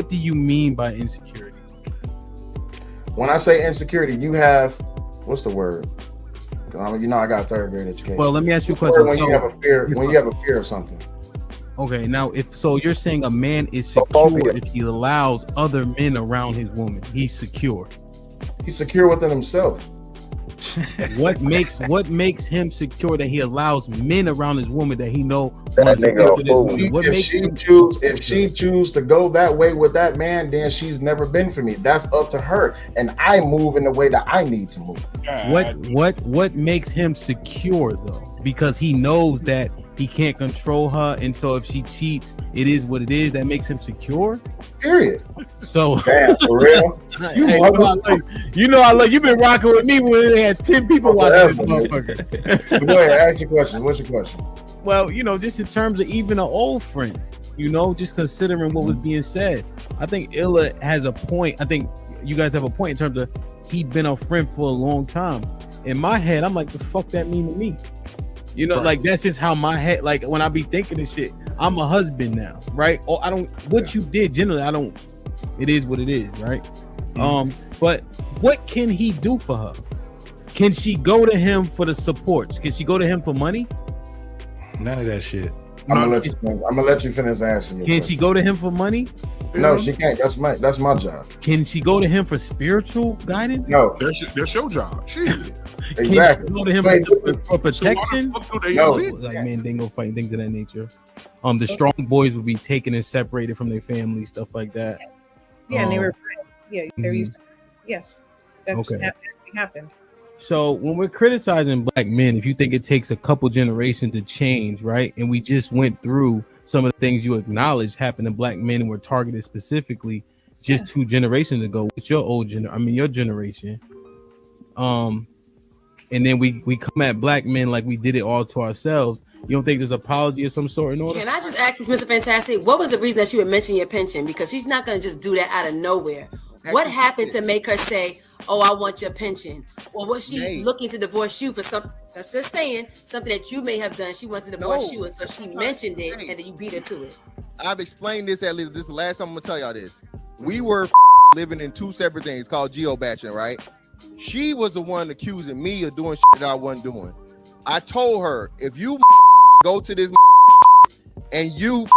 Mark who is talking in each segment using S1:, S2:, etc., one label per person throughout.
S1: what do you mean by insecurity?
S2: When I say insecurity, you have, what's the word? You know, I got third grade education.
S1: Well, let me ask you a question.
S2: When you have a fear of something.
S1: Okay, now if so, you're saying a man is secure if he allows other men around his woman. He's secure.
S2: He's secure within himself.
S1: What makes him secure that he allows men around his woman that he know?
S2: That nigga, if she choose to go that way with that man, then she's never been for me. That's up to her, and I move in the way that I need to move.
S1: What makes him secure though? Because he knows that he can't control her, and so if she cheats, it is what it is. That makes him secure.
S2: Period.
S1: So,
S2: damn, for real.
S1: You know, I love you've been rocking with me when they had 10 people watching this motherfucker.
S2: Go ahead, ask your question. What's your question?
S1: Well, you know, just in terms of even an old friend, you know, just considering what was being said, I think Illa has a point. I think you guys have a point in terms of he'd been a friend for a long time. In my head, I'm like, the fuck that mean to me? You know, like that's just how my head, like when I be thinking this shit, I'm a husband now, right? Or I don't, what you did generally, I don't, it is what it is, right? But what can he do for her? Can she go to him for the support? Can she go to him for money?
S3: None of that shit.
S2: I'm gonna let you finish answering.
S1: Can she go to him for money?
S2: No, she can't. That's my job.
S1: Can she go to him for spiritual guidance?
S2: No,
S4: that's your job. Shit.
S2: Exactly.
S1: Can she go to him for protection?
S4: No.
S1: Like, man, they go fighting things of that nature. The strong boys would be taken and separated from their family, stuff like that.
S5: Yeah, and they were, they're used to. Yes, that's happened.
S1: So when we're criticizing black men, if you think it takes a couple generations to change, right? And we just went through some of the things you acknowledged happened to black men and were targeted specifically just 2 generations ago with your your generation. And then we come at black men like we did it all to ourselves. You don't think there's an apology of some sort in order?
S6: Can I just ask this, Mr. Fantastic, what was the reason that she would mention your pension? Because she's not going to just do that out of nowhere. What happened to make her say, oh, I want your pension? Or was she looking to divorce you for something? I'm just saying, something that you may have done. She wanted to divorce you, and so she mentioned it, and then you beat her to it.
S7: I've explained this at least. This is the last time I'm going to tell y'all this. We were living in 2 separate things called geobashing, right? She was the one accusing me of doing shit that I wasn't doing. I told her, if you go to this and you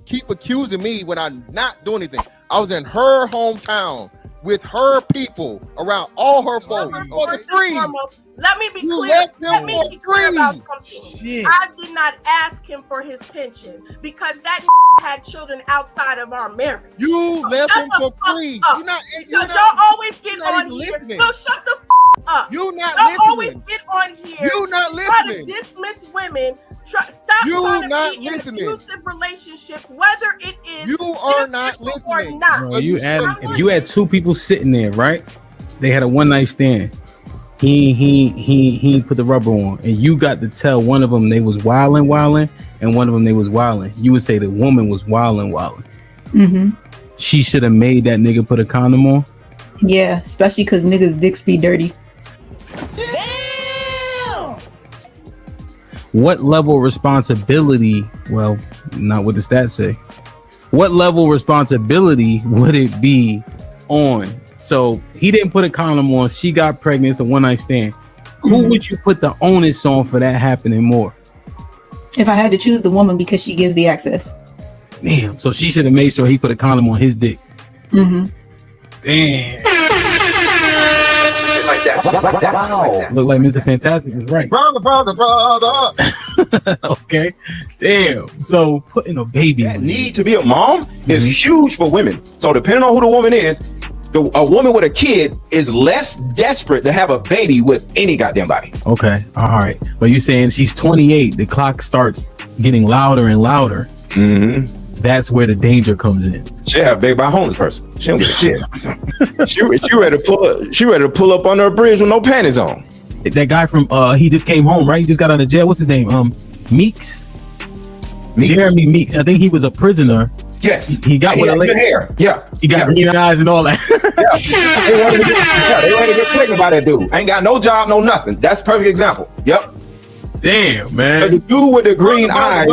S7: keep accusing me when I'm not doing anything. I was in her hometown with her people around all her folks for free.
S8: Let me be clear. Let me be clear about something. Shit. I did not ask him for his pension because that had children outside of our marriage.
S7: You left him for free.
S8: You're not always get on here. So shut the up.
S7: You not
S8: don't
S7: listening.
S8: Always get on here.
S7: You not
S8: try
S7: listening.
S8: To dismiss women. Stop
S7: you
S8: trying to
S7: not
S8: be
S7: listening.
S8: in abusive relationships, whether it is
S7: you are not listening.
S8: Or not.
S1: Bro, if you had 2 people sitting there, right? They had a one night stand. He put the rubber on, and you got to tell one of them they was wilding, and one of them they was wilding. You would say the woman was wilding.
S9: Mm-hmm.
S1: She should have made that nigga put a condom on.
S9: Yeah, especially because niggas' dicks be dirty.
S1: What level of responsibility? Well, not what the stats say. What level of responsibility would it be on? So he didn't put a condom on. She got pregnant. It's a one night stand. Who would you put the onus on for that happening more?
S9: If I had to choose the woman because she gives the access.
S1: Damn. So she should have made sure he put a condom on his dick.
S9: Mm-hmm.
S1: Damn.
S10: Like that. Wow.
S1: Look like Mr. Fantastic is right.
S7: Brother.
S1: Okay. Damn. So putting a baby.
S10: That need to be a mom is huge for women. So depending on who the woman is, a woman with a kid is less desperate to have a baby with any goddamn body.
S1: Okay. All right. But you're saying she's 28. The clock starts getting louder and louder.
S10: Mm-hmm.
S1: That's where the danger comes in.
S10: She have a baby by a homeless person. She don't give a shit. she ready to pull up on her bridge with no panties on.
S1: That guy from he just came home, right? He just got out of jail. What's his name? Meeks. Jeremy Meeks. I think he was a prisoner.
S10: Yes.
S1: He got
S10: with good hair. Yeah.
S1: He got green eyes and all that.
S10: They wanted to get pregnant by that dude. Ain't got no job, no nothing. That's a perfect example. Yep.
S1: Damn, man.
S10: The dude with the green eyes,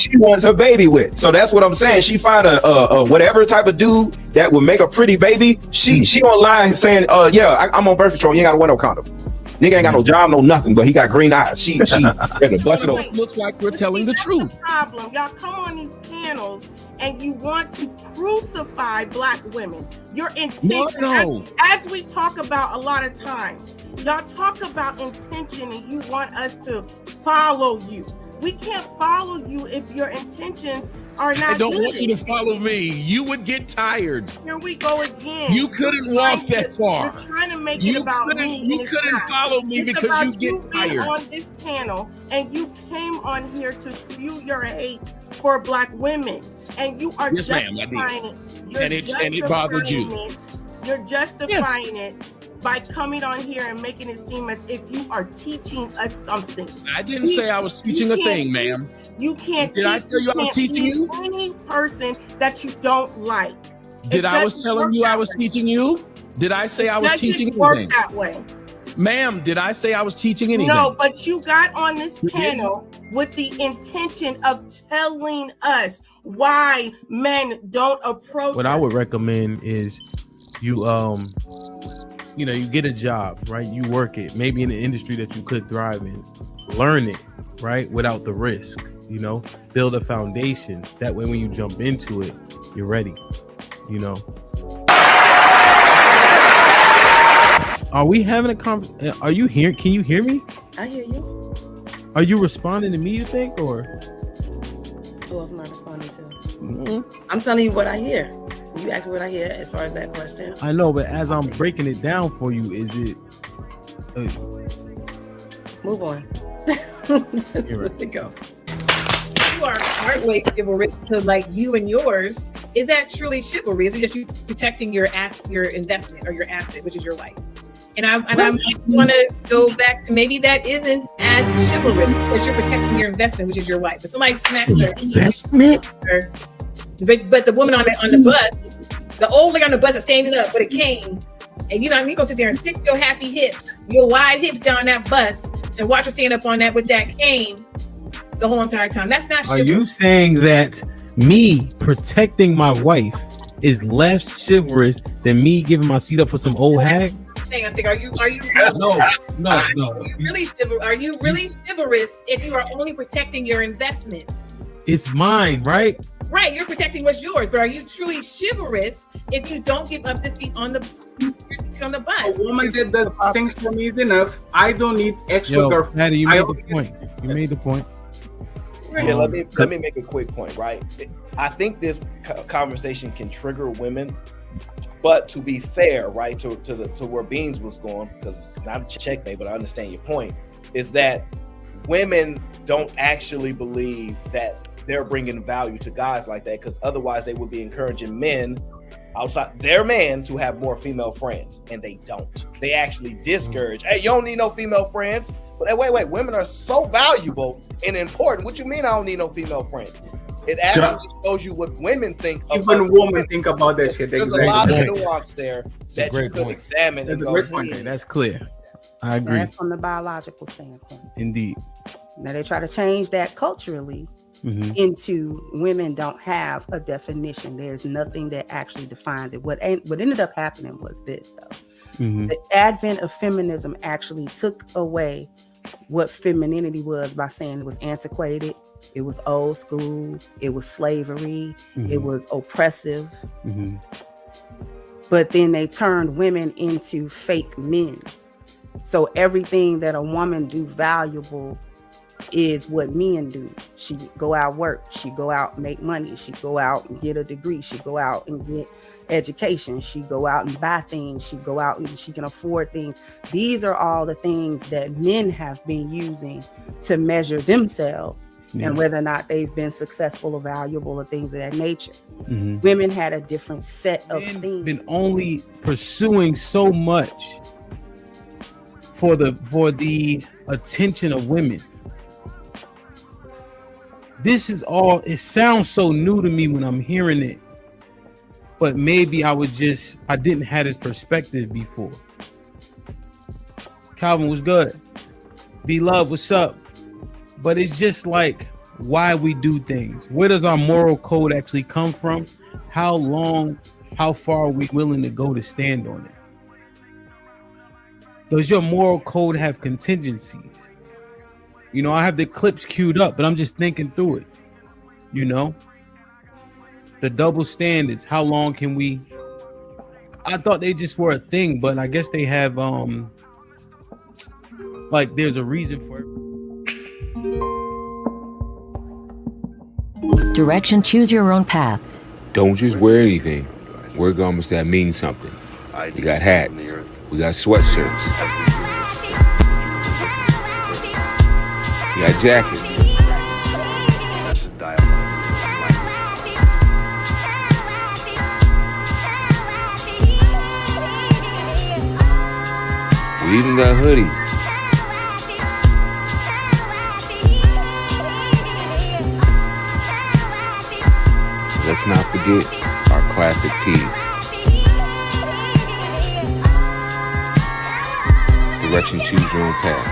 S10: she wants her baby with. So that's what I'm saying. She find a whatever type of dude that would make a pretty baby. She online saying, I'm on birth control. You ain't gotta wear no condom. Nigga ain't got no job, no nothing, but he got green eyes. She ready to bust it open.
S4: Looks like we're telling the truth.
S8: The problem, y'all come on these panels and you want to crucify black women. Your intention,
S4: no.
S8: as we talk about a lot of times, y'all talk about intention and you want us to follow you. We can't follow you if your intentions are not.
S4: I don't
S8: good.
S4: want you to follow me. You would get tired.
S8: Here we go again.
S4: You couldn't walk that far.
S8: You're trying to make it about me.
S4: You couldn't follow me because you get tired.
S8: On this panel, and you came on here to spew your hate for black women, and you are justifying it.
S4: And it bothered you.
S8: You're justifying it by coming on here and making it seem as if you are teaching us something.
S4: I didn't say I was teaching a thing, ma'am.
S8: You can't.
S4: Did I tell you I was teaching you?
S8: Any person that you don't like.
S4: Did I was telling you I was teaching you? Did I say I was teaching anything?
S8: Work that way.
S4: Ma'am, did I say I was teaching anything?
S8: No, but you got on this panel with the intention of telling us why men don't approach.
S1: What I would recommend is you you get a job, right? You work it, maybe in an industry that you could thrive in. Learn it, right? Without the risk, build a foundation. That way, when you jump into it, you're ready, Are we having a conversation? Are you here? Can you hear me?
S6: I hear you.
S1: Are you responding to me, you think, or?
S6: Who else am I responding to? Mm-hmm. I'm telling you what I hear. You asked me what I hear as far as that question.
S1: I know, but as I'm breaking it down for you, is it?
S6: Move on.
S1: Here we
S6: go.
S5: You are partway chivalrous to like you and yours. Is that truly chivalry? Is it just you protecting your investment or your asset, which is your life? And I want to go back to maybe that isn't as chivalrous because you're protecting your investment, which is your wife. But somebody smacks her
S10: investment.
S5: But the woman on the bus, the old lady on the bus is standing up with a cane, and you gonna sit there and sit your happy hips, your wide hips down that bus, and watch her stand up on that with that cane the whole entire time. That's not chivalrous.
S1: Are you saying that me protecting my wife is less than me giving my seat up for some old hag?
S5: Are you
S1: No.
S5: Are you really chivalrous if you are only protecting your investment?
S1: It's mine, right?
S5: Right, you're protecting what's yours, but are you truly chivalrous if you don't give up the seat on the bus?
S11: A woman that does things for me is enough. I don't need extra girlfriend.
S1: Maddie, you made the point. You made the point.
S12: Yeah, let me make a quick point, right? I think this conversation can trigger women, but to be fair, right, to where Beans was going, because it's not a checkmate, but I understand your point, is that women don't actually believe that they're bringing value to guys like that, because otherwise they would be encouraging men outside their man to have more female friends, and they don't. They actually discourage. Hey, you don't need no female friends. But wait, women are so valuable and important. What you mean I don't need no female friends? It actually shows you what women think.
S11: Even women think about that shit.
S12: There's a lot of nuance there that you could examine.
S1: That's a great point. Okay, that's clear. I agree.
S13: That's from the biological standpoint.
S1: Indeed.
S13: Now they try to change that culturally into women don't have a definition. There's nothing that actually defines it. What ended up happening was this, though. The advent of feminism actually took away what femininity was by saying it was antiquated, it was old school, it was slavery, it was oppressive. But then they turned women into fake men. So everything that a woman do valuable is what men do. She go out work, she go out and make money, she go out and get a degree, she go out and get education, she go out and buy things, she go out and she can afford things. These are all the things that men have been using to measure themselves and whether or not they've been successful or valuable or things of that nature. Women had a different set of things.
S1: Been only pursuing so much for the attention of women. This is all, it sounds so new to me when I'm hearing it, but maybe I didn't have this perspective before. Calvin was good. B Love, what's up? but it's just like why we do things. Where does our moral code actually come from? How far are we willing to go to stand on it? Does your moral code have contingencies? You know, I have the clips queued up, but I'm just thinking through it. You know, the double standards. How long can we? I thought they just were a thing, but I guess they have like there's a reason for it.
S14: Direction, choose your own path.
S15: Don't just wear anything. Wear garments that mean something. We got hats. We got sweatshirts. We got jackets. We even got hoodies. Let's not forget our classic tees. Direction, choose your own path.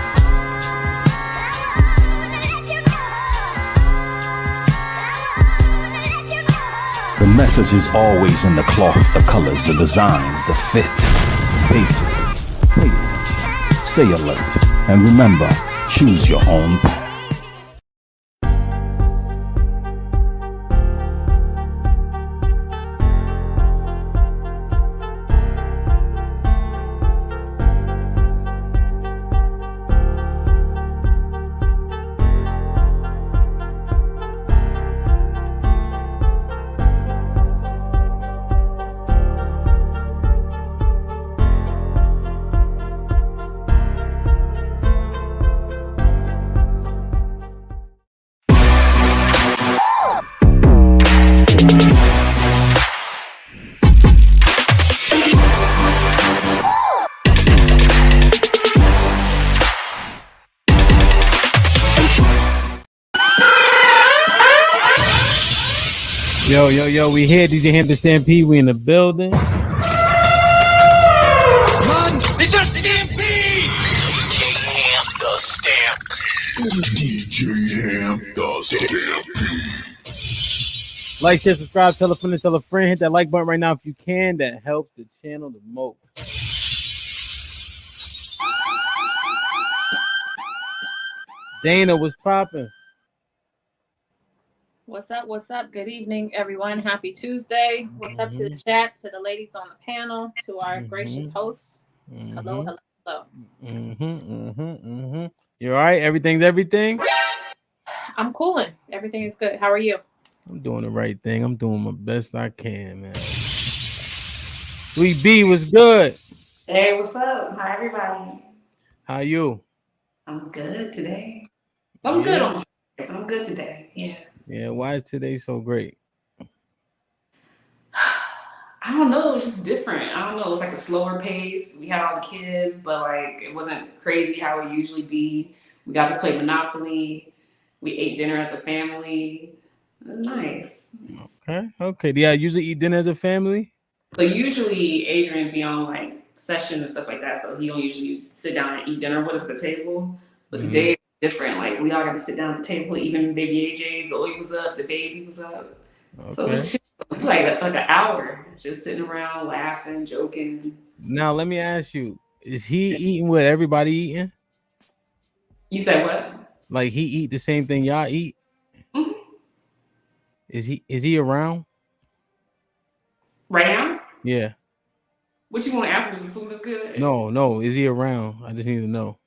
S16: The message is always in the cloth, the colors, the designs, the fit. Basically, pay attention, stay alert, and remember, choose your own path.
S1: Yo, we here. DJ Hampton Stampede. We in the building.
S17: Run! It's a stampede! DJ Ham the Stampede. DJ Ham the Stampede.
S1: Like, share, subscribe, tell a friend, tell a friend. Hit that like button right now if you can. That helps the channel the most. Dana, what's popping?
S18: What's up? What's up? Good evening, everyone. Happy Tuesday. What's up to the chat, to the ladies on the panel, to our gracious hosts. Hello, hello, hello.
S1: You all right? Everything's everything?
S18: I'm cooling. Everything is good. How are you?
S1: I'm doing the right thing. I'm doing my best I can, man. Sweet B, what's good?
S19: Hey, what's up? Hi, everybody.
S1: How you?
S19: I'm good today. I'm good on but I'm good today. Yeah.
S1: Yeah, why is today so great?
S19: I don't know. It's just different. I don't know. It was like a slower pace. We had all the kids, but like it wasn't crazy how it usually be. We got to play Monopoly. We ate dinner as a family. It was nice.
S1: Okay. Do y'all usually eat dinner as a family?
S19: So usually Adrian be on like sessions and stuff like that. So he don't usually sit down and eat dinner with us at the table. But today it's different. Like we all got to sit down at the table. Even baby AJ, Zoe was up. The baby was up.
S1: Okay.
S19: So it's just like an hour, just sitting around, laughing, joking.
S1: Now let me ask you: is he eating what everybody eating?
S19: You said what?
S1: Like he eat the same thing y'all eat?
S19: Mm-hmm.
S1: Is he around
S19: right now?
S1: Yeah.
S19: What you want to ask me? If the food is good?
S1: No. Is he around? I just need to know.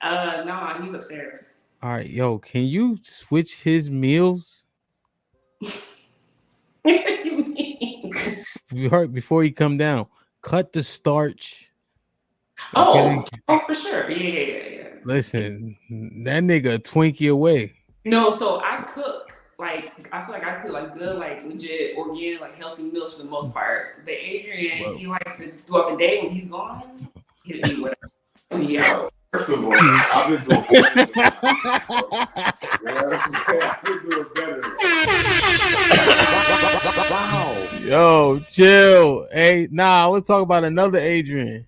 S19: No, he's upstairs.
S1: All right, yo, can you switch his meals? Before he come down, cut the starch.
S19: Oh, for sure. Yeah.
S1: Listen, that nigga a Twinkie away.
S19: No, so I cook. Like I feel like I cook like good, like legit, organic, like healthy meals for the most part. But Adrian, he likes to throughout the day when he's gone, he'll eat whatever. Yeah.
S20: First of all, I've been doing better.
S1: Wow. Yo, chill. Hey, nah, let's talk about another Adrian.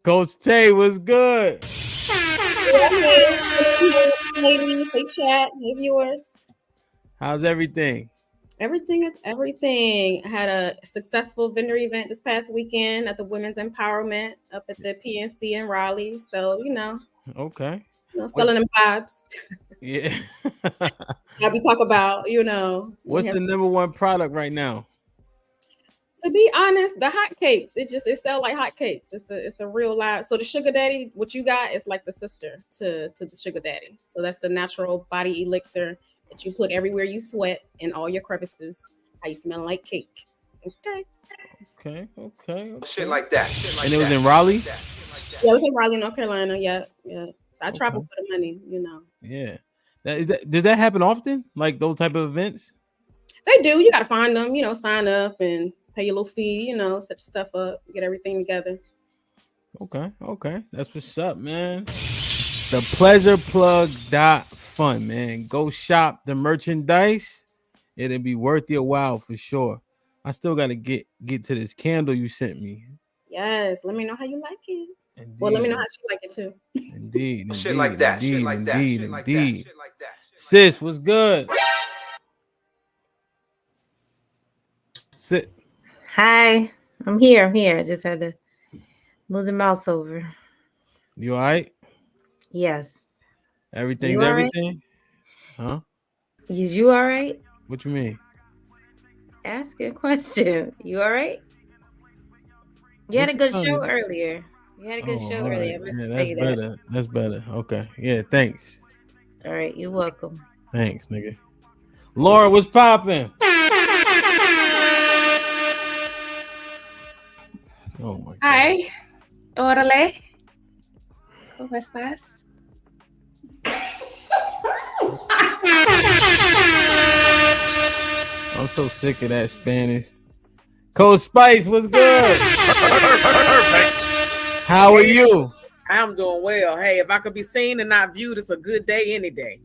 S1: Coach Tay was good.
S21: Hey, ladies, hey chat, hey viewers.
S1: How's everything?
S21: Everything is everything. I had a successful vendor event this past weekend at the Women's Empowerment up at the PNC in Raleigh. So,
S1: Okay.
S21: selling them vibes.
S1: Yeah.
S21: I'll be talking about,
S1: What's the number one product right now?
S21: To be honest, the hot cakes. It sells like hot cakes. It's a real live. So the sugar daddy, what you got is like the sister to the sugar daddy. So that's the natural body elixir that you put everywhere you sweat in all your crevices. How you smell like cake.
S1: Okay.
S10: Shit like that.
S1: And it was in Raleigh?
S21: Yeah, it was in Raleigh, North Carolina. Yeah. So I travel for the money,
S1: Yeah. Does that happen often? Like those type of events?
S21: They do. You got to find them, sign up and pay your little fee, set your stuff up, get everything together.
S1: Okay. That's what's up, man. ThePleasurePlug.fun, man. Go shop the merchandise. It'll be worth your while for sure. I still got to get to this candle you sent me.
S21: Yes. Let me know how you like it. Indeed. Well, let me know how she like it too.
S1: Indeed.
S10: Shit like that.
S1: Sis, what's good? Sit.
S22: Hi, I'm here. I just had to move the mouse over.
S1: You all right?
S22: Yes.
S1: Everything's
S22: You
S1: everything?
S22: Right?
S1: Huh?
S22: Is you all right?
S1: What you mean?
S22: Ask a question. You all right? You had a good show earlier.
S1: Right. Yeah, that's better. Okay. Yeah, thanks.
S22: All right, you're welcome.
S1: Thanks, nigga. Laura, what's popping? Oh my God.
S23: Hi. Órale. ¿Cómo estás?
S1: I'm so sick of that Spanish. Coach Spice, what's good? How are you?
S24: I'm doing well. Hey, if I could be seen and not viewed, it's a good day any day.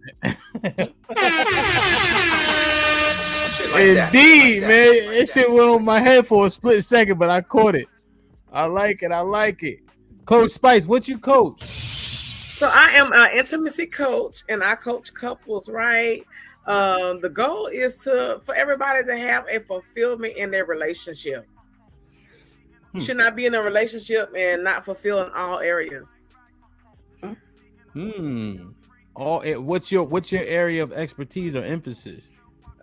S1: Indeed, man. That shit went on my head for a split second, but I caught it. I like it. Coach Spice, what you coach?
S24: So I am an intimacy coach, and I coach couples, right? The goal is for everybody to have a fulfillment in their relationship. You should not be in a relationship and not fulfill in all areas.
S1: What's your area of expertise or emphasis?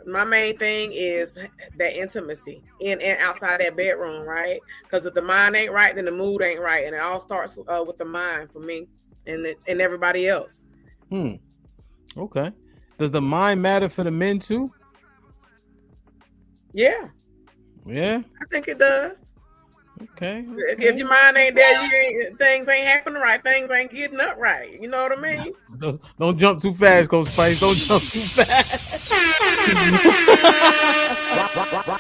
S24: My main thing is that intimacy in and outside that bedroom, right? Because if the mind ain't right, then the mood ain't right, and it all starts with the mind for me and everybody else.
S1: Okay. Does the mind matter for the men too?
S24: Yeah.
S1: Yeah.
S24: I think it does.
S1: Okay.
S24: If your mind ain't there, things ain't happening right. Things ain't getting up right. You know what I mean?
S1: Don't jump too fast, Coach Spice. Don't jump too fast.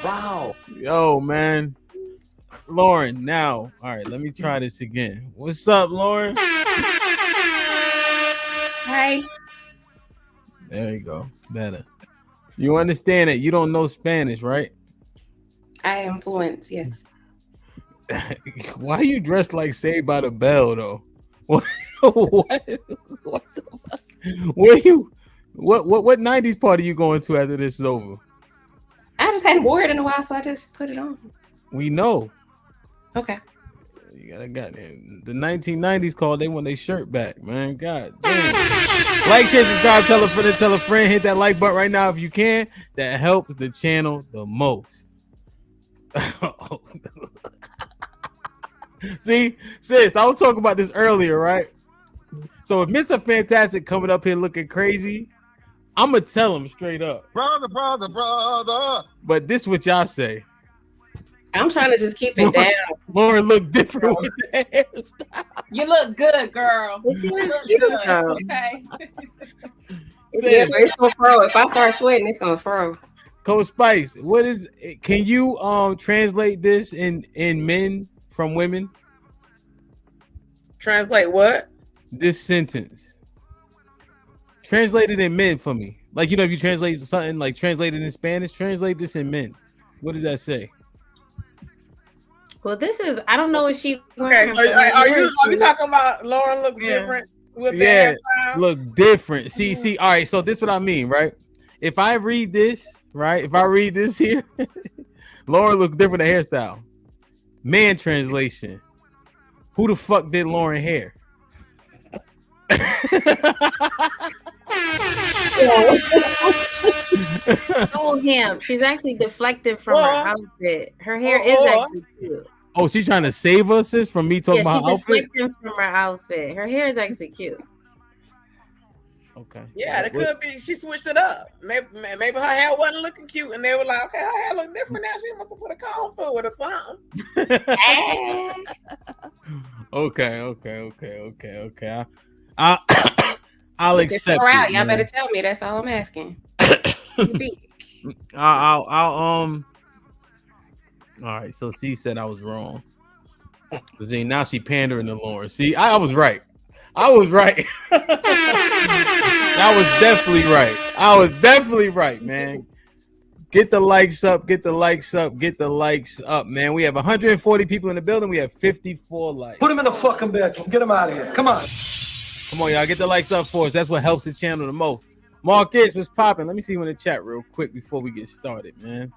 S24: Wow.
S1: Yo, man. Lauren, now. All right, let me try this again. What's up, Lauren?
S23: Hi.
S1: There you go. Better. You understand that you don't know Spanish, right?
S23: I am fluent, yes.
S1: Why are you dressed like Saved by the Bell, though? What the fuck? Where you? What 90s party you going to after this is over?
S23: I just hadn't worn it in a while, so I just put it on.
S1: We know.
S23: Okay.
S1: You gotta the 1990s called. They want their shirt back, man. God damn. Like, share, subscribe, tell a friend. Hit that like button right now if you can. That helps the channel the most. See, sis, I was talking about this earlier, right? So if Mr. Fantastic coming up here looking crazy, I'm gonna tell him straight up,
S7: brother.
S1: But this what y'all say.
S23: I'm trying to just keep it down.
S1: Lauren look different with the hairstyle.
S18: You look good, girl. You look good. Okay.
S23: It's gonna fro. If I start sweating, it's gonna fro.
S1: Coach Spice, can you translate this in men from women?
S24: Translate what?
S1: This sentence. Translate it in men for me. Like, if you translate something, like translate it in Spanish, translate this in men. What does that say?
S22: Well, this is, I don't know if she.
S24: Okay, so are we talking about Lauren looks different with the hairstyle?
S1: Look different. See. All right, so this is what I mean, right? If I read this, right? If I read this here, Lauren looks different in hairstyle. Man translation. Who the fuck did Lauren hair?
S22: Oh, him. She's actually deflected from her outfit. Her hair is actually cute.
S1: Oh, she's trying to save us, sis, from me talking about her outfit?
S22: She's deflecting from her outfit. Her hair is actually cute.
S1: Okay.
S24: Yeah, it could be. She switched it up. Maybe her hair wasn't looking cute, and they were like, "Okay, her hair look different now. She must have put a comb through it or something." Okay. I'll accept
S23: her out.
S1: it.
S23: Y'all better tell me. That's all I'm asking.
S1: I'll all right. So she said I was wrong. Cause now she pandering to Lauren. See, I was right. I was right. I was definitely right, man. Get the likes up, man. We have 140 people in the building. We have 54 likes.
S2: Put him in the fucking bedroom. Get him out of here. Come on,
S1: y'all. Get the likes up for us. That's what helps the channel the most. Marcus was popping. Let me see you in the chat real quick before we get started, man.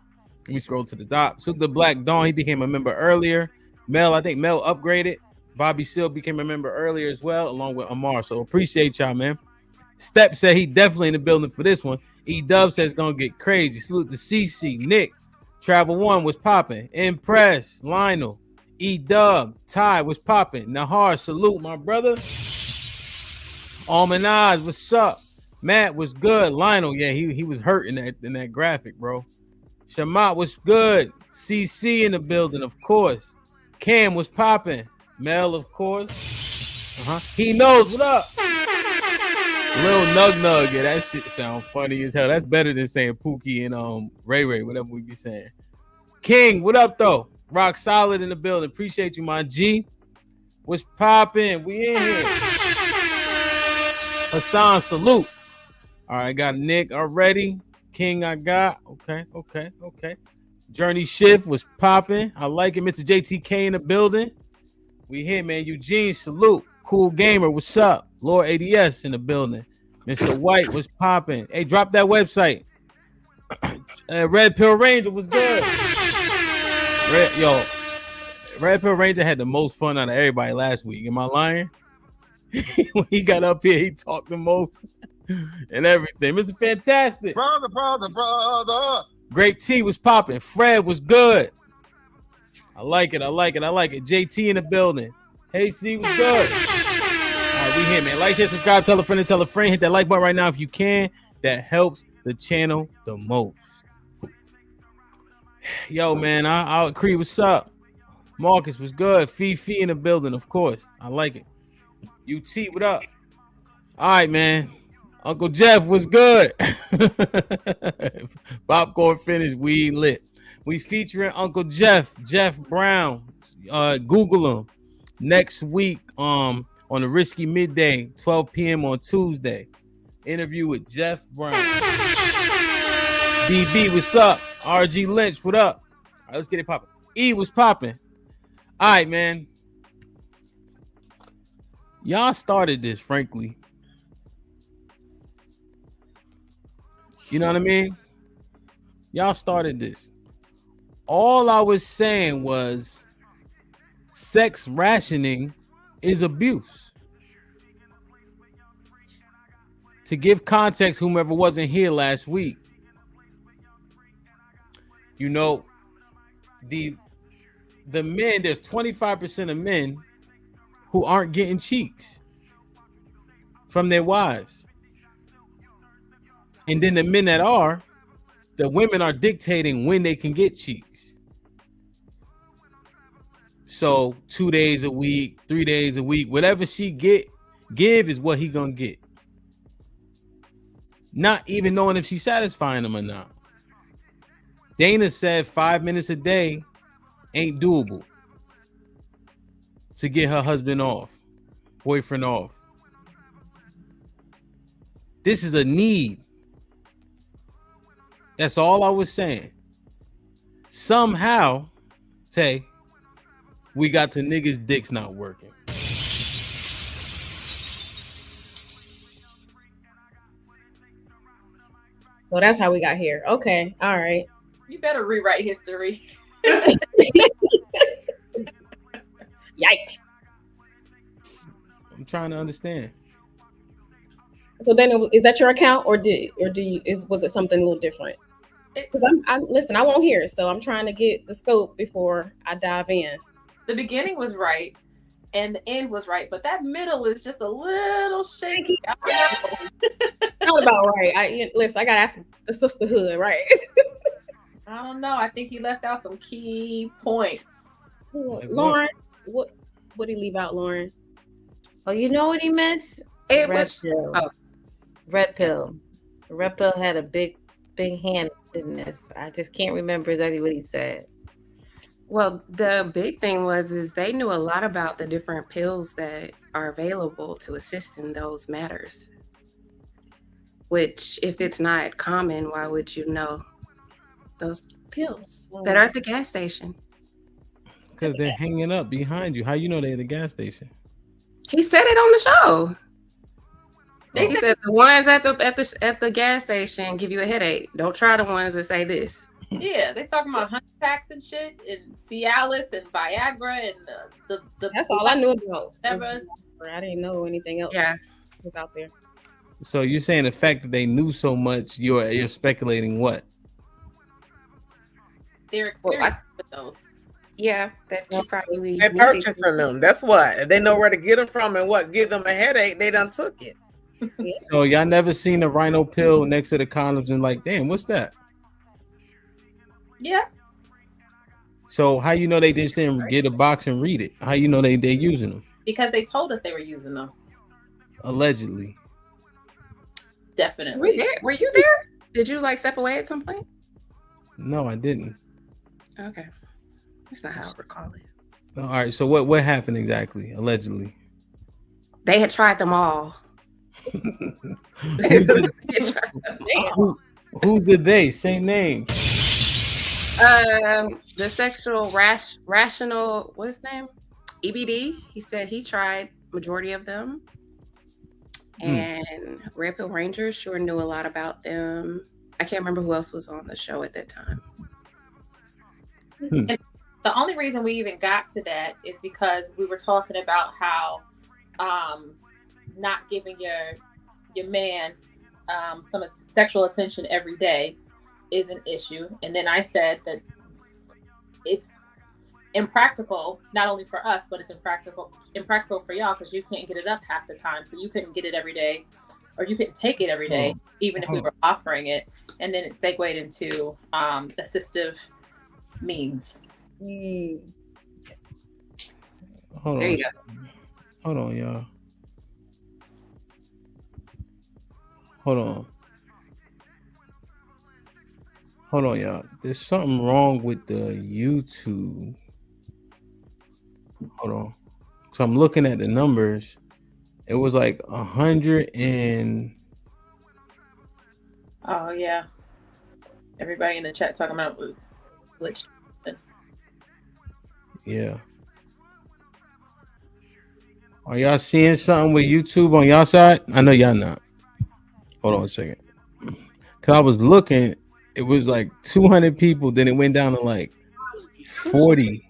S1: Let me scroll to the top. So the Black Dawn, he became a member earlier. I think Mel upgraded. Bobby Seal became a member earlier as well, along with Amar. So appreciate y'all, man. Step said he definitely in the building for this one. E-Dub says it's going to get crazy. Salute to CC, Nick. Travel One was popping. Impress, Lionel. E-Dub, Ty was popping. Nahar, salute, my brother. Almanaz, what's up? Matt was good. Lionel, yeah, he was hurt in that graphic, bro. Shamat was good. CC in the building, of course. Cam was popping. Mel, of course. He knows. What up? Little Nug. Yeah, that shit sound funny as hell. That's better than saying Pookie and Ray, whatever we be saying. King, what up though? Rock solid in the building. Appreciate you, my G. What's popping? We in here. Hassan, salute. All right, got Nick already. King, I got. Okay. Journey Shift was popping. I like it. Mr. JTK in the building. We here, man. Eugene, salute. Cool Gamer, what's up? Lord ADS in the building. Mr. White was popping. Hey, drop that website. Red Pill Ranger was good. Red Pill Ranger had the most fun out of everybody last week. Am I lying? When he got up here, he talked the most and everything. Mr. Fantastic.
S7: Brother.
S1: Great T was popping. Fred was good. I like it. JT in the building. Hey, C was good. All right, we here, man. Like, share, subscribe, tell a friend. Hit that like button right now if you can. That helps the channel the most. Yo, man, I'll agree. What's up? Marcus was good. Fifi in the building, of course. I like it. UT, what up? All right, man. Uncle Jeff was good. Popcorn finished. We lit. We featuring Uncle Jeff Brown. Google him next week on the Risky Midday, 12 p.m. on Tuesday. Interview with Jeff Brown. DB, what's up? RG Lynch, what up? All right, let's get it popping. E was popping. All right, man. Y'all started this, frankly. You know what I mean? Y'all started this. All I was saying was sex rationing is abuse. To give context, whomever wasn't here last week, you know, the men, there's 25% of men who aren't getting cheeks from their wives. And then the men that are, the women are dictating when they can get cheeks. So 2 days a week, 3 days a week, whatever she give is what he gonna get. Not even knowing if she's satisfying him or not. Dana said 5 minutes a day ain't doable to get her husband off, boyfriend off. This is a need. That's all I was saying. Somehow, Tay, we got to niggas' dicks not working.
S21: So that's how we got here. Okay, all right.
S18: You better rewrite history.
S21: Yikes.
S1: I'm trying to understand.
S21: So then, is that your account, or was it something a little different? Because I'm listen, I won't hear it, so I'm trying to get the scope before I dive in.
S18: The beginning was right, and the end was right, but that middle is just a little shaky.
S21: Not about right. Listen, I gotta ask the sisterhood, right?
S18: I don't know. I think he left out some key points.
S21: Lauren, what did he leave out, Lauren?
S22: Oh, you know what he missed?
S18: It
S22: Red
S18: was
S22: pill. Red pill. Red pill had a big hand in this. I just can't remember exactly what he said.
S23: Well, the big thing is they knew a lot about the different pills that are available to assist in those matters. Which, if it's not common, why would you know those pills that are at the gas station?
S1: Because they're hanging up behind you. How you know they're at the gas station?
S23: He said it on the show. He said the ones at the gas station give you a headache. Don't try the ones that say this.
S18: Yeah, they talking about honey packs and shit, and Cialis and Viagra and the.
S21: That's all I knew about.
S18: Never.
S21: I didn't know anything else.
S23: Yeah,
S21: was out there.
S1: So you're saying the fact that they knew so much, you're speculating what?
S18: Their experience with those.
S23: Yeah, that you probably
S24: They purchasing them. That's what they know where to get them from, and what give them a headache. They done took it.
S1: So y'all never seen the rhino pill next to the condoms and like, damn, what's that?
S18: Yeah.
S1: So how you know they just didn't get a box and read it? How you know they using them?
S18: Because they told us they were using them.
S1: Allegedly.
S18: Definitely.
S23: Were you there? Did you like step away at some point?
S1: No, I didn't.
S23: Okay. That's not how I recall it.
S1: All right. So what happened exactly? Allegedly.
S23: They had tried them all.
S1: Who's the they? Same name.
S23: The sexual rational, what's his name? EBD. He said he tried majority of them. And Red Pill Rangers sure knew a lot about them. I can't remember who else was on the show at that time.
S18: And the only reason we even got to that is because we were talking about how not giving your man some sexual attention every day is an issue. And then I said that it's impractical, not only for us, but it's impractical for y'all, because you can't get it up half the time. So you couldn't get it every day, or you couldn't take it every day, even if we were offering it. And then it segued into assistive means.
S1: Hold
S18: There
S1: on.
S18: you go.
S1: Hold on, y'all. Hold on, y'all. There's something wrong with the YouTube. Hold on. So I'm looking at the numbers. It was like 100 and.
S18: Oh yeah. Everybody in the chat talking about glitch.
S1: Yeah. Are y'all seeing something with YouTube on y'all side? I know y'all not. Hold on a second. Cause I was looking, it was like 200 people, then it went down to like 40.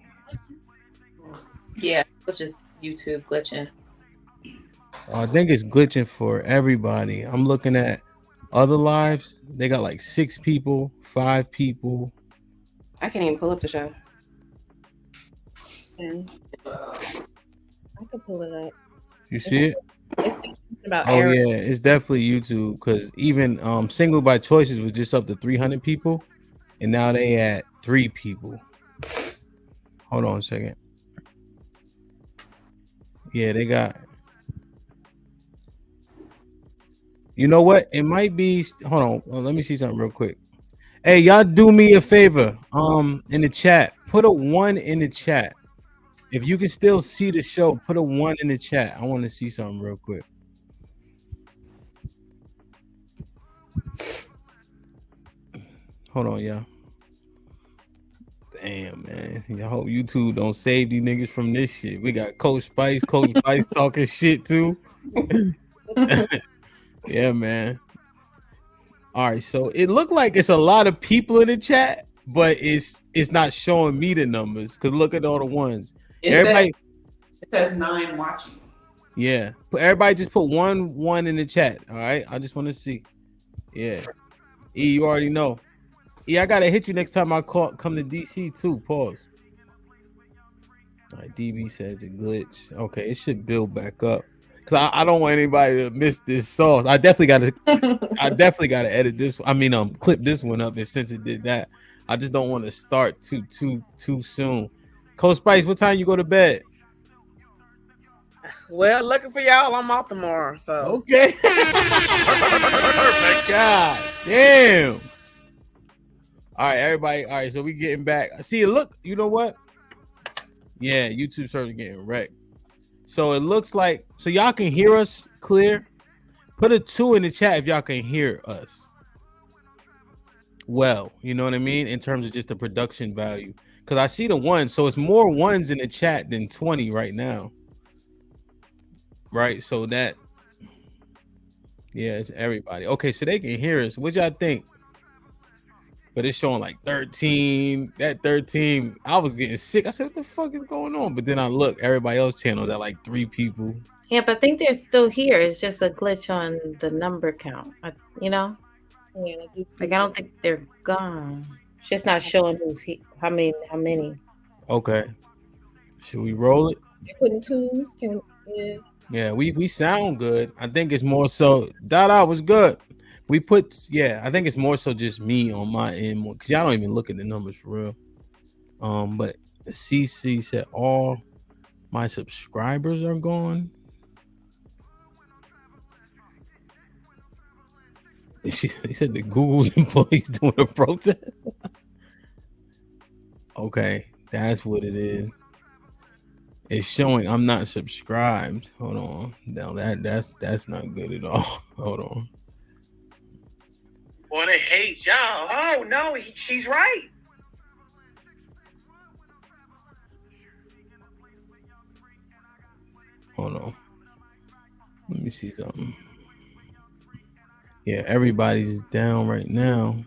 S18: Yeah, it's just YouTube glitching.
S1: I think it's glitching for everybody. I'm looking at other lives. They got like 6 people, 5 people.
S23: I can't even pull up the show.
S21: I could pull it up.
S1: You see it?
S21: It's about
S1: Oh
S21: Eric.
S1: yeah, it's definitely YouTube, because even Single by Choices was just up to 300 people, and now they at 3 people. Hold on a second. Yeah, they got. You know what? It might be. Hold on. Let me see something real quick. Hey, y'all, do me a favor. In the chat, put a 1 in the chat. If you can still see the show, put a 1 in the chat. I want to see something real quick. Hold on, y'all. Damn, man. I hope YouTube don't save these niggas from this shit. We got Coach Spice talking shit too. Yeah, man. All right, so it looked like it's a lot of people in the chat, but it's not showing me the numbers because look at all the ones. Everybody,
S19: it says 9 watching.
S1: yeah. Everybody just put 1 in the chat. All right, I just want to see. Yeah, E, you already know. E, I gotta hit you next time I come to DC too. Pause. All right, DB says a glitch. Okay, it should build back up. Cause I don't want anybody to miss this sauce. I definitely gotta edit this. I mean, clip this one up. If since it did that, I just don't want to start too soon. Coach Spice, what time you go to bed?
S24: Well, looking for y'all. I'm off tomorrow. So
S1: okay. God damn. All right, everybody. All right, so we getting back. See, look. You know what? Yeah, YouTube server getting wrecked. So it looks like, so y'all can hear us clear. Put a 2 in the chat if y'all can hear us well. You know what I mean? In terms of just the production value. Because I see the 1. So it's more 1s in the chat than 20 right now. Right? So that, yeah, it's everybody. Okay, so they can hear us. What y'all think? But it's showing like 13. That 13, I was getting sick. I said, what the fuck is going on? But then I look, everybody else channels at like 3 people.
S22: Yeah, but I think they're still here. It's just a glitch on the number count. You know?
S21: Yeah,
S22: like I don't think they're gone. It's just not showing who's how many.
S1: Okay. Should we roll it?
S21: You're putting 2s.
S1: Yeah, we sound good. I think it's more so Dada was good. We put, yeah, I think it's more so just me on my end because y'all don't even look at the numbers for real. But CC said all my subscribers are gone. He said the Google's employees doing a protest. Okay, that's what it is. It's showing I'm not subscribed. Hold on. Now that's not good at all. Hold on.
S3: Boy, they hate y'all. Oh no, she's right.
S1: Hold on. Let me see something. Yeah, everybody's down right now.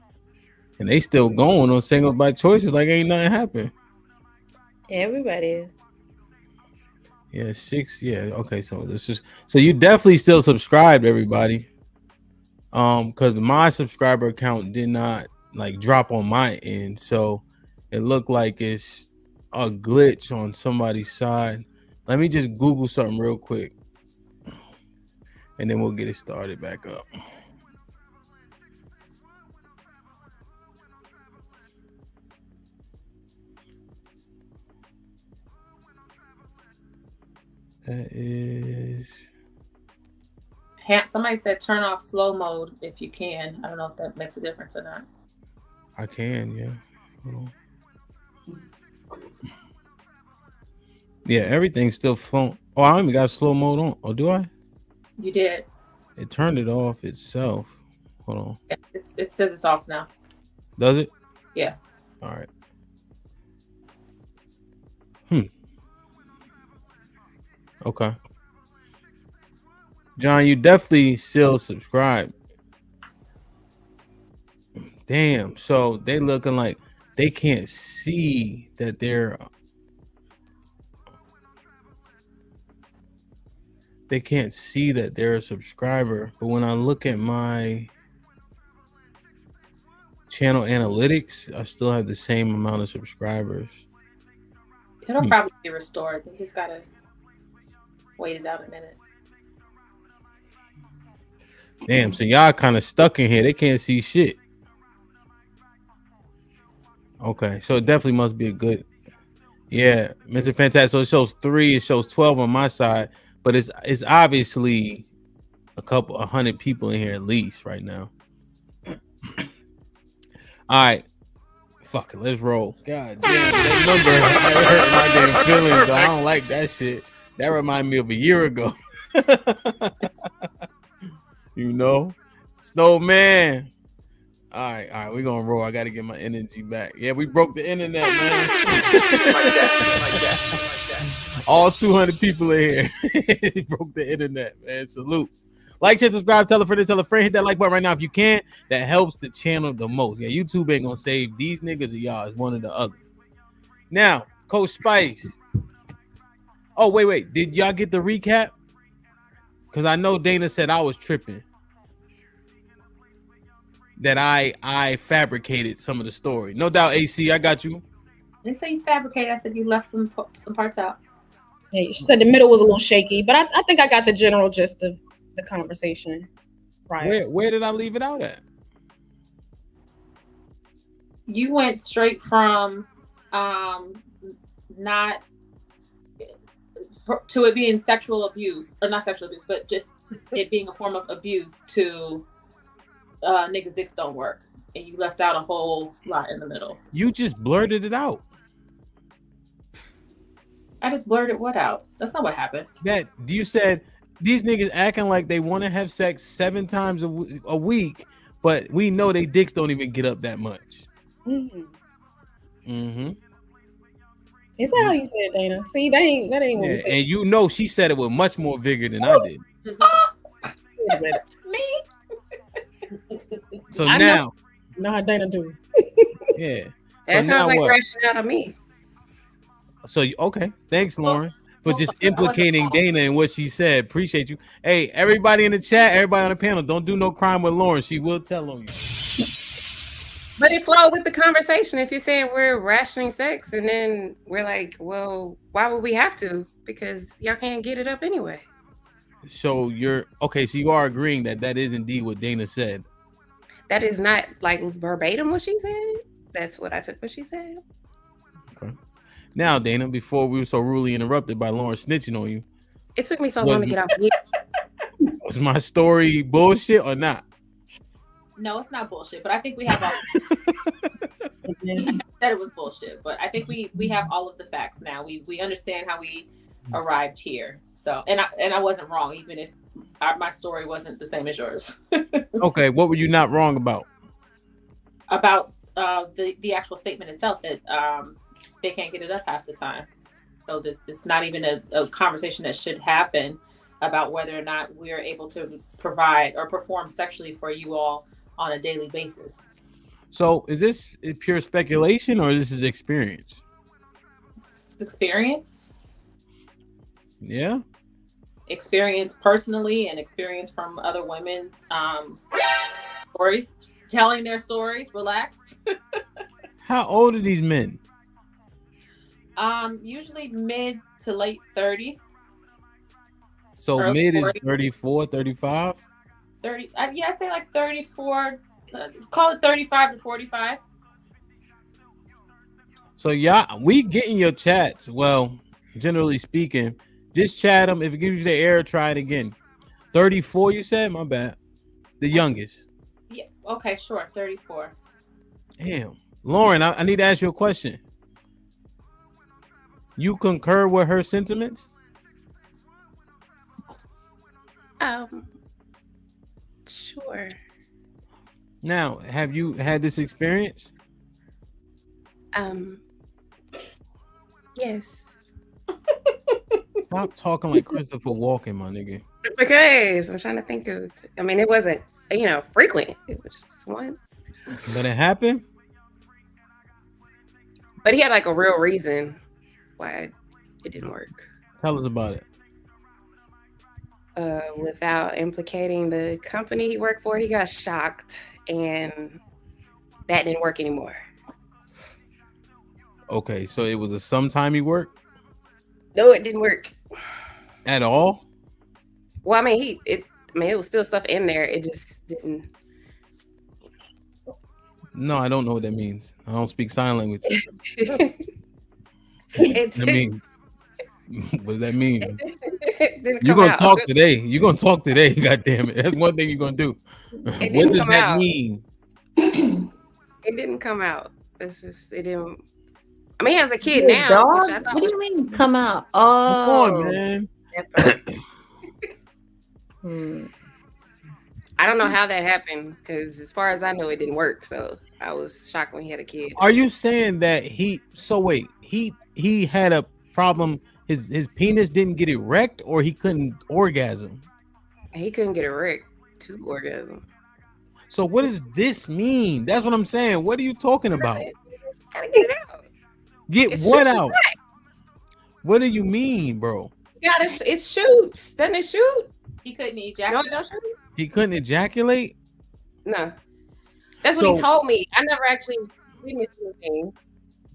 S1: And they still going on single by choices like ain't nothing happened.
S22: Everybody is.
S1: Yeah, 6. Yeah, okay. So this is you definitely still subscribed, everybody. Because my subscriber count did not like drop on my end, so it looked like it's a glitch on somebody's side. Let me just Google something real quick, and then we'll get it started back up. That is.
S18: Somebody said turn off slow mode if you can. I don't know if that makes a difference or not.
S1: I can, yeah. Hold on. Yeah, everything's still flowing. Oh, I don't even got slow mode on. Oh, do I?
S18: You did.
S1: It turned it off itself. Hold on.
S18: Yeah, it says it's off now.
S1: Does it?
S18: Yeah.
S1: All right. Okay. John, you definitely still subscribe. Damn. So they looking like they can't see that they're. They can't see that they're a subscriber. But when I look at my channel analytics, I still have the same amount of subscribers.
S18: It'll probably be restored. You just gotta wait it out a minute.
S1: Damn, so y'all kind of stuck in here. They can't see shit. Okay, so it definitely must be a good. Yeah, Mr. Fantastic. So it shows 3, it shows 12 on my side, but it's obviously a couple 100 people in here at least right now. All right. Fuck it, let's roll. God damn, that number hurt my damn feelings. Though. I don't like that shit. That reminded me of a year ago. You know, Snowman. All right, we're gonna roll. I gotta get my energy back. Yeah, we broke the internet, man. All 200 people in here. Broke the internet, man. Salute. Like, share, subscribe, tell a friend, hit that like button right now if you can. That helps the channel the most. Yeah, YouTube ain't gonna save these niggas or y'all. It's one or the other. Now, Coach Spice. Oh, wait. Did y'all get the recap? Because I know Dana said I was tripping. That I fabricated some of the story. No doubt, AC, I got you.
S18: I didn't say you fabricated. I said you left some parts out.
S21: Yeah, she said the middle was a little shaky, but I think I got the general gist of the conversation. Right.
S1: Where did I leave it out at?
S18: You went straight from not to it being sexual abuse, or not sexual abuse, but just it being a form of abuse to niggas' dicks don't work, and you left out a whole lot in the middle.
S1: You just blurted it out.
S18: I just blurted what out? That's not what happened.
S1: That you said these niggas acting like they want to have sex 7 times a week, but we know they dicks don't even get up that much. Mm-hmm.
S21: Is that how you said it, Dana? See, that ain't what we said.
S1: And you know she said it with much more vigor than I did.
S18: Me?
S1: So
S21: I
S1: now,
S21: know how Dana do.
S1: Yeah.
S23: That
S1: So
S23: sounds
S1: now
S23: like
S1: what?
S23: crashing out of me.
S1: So okay, thanks, Lauren, for just implicating Dana in what she said. Appreciate you. Hey, everybody in the chat, everybody on the panel, don't do no crime with Lauren. She will tell on you.
S23: But it flowed with the conversation. If you're saying we're rationing sex, and then we're like, well, why would we have to? Because y'all can't get it up anyway.
S1: So you're okay. So you are agreeing that is indeed what Dana said.
S23: That is not like verbatim what she said. That's what I took what she said.
S1: Okay. Now, Dana, before we were so rudely interrupted by Lauren snitching on you,
S23: It took me so long to get off.
S1: was my story bullshit or not?
S18: No, it's not bullshit, but I think we have all said it was bullshit, but I think we have all of the facts now. We understand how we arrived here. So, and I wasn't wrong, even if my story wasn't the same as yours.
S1: Okay, what were you not wrong about?
S18: About the actual statement itself, that they can't get it up half the time. So that it's not even a conversation that should happen about whether or not we're able to provide or perform sexually for you all on a daily basis.
S1: So is this pure speculation or this is experience?
S18: It's experience.
S1: Yeah.
S18: Experience personally and experience from other women. Stories, telling their stories. Relax.
S1: How old are these men?
S18: Usually mid to late 30s.
S1: So
S18: Early
S1: mid is
S18: 40s.
S1: 34, 35?
S18: 30. Yeah, I'd say like 34. Call it 35 to 45.
S1: So y'all, we getting your chats. Well, generally speaking, just chat them. If it gives you the error, try it again. 34, you said? My bad. The youngest.
S18: Yeah. Okay, sure. 34.
S1: Damn. Lauren, I need to ask you a question. You concur with her sentiments?
S23: Sure.
S1: Now, have you had this experience?
S23: Yes.
S1: Stop talking like Christopher Walken, my nigga.
S23: Because I'm trying to think of. I mean, it wasn't frequent. It was just once.
S1: But it happened?
S23: But he had like a real reason why it didn't work.
S1: Tell us about it.
S23: Without implicating the company he worked for, he got shocked, and that didn't work anymore.
S1: Okay, so it was a sometime you worked?
S23: No, it didn't work
S1: At all?
S23: Well, I mean, it was still stuff in there. It just didn't.
S1: No, I don't know what that means. I don't speak sign language.
S23: It
S1: I mean, what does that mean?
S23: didn't
S1: You're
S23: come
S1: gonna
S23: out.
S1: talk today. You're gonna talk today. God damn it. That's one thing you're gonna do. What
S23: didn't
S1: does
S23: come
S1: that
S23: out.
S1: mean?
S23: It didn't come out. It's just it didn't. I mean, he has a kid
S22: Your
S23: now.
S22: dog?
S23: Which I thought
S22: What do
S23: was,
S22: you mean come out? Oh,
S1: Come on, man.
S23: I don't know how that happened because, as far as I know, it didn't work. So I was shocked when he had a kid.
S1: Are you saying that he had a problem? His penis didn't get erect, or he couldn't orgasm?
S23: He couldn't get erect to orgasm.
S1: So what does this mean? That's what I'm saying. What are you talking about?
S23: Gotta get it out.
S1: Get
S23: It's
S1: what
S23: shoots
S1: out?
S23: back.
S1: What do you mean, bro?
S23: It shoots. Doesn't it shoot?
S18: He couldn't
S23: No,
S18: ejaculate.
S23: it don't shoot.
S1: He couldn't ejaculate?
S23: No. That's what he told me. I never actually witnessed anything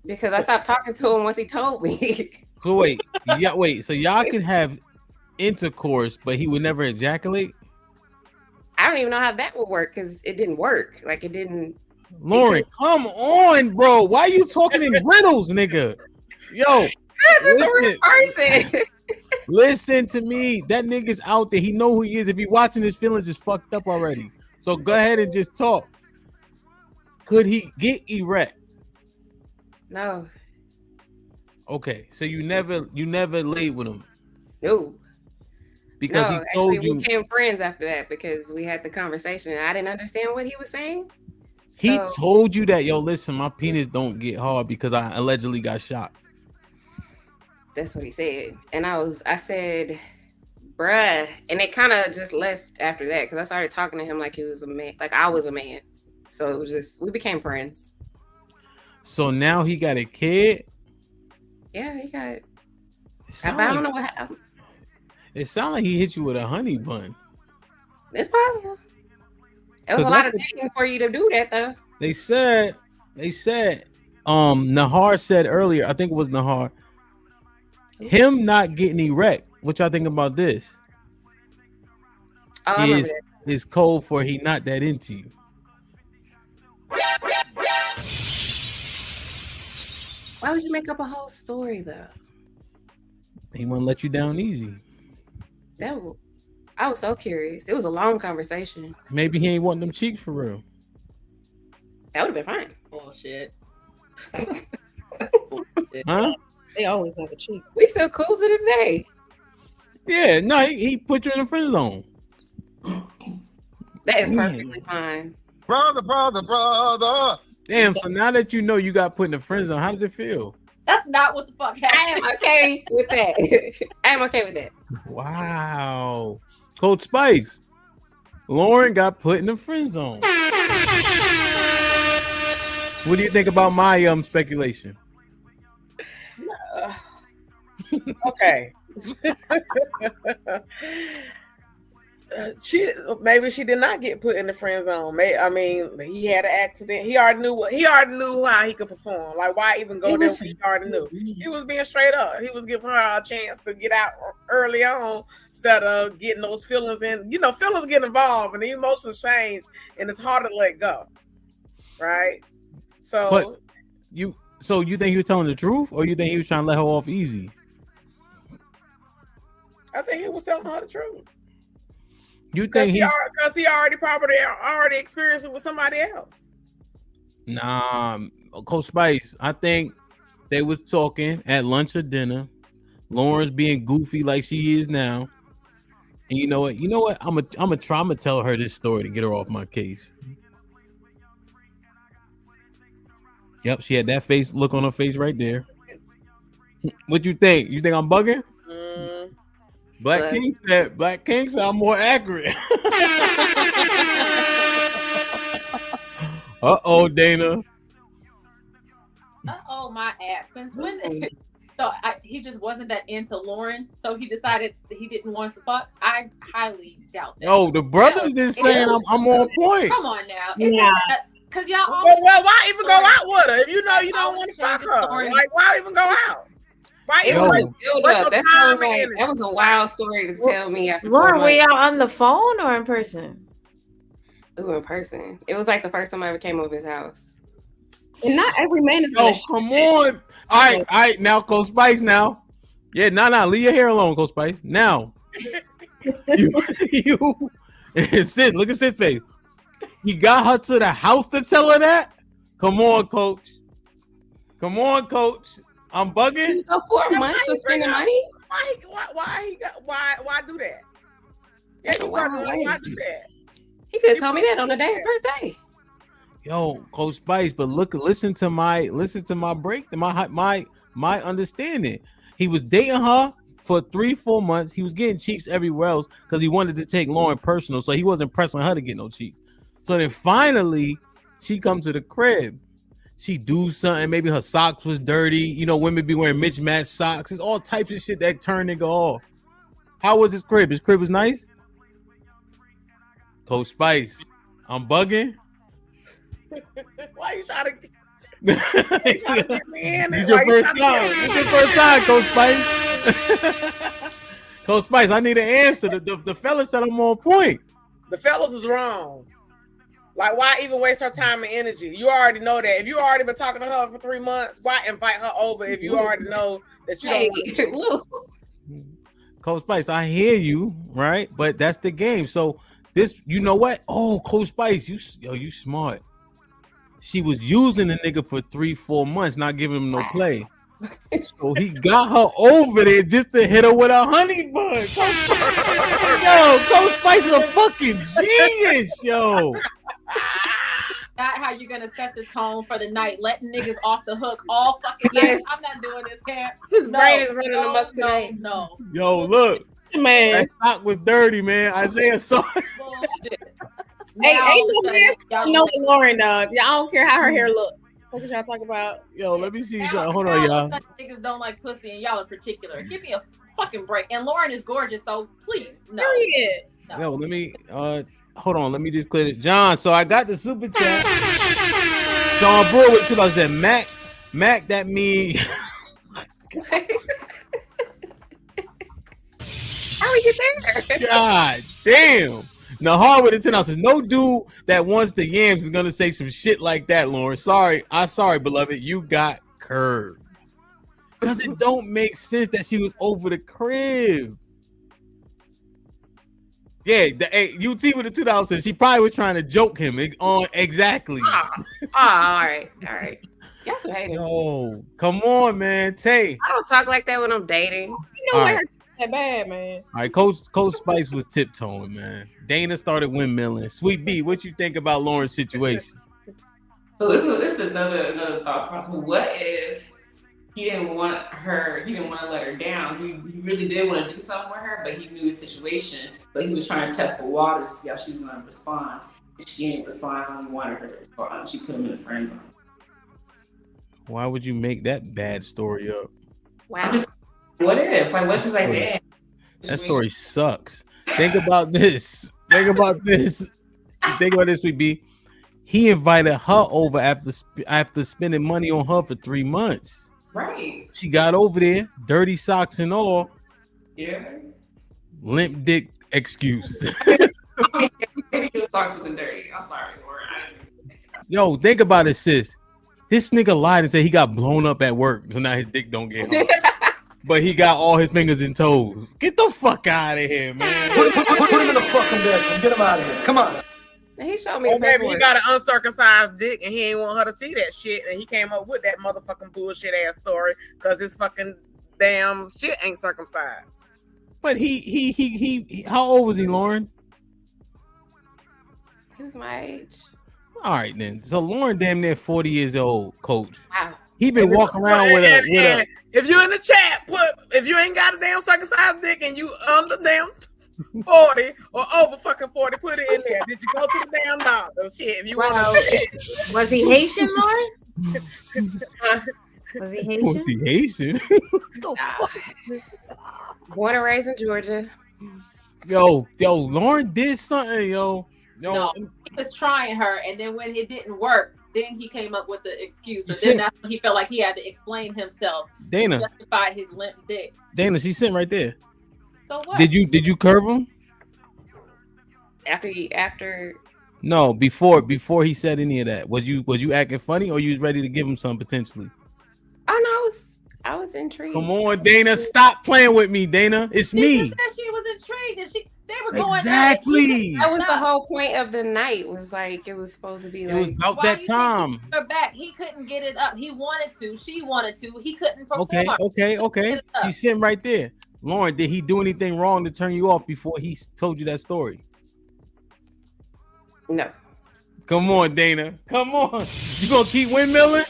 S23: because I stopped talking to him once he told me.
S1: So wait. So y'all can have intercourse, but he would never ejaculate?
S23: I don't even know how that would work because it didn't work. Like it didn't.
S1: Lauren, come on, bro. Why are you talking in riddles, nigga? Yo,
S23: It's a real person.
S1: listen to me. That nigga's out there. He know who he is. If he watching, his feelings is fucked up already. So go ahead and just talk. Could he get erect?
S23: No.
S1: Okay, so you never laid with him.
S23: No.
S1: Because
S23: no,
S1: he told
S23: actually,
S1: you
S23: we became friends after that because we had the conversation and I didn't understand what he was saying.
S1: he
S23: So-
S1: told you that, yo, listen, my penis don't get hard because I allegedly got shot.
S23: That's what he said. And I said, bruh. And it kind of just left after that because I started talking to him like he was a man, like I was a man. So it was just, we became friends.
S1: So now he got a kid.
S23: Yeah, he got it.
S1: Sound
S23: But I don't
S1: like-
S23: know what happened.
S1: It sounded like he hit you with a honey bun.
S23: It's possible. It was a lot of dating for you to do that though.
S1: They said, Nahar said earlier, I think it was Nahar, him not getting erect, which I think about this,
S23: Oh, I remember
S1: is code for he not that into you.
S23: Why would you make up a whole story though?
S1: He won't let you down easy.
S23: I was so curious. It was a long conversation.
S1: Maybe he ain't wanting them cheeks for real.
S23: That would have been fine.
S18: Bullshit.
S1: Huh?
S5: They always have a cheek.
S23: We still cool to this day.
S1: Yeah, no, he put you in the friend zone.
S23: That is perfectly fine.
S7: Brother.
S1: Damn, so now that you know you got put in the friend zone, how does it feel?
S18: That's not what the fuck happened.
S23: I am okay with that. I am okay with that.
S1: Wow. Coach Spice. Lauren got put in the friend zone. What do you think about my speculation?
S24: Okay. Maybe she did not get put in the friend zone. I mean, he had an accident. He already knew how he could perform. Like, why even go there when he already knew? He was being straight up. He was giving her a chance to get out early on instead of getting those feelings in. You know, feelings get involved and the emotions change, and it's harder to let go. Right? So
S1: you think he was telling the truth, or you think he was trying to let her off easy?
S24: I think he was telling her the truth.
S1: You think
S24: because he already experienced it with somebody else.
S1: Nah, Coach Spice, I think they was talking at lunch or dinner. Lauren's being goofy like she is now. And you know what? I'm gonna tell her this story to get her off my case. Yep, she had that look on her face right there. What you think? You think I'm bugging? Black King said I'm more accurate. Uh-oh, Dana.
S18: Uh-oh, my ass. Since when? He just wasn't that into Lauren, so he decided that he didn't want to fuck. I highly doubt that.
S1: No, the brothers is saying I'm on point.
S18: Come on now.
S5: Yeah.
S18: Because y'all always...
S24: Well, why even go out with her if you know you don't want to fuck her? Like, why even go out? Why
S23: It
S24: even
S23: was
S24: waste
S23: built
S24: your
S23: up.
S24: time
S23: That was a wild story to tell me after 4
S22: Lauren, were
S23: months.
S22: y'all on the phone or in person?
S23: We were in person. It was like the first time I ever came over his house.
S21: And not every man is
S1: Oh, come on. All right, now, Coach Spice, now. Yeah, leave your hair alone, Coach Spice. Now, you Sid, look at Sid's face. He got her to the house to tell her that? Come on, Coach. I'm bugging.
S23: You go 4 months of spending money?
S24: Why do that? Yeah,
S23: That's a wild
S24: why
S23: lady.
S24: do that?
S23: He could have told me that on the first day.
S1: Yo, Coach Spice, but listen to my break, my understanding. He was dating her for 3-4 months. He was getting cheeks everywhere else because he wanted to take Lauren personal, so he wasn't pressing her to get no cheeks. So then finally, she comes to the crib. She do something. Maybe her socks was dirty. You know, women be wearing mismatched socks. It's all types of shit that turn nigga off. How was his crib? His crib was nice. Coach Spice, I'm bugging.
S24: Why you trying to get me in?
S1: It's your first time. It's your first time, Coach Spice. Coach Spice, I need an answer. The fellas said I'm on point.
S24: The fellas is wrong. Like, why even waste her time and energy? You already know that. If you already been talking to her for 3 months, why invite her over if you already know that you don't want to?
S1: Coach Spice, I hear you, right? But that's the game. So this, you know what? Oh, Coach Spice, you smart. She was using the nigga for 3-4 months, not giving him no play. So he got her over there just to hit her with a honey bun. Yo, Coach Spice is a fucking genius, yo.
S18: Not how you're gonna set the tone for the night, letting niggas off the hook all fucking night. I'm not doing this, Camp.
S23: His brain is running him up today.
S18: No.
S1: Yo, look.
S21: Man.
S1: That sock was dirty, man. Isaiah saw it.
S18: Bullshit.
S21: Hey,
S18: Now
S21: ain't
S18: all
S21: no
S18: of a
S21: man
S18: sudden,
S21: no Lauren, dog. Y'all don't care how her hair look. What y'all talk about?
S1: Yo, let me see.
S18: Now
S1: Hold
S18: all
S1: on,
S18: of a
S1: y'all.
S18: sudden niggas don't like pussy, and y'all in particular. Give me a fucking break. And Lauren is gorgeous, so please, no.
S21: Period.
S1: Yo, let me hold on. Let me just clear it. John, so I got the super chat. Sean Brewer with 2 said Mac, that mean
S23: How we get there?
S1: God damn. Nahar with the 10 says no dude that wants the yams is gonna say some shit like that, Lauren. Sorry, beloved. You got curved. Because it don't make sense that she was over the crib. Yeah, the UT with the $2 says she probably was trying to joke him on exactly.
S23: All right. Y'all some haters.
S1: Yo, come on, man. Tay.
S23: I don't talk like that when I'm dating.
S21: You know where that bad, man.
S1: All right, Coach Spice was tiptoeing, man. Dana started windmilling. Sweet B, what you think about Lauren's situation?
S19: So this is another thought process. What if he didn't want to let her down? He really did want to do something with her, but he knew his situation. So he was trying to test the waters to see how she was going to respond. If she didn't respond how he wanted her to respond, she put him in the friend zone.
S1: Why would you make that bad story up?
S23: Wow.
S19: What if? Like, what if it's like that?
S1: That story sucks. Think about this. Think about this, Sweet B. He invited her over after spending money on her for 3 months.
S19: Right.
S1: She got over there, dirty socks and all.
S19: Yeah.
S1: Limp dick excuse.
S19: Maybe your socks wasn't dirty. I'm sorry, Laura.
S1: Yo, think about it, sis. This nigga lied and said he got blown up at work, so now his dick don't get hard. But he got all his fingers and toes. Get the fuck out of here, man.
S2: Put him in the fucking bedroom. Get him out of here. Come on.
S23: And he showed me
S24: Or maybe he got an uncircumcised dick and he ain't want her to see that shit, and he came up with that motherfucking bullshit ass story because his fucking damn shit ain't circumcised.
S1: But he how old was he, Lauren?
S23: He was my age.
S1: All right then. So Lauren damn near 40 years old, Coach.
S23: Wow.
S1: He been walking around with a
S24: If you in the chat, if you ain't got a damn circumcised dick and you under damn 40 or over fucking 40, put it in there. Did you go to the damn doctor? Shit, if you want to.
S23: Was he Haitian, Lauren? Was he Haitian?
S1: Was he Haitian?
S23: Born and raised in Georgia.
S1: Yo, Lauren did something, yo.
S18: No, he was trying her, and then when it didn't work, then he came up with the excuse. Or then that's when he felt like he had to explain himself.
S1: Dana.
S18: To justify his limp dick.
S1: Dana, she's sitting right there.
S18: So what?
S1: Did you curve him?
S23: After
S1: No, before he said any of that. Was you acting funny, or you was ready to give him some potentially?
S23: Oh no, I was intrigued.
S1: Come on, Dana, stop playing with me, Dana. It's me.
S18: Said she was intrigued, and they were going
S1: exactly.
S23: That was the whole point of the night. Was like it was supposed to be.
S1: It was about that time.
S18: Her back. He couldn't get it up. He wanted to. She wanted to. He couldn't perform.
S1: Okay. He's sitting right there. Lauren, did he do anything wrong to turn you off before he told you that story?
S23: No.
S1: Come on, Dana. Come on. You gonna keep windmilling?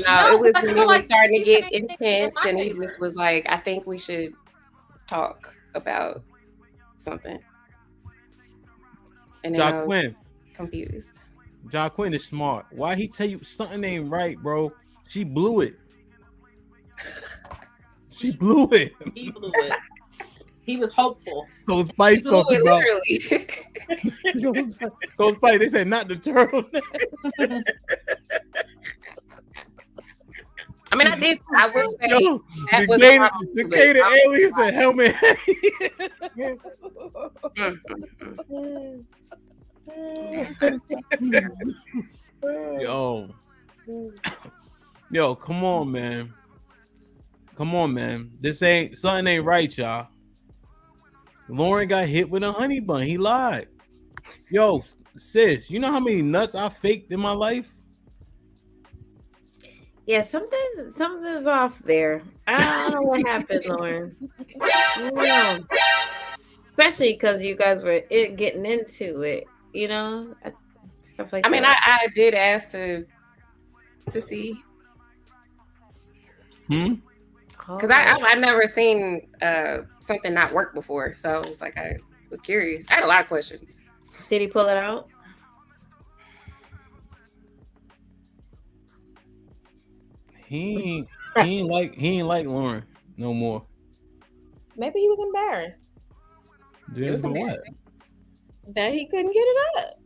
S23: No, it was
S18: I
S23: when
S18: feel
S23: it
S18: like
S23: was starting to get
S18: she's
S23: intense,
S18: my
S23: and he
S18: picture.
S23: just was like, "I think we should talk about something." And then I was
S1: Jacqueline.
S23: confused.
S1: Jacqueline is smart. Why he tell you something ain't right, bro? She blew it. She blew it.
S18: He blew it. He was hopeful.
S1: Those Spice
S23: Blew
S1: talking
S23: it
S1: about.
S23: literally.
S1: Those Spice. They said not the turtle.
S23: I mean, I will say
S1: Yo,
S23: that was
S1: the Gator aliens and helmet. Yo, come on, man. Come on, man. Something ain't right, y'all. Lauren got hit with a honey bun. He lied. Yo, sis, you know how many nuts I faked in my life?
S22: Yeah, something's off there. I don't know what happened, Lauren. I don't know. Especially because you guys were getting into it, stuff like
S23: I mean,
S22: that.
S23: I did ask to see. Because I never seen something not work before, so it's like I was curious. I had a lot of questions.
S22: Did he pull it out?
S1: He ain't like Lauren no more.
S21: Maybe he was embarrassed
S1: There's what?
S21: that he couldn't get it up.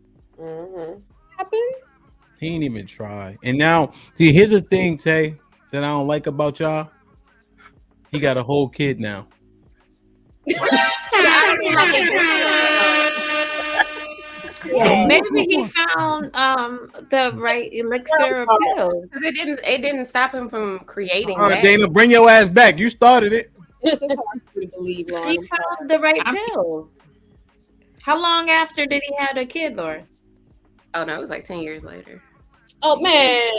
S21: Happens.
S1: He ain't even try. And now, see, here's the thing, Tay, that I don't like about y'all. He got a whole kid now.
S22: Maybe he found the right elixir of pills.
S23: Because it didn't stop him from creating
S1: All right,
S23: that.
S1: Dana, bring your ass back. You started it.
S21: It's just hard to believe, Lauren.
S22: He found the right pills. How long after did he have a kid, Lauren?
S23: Oh no, it was like 10 years later.
S21: Oh man,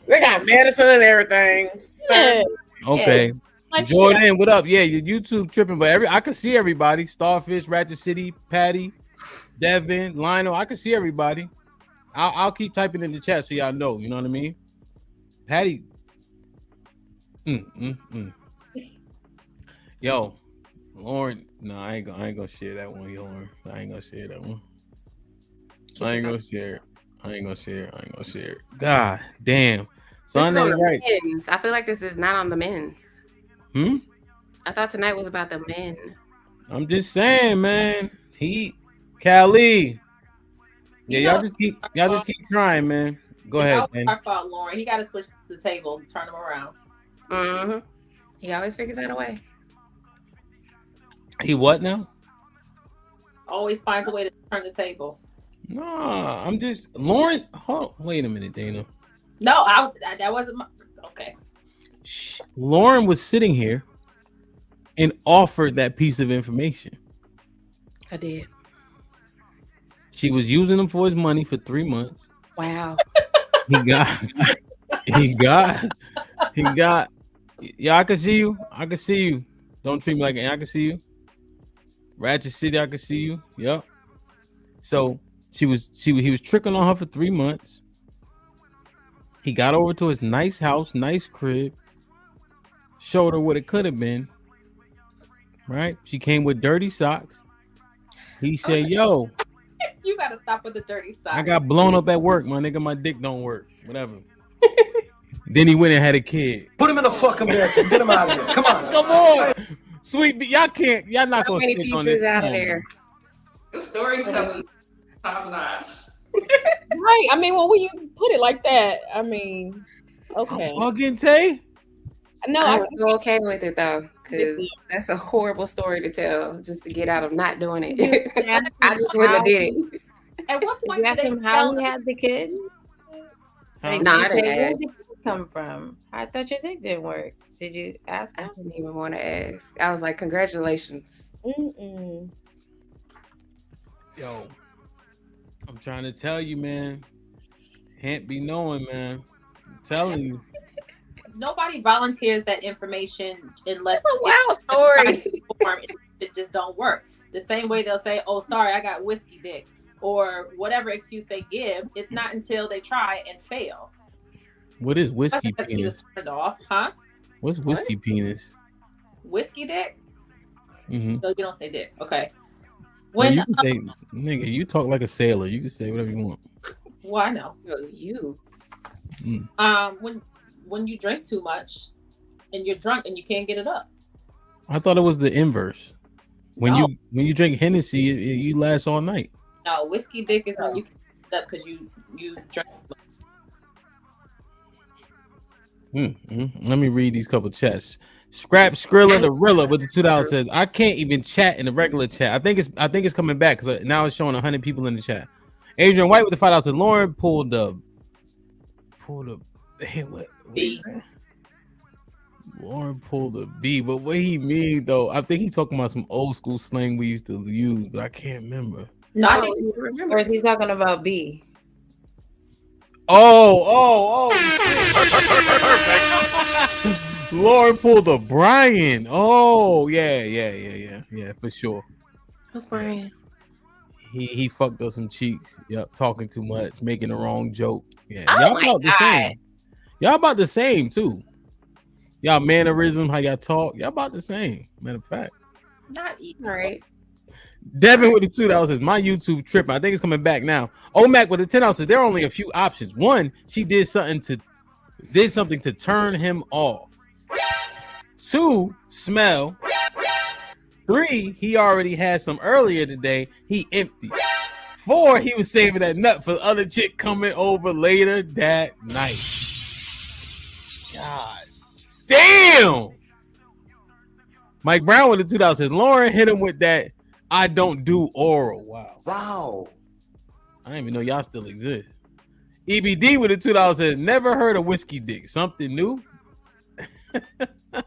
S24: They got medicine and everything.
S21: yeah.
S1: Okay.
S21: Like
S1: Jordan, what up? Yeah, your YouTube tripping, but I can see everybody. Starfish, Ratchet City, Patty, Devin, Lionel. I can see everybody. I'll keep typing in the chat so y'all know. You know what I mean? Patty. Yo, Lauren. No, I ain't gonna share that one, Lauren. I ain't gonna share that one. I ain't gonna share it. God damn. Son ain't right.
S23: Men's. I feel like this is not on the men's. I thought tonight was about the men.
S1: I'm just saying, man. Cali. Yeah, y'all just keep trying, man. Go ahead, man.
S18: Our fault, Lauren. He got to switch the tables and turn them around.
S23: He always figures out a way.
S1: He what now?
S18: Always finds a way to turn the tables.
S1: Nah, I'm just Lauren. Wait a minute, Dana.
S18: No, that wasn't my. Okay.
S1: Lauren was sitting here and offered that piece of information.
S23: I did.
S1: She was using him for his money for 3 months.
S23: Wow.
S1: He got. Yeah, I can see you. Don't treat me like I can see you. Ratchet City, I can see you. Yep. So he was tricking on her for 3 months. He got over to his nice house, nice crib, showed her what it could have been. Right? She came with dirty socks. He said, yo,
S18: you gotta stop with the dirty socks.
S1: I got blown up at work, my nigga. My dick don't work. Whatever. Then he went and had a kid.
S2: Put him in the fucking bed. Get him out of here. Come on.
S1: Come on. Sweet, y'all not
S23: So
S1: gonna
S23: many
S1: stick on
S23: pieces
S1: this.
S23: out of there.
S19: The storytelling top notch.
S21: Right. I mean, when you put it like that, I mean, okay.
S1: Fucking Tay.
S21: No,
S23: I'm so okay with it though, because that's a horrible story to tell just to get out of not doing it. I just wouldn't have did it.
S18: At what point
S22: did
S18: did
S22: you
S18: they
S22: ask him how he had the kid? Like,
S23: No, I
S22: where
S23: didn't
S22: did
S23: ask.
S22: the kid come from? I thought your dick didn't work. Did you ask
S23: I
S22: him?
S23: didn't even want to ask. I was like, congratulations.
S21: Mm-mm.
S1: Yo, I'm trying to tell you, man. Can't be knowing, man. I'm telling you.
S18: Nobody volunteers that information unless
S23: It's a wild story.
S18: it just don't work. The same way they'll say, "Oh, sorry, I got whiskey dick." or whatever excuse they give. It's not until they try and fail.
S1: What is whiskey
S18: Because he
S1: penis?
S18: was turned off, huh?
S1: What's whiskey penis?
S18: Whiskey dick?
S1: Mm-hmm.
S18: No, you don't say dick. Okay.
S1: When
S18: When
S1: you can say, nigga, you talk like a sailor. You can say whatever you want.
S18: well, I know.
S23: You.
S18: When you drink too much and you're drunk and you can't get it up.
S1: I thought it was the inverse. When
S18: No.
S1: you drink Hennessy, you last all night.
S18: No, whiskey dick is when you can't get it up because you drink.
S1: Let me read these couple chats. Scrap Skrilla the Rilla with the $2 says, I can't even chat in the regular chat. I think it's coming back because now it's showing 100 people in the chat. Adrian White with the $5 said, Lauren pulled the what
S18: B.
S1: Lauren pulled the B, but what he mean though? I think he's talking about some old school slang we used to use, but I can't remember.
S22: No, I think or is he talking about B?
S1: Oh. Lauren pulled a Brian. Oh, yeah, for sure.
S23: What's Brian?
S1: He fucked up some cheeks. Yep, talking too much, making the wrong joke. Yeah,
S23: Oh
S1: y'all
S23: my
S1: about the
S23: God.
S1: same. Y'all about the same too. Y'all mannerism, how y'all talk, y'all about the same. Matter of fact.
S18: Not even.
S23: All right.
S1: Devin with the $2 says, my YouTube trip. I think it's coming back now. Omac with the $10 says, there are only a few options. One, she did something to turn him off. 2, smell. 3, he already had some earlier today. He empty. 4, he was saving that nut for the other chick coming over later that night. God damn. Mike Brown with the $2 says, Lauren hit him with that. I don't do oral. Wow. I didn't even know y'all still exist. EBD with the $2 says, never heard of whiskey dick. Something new?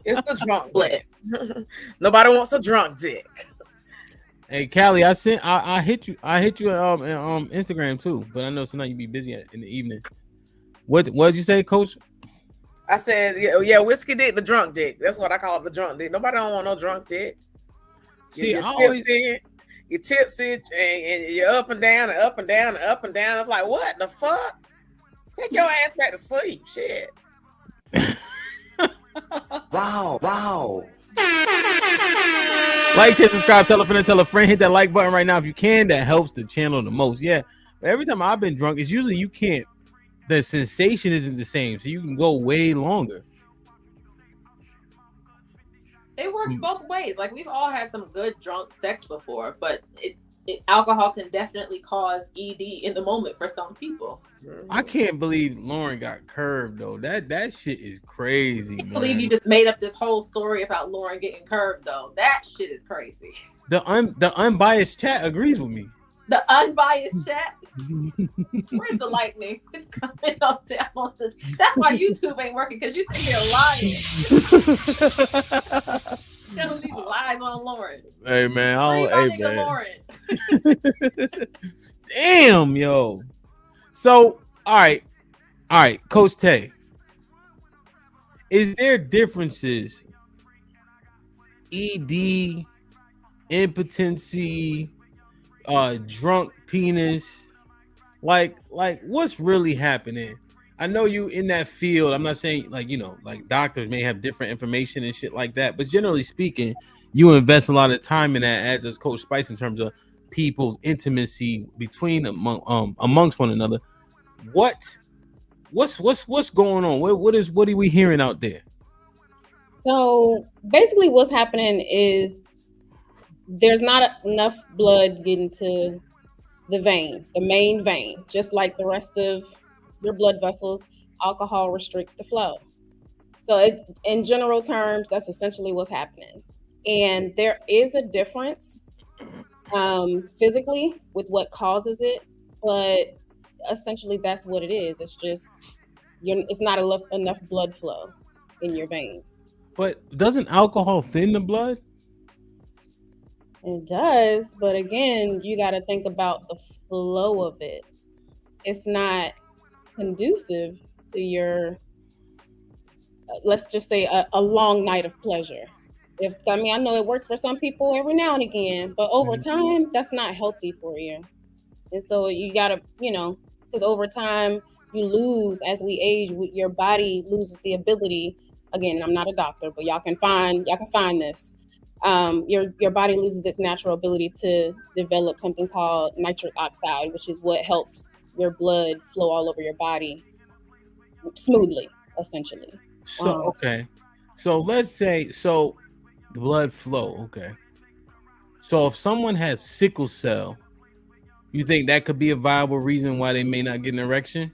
S24: It's the drunk dick. Nobody wants a drunk dick.
S1: Hey, Callie, I hit you on Instagram too, but I know tonight you be busy in the evening. What did you say, Coach?
S24: I said, yeah, whiskey dick, the drunk dick. That's what I call it, the drunk dick. Nobody don't want no drunk dick.
S1: See,
S24: you're tipsy and you're up and down and up and down and up and down. It's like, what the fuck? Take your ass back to sleep. Shit.
S1: Wow. Like, share, subscribe, tell a friend, hit that like button right now if you can. That helps the channel the most. Yeah. But every time I've been drunk, it's usually you can't. The sensation isn't the same, so you can go way longer.
S18: It works both ways. Like, we've all had some good drunk sex before, but alcohol can definitely cause ED in the moment for some people.
S1: I can't believe Lauren got curved though. That shit is crazy. I
S18: can't believe you just made up this whole story about Lauren getting curved though. That shit is crazy.
S1: The unbiased chat agrees with me.
S18: The unbiased chat. Where's the lightning? It's coming up down on the. That's why YouTube ain't working, because you sit here lying. Telling these lies on Lauren.
S1: Hey man,
S18: Lauren.
S1: Damn, yo. So, all right, Coach Tay. Is there differences? ED, impotency, drunk penis, like what's really happening? I know you in that field. I'm not saying like doctors may have different information and shit like that, but generally speaking, you invest a lot of time in that, as does Coach Spice, in terms of people's intimacy between amongst one another. What's going on? What are we hearing out there?
S21: So basically what's happening is there's not enough blood getting to the main vein. Just like the rest of your blood vessels, alcohol restricts the flow. So in general terms, that's essentially what's happening. And there is a difference physically with what causes it, but essentially that's what it is. It's just it's not enough blood flow in your veins.
S1: But doesn't alcohol thin the blood?
S21: It does, but again, you got to think about the flow of it. It's not conducive to your, let's just say, a long night of pleasure. I know it works for some people every now and again, but over time, that's not healthy for you. And so you gotta, because over time you lose as we age. Your body loses the ability. Again, I'm not a doctor, but y'all can find this. Your body loses its natural ability to develop something called nitric oxide, which is what helps your blood flow all over your body smoothly, essentially.
S1: So okay, so let's say the blood flow. Okay, so if someone has sickle cell, you think that could be a viable reason why they may not get an erection?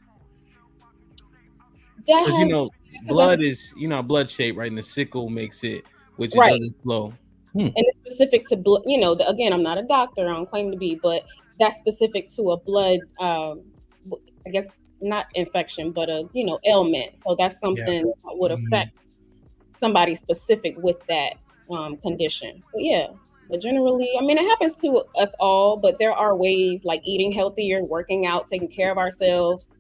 S1: Because blood is blood shape, right? And the sickle makes it, which it doesn't flow.
S21: And it's specific to blood. Again, I'm not a doctor. I don't claim to be, but that's specific to a blood. I guess not infection, but a ailment. So that's something that would affect somebody specific with that condition. But generally, it happens to us all. But there are ways like eating healthier, working out, taking care of ourselves,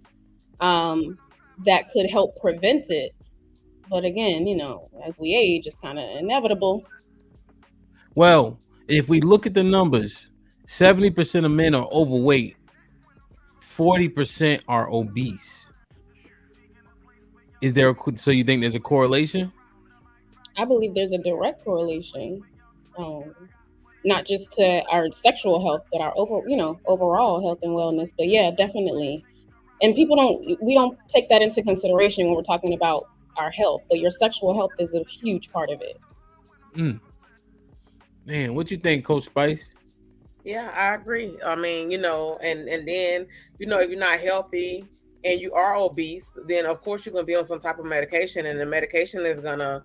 S21: that could help prevent it. But again, as we age, it's kind of inevitable.
S1: Well, if we look at the numbers, 70% of men are overweight, 40% are obese. So you think there's a correlation?
S21: I believe there's a direct correlation, not just to our sexual health, but our overall health and wellness. But yeah, definitely. And we don't take that into consideration when we're talking about our health, but your sexual health is a huge part of it.
S1: Man, what you think, Coach Spice?
S24: Yeah, I agree. and then, if you're not healthy and you are obese, then of course you're going to be on some type of medication, and the medication is going to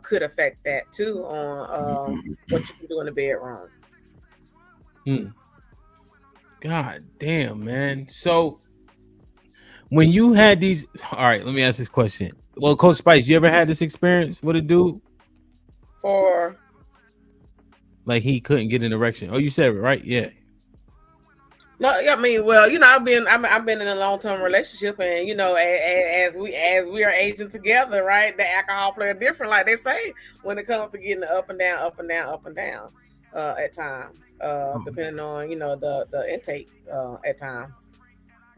S24: could affect that too on what you can do in the bedroom.
S1: God damn, man. So when you had these, all right, let me ask this question. Well, Coach Spice, you ever had this experience with a dude?
S24: For
S1: like he couldn't get an erection. Oh, you said it, right? Yeah.
S24: No, I've been in a long-term relationship, and as we are aging together, right? The alcohol play a different, like they say, when it comes to getting the up and down, at times, depending on the intake at times.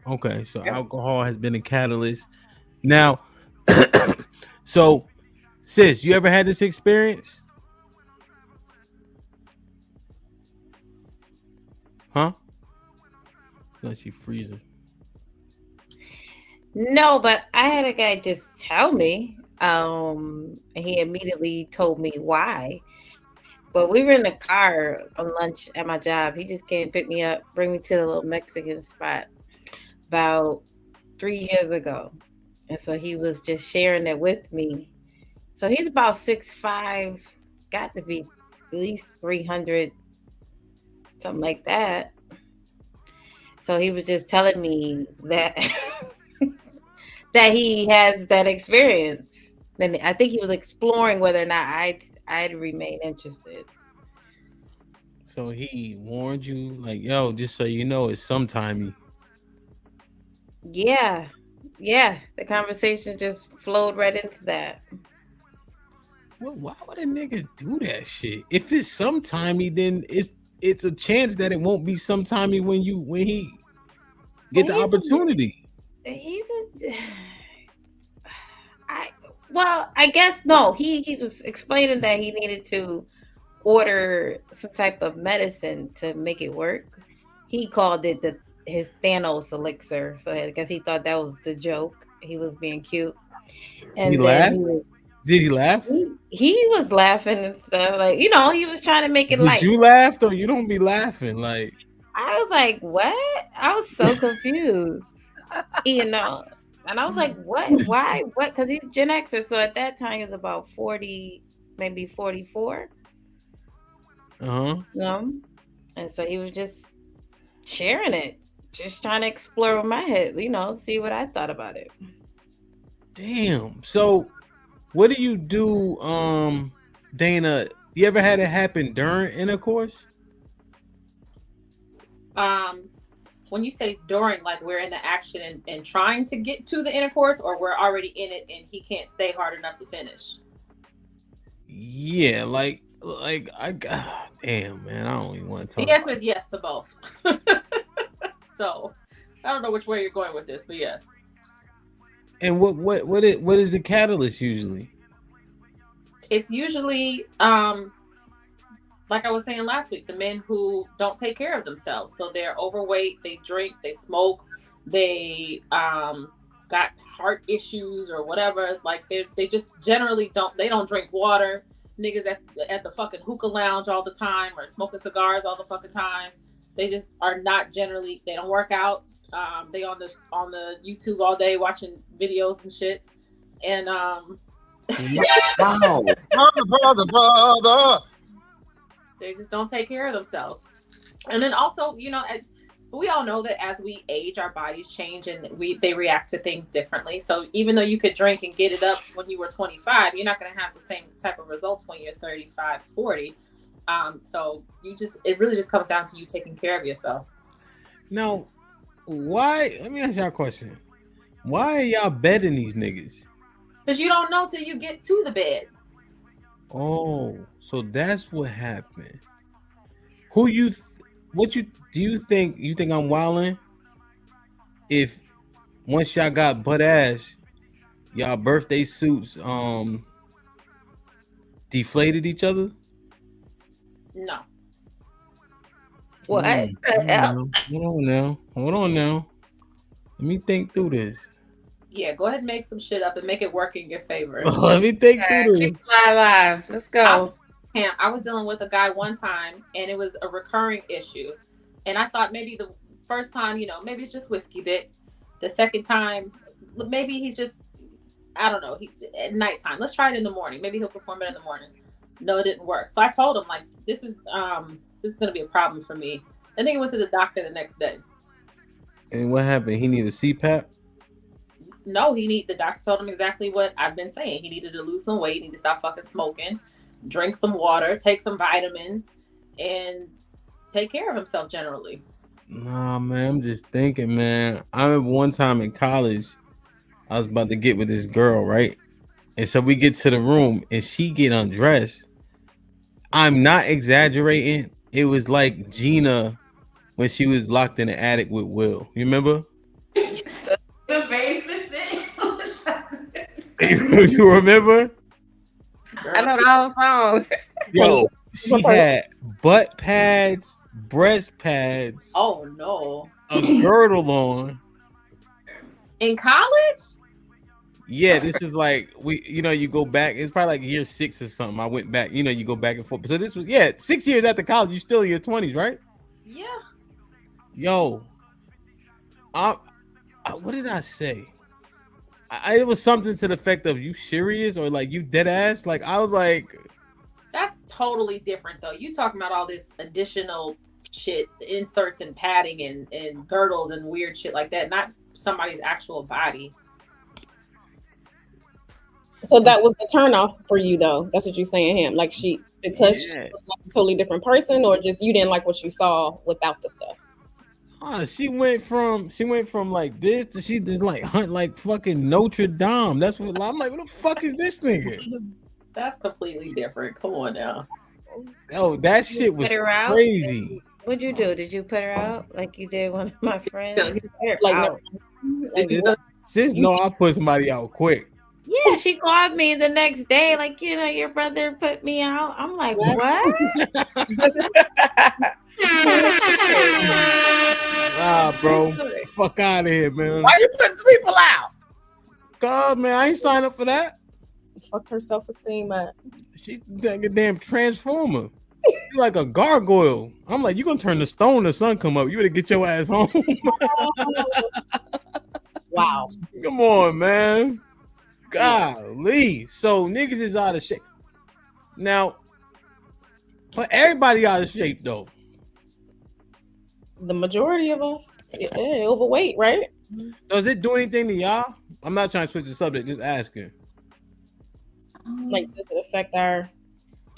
S1: Okay, so alcohol has been a catalyst. Now, so sis, you ever had this experience? Huh? Unless she freezing.
S22: No, but I had a guy just tell me. And he immediately told me why. But we were in the car on lunch at my job. He just came pick me up, bring me to the little Mexican spot about 3 years ago. And so he was just sharing it with me. So he's about 6'5", got to be at least 300, something like that. So he was just telling me that that he has that experience. Then I think he was exploring whether or not I'd remain interested.
S1: So he warned you, like, yo, just so you know, it's sometimey.
S22: Yeah. The conversation just flowed right into that.
S1: Well, why would a nigga do that shit? If it's sometimey, then it's a chance that it won't be sometimey when he get the opportunity.
S22: I guess no. He was explaining that he needed to order some type of medicine to make it work. He called it his Thanos elixir. So I guess he thought that was the joke. He was being cute. And
S1: he laughed? Did he laugh?
S22: He was laughing and stuff. Like, he was trying to make it light.
S1: You laughed, or you don't be laughing? Like,
S22: I was like, what? I was so confused. And I was like, what? Why? What? Because he's Gen Xer. So at that time, he was about 40, maybe 44. And so he was just sharing it, just trying to explore with my head, see what I thought about it.
S1: Damn. So what do you do, Dana? You ever had it happen during intercourse?
S18: When you say during, like we're in the action and trying to get to the intercourse, or we're already in it and he can't stay hard enough to finish?
S1: Yeah, like I got damn, man, I don't even want to talk.
S18: The answer is yes to both. So I don't know which way you're going with this, but yes.
S1: And what is the catalyst usually?
S18: It's usually like I was saying last week, the men who don't take care of themselves. So they're overweight, they drink, they smoke, they got heart issues or whatever. Like they just generally don't drink water. Niggas at the fucking hookah lounge all the time or smoking cigars all the fucking time. They just are not generally, they don't work out. They on the YouTube all day watching videos and shit. And
S7: Wow. brother.
S18: They just don't take care of themselves. And then also, you know, we all know that as we age, our bodies change and they react to things differently. So even though you could drink and get it up when you were 25, you're not going to have the same type of results when you're 35, 40. So it really just comes down to you taking care of yourself.
S1: Now, let me ask y'all a question. Why are y'all bedding these niggas?
S18: Because you don't know till you get to the bed.
S1: Oh, so that's what happened. Do you think I'm wilding? If once y'all got butt ass, y'all birthday suits deflated each other?
S22: No. What?
S1: Hold on now. Let me think through this.
S18: Yeah, go ahead and make some shit up and make it work in your favor.
S1: Let me think through this.
S22: Live. Let's go.
S18: I was dealing with a guy one time and it was a recurring issue. And I thought maybe the first time, you know, maybe it's just whiskey dick. The second time, maybe he's just, I don't know, at nighttime. Let's try it in the morning. Maybe he'll perform it in the morning. No, it didn't work. So I told him, like, this is going to be a problem for me. And then he went to the doctor the next day.
S1: And what happened? He needed CPAP?
S18: No, the doctor told him exactly what I've been saying. He needed to lose some weight. He needed to stop fucking smoking, drink some water, take some vitamins, and take care of himself generally.
S1: Nah, man, I'm just thinking, man. I remember one time in college, I was about to get with this girl, right? And so we get to the room and she get undressed. I'm not exaggerating. It was like Gina when she was locked in the attic with Will. You remember?
S19: The basement thing.
S1: You remember?
S22: I know the whole song.
S1: Yo, she had butt pads, breast pads.
S18: Oh no.
S1: A girdle on.
S18: In college?
S1: Yeah, this is like you go back. It's probably like year 6 or something. I went back. You go back and forth. So this was 6 years after college. You still in your 20s, right?
S18: Yeah.
S1: Yo, what did I say? It was something to the effect of, you serious or like you dead ass? Like I was like,
S18: that's totally different though. You talking about all this additional shit, inserts and padding and girdles and weird shit like that, not somebody's actual body.
S21: So that was the turnoff for you, though. That's what you're saying, him. Like she was like a totally different person, or just you didn't like what you saw without the stuff.
S1: She went from like this to she just like hunt like fucking Notre Dame. That's what I'm like. What the fuck is this nigga?
S18: That's completely different. Come on now.
S1: Oh, that shit was crazy.
S22: What'd you do? Did you put her out like you did one of my friends?
S1: Sis, no, I put somebody out quick.
S22: Yeah, she called me the next day, like, your brother put me out. I'm like, what?
S1: Bro, fuck out of here, man.
S24: Why you putting people out?
S1: God, man, I ain't signed up for that.
S21: Fucked her self-esteem up.
S1: She's like a damn transformer. She's like a gargoyle. I'm like, you gonna turn the stone, the sun come up. You better get your ass home.
S21: Wow.
S1: Come on, man. Golly. So niggas is out of shape. Now, but everybody out of shape though.
S21: The majority of us, overweight, right?
S1: Does it do anything to y'all? I'm not trying to switch the subject, just asking.
S21: Like, does it affect our?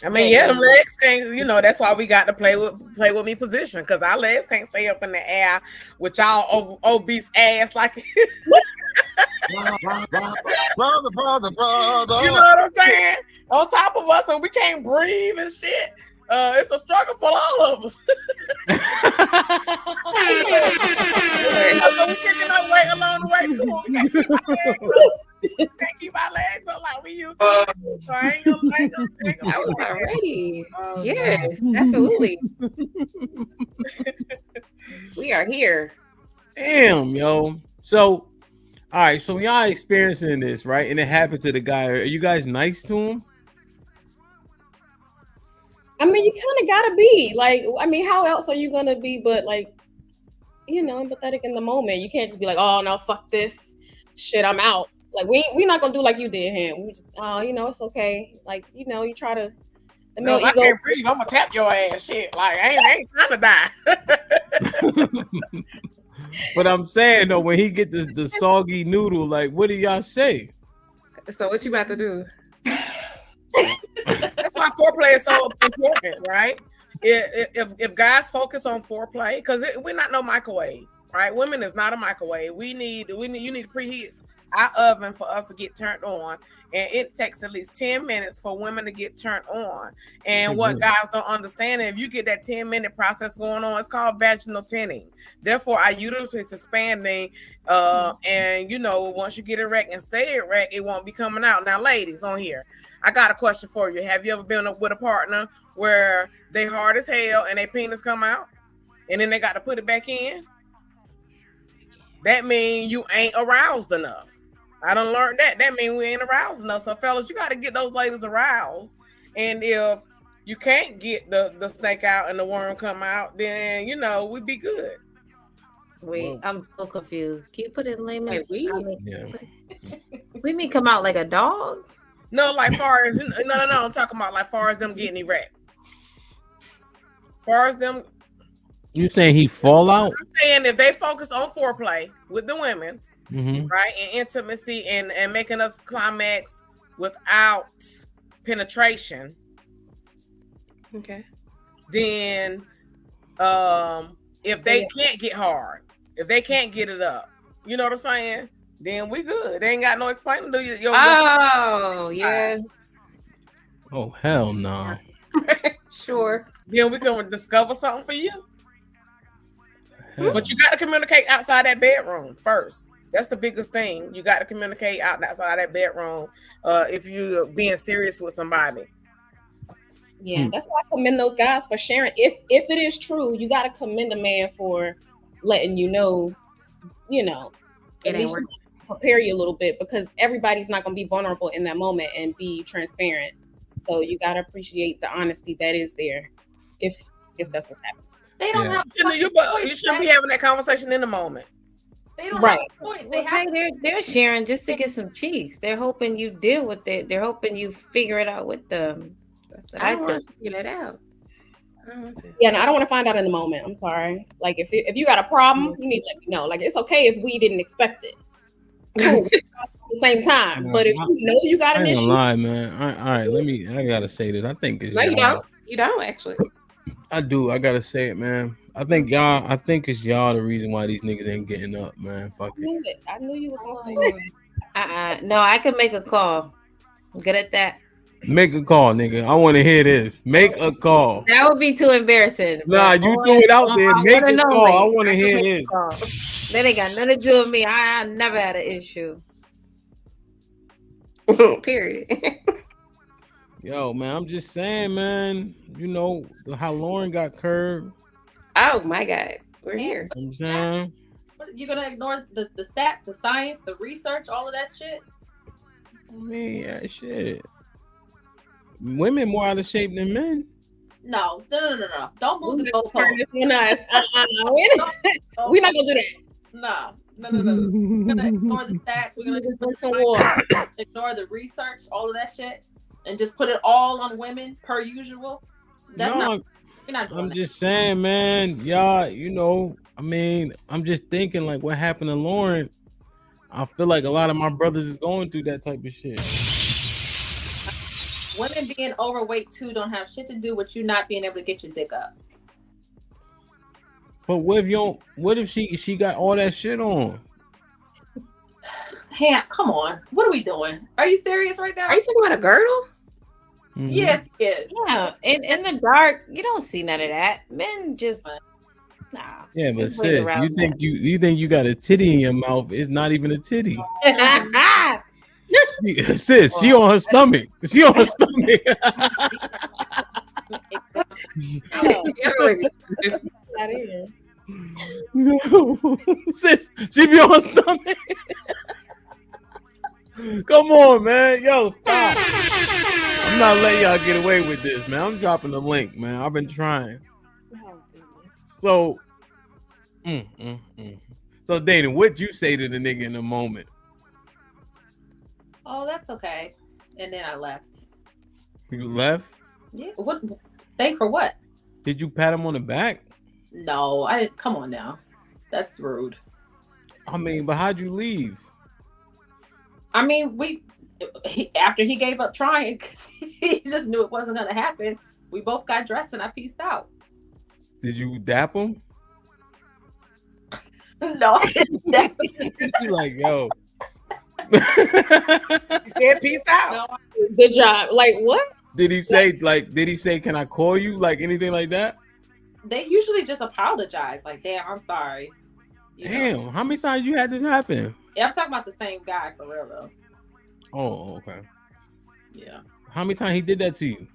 S24: I mean, them legs can't. That's why we got to play with me position, because our legs can't stay up in the air with y'all obese ass like. brother. You know what I'm saying? On top of us, and we can't breathe and shit. It's a struggle for all of us. We picking up weight along the way too. We can't keep our legs up like we used to. So I ain't gonna
S23: I was already.
S24: Oh,
S23: Yes, absolutely. We are here.
S1: Damn, yo. So, all right. So y'all experiencing this, right? And it happened to the guy. Are you guys nice to him?
S21: I mean, you kind of gotta be like, I mean, how else are you gonna be but like, you know, empathetic in the moment? You can't just be like, oh no, fuck this shit, I'm out. Like we're not gonna do like you did him. We just, you know, it's okay. Like, you know, you try to.
S24: No, I can't breathe. I'm gonna tap your ass. Shit, like I ain't trying to die.
S1: But I'm saying though, when he get the soggy noodle, like, what do y'all say?
S23: So what you about to do?
S24: That's why foreplay is so important, right? If guys focus on foreplay, because we're not no microwave, right? Women is not a microwave. You need to preheat our oven for us to get turned on, and it takes at least 10 minutes for women to get turned on. And what guys don't understand, if you get that 10-minute process going on, it's called vaginal tinning. Therefore, our uterus is expanding, and you know, once you get erect and stay erect, it won't be coming out. Now, ladies on here, I got a question for you. Have you ever been with a partner where they hard as hell and their penis come out, and then they got to put it back in? That means you ain't aroused enough. I done learned that. That means we ain't aroused enough. So, fellas, you got to get those ladies aroused. And if you can't get the snake out and the worm come out, then, you know, we be good.
S22: Wait, I'm so confused. Can you put it in layman?
S24: We
S22: mean come out like a dog?
S24: No, like far as no. I'm talking about like far as them getting erect. Far as them.
S1: You saying he fall out?
S24: I'm saying if they focus on foreplay with the women,
S1: Mm-hmm.
S24: right, and intimacy and making us climax without penetration,
S23: okay,
S24: then if they can't get hard, if they can't get it up, you know what I'm saying, then we good. They ain't got no explaining to you.
S23: Oh yeah.
S1: Oh hell no.
S23: Sure.
S24: Then we can discover something for you.
S1: Hell.
S24: But you got to communicate outside that bedroom first. That's the biggest thing. You got to communicate outside that bedroom if you're being serious with somebody.
S21: Yeah, that's why I commend those guys for sharing. If it is true, you got to commend a man for letting you know, at least prepare you a little bit, because everybody's not going to be vulnerable in that moment and be transparent. So you got to appreciate the honesty that is there if that's what's happening.
S18: They don't have.
S24: You shouldn't be having that conversation in the moment.
S18: They don't
S21: Right.
S18: have a choice.
S22: They're sharing just to get some cheeks. They're hoping you deal with it. They're hoping you figure it out with them.
S23: I don't want to figure that out.
S21: Yeah, no, I don't want to find out in the moment. I'm sorry. Like if you got a problem, you need to let me know. Like it's okay if we didn't expect it. Cool. At the same time,
S1: Yeah,
S21: but if you know you got
S1: I
S21: an
S1: ain't
S21: issue,
S1: gonna lie, man. All right, I gotta say this. I think it's
S23: No, you
S1: y'all.
S23: don't. You don't actually.
S1: I do. I gotta say it, man. I think it's y'all the reason why these niggas ain't getting up, man. Fuck it.
S21: I knew you was gonna say that.
S22: No, I can make a call. I'm good at that.
S1: Make a call, nigga. I want to hear this. Make a call.
S22: That would be too embarrassing.
S1: Nah, you throw it out there. Make a call. I want to hear this.
S22: That ain't got nothing to do with me. I never had an issue. Period.
S1: Yo, man, I'm just saying, man. You know how Lauren got curved.
S23: Oh my God, we're here.
S1: I'm saying.
S18: You're gonna ignore the stats, the science, the research, all of that shit.
S1: I mean, yeah, shit. Women more out of shape than men.
S18: No. Don't move the goalpost.
S21: We're not gonna do that.
S18: No. We're gonna ignore the stats. We're gonna ignore the research, all of that shit, and just put it all on women per usual. That's
S1: No,
S18: you're not doing
S1: I'm
S18: that.
S1: just saying, man. Y'all, I mean, I'm just thinking like what happened to Lauren. I feel like a lot of my brothers is going through that type of shit.
S18: Women being overweight too don't have shit to do with you not being able to get your dick up.
S1: But what if she got all that shit on?
S18: Hey, come on. What are we doing? Are you serious right now?
S23: Are you talking about a girdle?
S1: Mm-hmm.
S18: Yes.
S22: Yeah. In the dark, you don't see none of that. Men just Nah.
S1: Yeah, but
S22: Just bring it
S1: sis,
S22: around
S1: you think you got a titty in your mouth? It's not even a titty. Sis, she on her stomach. She on her stomach. No, sis, she be on her stomach. Come on, man. Yo, stop. I'm not letting y'all get away with this, man. I'm dropping the link, man. I've been trying. So, So, Dana, what'd you say to the nigga in the moment?
S18: Oh, that's okay. And then I left.
S1: You left?
S18: Yeah. What? Thank for what?
S1: Did you pat him on the back?
S18: No, I didn't. Come on now. That's rude.
S1: I mean, but how'd you leave?
S18: I mean, after he gave up trying, he just knew it wasn't going to happen. We both got dressed and I peaced out.
S1: Did you dap him?
S18: No, I didn't dap him.
S1: You like, yo.
S24: He said peace out.
S18: No,
S21: Good job. Like what?
S1: Did he say, can I call you? Like anything like that?
S18: they usually just apologize. Like, damn, I'm sorry.
S1: Damn, how many times you had this happen?
S18: Yeah, I'm talking about the same guy for real though.
S1: Oh, okay.
S18: Yeah.
S1: How many times he did that to you?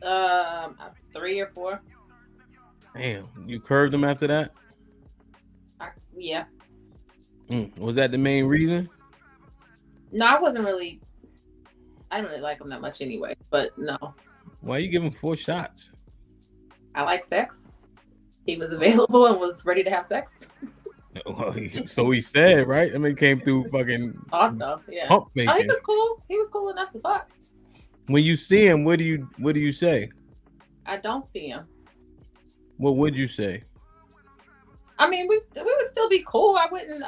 S18: 3 or 4.
S1: Damn, you curved him after that?
S18: Yeah.
S1: Was that the main reason?
S18: No, I didn't really like him that much anyway, but no.
S1: Why you give him 4 shots?
S18: I like sex. He was available and was ready to have sex.
S1: Well, so he said, right? I mean, came through fucking
S18: Also, yeah.
S1: hump
S18: Oh, he
S1: faking.
S18: was cool. He was cool enough to fuck.
S1: When you see him, what do you say?
S18: I don't see him.
S1: What would you say?
S18: I mean, we would still be cool. I wouldn't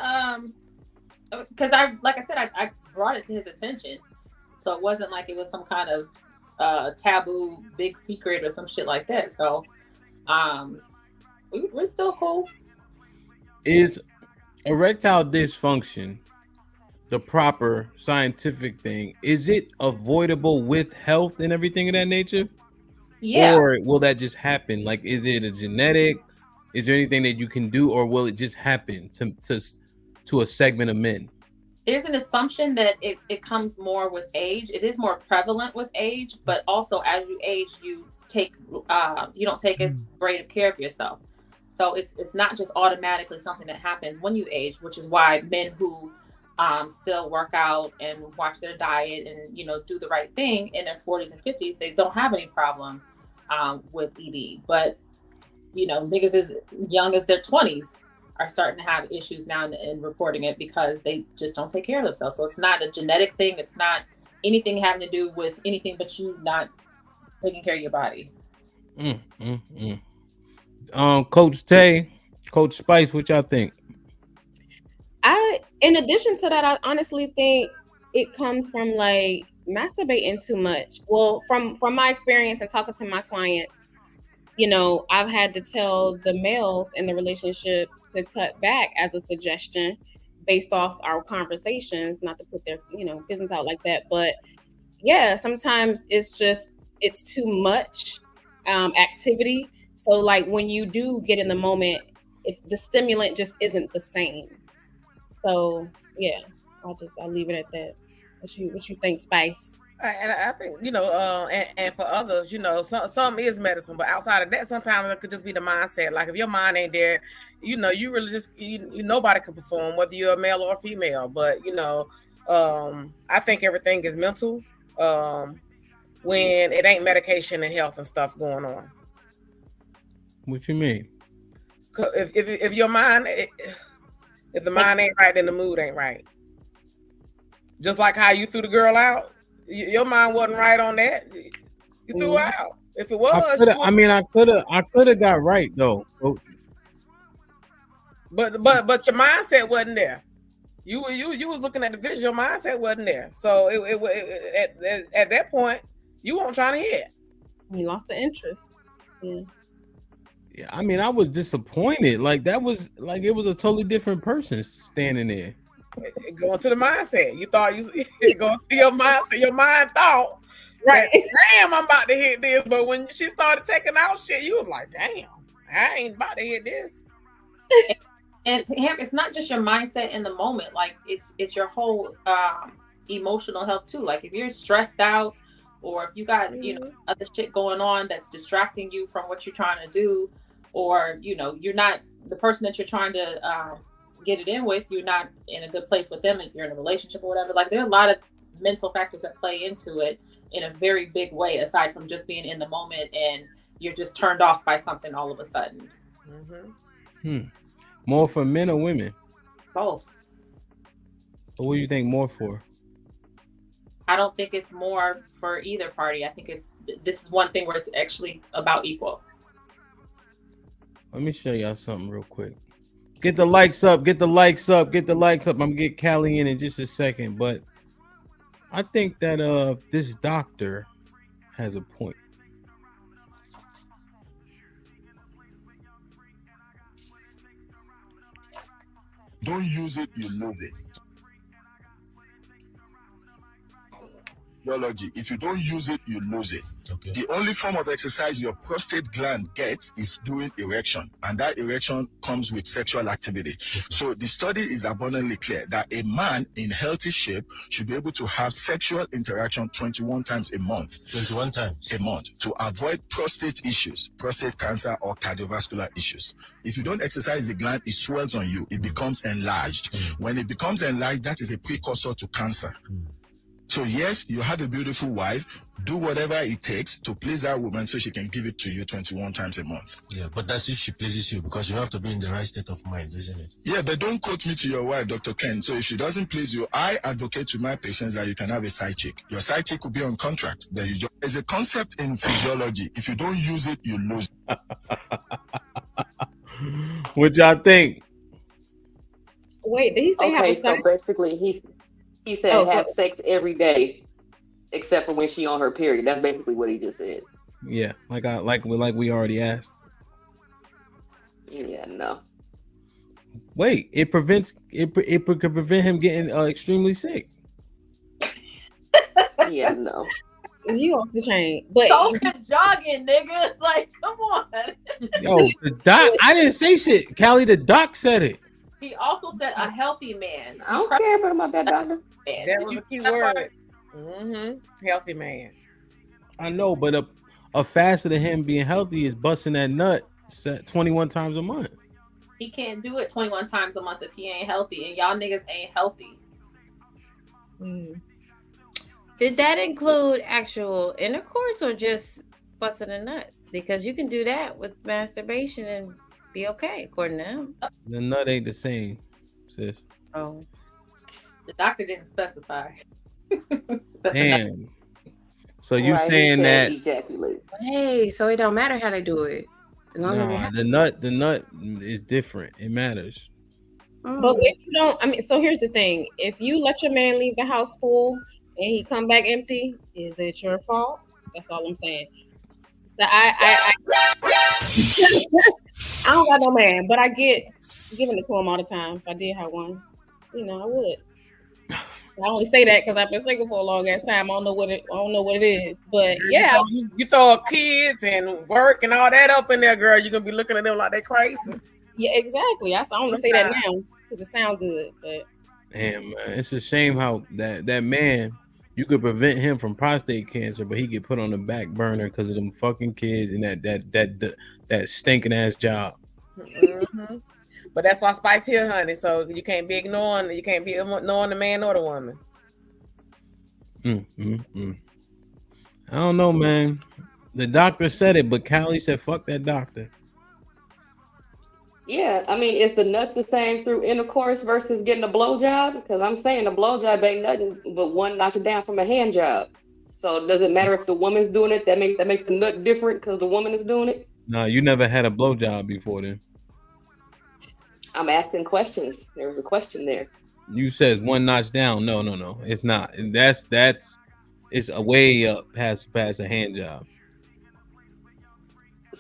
S18: because I brought it to his attention. So it wasn't like it was some kind of taboo big secret or some shit like that. So we're still cool.
S1: Is erectile dysfunction the proper scientific thing? Is it avoidable with health and everything of that nature?
S18: Yeah.
S1: Or will that just happen? Like, is it a genetic? Is there anything that you can do, or will it just happen to a segment of men?
S18: There's an assumption that it comes more with age. It is more prevalent with age, but also as you age, you don't take as great of care of yourself. So it's not just automatically something that happens when you age, which is why men who still work out and watch their diet and do the right thing in their 40s and 50s, they don't have any problem with ED. But niggas as young as their 20s are starting to have issues now and reporting it because they just don't take care of themselves. So it's not a genetic thing. It's not anything having to do with anything but you not taking care of your body.
S1: Coach Tay, Coach Spice, what y'all think?
S21: In addition to that, I honestly think it comes from like masturbating too much. Well, from my experience and talking to my clients, I've had to tell the males in the relationship to cut back as a suggestion based off our conversations, not to put their, business out like that. But yeah, sometimes it's too much activity. So like when you do get in the moment, the stimulant just isn't the same. So yeah, I'll leave it at that. What you think, Spice?
S24: And I think and for others, some is medicine, but outside of that, sometimes it could just be the mindset. Like if your mind ain't there, you really just nobody can perform, whether you're a male or a female. But I think everything is mental when it ain't medication and health and stuff going on.
S1: What you mean?
S24: If your mind, if the mind ain't right, then the mood ain't right. Just like how you threw the girl out. Your mind wasn't right on that. You threw her out. If it was,
S1: I could have got right though.
S24: But your mindset wasn't there. You was looking at the vision. Your mindset wasn't there. So it at that point, you weren't trying to hit.
S21: You lost the interest. Yeah.
S1: Yeah, I was disappointed. Like that was like it was a totally different person standing there.
S24: Going to the mindset. You thought you going to your mindset. Your mind thought,
S21: right?
S24: Damn, I'm about to hit this. But when she started taking out shit, you was like, damn. I ain't about to hear this.
S18: And to him, it's not just your mindset in the moment. Like it's your whole emotional health too. Like if you're stressed out, or if you got other shit going on that's distracting you from what you're trying to do, or you're not the person that you're trying to get it in with. You're not in a good place with them if you're in a relationship or whatever. Like there are a lot of mental factors that play into it in a very big way, aside from just being in the moment and you're just turned off by something all of a sudden.
S1: More for men or women?
S18: Both.
S1: What do you think more for?
S18: I don't think it's more for either party. I think this is one thing where it's actually about equal.
S1: Let me show y'all something real quick. Get the likes up, get the likes up, get the likes up. I'm gonna get Callie in just a second, but I think that this doctor has a point.
S17: Don't use it, you lose it. Biology. If you don't use it, you lose it. Okay. The only form of exercise your prostate gland gets is during erection, and that erection comes with sexual activity. Okay. So the study is abundantly clear that a man in healthy shape should be able to have sexual interaction 21 times a month. 21 times a month to avoid prostate issues, prostate cancer, or cardiovascular issues. If you don't exercise the gland, it swells on you. It becomes enlarged. When it becomes enlarged, that is a precursor to cancer. So yes, you have a beautiful wife. Do whatever it takes to please that woman so she can give it to you 21 times a month. Yeah, but that's if she pleases you, because you have to be in the right state of mind, isn't it? Yeah, but don't quote me to your wife, Dr. Ken. So if she doesn't please you, I advocate to my patients that you can have a side chick. Your side chick will be on contract. There's a concept in physiology. If you don't use it, you lose it.
S1: What y'all think?
S21: Wait, did he say have a
S4: so basically he said have sex every day, except for when she on her period. That's basically what he just said.
S1: Yeah, like we already asked.
S4: Yeah, no.
S1: Wait, it could prevent him getting extremely sick.
S4: Yeah, no.
S21: You off the chain, but
S18: jogging, nigga. Like, come on.
S1: Yo, the doc. I didn't say shit. Callie, the doc said it.
S18: He also said a healthy man.
S4: I don't care about that, doctor.
S24: That was a key word. Healthy man.
S1: I know, but a facet of him being healthy is busting that nut 21 times a month.
S18: He can't do it 21 times a month if he ain't healthy, and y'all niggas ain't healthy.
S22: Did that include actual intercourse or just busting a nut? Because you can do that with masturbation and be okay, according to him.
S1: The nut ain't the same, sis.
S22: Oh.
S18: The doctor didn't specify.
S1: Damn. So you saying that
S4: ejaculate. Hey, so it don't matter how they do it. As long as it
S1: the nut is different. It matters.
S21: But if you don't, I mean, so here's the thing: if you let your man leave the house full and he come back empty, is it your fault? That's all I'm saying. So I don't got no man, but I get giving it to him all the time. If I did have one, I would. I only say that because I've been single for a long ass time. I don't know what it is, but yeah.
S24: You throw kids and work and all that up in there, girl. You're gonna be looking at them like they crazy.
S21: Yeah, exactly. I only say that now because it sounds good, but
S1: damn, man, it's a shame how that man, you could prevent him from prostate cancer, but he get put on the back burner because of them fucking kids and that stinking ass job.
S24: But that's why Spice here, honey. So you can't be ignoring the man or the woman.
S1: I don't know, man. The doctor said it, but Callie said, "Fuck that doctor."
S4: Yeah, I mean, is the nut the same through intercourse versus getting a blowjob? Because I'm saying a blowjob ain't nothing but one notch it down from a hand job. So does it matter if the woman's doing it? That makes the nut different because the woman is doing it?
S1: No, you never had a blowjob before then.
S4: I'm asking questions. There was a question there.
S1: You said one notch down. No, it's not. And that's it's a way up past a hand job.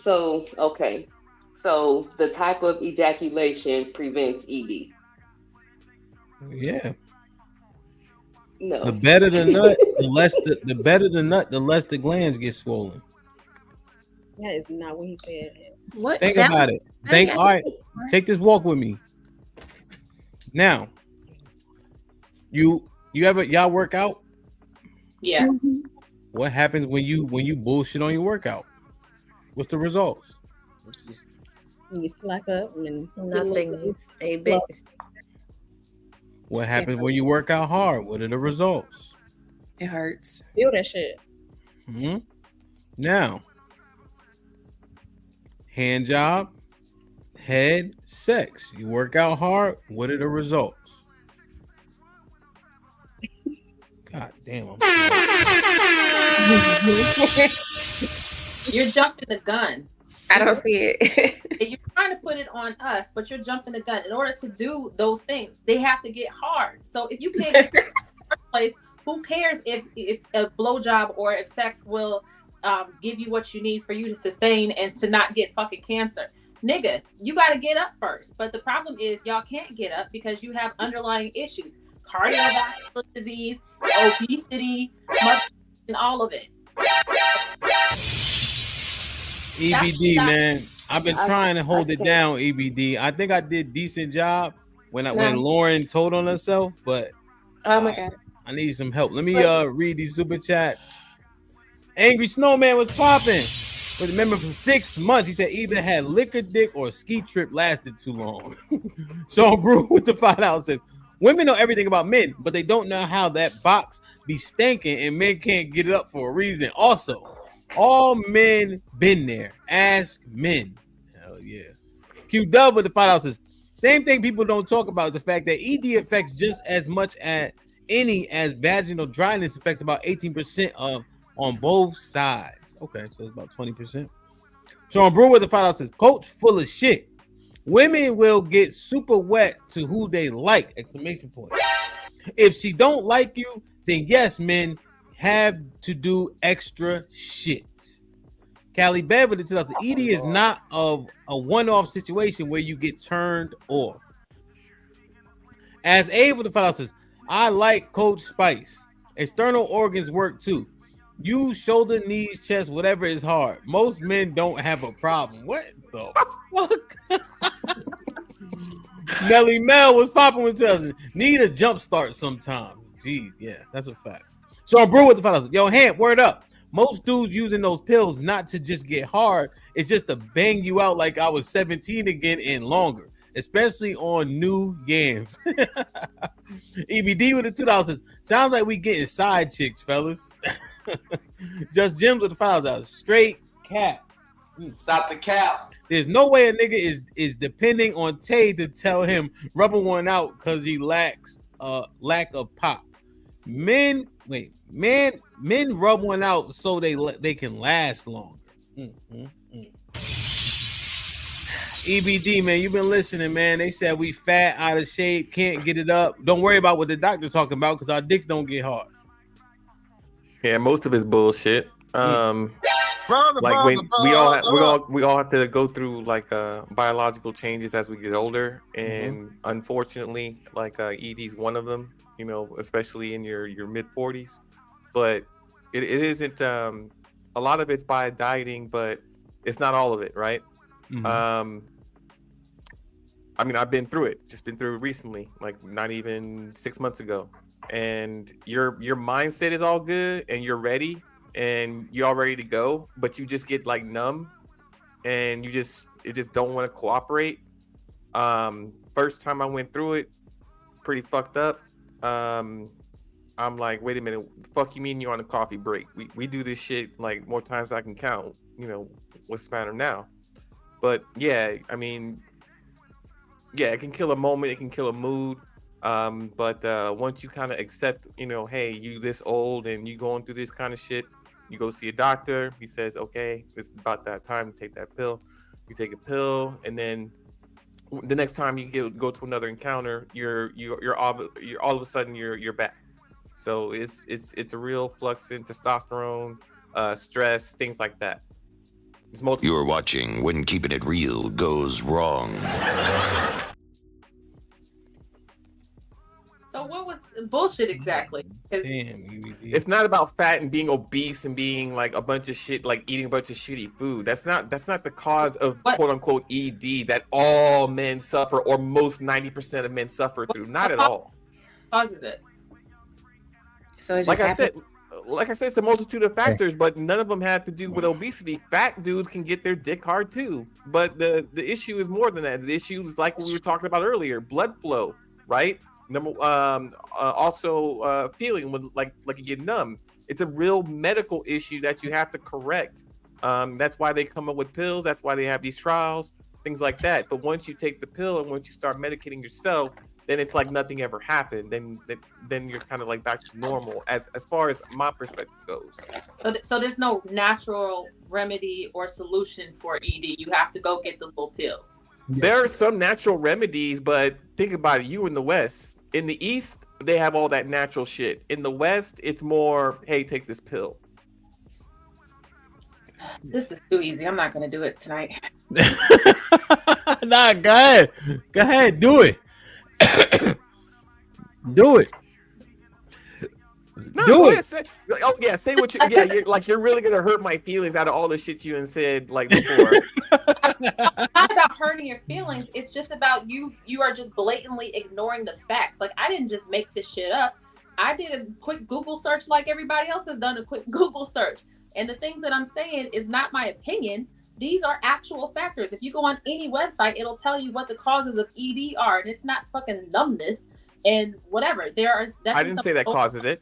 S4: So okay. So the type of ejaculation prevents ED.
S1: Yeah.
S4: No.
S1: The better the nut, the less the better the nut, the less the glands get swollen.
S21: That is not what he said.
S22: What?
S1: Think about it. All right, take this walk with me. Now, y'all work out?
S18: Yes.
S1: What happens when you bullshit on your workout? What's the results?
S21: You slack up and
S22: Nothing. A bit.
S1: What happens when you work out hard? What are the results?
S23: It hurts.
S21: Feel that shit.
S1: Now, hand job, head, sex. You work out hard. What are the results? God damn.
S18: You're jumping the gun.
S23: I don't see it.
S18: You're trying to put it on us, but you're jumping the gun. In order to do those things, they have to get hard. So if you can't get in the first place, who cares if a blowjob or if sex will give you what you need for you to sustain and to not get fucking cancer? Nigga, you got to get up first. But the problem is y'all can't get up because you have underlying issues. Cardiovascular disease, obesity, and all of it.
S1: EBD, man. I've been trying to hold it down, EBD. I think I did when Lauren told on herself, but
S23: oh my god,
S1: I need some help. Let me read these super chats. Angry Snowman was popping. But remember, for 6 months, he said either had liquor dick or ski trip lasted too long. Sean Brew with the $5 says, women know everything about men, but they don't know how that box be stinking and men can't get it up for a reason. Also, all men been there. Ask men. Hell yeah. Q Dub with the $5 says, same thing people don't talk about is the fact that ED affects just as much as vaginal dryness affects about 18% on both sides. Okay, so it's about 20%. Sean Brewer with the $5 says, coach full of shit. Women will get super wet to who they like! Exclamation point. If she don't like you, then yes, men have to do extra shit. Callie Bev with the $2. ED is not a one-off situation where you get turned off. As Abe with the $5 says, I like Coach Spice. External organs work too. Use shoulder, knees, chest, whatever is hard. Most men don't have a problem. What the fuck? Nelly Mel was popping with us. Need a jump start sometime. Gee, yeah, that's a fact. Sean Brewer with the $5. Yo, Hamp, word up. Most dudes using those pills not to just get hard. It's just to bang you out like I was 17 again and longer. Especially on new yams. EBD with the $2 says, sounds like we getting side chicks, fellas. Just Jims with the $5. Straight cap.
S6: Stop the cap.
S1: There's no way a nigga is depending on Tay to tell him rubbing one out because he lacks lack of pop. Men rub one out so they can last longer. EBD, man, you've been listening, man. They said we fat, out of shape, can't get it up. Don't worry about what the doctor talking about because our dicks don't get hard.
S8: Yeah, most of it's bullshit. We all have to go through like biological changes as we get older, and unfortunately, like ED's one of them. You know, especially in your mid 40s. But it isn't. A lot of it's by dieting, but it's not all of it, right? I mean, I've been through it. Just been through it recently, like not even 6 months ago. And your mindset is all good, and you're ready, and you're all ready to go, but you just get like numb, and it just don't want to cooperate. First time I went through it, pretty fucked up. I'm like, wait a minute, what the fuck you mean you're on a coffee break? We do this shit like more times than I can count. You know, what's the matter now? But yeah, I mean, yeah, it can kill a moment, it can kill a mood. But once you kind of accept, you know, hey, you this old and you going through this kind of shit, you go see a doctor. He says, okay, it's about that time to take that pill. You take a pill, and then the next time you go to another encounter, you're all of a sudden you're back. So it's a real flux in testosterone, stress, things like that. It's multiple.
S9: You're watching When Keeping It Real Goes Wrong.
S18: So what was bullshit exactly. 'Cause
S8: It's not about fat and being obese and being like a bunch of shit, like eating a bunch of shitty food. That's not the cause of quote unquote ED that all men suffer or most 90% of men suffer through. Not at all.
S18: Causes it.
S23: So it's
S8: Like
S23: just
S8: I said, it's a multitude of factors, but none of them have to do with obesity. Fat dudes can get their dick hard too, but the issue is more than that. The issue is like what we were talking about earlier: blood flow, right? Also feeling when like you get numb. It's a real medical issue that you have to correct. That's why they come up with pills. That's why they have these trials, things like that. But once you take the pill and once you start medicating yourself, then it's like nothing ever happened. Then you're kind of like back to normal as far as my perspective goes.
S18: So there's no natural remedy or solution for ED. You have to go get the little pills.
S8: There are some natural remedies, but think about it. You in the West, in the East, they have all that natural shit. In the West, it's more, hey, take this pill.
S18: This is too easy. I'm not going to do it tonight.
S1: Nah, go ahead. Go ahead. Do it. Do it.
S8: No,
S1: Do
S8: go
S1: it.
S8: ahead, say what you. Yeah, you're really gonna hurt my feelings out of all the shit you and said like before.
S18: It's not about hurting your feelings. It's just about you are just blatantly ignoring the facts. Like, I didn't just make this shit up. I did a quick Google search like everybody else has done a quick Google search. And the things that I'm saying is not my opinion. These are actual factors. If you go on any website, it'll tell you what the causes of ED are, and it's not fucking numbness and whatever. There are.
S8: I didn't say that causes it.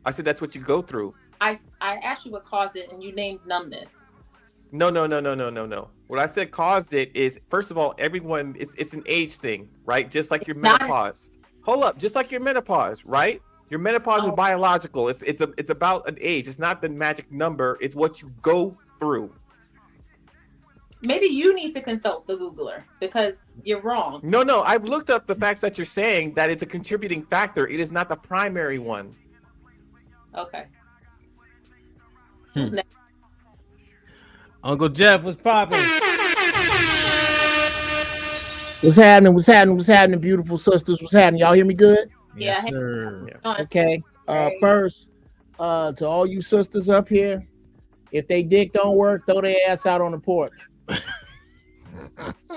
S8: I said that's what you go through.
S18: I asked you what caused it, and you named numbness.
S8: No. What I said caused it is, first of all, everyone, it's an age thing, right? Just like your menopause. Hold up, just like your menopause, right? Your menopause is biological. It's about an age. It's not the magic number. It's what you go through.
S18: Maybe you need to consult the Googler because you're wrong.
S8: No. I've looked up the facts that you're saying that it's a contributing factor. It is not the primary one.
S18: Okay.
S1: Uncle Jeff, what's popping?
S11: What's happening? What's happening? What's happening, beautiful sisters? What's happening? Y'all hear me good?
S18: Yeah.
S1: Sir.
S11: Okay. First, to all you sisters up here, if they dick don't work, throw their ass out on the porch.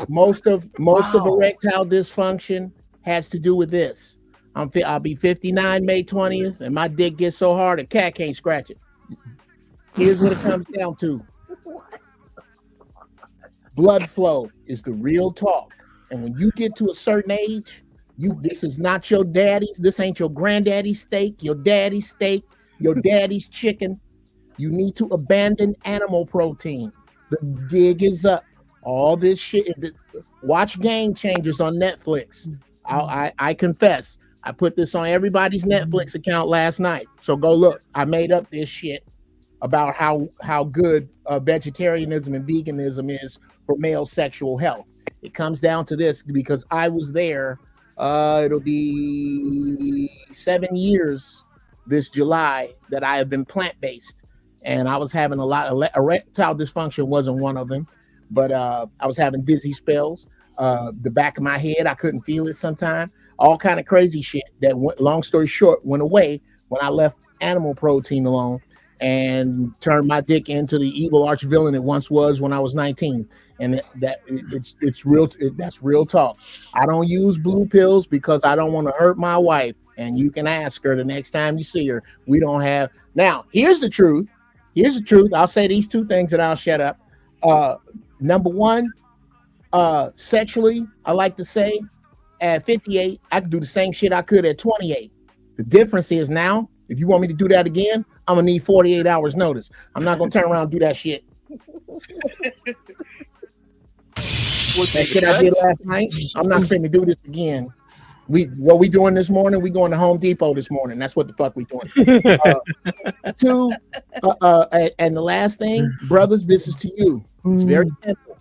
S11: Most of erectile dysfunction has to do with this. I'll be 59 May 20th, and my dick gets so hard a cat can't scratch it. Here's what it comes down to. Blood flow is the real talk. And when you get to a certain age, this is not your daddy's. This ain't your granddaddy's steak, your daddy's steak, your daddy's chicken. You need to abandon animal protein. The gig is up. All this shit. Watch Game Changers on Netflix. I confess. I put this on everybody's Netflix account last night. So go look. I made up this shit about how good vegetarianism and veganism is for male sexual health. It comes down to this because I was there. It'll be 7 years this July that I have been plant-based. And I was having a lot of erectile dysfunction wasn't one of them, but I was having dizzy spells. The back of my head, I couldn't feel it sometimes. All kind of crazy shit that went, long story short, went away when I left animal protein alone and turned my dick into the evil arch villain it once was when I was 19. And it's real. That's real talk. I don't use blue pills because I don't want to hurt my wife. And you can ask her the next time you see her. We don't have. Now, here's the truth. I'll say these two things and I'll shut up. Number one, sexually, I like to say at 58, I can do the same shit I could at 28. The difference is now, if you want me to do that again, I'm gonna need 48 hours notice. I'm not gonna turn around and do that shit. That shit I did last night, I'm not going to do this again. What we doing this morning? We going to Home Depot this morning. That's what the fuck we doing. Two, and the last thing, brothers, this is to you. It's very simple.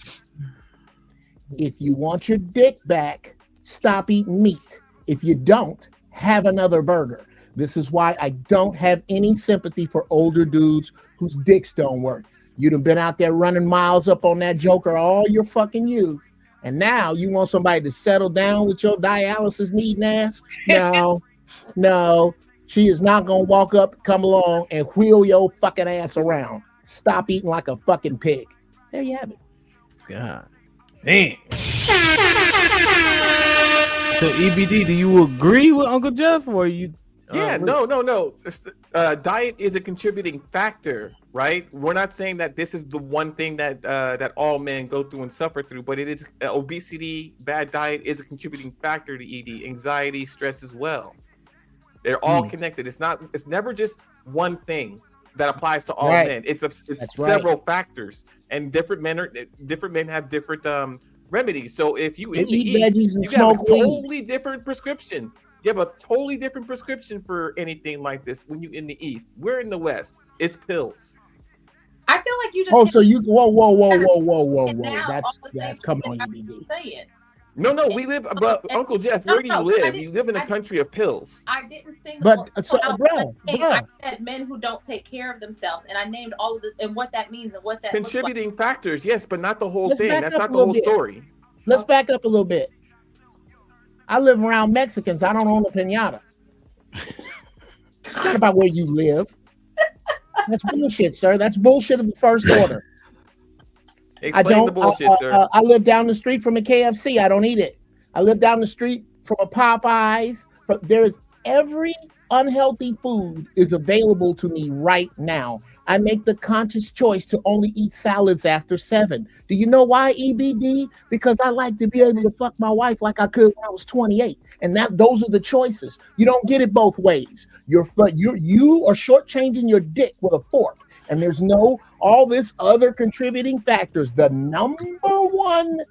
S11: If you want your dick back, stop eating meat. If you don't, have another burger. This is why I don't have any sympathy for older dudes whose dicks don't work. You'd have been out there running miles up on that joker all your fucking youth. And now you want somebody to settle down with your dialysis needing ass? No, No, she is not gonna walk up, come along, and wheel your fucking ass around. Stop eating like a fucking pig. There you have it.
S1: God damn. So EBD, do you agree with Uncle Jeff, or you?
S8: Yeah, no. Diet is a contributing factor, right? We're not saying that this is the one thing that that all men go through and suffer through, but it is obesity, bad diet is a contributing factor to ED, anxiety, stress as well. They're all connected. It's never just one thing that applies to all men. It's several factors, and different men have different remedies. So if you in the East, you have a totally different prescription. You have a totally different prescription for anything like this when you in the East. We're in the West. It's pills.
S18: I feel like you just.
S11: Oh, so you whoa. That's come on, EBD.
S8: No, we live. But Uncle Jeff, where do you live? You live in a country of pills.
S18: I didn't sing.
S11: But
S18: I said men who don't take care of themselves, and I named all of the and what that means and what that
S8: contributing factors. Yes, but not the whole
S11: Let's
S8: thing.
S11: back
S8: That's
S11: up
S8: not
S11: a
S8: the whole
S11: little bit.
S8: story.
S11: Let's back up a little bit. I live around Mexicans. I don't own a pinata. It's not about where you live. That's bullshit, sir. That's bullshit of the first order.
S8: Explain the bullshit, sir.
S11: I live down the street from a KFC. I don't eat it. I live down the street from a Popeyes. There's every unhealthy food is available to me right now. I make the conscious choice to only eat salads after 7. Do you know why, EBD? Because I like to be able to fuck my wife like I could when I was 28. And those are the choices. You don't get it both ways. You are shortchanging your dick with a fork. And there's all this other contributing factors. The number one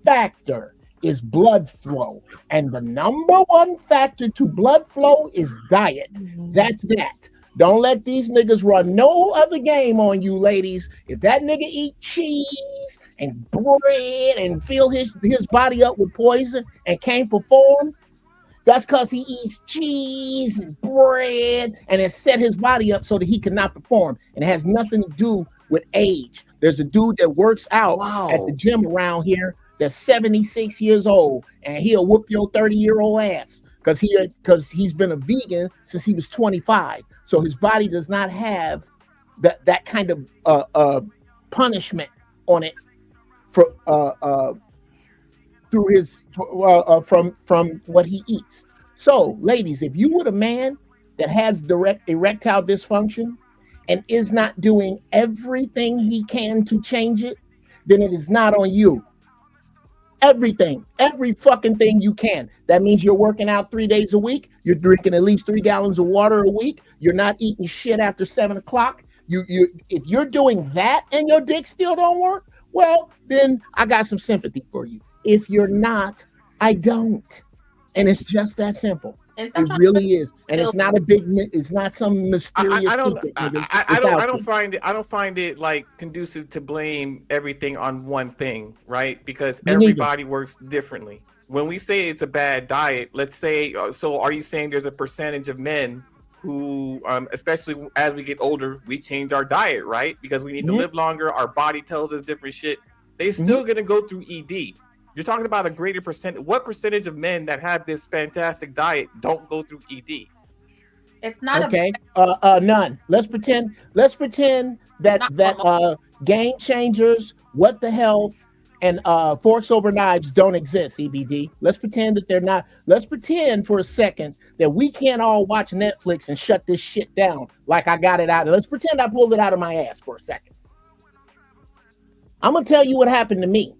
S11: factor is blood flow. And the number one factor to blood flow is diet. That's that. Don't let these niggas run no other game on you, ladies. If that nigga eat cheese and bread and fill his body up with poison and can't perform, that's because he eats cheese and bread and has set his body up so that he cannot perform. And it has nothing to do with age. There's a dude that works out at the gym around here that's 76 years old, and he'll whoop your 30-year-old ass because he's been a vegan since he was 25. So his body does not have that kind of punishment on it for through his from what he eats. So, ladies, if you were a man that has direct erectile dysfunction and is not doing everything he can to change it, then it is not on you. Everything, every fucking thing you can. That means you're working out 3 days a week. You're drinking at least 3 gallons of water a week. You're not eating shit after 7 o'clock. If you're doing that and your dick still don't work, well, then I got some sympathy for you. If you're not, I don't. And it's just that simple. It really is. And it's not it's not some mysterious secret.
S8: I don't find it like conducive to blame everything on one thing, right? Because everybody works differently. When we say it's a bad diet, let's say, so are you saying there's a percentage of men who, especially as we get older, we change our diet, right? Because we need to live longer. Our body tells us different shit. They're still going to go through ED. You're talking about a greater percent. What percentage of men that have this fantastic diet don't go through ED?
S18: It's not
S11: okay. None. Let's pretend that Game Changers, What the Health, and Forks Over Knives don't exist. EBD. Let's pretend that they're not. Let's pretend for a second that we can't all watch Netflix and shut this shit down like I got it out. Let's pretend I pulled it out of my ass for a second. I'm gonna tell you what happened to me.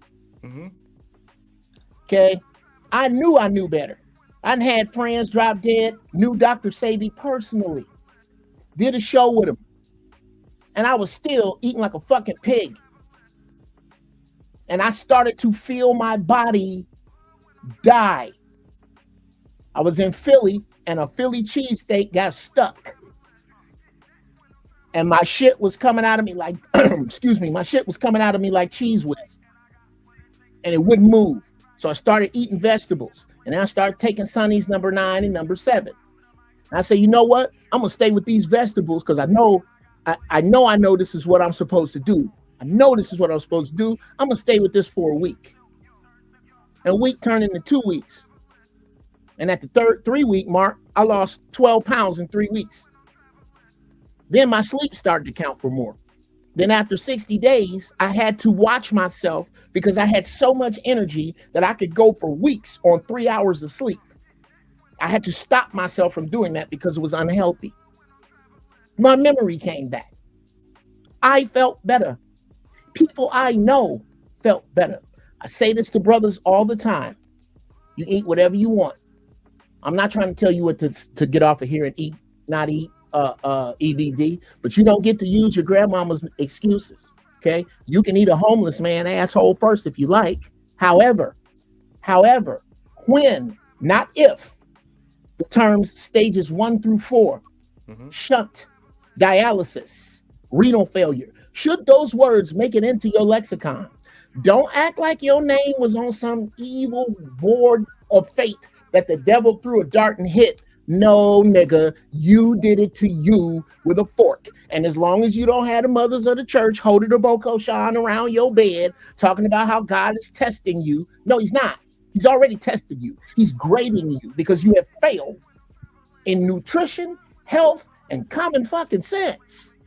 S11: Okay, I knew better. I had friends drop dead, knew Dr. Savy personally, did a show with him, and I was still eating like a fucking pig. And I started to feel my body die. I was in Philly, and a Philly cheesesteak got stuck. And my shit was coming out of me like, my shit was coming out of me like Cheese Whiz. And it wouldn't move. So I started eating vegetables, and then I started taking Sonny's number 9 and number 7. And I said, you know what? I'm gonna stay with these vegetables because I know this is what I'm supposed to do. I know this is what I'm supposed to do. I'm gonna stay with this for a week. And a week turned into 2 weeks. And at the third 3-week mark, I lost 12 pounds in 3 weeks. Then my sleep started to count for more. Then after 60 days, I had to watch myself because I had so much energy that I could go for weeks on 3 hours of sleep. I had to stop myself from doing that because it was unhealthy. My memory came back. I felt better. People I know felt better. I say this to brothers all the time. You eat whatever you want. I'm not trying to tell you what to get off of here and eat, not eat EBD, but you don't get to use your grandmama's excuses. Okay, you can eat a homeless man asshole first if you like. However, when, not if, the terms stages 1 through 4, shunt, dialysis, renal failure, should those words make it into your lexicon, don't act like your name was on some evil board of fate that the devil threw a dart and hit. No, nigga, you did it to you with a fork. And as long as you don't have the mothers of the church holding the Boko Shan around your bed, talking about how God is testing you. No, he's not. He's already tested you. He's grading you because you have failed in nutrition, health, and common fucking sense.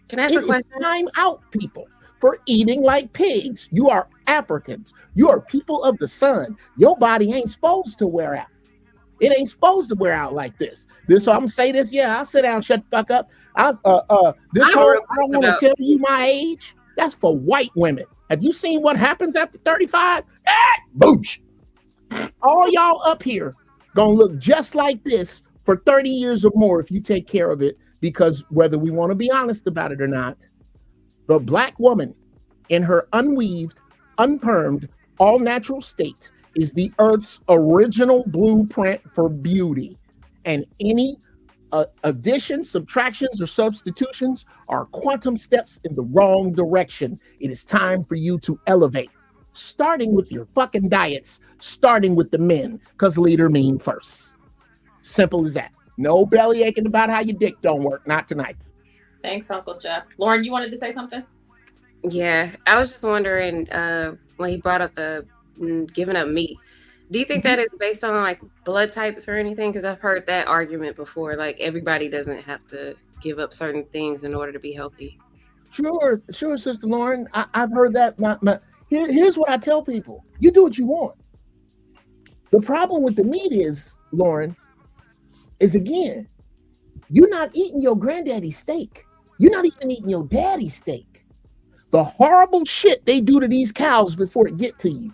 S23: Can I ask a question?
S11: Time out, people, for eating like pigs. You are Africans. You are people of the sun. Your body ain't supposed to wear out. It ain't supposed to wear out like this. So I'm gonna say this. Yeah, I'll sit down, shut the fuck up. I don't want to tell you my age. That's for white women. Have you seen what happens after 35? Booch. All y'all up here gonna look just like this for 30 years or more if you take care of it, because whether we want to be honest about it or not, the black woman in her unweaved, unpermed, all natural state is the earth's original blueprint for beauty. And any additions, subtractions, or substitutions are quantum steps in the wrong direction. It is time for you to elevate, starting with your fucking diets, starting with the men, because leader mean first. Simple as that. No belly aching about how your dick don't work. Not tonight.
S18: Thanks, Uncle Jeff. Lauren, you wanted to say something?
S23: Yeah, I was just wondering when he brought up the giving up meat. Do you think that is based on like blood types or anything? Because I've heard that argument before. Like everybody doesn't have to give up certain things in order to be healthy.
S11: Sure, Sister Lauren. I've heard that. Here's what I tell people: you do what you want. The problem with the meat is, Lauren, is again, you're not eating your granddaddy's steak. You're not even eating your daddy's steak. The horrible shit they do to these cows before it get to you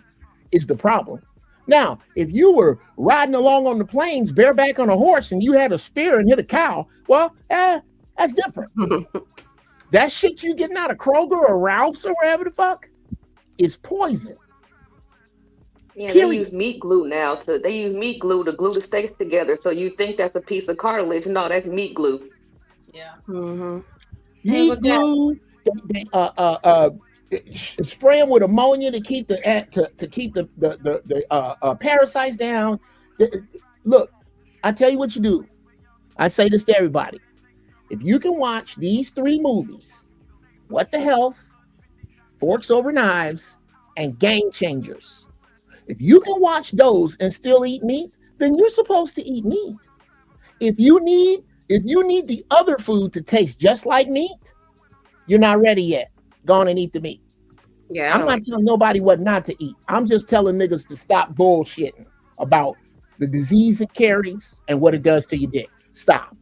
S11: is the problem. Now, if you were riding along on the plains bareback on a horse and you had a spear and hit a cow, well, that's different. That shit you getting out of Kroger or Ralph's or wherever the fuck is poison.
S4: Yeah, they use meat glue now to glue the steaks together. So you think that's a piece of cartilage? No, that's meat glue.
S18: Yeah.
S11: Meat glue. Spray them with ammonia to keep the parasites down. Look, I tell you what you do. I say this to everybody: if you can watch these 3 movies, What the Health, Forks Over Knives, and Game Changers, if you can watch those and still eat meat, then you're supposed to eat meat. If you need the other food to taste just like meat, you're not ready yet. Go on and eat the meat.
S23: Yeah,
S11: I'm not telling nobody what not to eat. I'm just telling niggas to stop bullshitting about the disease it carries and what it does to your dick. Stop.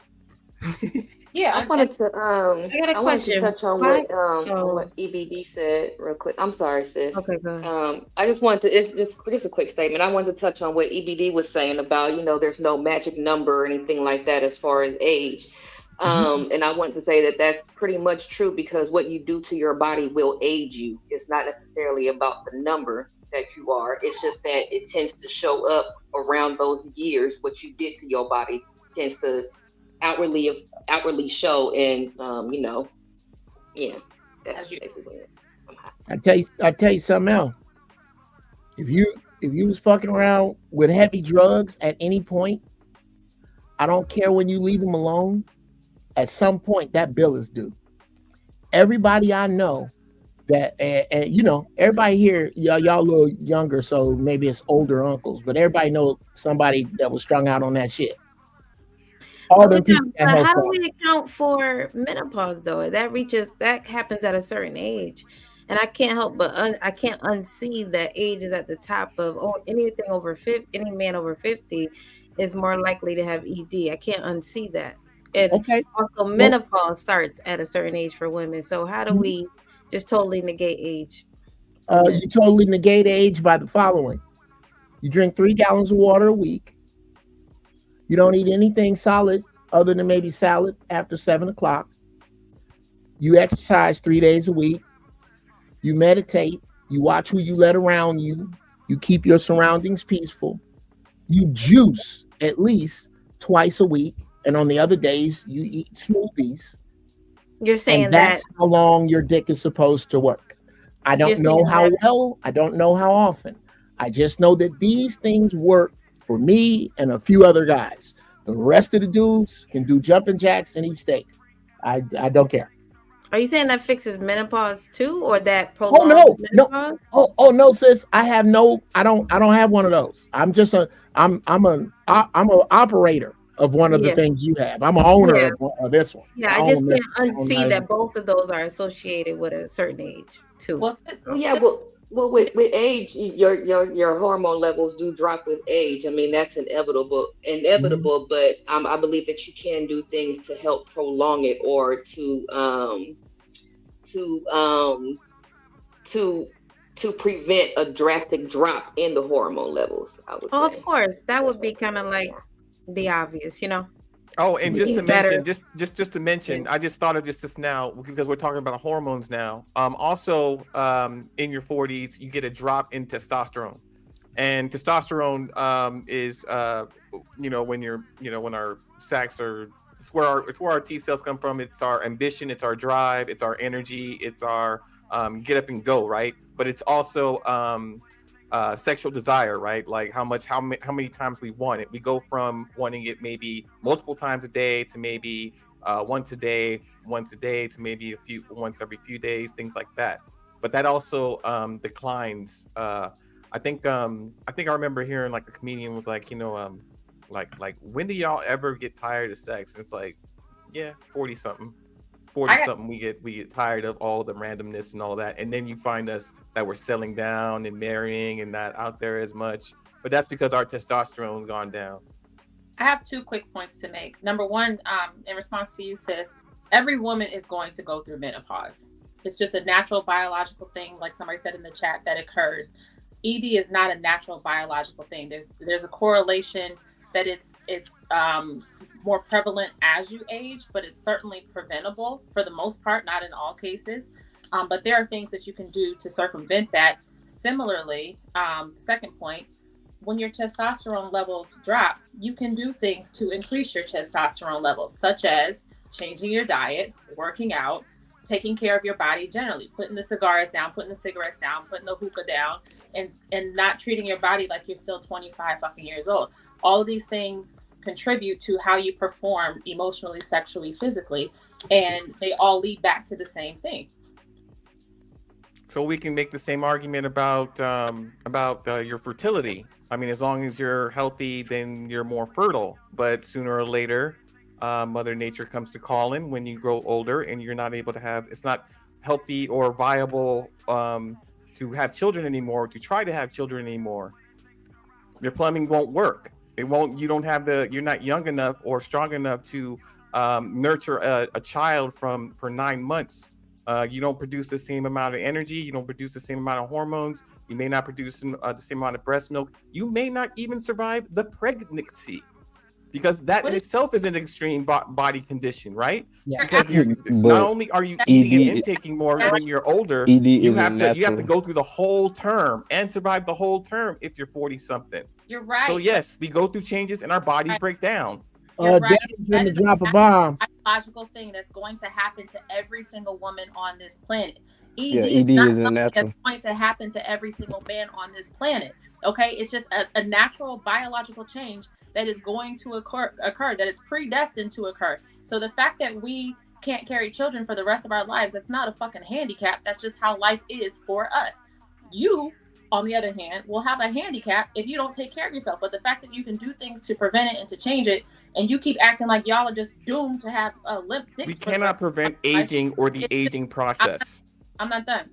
S18: Yeah,
S4: I wanted to
S23: I
S4: wanted to touch on what EBD said real quick. I'm sorry, sis.
S23: Okay, go ahead.
S4: I just wanted to, it's just a quick statement. I wanted to touch on what EBD was saying about, there's no magic number or anything like that as far as age. And I wanted to say that that's pretty much true, because what you do to your body will age you. It's not necessarily about the number that you are. It's just that it tends to show up around those years. What you did to your body tends to outwardly show, and that's basically it.
S11: I tell you something else. If you was fucking around with heavy drugs at any point, I don't care when you leave them alone, at some point that bill is due. Everybody I know that, and you know, everybody here, y'all a little younger, so maybe it's older uncles, but everybody know somebody that was strung out on that shit. All them people.
S22: But how do we account for menopause though? That happens at a certain age, and I can't help but I can't unsee that age is at the top of anything over 50. Any man over 50 is more likely to have ED. I can't unsee that. And also menopause starts at a certain age for women. So how do we just totally negate age?
S11: You totally negate age by the following: you drink 3 gallons of water a week. You don't eat anything solid other than maybe salad after 7 o'clock. You exercise 3 days a week. You meditate. You watch who you let around you. You keep your surroundings peaceful. You juice at least twice a week. And on the other days, you eat smoothies.
S22: You're saying
S11: that's how long your dick is supposed to work. I don't know how well. I don't know how often. I just know that these things work for me and a few other guys. The rest of the dudes can do jumping jacks and eat steak. I don't care.
S22: Are you saying that fixes menopause too, or that
S11: prolongs menopause? No. No, sis. I don't have one of those. I'm just I'm an operator of one of the things you have. I'm an owner of this one.
S22: Yeah, I just can't unsee that both of those are associated with a certain age too.
S4: Well, with age, your hormone levels do drop with age. I mean, that's inevitable. But I believe that you can do things to help prolong it or to prevent a drastic drop in the hormone levels. I would say.
S22: Of course, that would be kind of like the obvious, you know.
S8: Oh, and just to mention, just to mention, I just thought of this now because we're talking about hormones now. Also, in your 40s, you get a drop in testosterone, and testosterone is when our sacs are it's where our T cells come from. It's our ambition, it's our drive, it's our energy, it's our get up and go, right? But it's also sexual desire, right? Like how many times we want it. We go from wanting it maybe multiple times a day to maybe once a day to maybe once every few days, things like that. But that also declines. I think I remember hearing like the comedian was like, like when do y'all ever get tired of sex? And it's like, yeah, 40 something we get tired of all the randomness and all that, and then you find us that we're settling down and marrying and not out there as much, but that's because our testosterone's gone down.
S18: I have 2 quick points to make. Number one, in response to you, sis, every woman is going to go through menopause. It's just a natural biological thing, like somebody said in the chat, that occurs. ED is not a natural biological thing. There's a correlation that it's more prevalent as you age, but it's certainly preventable for the most part, not in all cases. But there are things that you can do to circumvent that. Similarly, second point, when your testosterone levels drop, you can do things to increase your testosterone levels, such as changing your diet, working out, taking care of your body generally, putting the cigars down, putting the cigarettes down, putting the hookah down, and not treating your body like you're still 25 fucking years old. All of these things contribute to how you perform emotionally, sexually, physically, and they all lead back to the same thing.
S8: So we can make the same argument about your fertility. I mean, as long as you're healthy, then you're more fertile. But sooner or later, Mother Nature comes to calling when you grow older, and you're not able to have. It's not healthy or viable to have children anymore. To try to have children anymore, your plumbing won't work. It won't. You don't have you're not young enough or strong enough to nurture a child for 9 months. You don't produce the same amount of energy. You don't produce the same amount of hormones. You may not produce the same amount of breast milk. You may not even survive the pregnancy, because that in itself is an extreme body condition, right?
S12: Yeah.
S8: Because not only are you eating and intaking more when you're older, you have to go through the whole term and survive the whole term if you're 40 something.
S18: You're right.
S8: So yes, we go through changes and our bodies break down.
S18: You're right.
S11: That is drop a bomb.
S18: A biological thing that's going to happen to every single woman on this planet.
S12: ED
S18: is
S12: is
S18: not
S12: a natural.
S18: that's going to happen to every single man on this planet. Okay, it's just a natural biological change that is going to occur, that it's predestined to occur. So the fact that we can't carry children for the rest of our lives. That's not a fucking handicap. That's just how life is for us. You, on the other hand, will have a handicap if you don't take care of yourself. But the fact that you can do things to prevent it and to change it, and you keep acting like y'all are just doomed to have a limp dick.
S8: We cannot prevent aging or the aging process.
S18: I'm not done.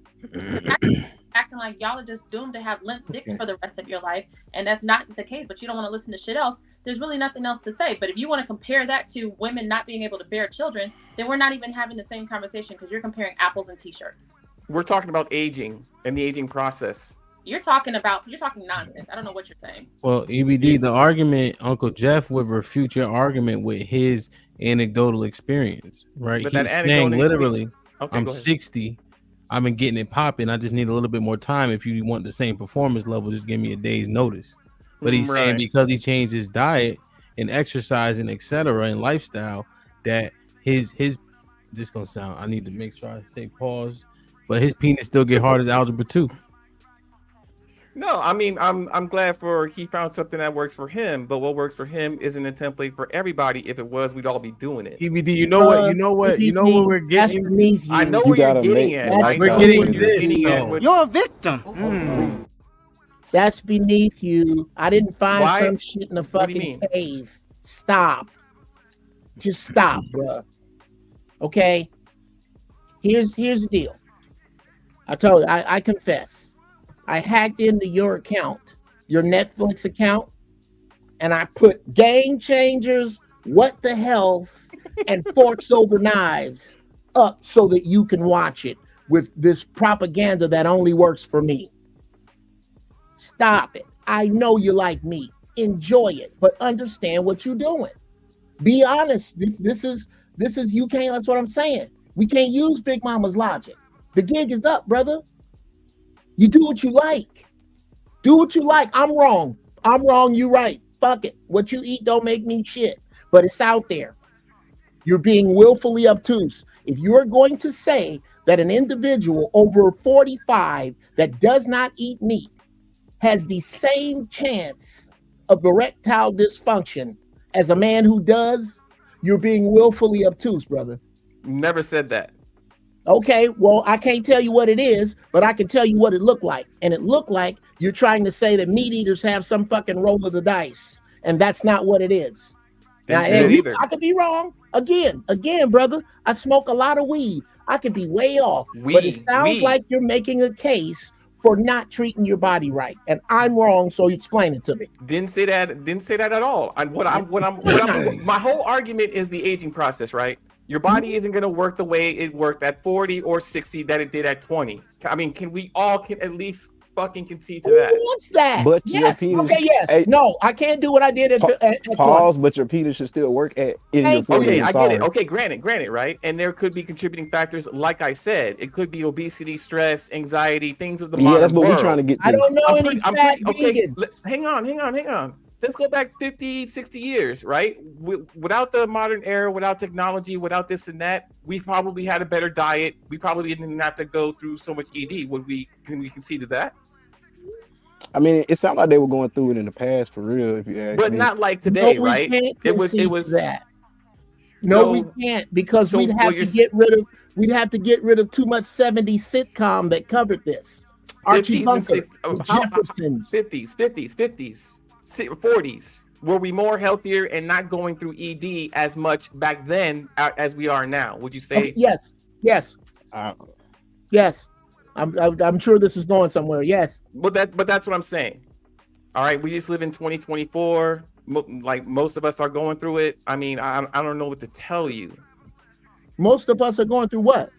S18: Acting like y'all are just doomed to have limp dicks for the rest of your life, and that's not the case, but you don't want to listen to shit else. There's really nothing else to say. But if you want to compare that to women not being able to bear children, then we're not even having the same conversation, because you're comparing apples and t-shirts.
S8: We're talking about aging and the aging process.
S18: You're talking nonsense. I don't know what you're saying.
S1: Well, EBD, the argument, Uncle Jeff would refute your argument with his anecdotal experience, right?
S8: But
S1: He's
S8: that
S1: saying
S8: anecdotal
S1: literally,
S8: Okay,
S1: I'm
S8: go ahead.
S1: 60, I've been getting it popping. I just need a little bit more time. If you want the same performance level, just give me a day's notice. But he's saying
S8: Right.
S1: because he changed his diet and exercise and etc. and lifestyle, that his this gonna sound, I need to make sure I say pause, but his penis still get hard as algebra 2.
S8: No, I mean, I'm glad he found something that works for him, but what works for him isn't a template for everybody. If it was, we'd all be doing it.
S1: EBD, you know what we're getting.
S8: I know where you're getting at. I know where you're getting at with-
S11: You're a victim. That's beneath you. I didn't find
S8: Why?
S11: some shit in a
S8: What do you
S11: fucking
S8: mean?
S11: cave. Stop. Just stop, bruh. Okay. Here's the deal. I told you, I confess. I hacked into your account, your Netflix account, and I put Game Changers, What the Hell, and Forks Over Knives up so that you can watch it with this propaganda that only works for me. Stop it. I know you like me. Enjoy it, but understand what you're doing. Be honest. This is you can't. That's what I'm saying. We can't use Big Mama's logic. The gig is up, brother. You do what you like. Do what you like. I'm wrong. You right. Fuck it. What you eat don't make me shit. But it's out there. You're being willfully obtuse. If you're going to say that an individual over 45 that does not eat meat has the same chance of erectile dysfunction as a man who does, you're being willfully obtuse, brother.
S8: Never said that.
S11: Okay, well, I can't tell you what it is, but I can tell you what it looked like. And it looked like you're trying to say that meat eaters have some fucking roll of the dice. And that's not what it is. Now,
S8: Didn't say it either.
S11: I could be wrong. Again, brother, I smoke a lot of weed. I could be way off. But it sounds like you're making a case for not treating your body right. And I'm wrong, so you explain it to me.
S8: Didn't say that at all. My whole argument is the aging process, right? Your body isn't going to work the way it worked at 40 or 60 that it did at 20. I mean, can we all at least fucking concede to that?
S11: What's that?
S12: But
S11: yes.
S12: your penis,
S11: Okay, yes.
S12: hey,
S11: no, I can't do what I did at 20.
S12: Pause, but your penis should still work in your 40s.
S8: Okay, I get
S12: Sorry.
S8: it. Okay, granted, right? And there could be contributing factors, like I said. It could be obesity, stress, anxiety, things of the modern
S12: that's what
S8: world.
S12: we're trying to get to.
S11: I don't know any fat
S8: Okay,
S11: vegans.
S8: hang on. Let's go back 50, 60 years, right? Without the modern era, without technology, without this and that, we probably had a better diet. We probably didn't have to go through so much ED. Can we concede to that?
S12: I mean, it sounded like they were going through it in the past for real, if you ask
S8: But
S12: me.
S8: not like today,
S11: No, we
S8: right?
S11: can't
S8: It was
S11: concede that. No, we can't, because we'd have to get rid of too much 70s sitcom that covered this. Archie
S8: 50s
S11: Bunker,
S8: and
S11: the Jeffersons.
S8: 50s, 40s. Were we more healthier and not going through ED as much back then as we are now? Would you say?
S11: Okay, yes. Yes. I'm sure this is going somewhere. Yes.
S8: But that's what I'm saying. All right, we just live in 2024. Like most of us are going through it. I mean, I don't know what to tell you.
S11: Most of us are going through what?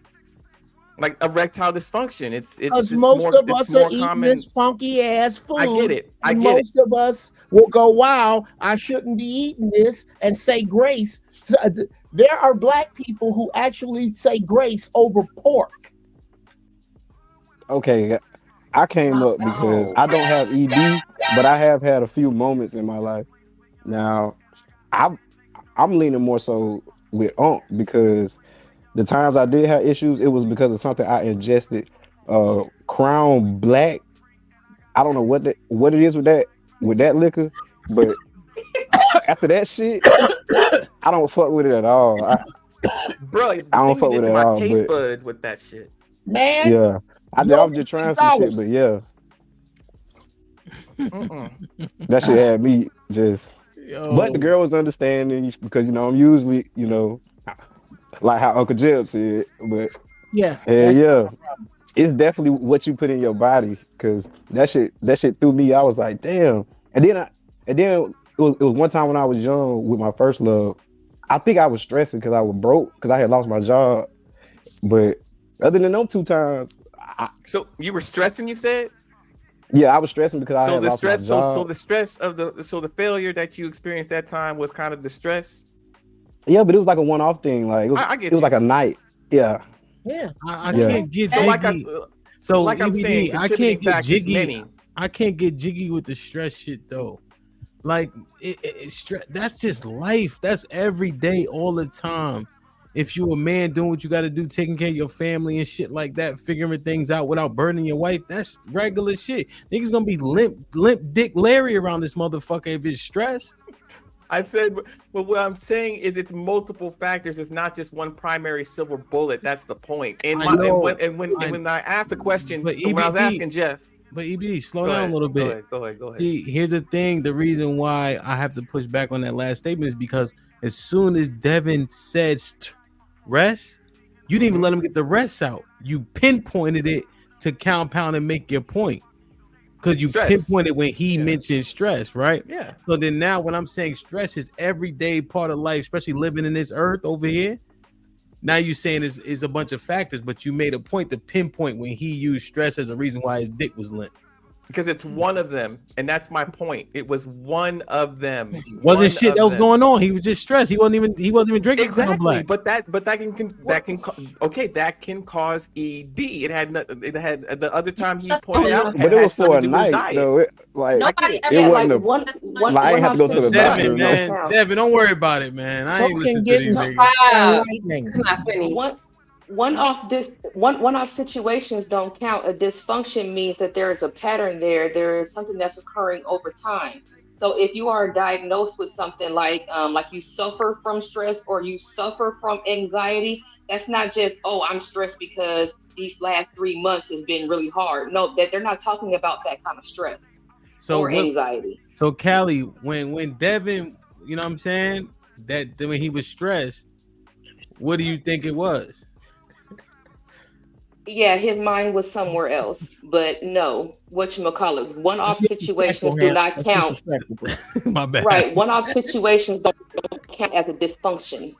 S8: Like erectile dysfunction. It's
S11: Because
S8: just
S11: most
S8: more,
S11: of us
S8: it's more
S11: are eating
S8: common.
S11: this funky ass food.
S8: I get it.
S11: And most of us will go, "Wow, I shouldn't be eating this," and say grace. There are black people who actually say grace over pork.
S12: Okay, I came up because I don't have ED, but I have had a few moments in my life. Now, I'm leaning more so with because the times I did have issues, it was because of something I ingested. Crown Black. I don't know what it is with that liquor, but after that shit, I don't fuck with it at all.
S8: Bro,
S12: I don't fuck with it at
S8: my
S12: all.
S8: taste
S12: But
S8: buds with that shit.
S11: Man,
S12: yeah, I was just trying some shit. But yeah, that shit had me just. But the girl was understanding because I'm usually like how Uncle Jeb said. But
S11: yeah,
S12: yeah, it's definitely what you put in your body because that shit threw me. I was like, damn. And then it was one time when I was young with my first love. I think I was stressing because I was broke because I had lost my job. But other than those 2 times,
S8: So you were stressing, you said?
S12: Yeah, I was stressing because I had lost my job.
S8: So the stress of the failure that you experienced that time was kind of the stress.
S12: Yeah, but it was like a one-off thing. Like it was like a night. Yeah.
S11: Yeah.
S1: I can't get jiggy.
S8: I'm saying,
S1: I can't get jiggy. I can't get jiggy with the stress shit though. Like it's stress. That's just life. That's every day, all the time. If you a man doing what you got to do, taking care of your family and shit like that, figuring things out without burdening your wife, that's regular shit. Niggas gonna be limp Dick Larry around this motherfucker if it's stress.
S8: I said, but what I'm saying is it's multiple factors. It's not just one primary silver bullet. That's the point. And when I asked the question, when I was asking Jeff.
S1: But EB, slow down a little bit.
S8: Go ahead.
S1: See, here's the thing. The reason why I have to push back on that last statement is because as soon as Devin said rest, you didn't even let him get the rest out. You pinpointed it to compound and make your point. Because you pinpointed when he mentioned stress, right?
S8: Yeah.
S1: So then now when I'm saying stress is everyday part of life, especially living in this earth over here, now you're saying is a bunch of factors, but you made a point to pinpoint when he used stress as a reason why his dick was limp.
S8: Because it's one of them, and that's my point. It was one of them.
S1: Wasn't shit that was going on. He was just stressed. He wasn't even drinking.
S8: Exactly. But that can cause ED. It had the other time he pointed out.
S12: But it was for a night though. It wasn't I ain't have to go to the doctor.
S1: Man, Devin, don't worry about it, man. I ain't listening to these niggas.
S4: It's not funny. One-off situations don't count. A dysfunction means that there is a pattern there. There is something that's occurring over time. So if you are diagnosed with something like you suffer from stress or you suffer from anxiety, that's not just, oh, I'm stressed because these last 3 months has been really hard. No, that they're not talking about that kind of stress or anxiety.
S1: So Callie, when Devin, you know what I'm saying, that when he was stressed, what do you think it was?
S4: Yeah, his mind was somewhere else, but no, whatchamacallit, one-off situations do not count.
S1: My bad.
S4: Right, one-off situations don't count as a dysfunction.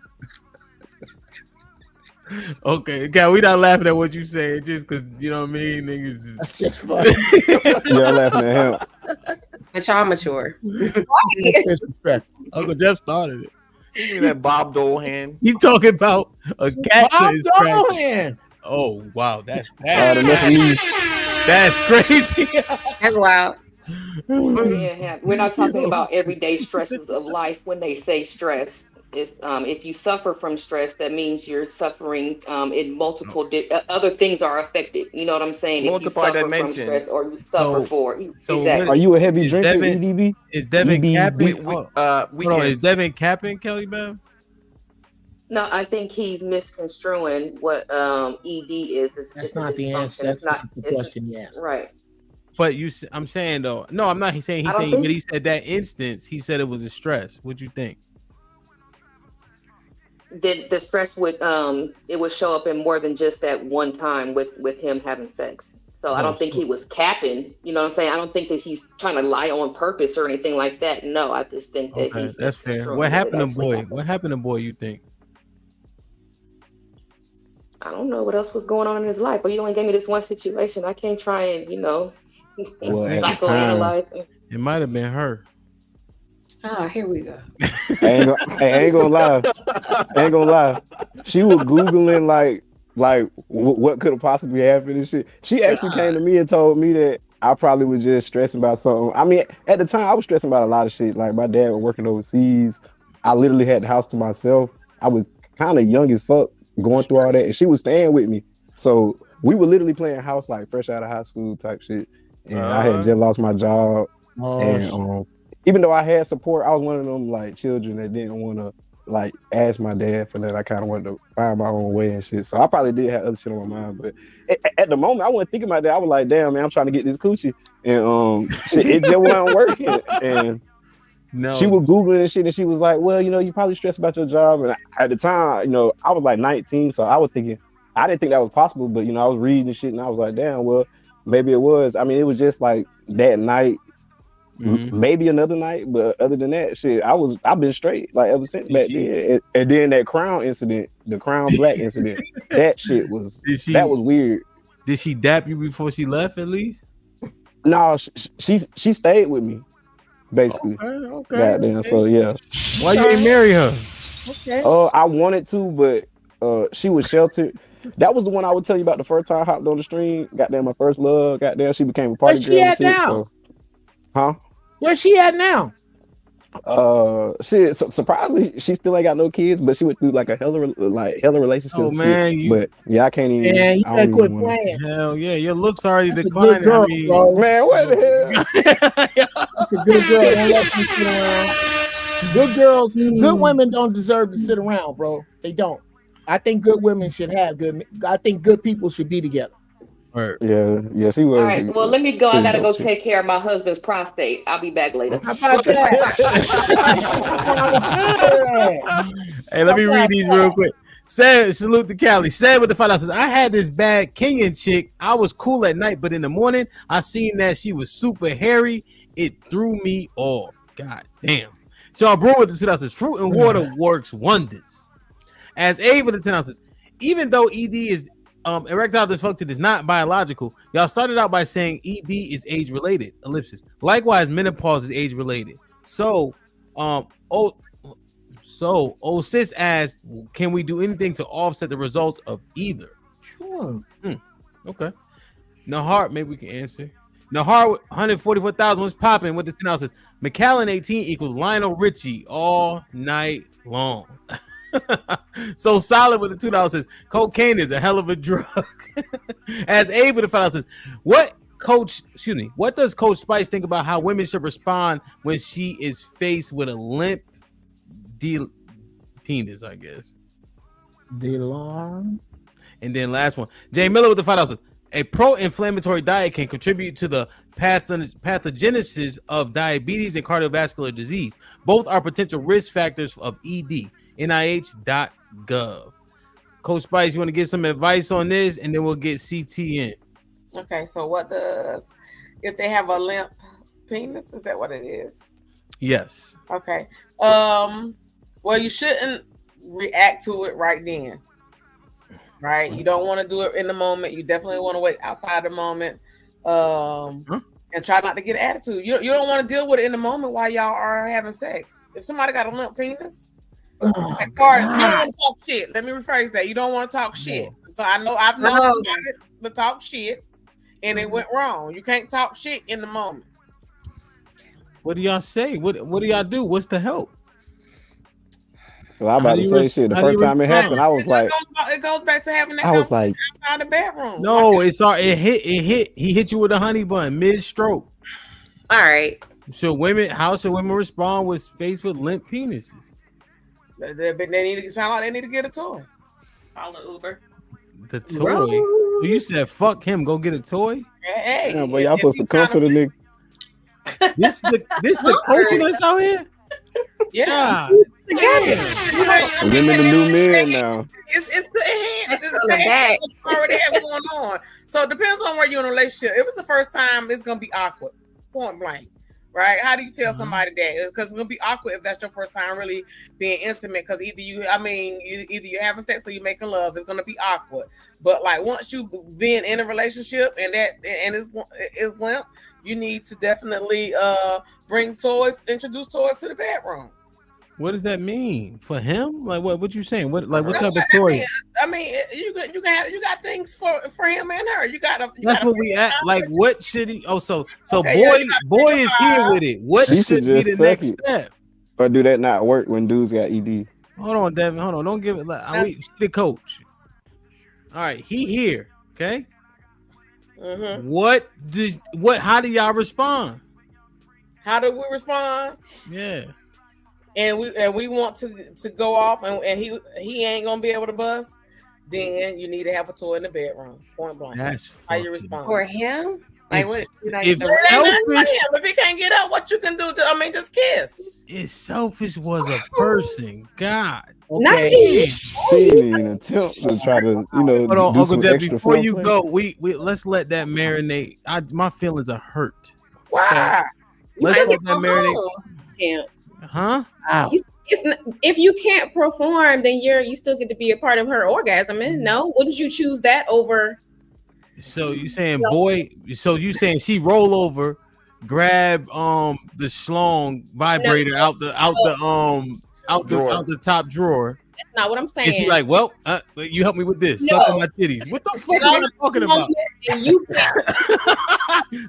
S1: Okay, Cal, we not laughing at what you said just because, you know what I mean, niggas.
S11: That's just funny.
S12: Yeah, laughing at him.
S23: But y'all mature.
S1: Uncle Jeff started it.
S8: Give me that Bob Dole hand.
S1: He talking about a cat.
S11: Bob Dole hand.
S1: Oh wow, that's crazy.
S23: That's wild.
S4: Yeah, we're not talking about everyday stresses of life. When they say stress, is if you suffer from stress, that means you're suffering in multiple other things are affected. You know what I'm saying?
S8: Multiple
S4: if you suffer
S8: dimensions.
S4: from stress or you suffer
S1: So
S4: exactly.
S12: Are you a heavy drinker, EDB?
S1: Is Devin capping? Is
S8: Devin
S1: capping, Kelly Bell?
S4: No, I think he's misconstruing what ED is.
S11: That's not the answer. That's not the question you asked.
S4: Right.
S1: But I'm saying though. No, I'm not. He's saying. But he said that instance. He said it was a stress. What you think?
S4: The stress would it would show up in more than just that one time with him having sex. So I don't think he was capping. You know what I'm saying? I don't think that he's trying to lie on purpose or anything like that. No, I just think that he's.
S1: That's fair. What happened to boy? What happened to boy? You think?
S4: I don't know what else was going on in his life, but you only gave me this one situation. I can't try and, psychoanalyze.
S1: It might have been her.
S23: Oh, here we go.
S12: I ain't gonna lie. She was Googling like what could have possibly happened and shit. She actually came to me and told me that I probably was just stressing about something. I mean, at the time I was stressing about a lot of shit. Like my dad was working overseas. I literally had the house to myself. I was kind of young as fuck going through all that, and she was staying with me. So we were literally playing house like fresh out of high school type shit. And I had just lost my job. And even though I had support, I was one of them like children that didn't want to like ask my dad for that. I kind of wanted to find my own way and shit. So I probably did have other shit on my mind, but at the moment I wasn't thinking about that. I was like, damn man, I'm trying to get this coochie, and shit, it just wasn't working. And
S1: no,
S12: she was Googling and shit, and she was like, well, you know, you probably stressed about your job. And at the time, you know, I was like 19, so I was thinking, I didn't think that was possible, but you know, I was reading and shit, and I was like, damn, well, maybe it was. I mean, it was just like that night. Maybe another night, but other than that, shit, I've been straight like ever since back then. And then that Crown incident, the Crown Black incident, that shit was that was weird.
S1: Did she dap you before she left at least?
S12: No, she stayed with me, basically.
S1: Okay.
S12: Goddamn. So yeah.
S1: Why you didn't marry her?
S12: Okay. I wanted to, but she was sheltered. That was the one I would tell you about the first time I hopped on the stream. Goddamn, my first love. Goddamn, she became a party
S11: Where's
S12: girl
S11: she
S12: and
S11: at
S12: shit.
S11: now?
S12: So, huh?
S11: Where's she at now?
S12: Shit. Surprisingly, she still ain't got no kids, but she went through like a hella relationship.
S1: Oh man,
S12: shit. But yeah, I can't even.
S11: Man, you
S12: I
S11: better
S12: don't
S11: quit
S12: even wanna-
S11: playing.
S1: Hell yeah, your looks already
S11: That's a
S1: declining.
S11: good girl,
S1: I mean,
S11: bro.
S12: Man, what the hell?
S11: That's a good girl. Don't let them sit around. Good girls, good women don't deserve to sit around, bro. They don't. I think good women should have good. I think good people should be together.
S1: Right.
S12: Yeah, she was.
S4: All right, well, let me go. I
S12: pretty
S4: gotta go
S12: dope chick.
S4: take care of my husband's prostate. I'll be back later.
S11: How about that?
S1: Hey, let me read these real quick. Said, salute to Cali. Said with the $5 says, I had this bad Kenyan chick. I was cool at night, but in the morning, I seen that she was super hairy. It threw me off. God damn. Sean Brewer with the $2 says, fruit and water works wonders. As Abe with the $10 says, even though ED is erectile dysfunction is not biological, y'all started out by saying ED is age related. Ellipsis. Likewise, menopause is age related. So, sis asked, can we do anything to offset the results of either?
S11: Sure.
S1: Okay. Nahar, maybe we can answer. Nahar, 144,000 was popping with the 10 ounces. McAllen 18 equals Lionel Richie all night long. So solid with the $2 says cocaine is a hell of a drug. As Abe with the $5 says, what does Coach Spice think about how women should respond when she is faced with a limp penis, I guess.
S11: DeLon.
S1: And then last one, Jay Miller with the $5 says, a pro-inflammatory diet can contribute to the pathogenesis of diabetes and cardiovascular disease. Both are potential risk factors of ED. NIH.gov. Coach Spice, you want to give some advice on this, and then we'll get CT in.
S24: Okay, so what does if they have a limp penis? Is that what it is?
S1: Yes.
S24: Okay. Well, you shouldn't react to it right then. Right? You don't want to do it in the moment. You definitely want to wait outside the moment. And try not to get attitude. You don't want to deal with it in the moment while y'all are having sex. If somebody got a limp penis, you don't want to talk shit. Let me rephrase that. You don't want to talk shit. So I've known somebody to talk shit, and it went wrong. You can't talk shit in the moment.
S1: What do y'all say? What do y'all do? What's the help?
S12: Well, I'm about to say shit. The first time it happened, I was like,
S24: it goes back to having that
S12: I was like,
S24: outside the bedroom.
S1: No, it hit. He hit you with a honey bun mid-stroke.
S23: All right.
S1: How should women respond with faced with limp penises?
S24: They need to sound like they need to get a toy.
S18: Call an Uber.
S1: The toy? You said fuck him. Go get a toy.
S24: Hey,
S12: yeah, but y'all supposed to comfort a nigga.
S1: This the coaching us out here.
S24: Yeah.
S12: Women the new men now.
S24: It's the enhance.
S23: It's the back.
S24: Already have going on. So it depends on where you're in a relationship. If it's the first time, it's gonna be awkward. Point blank. Right? How do you tell somebody that? Because it's gonna be awkward if that's your first time really being intimate. Because either you're having sex or you're making love. It's gonna be awkward. But like once you been in a relationship and it's limp, you need to definitely introduce toys to the bedroom.
S1: What does that mean for him? Like what you saying? What type of toy?
S24: I mean, you got things for him and her.
S1: That's what we at. Like what should he? Oh, so
S24: Okay,
S1: boy is here with it. What
S12: She
S1: should
S12: should
S1: be
S12: just
S1: the next
S12: suck it.
S1: step?
S12: Or do that not work when dudes got ED?
S1: Hold on, Devin. Hold on. Don't give it. She the coach. All right, he here. Okay.
S24: Mm-hmm.
S1: How do y'all respond?
S24: How do we respond?
S1: Yeah.
S24: and we want to go off, and he ain't gonna be able to bust, then you need to have a toy in the bedroom. Point blank.
S1: That's
S24: how you respond
S23: For him? Like what? Like
S1: if
S24: Well,
S1: selfish,
S24: if he can't get up, what you can do to just kiss.
S1: if selfish was a person, God.
S21: Not
S1: Okay.
S21: me.
S12: She didn't even attempt to try to,
S1: Hold on,
S12: do
S1: Uncle
S12: some
S1: Jeff.
S12: extra
S1: Before you
S12: foreplay.
S1: go, we let's let that marinate. My feelings are hurt.
S24: Why?
S1: Let's
S21: You
S1: let
S21: still
S1: that
S21: get
S1: marinate.
S21: home.
S1: Huh?
S21: If you can't perform, then you still get to be a part of her orgasm. No, wouldn't you choose that over?
S1: So you saying boy? So you saying she roll over, grab the schlong vibrator out the top drawer.
S21: That's not what I'm saying.
S1: And she like, well, you help me with this.
S21: No.
S1: Suck on my titties. What the fuck are you talking about?
S21: You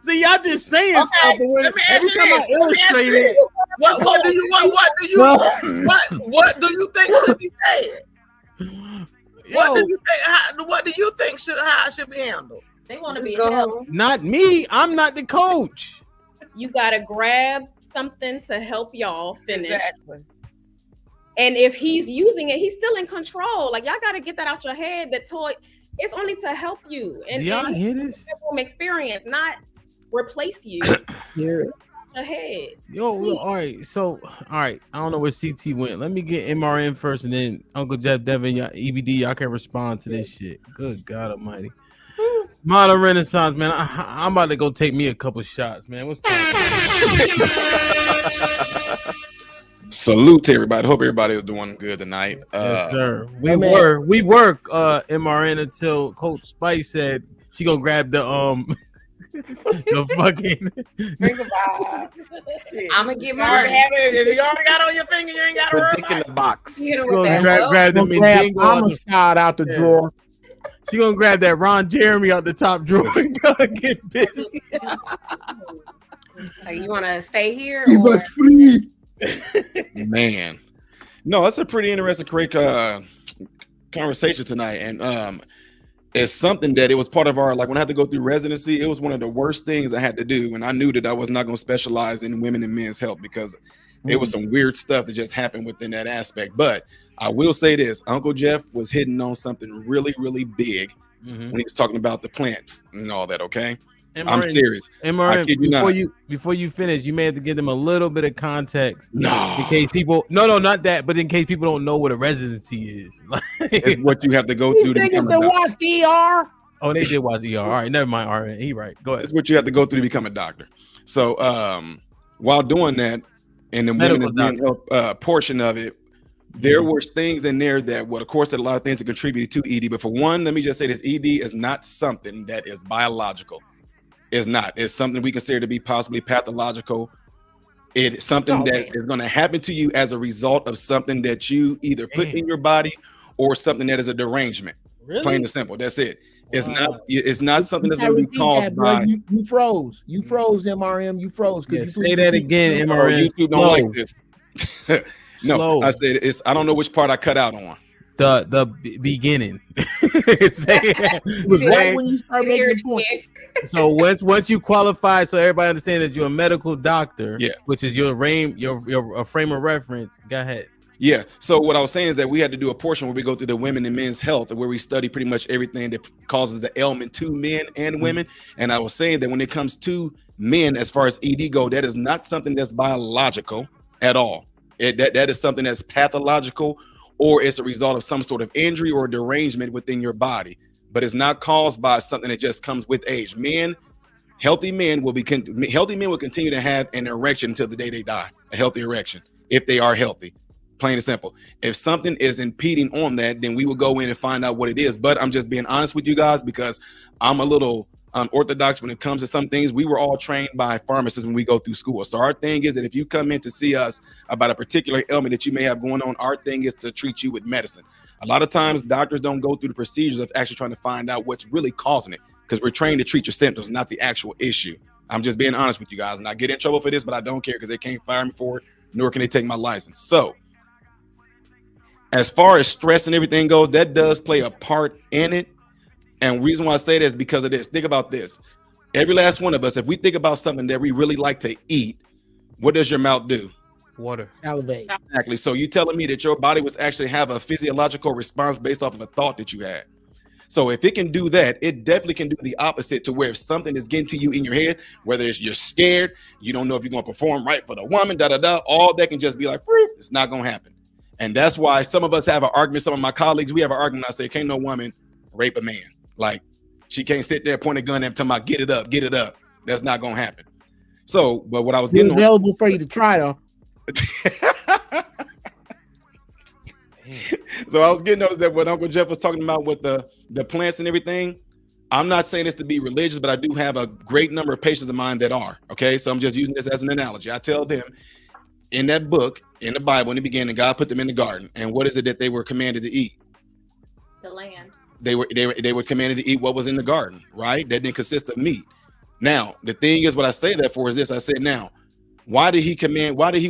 S1: See, y'all just saying
S24: Okay,
S1: stuff, but when,
S24: let me
S1: every
S24: ask you
S1: time I
S24: this. Let me ask
S1: illustrate
S24: you
S1: it,
S24: this. What do you think should be said? What do you think how it should be handled?
S18: They want to be
S23: go
S18: held.
S1: not me. I'm not the coach.
S21: You gotta grab something to help y'all finish.
S24: Exactly.
S21: And if he's using it, he's still in control. Like y'all gotta get that out your head. That toy, it's only to help you and
S1: Do y'all hear this?
S21: experience, not replace you.
S11: Hear
S21: Your head.
S1: Yo, all right. So, all right. I don't know where CT went. Let me get MRN first, and then Uncle Jeff, Devin, y'all, EBD, y'all can respond to this shit. Good God Almighty. Modern Renaissance, man. I'm about to go take me a couple shots, man. What's
S13: Salute to everybody. Hope everybody is doing good tonight.
S1: Yes, sir. We work MRN until Coach Spice said she gonna grab the the fucking
S24: Finger vibe.
S23: I'm gonna get
S24: You
S23: mine.
S24: already have it. If you already got it on your finger, you ain't got to worry about
S8: in the box.
S23: You know
S1: She
S23: what
S1: gonna
S23: that
S1: grab the
S11: Gonna grab
S1: Mandingo out the,
S11: homicide out the drawer.
S1: she gonna grab that Ron Jeremy out the top drawer and go get busy.
S23: Like, you want to stay here?
S11: Keep
S23: or?
S11: us free.
S13: Man, no, that's a pretty interesting, great conversation tonight, and it's something that it was part of our, like when I had to go through residency, it was one of the worst things I had to do, and I knew that I was not going to specialize in women and men's health because it was some weird stuff that just happened within that aspect. But I will say this: Uncle Jeff was hitting on something really, really big when he was talking about the plants and all that. Okay. I'm serious. I kid you not.
S1: Before you finish, you may have to give them a little bit of context. No. In case people, no, not that, but in case people don't know what a residency is.
S13: It's what you have to go
S11: These
S13: through.
S11: niggas that watch ER.
S1: Oh, they did watch ER. All right, never mind. All right, he right. Go ahead.
S13: It's what you have to go through to become a doctor. So while doing that, in the women and men health portion of it, there were things in there that, well, of course, there are a lot of things that contributed to ED. But for one, let me just say this: ED is not something that is biological. It's not. It's something we consider to be possibly pathological. It's something that is going to happen to you as a result of something that you either put in your body or something that is a derangement.
S1: Really?
S13: Plain and simple. That's it. It's not. It's not something that's going to be caused by.
S11: You froze. You froze, MRM. You froze.
S1: Yeah, say that again,
S13: Oh,
S1: MRN.
S13: YouTube don't like this. No,
S1: Slow.
S13: I said it's. I don't know which part I cut out on.
S1: The beginning.
S11: It was right when you start making the point.
S1: So once you qualify, so everybody understands that you're a medical doctor,
S13: Yeah.
S1: which is your frame of reference. Go ahead.
S13: Yeah. So what I was saying is that we had to do a portion where we go through the women and men's health, and where we study pretty much everything that causes the ailment to men and women. And I was saying that when it comes to men, as far as ED go, that is not something that's biological at all. That is something that's pathological, or it's a result of some sort of injury or derangement within your body. But it's not caused by something that just comes with age. Healthy men will continue to have an erection until the day they die, a healthy erection, if they are healthy. Plain and simple. If something is impeding on that, then we will go in and find out what it is. But I'm just being honest with you guys because I'm a little unorthodox when it comes to some things. We were all trained by pharmacists when we go through school. So our thing is that if you come in to see us about a particular ailment that you may have going on, our thing is to treat you with medicine. A lot of times doctors don't go through the procedures of actually trying to find out what's really causing it, because we're trained to treat your symptoms, not the actual issue. I'm just being honest with you guys, and I get in trouble for this, but I don't care because they can't fire me for it, nor can they take my license. So as far as stress and everything goes, that does play a part in it. And the reason why I say that is because of this. Think about this. Every last one of us, if we think about something that we really like to eat, what does your mouth do?
S1: Water.
S11: Salivate.
S13: Exactly. So you telling me that your body was actually have a physiological response based off of a thought that you had. So if it can do that, it definitely can do the opposite, to where if something is getting to you in your head, whether it's you're scared, you don't know if you're going to perform right for the woman, all that can just be like, it's not going to happen. And that's why some of us have an argument. Some of my colleagues, we have an argument. I say, can't no woman rape a man. Like, she can't sit there, point a gun at him, talking about get it up, get it up. That's not going to happen. So, but what I was getting
S11: available for you to try though.
S13: So I was getting noticed that what Uncle Jeff was talking about with the plants and everything. I'm not saying this to be religious, but I do have a great number of patients of mine that are. Okay, so I'm just using this as an analogy. I tell them in that book, in the Bible, in the beginning, God put them in the garden, and what is it that they were commanded to eat?
S18: The land.
S13: They were commanded to eat what was in the garden, right? That didn't consist of meat. Now, the thing is, what I say that for is this. I said, now, why did he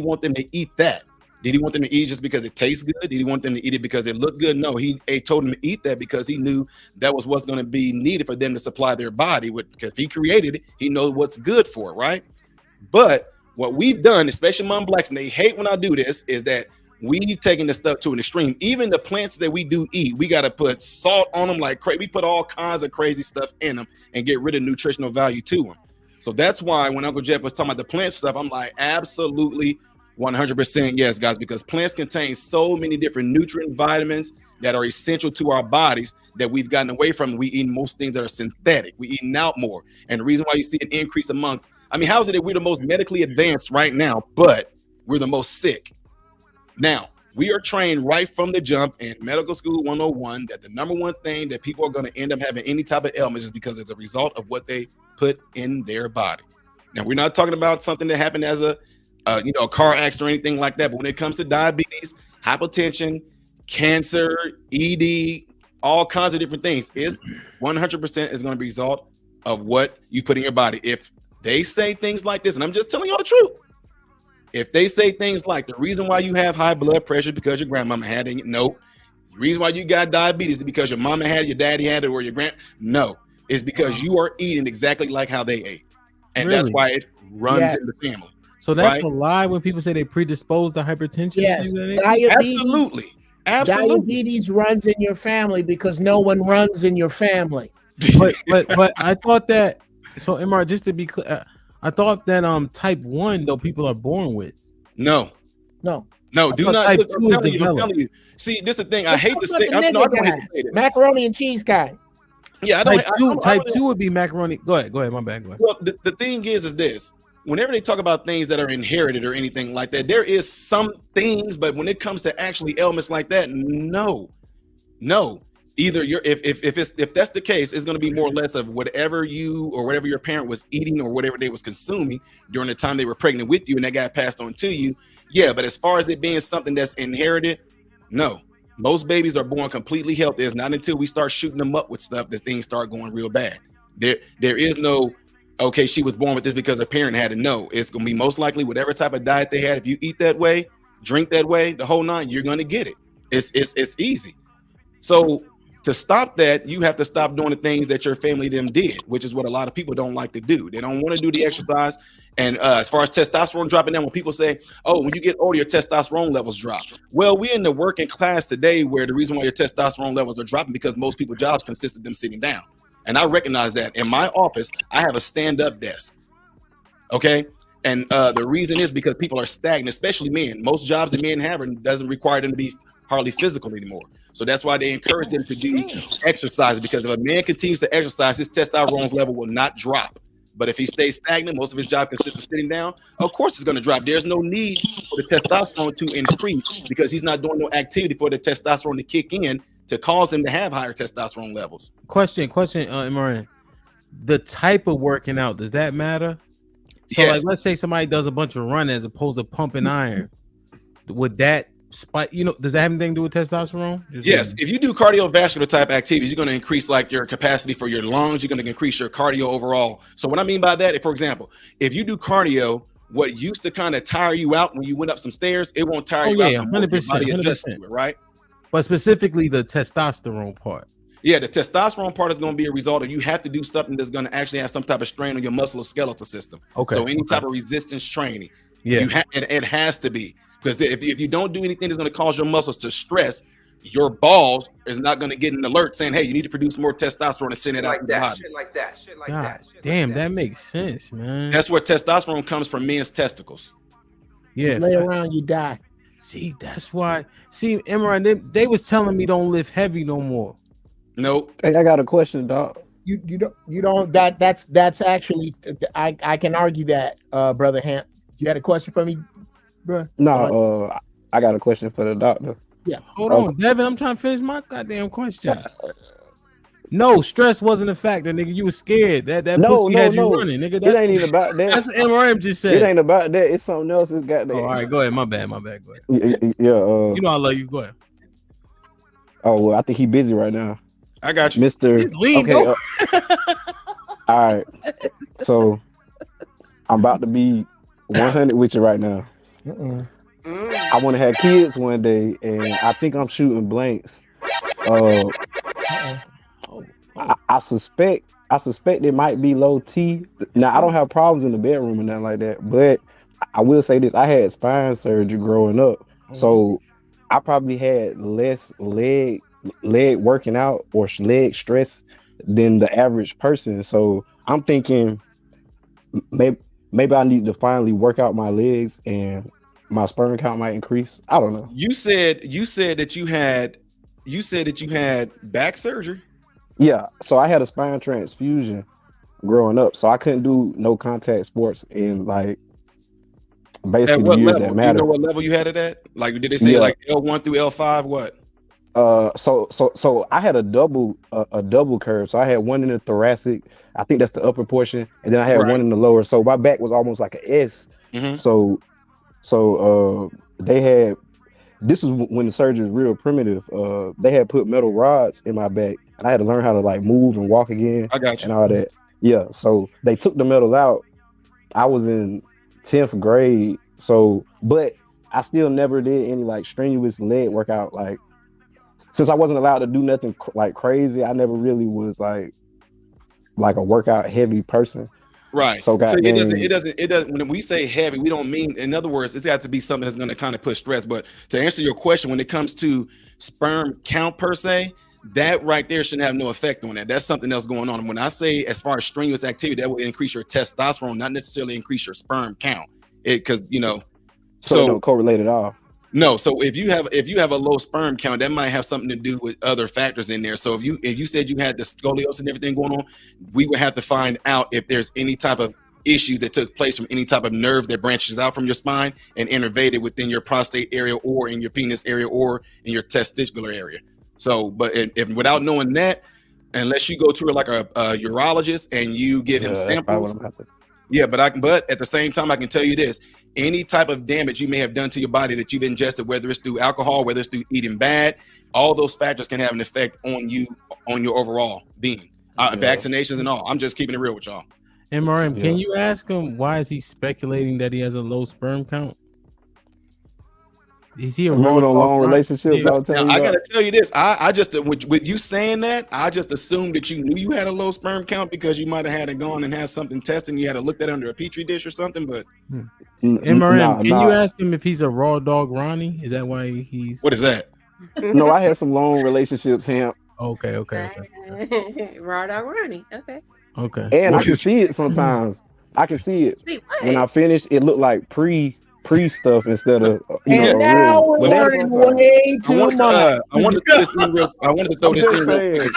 S13: want them to eat that? Did he want them to eat just because it tastes good? Did he want them to eat it because it looked good? No, he told them to eat that because he knew that was what's going to be needed for them to supply their body with, because if he created it, he knows what's good for it, right? But what we've done, especially among blacks, and they hate when I do this, is that we've taken the stuff to an extreme. Even the plants that we do eat, we got to put salt on them like crazy. We put all kinds of crazy stuff in them and get rid of nutritional value to them. So that's why when Uncle Jeff was talking about the plant stuff, I'm like, absolutely 100% yes, guys, because plants contain so many different nutrient vitamins that are essential to our bodies that we've gotten away from. We eat most things that are synthetic. We eating out more. And the reason why you see an increase amongst, I mean, how is it that we're the most medically advanced right now, but we're the most sick? Now, we are trained right from the jump in medical school 101 that the number one thing that people are going to end up having any type of ailments is because it's a result of what they put in their body. Now, we're not talking about something that happened as a car accident or anything like that. But when it comes to diabetes, hypertension, cancer, ED, all kinds of different things, is 100% is going to be a result of what you put in your body. If they say things like this, and I'm just telling y'all the truth, if they say things like the reason why you have high blood pressure is because your grandmama had it, no. The reason why you got diabetes is because your mama had it, your daddy had it, or your no. It's because you are eating exactly like how they ate. And
S1: Really?
S13: that's why it runs in the family.
S1: So that's
S13: right?
S1: a lie when people say they predisposed to hypertension.
S11: Yes,
S1: Absolutely.
S11: Diabetes runs in your family because no one runs in your family.
S1: But I thought that. So Mr. just to be clear, I thought that type 1 though people are born with.
S13: No.
S11: No.
S13: Do not.
S1: Type
S13: Look,
S1: 2 is
S13: I'm telling
S1: developed.
S13: you. See, this is the thing. I hate to say.
S11: I don't hate to say this. Macaroni and cheese kind.
S13: Yeah,
S1: Type 2 would be macaroni. Go ahead. My bad. Go ahead.
S13: Well, the thing is this. Whenever they talk about things that are inherited or anything like that, there is some things, but when it comes to actually ailments like that, no. Either if that's the case, it's going to be more or less of whatever you or whatever your parent was eating or whatever they was consuming during the time they were pregnant with you and that got passed on to you. Yeah, but as far as it being something that's inherited, no. Most babies are born completely healthy. It's not until we start shooting them up with stuff that things start going real bad. There is no, okay, she was born with this because her parent had it. No, it's going to be most likely whatever type of diet they had. If you eat that way, drink that way, the whole nine, you're going to get it. It's easy. So to stop that, you have to stop doing the things that your family them did, which is what a lot of people don't like to do. They don't want to do the exercise. And as far as testosterone dropping down, when people say, oh, when you get older, your testosterone levels drop. Well, we're in the working class today where the reason why your testosterone levels are dropping because most people's jobs consist of them sitting down. And I recognize that. In my office, I have a stand-up desk. Okay? And the reason is because people are stagnant, especially men. Most jobs that men have doesn't require them to be hardly physical anymore. So that's why they encourage them to do exercise, because if a man continues to exercise, his testosterone level will not drop. But if he stays stagnant, most of his job consists of sitting down, of course it's going to drop. There's no need for the testosterone to increase because he's not doing no activity for the testosterone to kick in to cause him to have higher testosterone levels.
S1: Question, Imran. The type of working out, does that matter? So
S13: Yes.
S1: like, let's say somebody does a bunch of running as opposed to pumping iron. Would that spike, does that have anything to do with testosterone?
S13: Yes, if you do cardiovascular type activities, you're going to increase like your capacity for your lungs. You're going to increase your cardio overall. So what I mean by that, for example, if you do cardio, what used to kind of tire you out when you went up some stairs, it won't tire you out.
S1: Yeah,
S13: no more. Your
S1: 100%,
S13: body adjusts
S1: 100%.
S13: to it, right?
S1: But specifically the testosterone part.
S13: Yeah, the testosterone part is going to be a result of you have to do something that's going to actually have some type of strain on your musculoskeletal system.
S1: Okay,
S13: So any
S1: okay.
S13: type of resistance training,
S1: Yeah.
S13: It has to be, because if you don't do anything that's going to cause your muscles to stress, your balls is not going to get an alert saying, hey, you need to produce more testosterone and send it out to the body.
S6: Shit like that. Shit like
S1: God
S6: that.
S1: damn, that makes sense, man.
S13: That's where testosterone comes from, men's testicles.
S1: Yeah,
S11: Lay around, you die.
S1: See, that's why. See, Imran, they was telling me don't lift heavy no more.
S13: Nope.
S12: Hey, I got a question, dog.
S11: You don't that's actually I can argue that, brother Hamp. You had a question for me, bro?
S12: No, I got a question for the doctor.
S11: Yeah.
S1: Hold on, Devin. I'm trying to finish my goddamn question. No, stress wasn't a factor, nigga. You were scared. That pussy had you running, nigga.
S12: It ain't even about that.
S1: That's what MRM just said.
S12: It ain't about that. It's something else. It's got that.
S1: Oh, all right, go ahead. My bad. Go ahead.
S12: Yeah.
S1: You know I love you. Go ahead.
S12: Oh well, I think he busy right now.
S13: I got you,
S12: Mr. Okay. All right. So I'm about to be 100 with you right now. I want to have kids one day, and I think I'm shooting blanks. I suspect it might be low T. Now I don't have problems in the bedroom or nothing like that, but I will say this: I had spine surgery growing up, so I probably had less leg working out or leg stress than the average person. So I'm thinking maybe I need to finally work out my legs and my sperm count might increase. I don't know.
S13: You said that you had back surgery.
S12: Yeah, so I had a spine transfusion growing up, so I couldn't do no contact sports and like basically
S13: At what
S12: years
S13: level?
S12: that
S13: Do you
S12: matter.
S13: know what level you had it at? Like, did they say like L1 through L5? What?
S12: So I had a double curve. So I had one in the thoracic. I think that's the upper portion, and then I had one in the lower. So my back was almost like an S. So they had. This is when the surgery was real primitive. They had put metal rods in my back, and I had to learn how to like move and walk again.
S13: I got you.
S12: And all that. Yeah. So they took the metal out. I was in 10th grade. So, but I still never did any like strenuous leg workout. Like, since I wasn't allowed to do nothing like crazy, I never really was like a workout heavy person.
S13: Right.
S12: So
S13: it doesn't. When we say heavy, we don't mean. In other words, it's got to be something that's going to kind of put stress. But to answer your question, when it comes to sperm count per se, that right there shouldn't have no effect on that. That's something else going on. And when I say as far as strenuous activity, that will increase your testosterone, not necessarily increase your sperm count. Because
S12: so it don't correlate at all.
S13: No, so if you have a low sperm count, that might have something to do with other factors in there. So if you said you had the scoliosis and everything going on, we would have to find out if there's any type of issue that took place from any type of nerve that branches out from your spine and innervated within your prostate area or in your penis area or in your testicular area. So, but if without knowing that, unless you go to like a urologist and you give him samples. Yeah, but at the same time, I can tell you this: any type of damage you may have done to your body that you've ingested, whether it's through alcohol, whether it's through eating bad, all those factors can have an effect on you, on your overall being. Vaccinations and all. I'm just keeping it real with y'all.
S1: MRM, can you ask him why is he speculating that he has a low sperm count? Is he a
S12: long relationships?
S13: I gotta tell you this. I just with you saying that, I just assumed that you knew you had a low sperm count because you might have had it gone and had something tested. And you had to look that under a petri dish or something. But
S1: MRM, can you ask him if he's a raw dog Ronnie? Is that why he's?
S13: What is that?
S12: No, I had some long relationships.
S1: Okay.
S23: Raw dog Ronnie. Okay.
S12: And I can see it sometimes. I can see it. When I finished, it looked like pre stuff instead of
S11: now we're learning way too much.
S13: I wanted to throw this in real quick.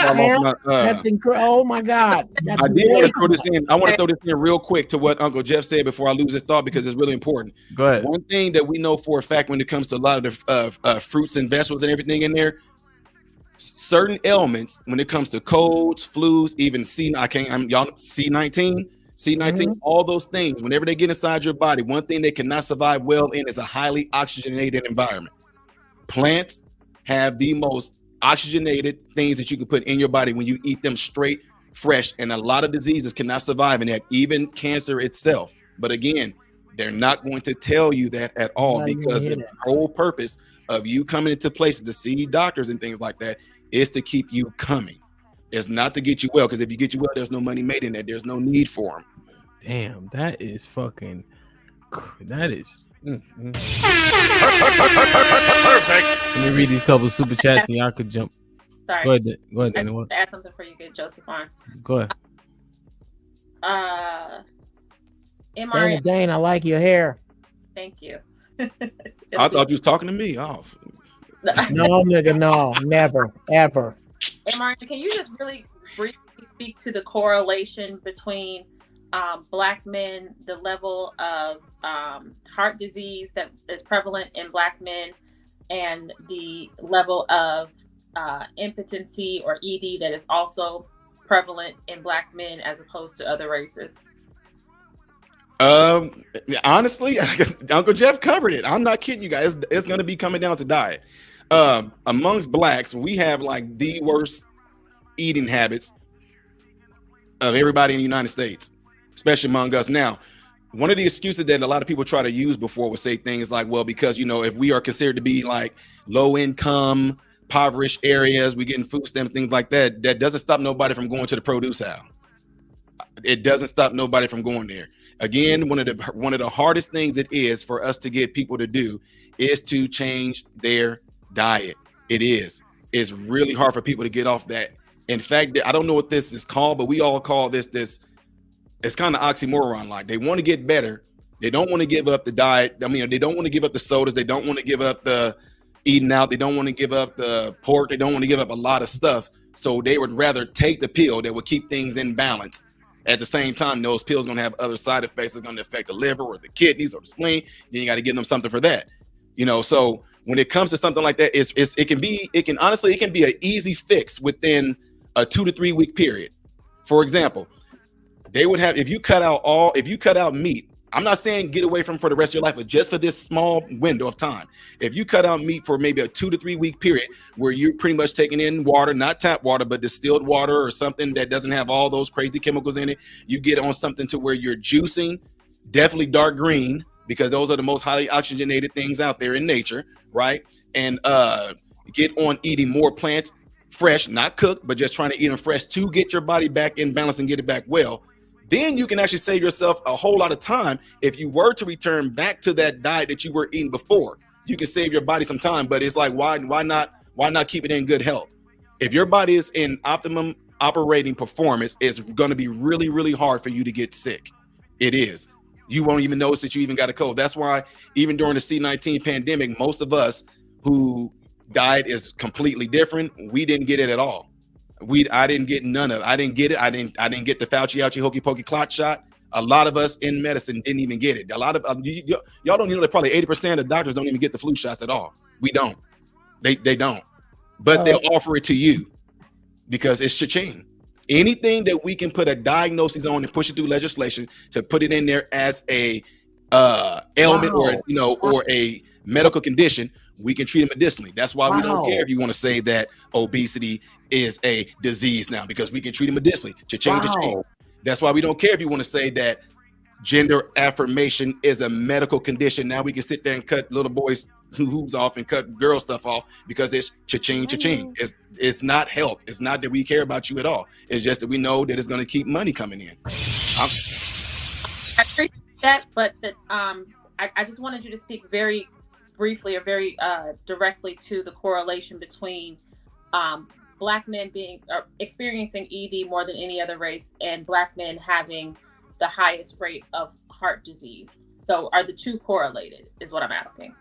S11: That's incredible. Oh my God.
S13: I did want to throw this in. I want to throw this in real quick to what Uncle Jeff said before I lose this thought because it's really important.
S1: Go ahead.
S13: One thing that we know for a fact when it comes to a lot of the fruits and vegetables and everything in there, certain ailments when it comes to colds, flus, even C19, all those things, whenever they get inside your body, one thing they cannot survive well in is a highly oxygenated environment. Plants have the most oxygenated things that you can put in your body when you eat them straight, fresh, and a lot of diseases cannot survive in that, even cancer itself. But again, they're not going to tell you that at all because the whole purpose of you coming into places to see doctors and things like that is to keep you coming. It's not to get you well, because if you get you well, there's no money made in that. There's no need for them.
S1: Damn, that is fucking That is.
S8: Perfect.
S1: Let me read these couple super chats and y'all could jump.
S18: Sorry.
S1: Go ahead,
S18: I
S1: Danny.
S18: want to add something for you, good Joseph on.
S1: Go ahead.
S18: MRN.
S11: Dane, I like your hair.
S18: Thank you.
S13: I thought you was talking to me. Oh.
S11: No, nigga, no, never, ever.
S18: MRN, can you just really briefly speak to the correlation between Black men, the level of heart disease that is prevalent in Black men, and the level of impotency or ED that is also prevalent in Black men as opposed to other races?
S13: Honestly, I guess Uncle Jeff covered it. I'm not kidding you guys. It's going to be coming down to diet. Amongst Blacks, we have like the worst eating habits of everybody in the United States, especially among us. Now, one of the excuses that a lot of people try to use before would say things like, well, because, you know, if we are considered to be like low income, impoverished areas, we getting food stamps, things like that, that doesn't stop nobody from going to the produce aisle. It doesn't stop nobody from going there. Again, one of the hardest things it is for us to get people to do is to change their diet. It is. It's really hard for people to get off that. In fact, I don't know what this is called, but we all call this, it's kind of oxymoron. Like, they want to get better. They don't want to give up the diet. I mean, they don't want to give up the sodas. They don't want to give up the eating out. They don't want to give up the pork. They don't want to give up a lot of stuff. So they would rather take the pill that would keep things in balance. At the same time, those pills are going to have other side effects. It's going to affect the liver or the kidneys or the spleen. Then you got to give them something for that. You know, so when it comes to something like that, it can be an easy fix within a 2 to 3 week period. For example, they would have, if you cut out meat, I'm not saying get away from for the rest of your life, but just for this small window of time. If you cut out meat for maybe a 2 to 3 week period where you're pretty much taking in water, not tap water, but distilled water or something that doesn't have all those crazy chemicals in it, you get on something to where you're juicing, definitely dark green, because those are the most highly oxygenated things out there in nature, right? And get on eating more plants, fresh, not cooked, but just trying to eat them fresh to get your body back in balance and get it back well. Then you can actually save yourself a whole lot of time. If you were to return back to that diet that you were eating before, you can save your body some time. But it's like, why not keep it in good health? If your body is in optimum operating performance, it's going to be really, really hard for you to get sick. It is. You won't even notice that you even got a cold. That's why even during the C-19 pandemic, most of us who diet is completely different, we didn't get it at all. I didn't get none of it. I didn't get it. I didn't get the Fauci ouchie hokey pokey clot shot. A lot of us in medicine didn't even get it. A lot of y'all don't know that probably 80% of doctors don't even get the flu shots at all. We don't. They don't. But they'll offer it to you because it's cha-ching. Anything that we can put a diagnosis on and push it through legislation to put it in there as a ailment or a medical condition, we can treat it medicinally. That's why we don't care if you want to say that obesity is a disease now, because we can treat it medicinally. Cha-ching. That's why we don't care if you want to say that gender affirmation is a medical condition. Now we can sit there and cut little boys' hoo-hoos off and cut girl stuff off because it's cha-ching. It's not health. It's not that we care about you at all. It's just that we know that it's going to keep money coming in.
S18: I appreciate that, but I just wanted you to speak very briefly or very directly to the correlation between Black men experiencing ED more than any other race and Black men having the highest rate of heart disease. So are the two correlated is what I'm asking.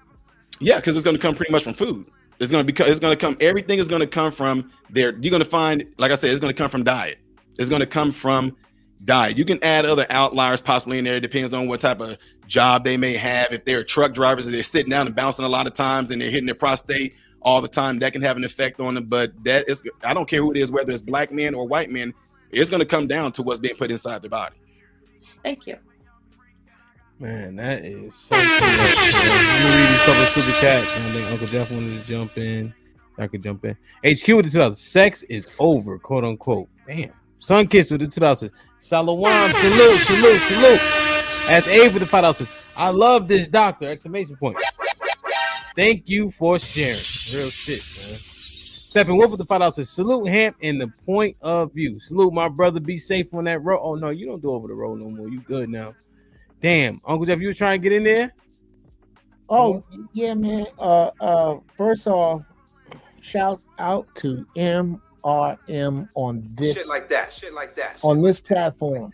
S13: Yeah, because it's going to come pretty much from food. Everything is going to come from there. You're going to find, like I said, it's going to come from diet. It's going to come from diet. You can add other outliers possibly in there. It depends on what type of job they may have. If they're truck drivers and they're sitting down and bouncing a lot of times and they're hitting their prostate all the time, that can have an effect on them. But I don't care who it is, whether it's Black men or white men, it's going to come down to what's being put inside their body.
S18: Thank you.
S1: Man, that is so cool. Let me read these couple of super chats. I think Uncle Jeff wanted to jump in. I could jump in. HQ with the 2000. Sex is over, quote unquote. Damn. Sunkiss with the 2000. Shalom. Salute. As A with the 5,000. I love this doctor! Exclamation point. Thank you for sharing. Real shit, man. Stepping Wolf with the 5,000. Salute him in the point of view. Salute my brother. Be safe on that road. Oh no, you don't do over the road no more. You good now. Damn, Uncle Jeff, you was trying to get in there?
S11: Oh yeah, man. First off, shout out to MRM on this
S6: Shit like that.
S11: on this platform.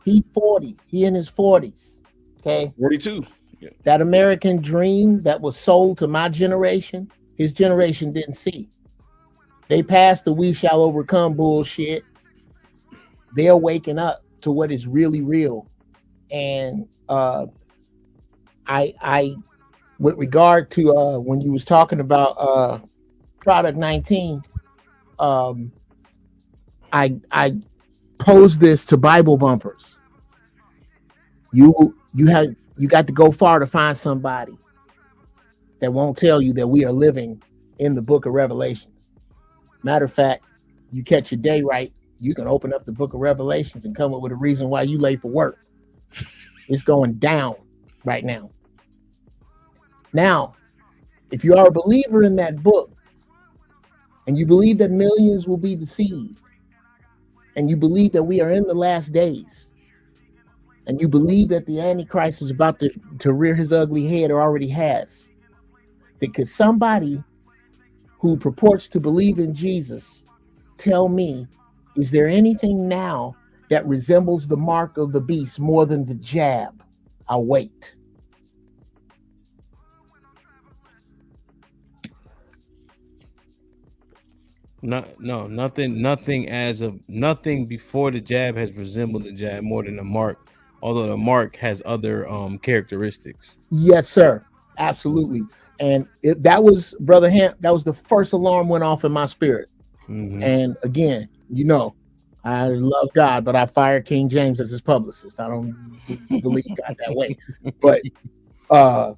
S11: He 40. He in his 40s. Okay.
S13: 42. Yeah.
S11: That American dream that was sold to my generation, his generation didn't see. They passed the "we shall overcome" bullshit. They're waking up to what is really real. And I with regard to when you was talking about Product 19, I posed this to Bible bumpers. You got to go far to find somebody that won't tell you that we are living in the book of Revelations. Matter of fact, you catch your day right, you can open up the book of Revelations and come up with a reason why you late for work. It's going down right now. Now, if you are a believer in that book and you believe that millions will be deceived, and you believe that we are in the last days, and you believe that the Antichrist is about to rear his ugly head or already has, then could somebody who purports to believe in Jesus tell me, is there anything now that resembles the mark of the beast more than the jab? I'll wait.
S1: Nothing before the jab has resembled the jab more than the mark, although the mark has other characteristics.
S11: Yes, sir. Absolutely. And that was, Brother Hamp, that was the first alarm went off in my spirit.
S1: Mm-hmm.
S11: And again, I love God, but I fired King James as his publicist. I don't believe God that way. But I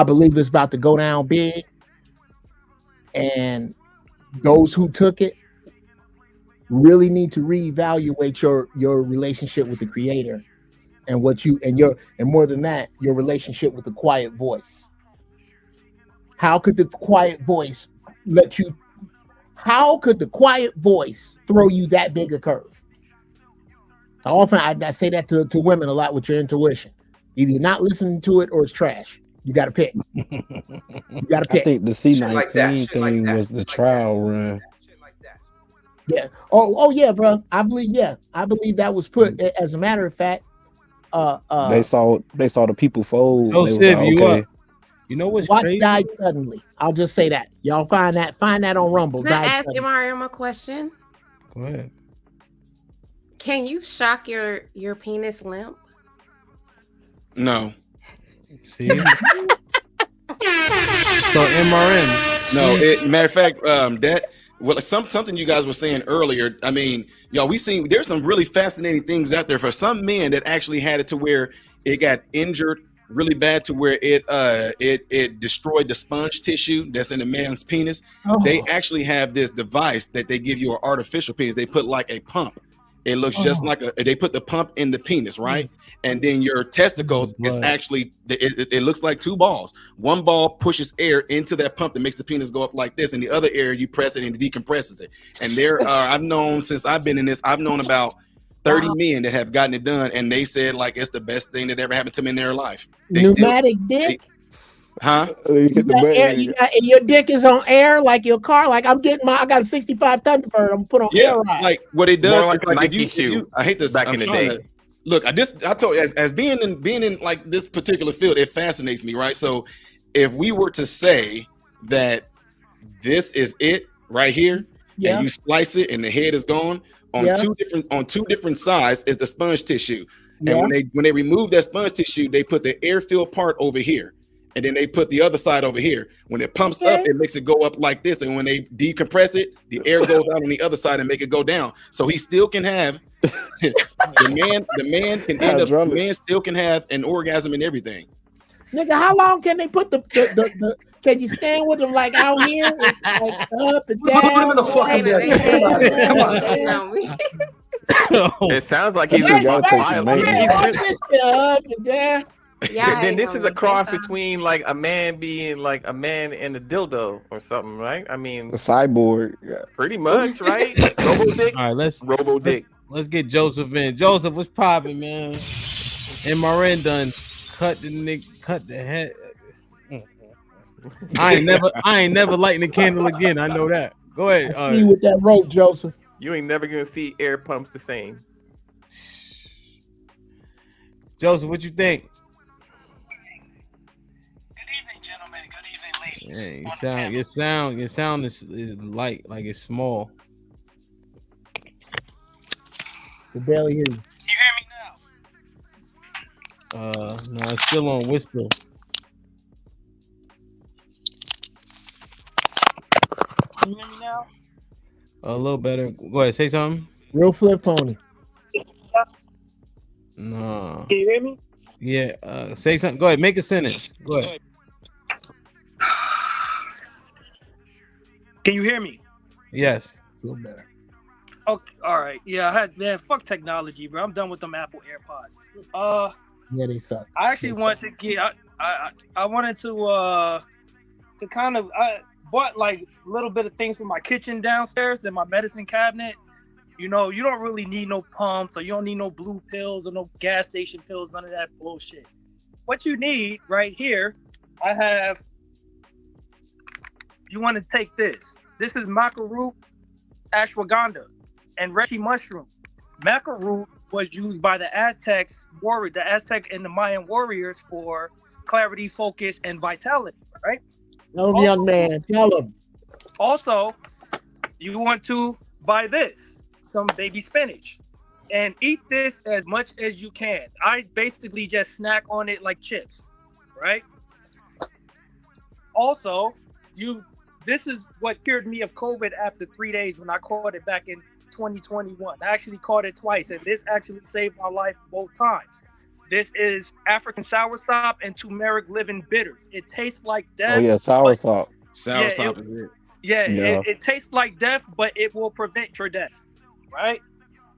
S11: believe it's about to go down big. And those who took it really need to reevaluate your relationship with the Creator, and more than that, your relationship with the quiet voice. How could the quiet voice throw you that big a curve? I say that to women a lot with your intuition. Either you're not listening to it or it's trash. You got to pick.
S12: I think the C19 thing was the trial run.
S11: Yeah. Oh yeah, bro. I believe that was put. As a matter of fact,
S12: they saw the people fold.
S1: Oh, Sid,
S12: okay.
S1: You know what's
S11: Watch
S1: crazy?
S11: died suddenly. I'll just say that. Y'all find that on Rumble.
S23: Can I
S11: Died
S23: ask
S11: suddenly.
S23: MRM a question?
S1: Go ahead.
S23: Can you shock your penis limp?
S13: No.
S1: See? So MRM.
S13: No, matter of fact, something you guys were saying earlier. I mean, y'all, there's some really fascinating things out there for some men that actually had it to where it got injured really bad to where it destroyed the sponge tissue that's in a man's penis. They actually have this device that they give you an artificial penis. They put like a pump. It looks just like they put the pump in the penis, right? And then your testicles is actually, it looks like two balls. One ball pushes air into that pump that makes the penis go up like this, and the other air, you press it and it decompresses it. And I've known, since I've been in this, I've known about 30 men that have gotten it done, and they said like it's the best thing that ever happened to them in their life.
S11: Pneumatic dick?
S13: Huh?
S11: Your dick is on air like your car. Like I got a 65 Thunderbird. I'm put on air ride.
S13: Like what it does,
S6: like a Nike
S13: if you,
S6: shoe.
S13: I hate this
S6: Back in the day.
S13: Look, I told you, as being in like this particular field, it fascinates me, right? So if we were to say that this is it right here, and you slice it and the head is gone, on two different sides is the sponge tissue. And when they remove that sponge tissue, they put the air-filled part over here. And then they put the other side over here. When it pumps up, it makes it go up like this. And when they decompress it, the air goes out on the other side and make it go down. So he still can have the man still can have an orgasm and everything.
S11: Nigga, how long can they put the can you stand with them like out here, like up and down?
S2: Put him in the fucking bed. Come on.
S6: It sounds like he's
S11: up and down.
S6: Then this is a cross between like a man being like a man and a dildo or something, right? I mean,
S12: a cyborg.
S6: Pretty much, right? Robo dick.
S1: All right,
S6: Robo dick.
S1: Let's get Joseph in. Joseph, what's popping, man? And Marin done cut the head. I ain't never lighting the candle again. I know that. Go ahead.
S11: See you with that rope, Joseph.
S8: You ain't never gonna see air pumps the same.
S1: Joseph, what you think? Yeah, your sound is light, like it's small.
S11: We barely hear you.
S1: No, it's still on whisper.
S14: Can you hear me now?
S1: A little better. Go ahead, say something.
S11: Real flip phony.
S1: No.
S14: Can you hear me?
S1: Yeah. Say something. Go ahead. Make a sentence. Go ahead.
S14: Can you hear me?
S1: Yes.
S11: Feel better.
S14: Okay. All right. Yeah. Fuck technology, bro. I'm done with them Apple AirPods.
S11: Yeah, they suck.
S14: I actually wanted to get. I wanted to kind of. I bought like a little bit of things for my kitchen downstairs and my medicine cabinet. You know, you don't really need no pumps, or you don't need no blue pills or no gas station pills, none of that bullshit. What you need right here, I have. You want to take this. This is maca root, ashwagandha, and reishi mushroom. Maca root was used by the Aztec and the Mayan warriors for clarity, focus, and vitality, right?
S11: Tell him, young man. Tell him.
S14: Also, you want to buy this, some baby spinach, and eat this as much as you can. I basically just snack on it like chips, right? Also, this is what cured me of COVID after 3 days when I caught it back in 2021. I actually caught it twice, and this actually saved my life both times. This is African soursop and turmeric living bitters. It tastes like death.
S12: Oh yeah, soursop.
S13: Soursop is it.
S14: Yeah,
S12: Yeah.
S14: it tastes like death, but it will prevent your death, right?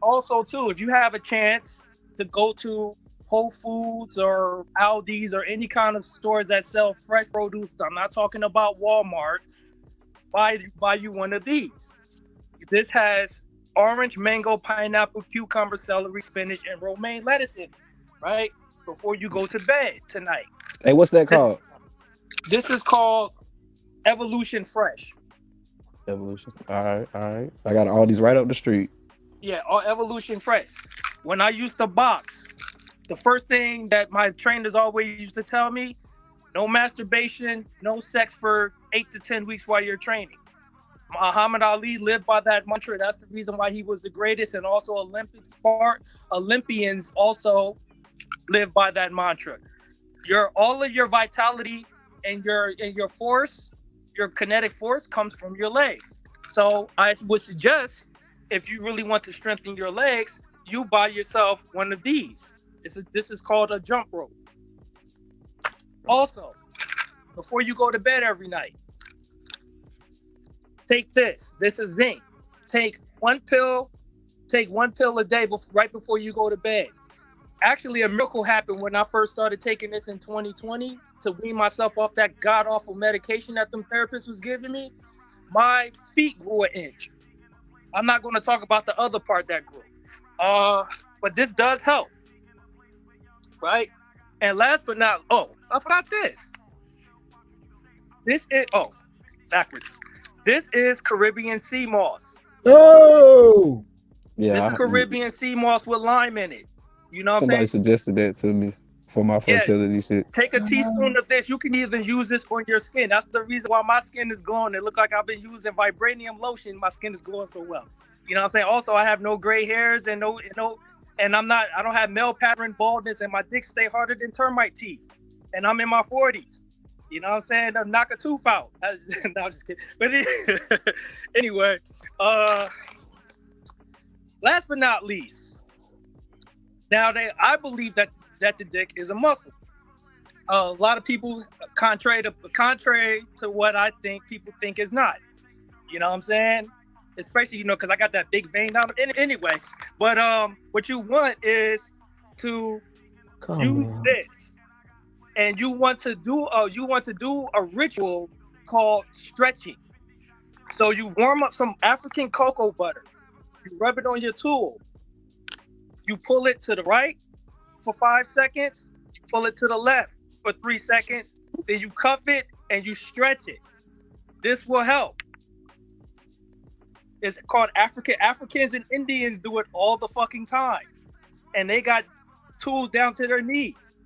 S14: Also, too, if you have a chance to go to Whole Foods or Aldi's or any kind of stores that sell fresh produce, I'm not talking about Walmart, buy you one of these. This has orange, mango, pineapple, cucumber, celery, spinach, and romaine lettuce in it, right? Before you go to bed tonight.
S12: Hey, what's that called?
S14: This is called Evolution Fresh.
S12: Evolution. All right. I got all these right up the street.
S14: Yeah, or Evolution Fresh. When I used to box, the first thing that my trainers always used to tell me, no masturbation, no sex for 8 to 10 weeks while you're training. Muhammad Ali lived by that mantra. That's the reason why he was the greatest, and also Olympians also live by that mantra. All of your vitality and your force, your kinetic force comes from your legs. So I would suggest, if you really want to strengthen your legs, you buy yourself one of these. This is called a jump rope. Also, before you go to bed every night, take this. This is zinc. Take one pill a day right before you go to bed. Actually, a miracle happened when I first started taking this in 2020 to wean myself off that god-awful medication that them therapists was giving me. My feet grew an inch. I'm not going to talk about the other part that grew. But this does help, right? And last but not, I forgot this. Backwards. This is Caribbean sea moss.
S11: Oh!
S12: Yeah.
S14: This is Caribbean sea moss with lime in it. You know what I'm
S12: Somebody
S14: saying?
S12: suggested that to me for my fertility shit.
S14: Take a teaspoon of this. You can even use this on your skin. That's the reason why my skin is glowing. It look like I've been using vibranium lotion. My skin is glowing so well. You know what I'm saying? Also, I have no gray hairs and I don't have male pattern baldness, and my dick stay harder than termite teeth. And I'm in my 40s. You know what I'm saying? Knock a tooth out. No, I'm just kidding. But anyway, last but not least, now I believe that the dick is a muscle. A lot of people, contrary to what I think, people think is not. You know what I'm saying? Especially, because I got that big vein down. Anyway, but what you want is to use this, and you want to do a ritual called stretching. So you warm up some African cocoa butter, you rub it on your tool, You pull it to the right for 5 seconds. You pull it to the left for 3 seconds. Then you cuff it and you stretch it. This will help. It's called Africans and Indians do it all the fucking time. And they got tools down to their knees.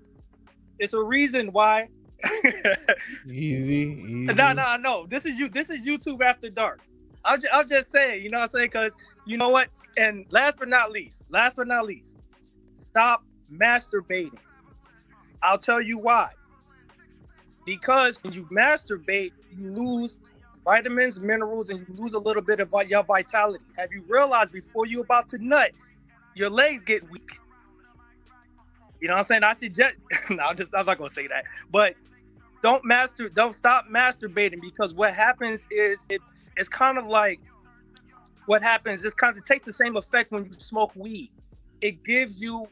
S14: It's a reason why.
S1: Easy.
S14: No. This is YouTube After Dark. I'll just say, you know what I'm saying? Because you know what? And last but not least, stop masturbating. I'll tell you why. Because when you masturbate, you lose vitamins, minerals, and you lose a little bit of your vitality. Have you realized before you're about to nut, your legs get weak? You know what I'm saying? I suggest, I'm not gonna say that, but don't stop masturbating, because what happens is it's kind of like what happens. It takes the same effect when you smoke weed. It gives you,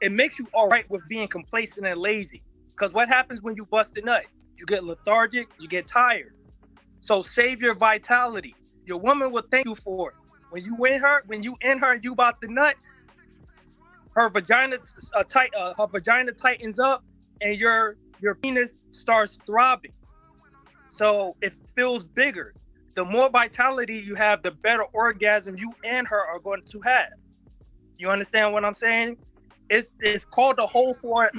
S14: it makes you all right with being complacent and lazy. Because what happens when you bust a nut? You get lethargic, you get tired. So save your vitality. Your woman will thank you for it. When you in her and you about to nut, her vagina tightens up and your penis starts throbbing. So it feels bigger. The more vitality you have, the better orgasm you and her are going to have. You understand what I'm saying? It's called the hole for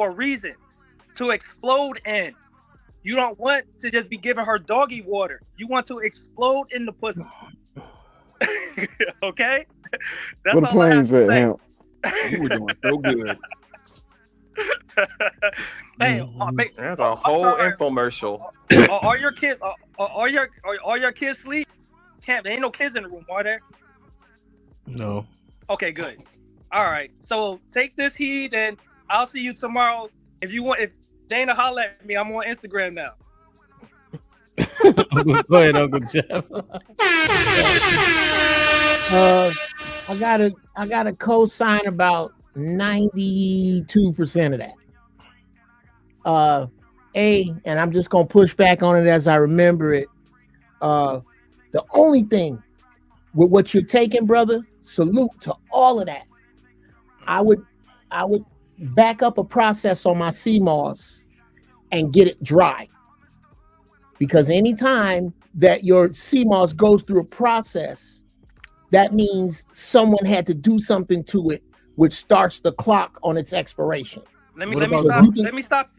S14: a reason, to explode in. You don't want to just be giving her doggy water. You want to explode in the pussy. Okay? That's
S12: what the
S14: all I have
S12: planes
S14: to
S12: at,
S14: say.
S12: Hemp?
S13: You were doing so good.
S14: Hey,
S8: That's a whole infomercial.
S14: Are your kids? Are your kids sleep? There ain't no kids in the room, are there?
S1: No.
S14: Okay, good. All right. So take this heed, and I'll see you tomorrow. If Dana holler at me, I'm on Instagram now.
S1: Go ahead, Uncle Jeff.
S11: I gotta co-sign about 92% of that. And I'm just gonna push back on it as I remember it. The only thing with what you're taking, brother, salute to all of that. I would back up a process on my CMOS and get it dry. Because anytime that your CMOS goes through a process, that means someone had to do something to it, which starts the clock on its expiration.
S14: Let me stop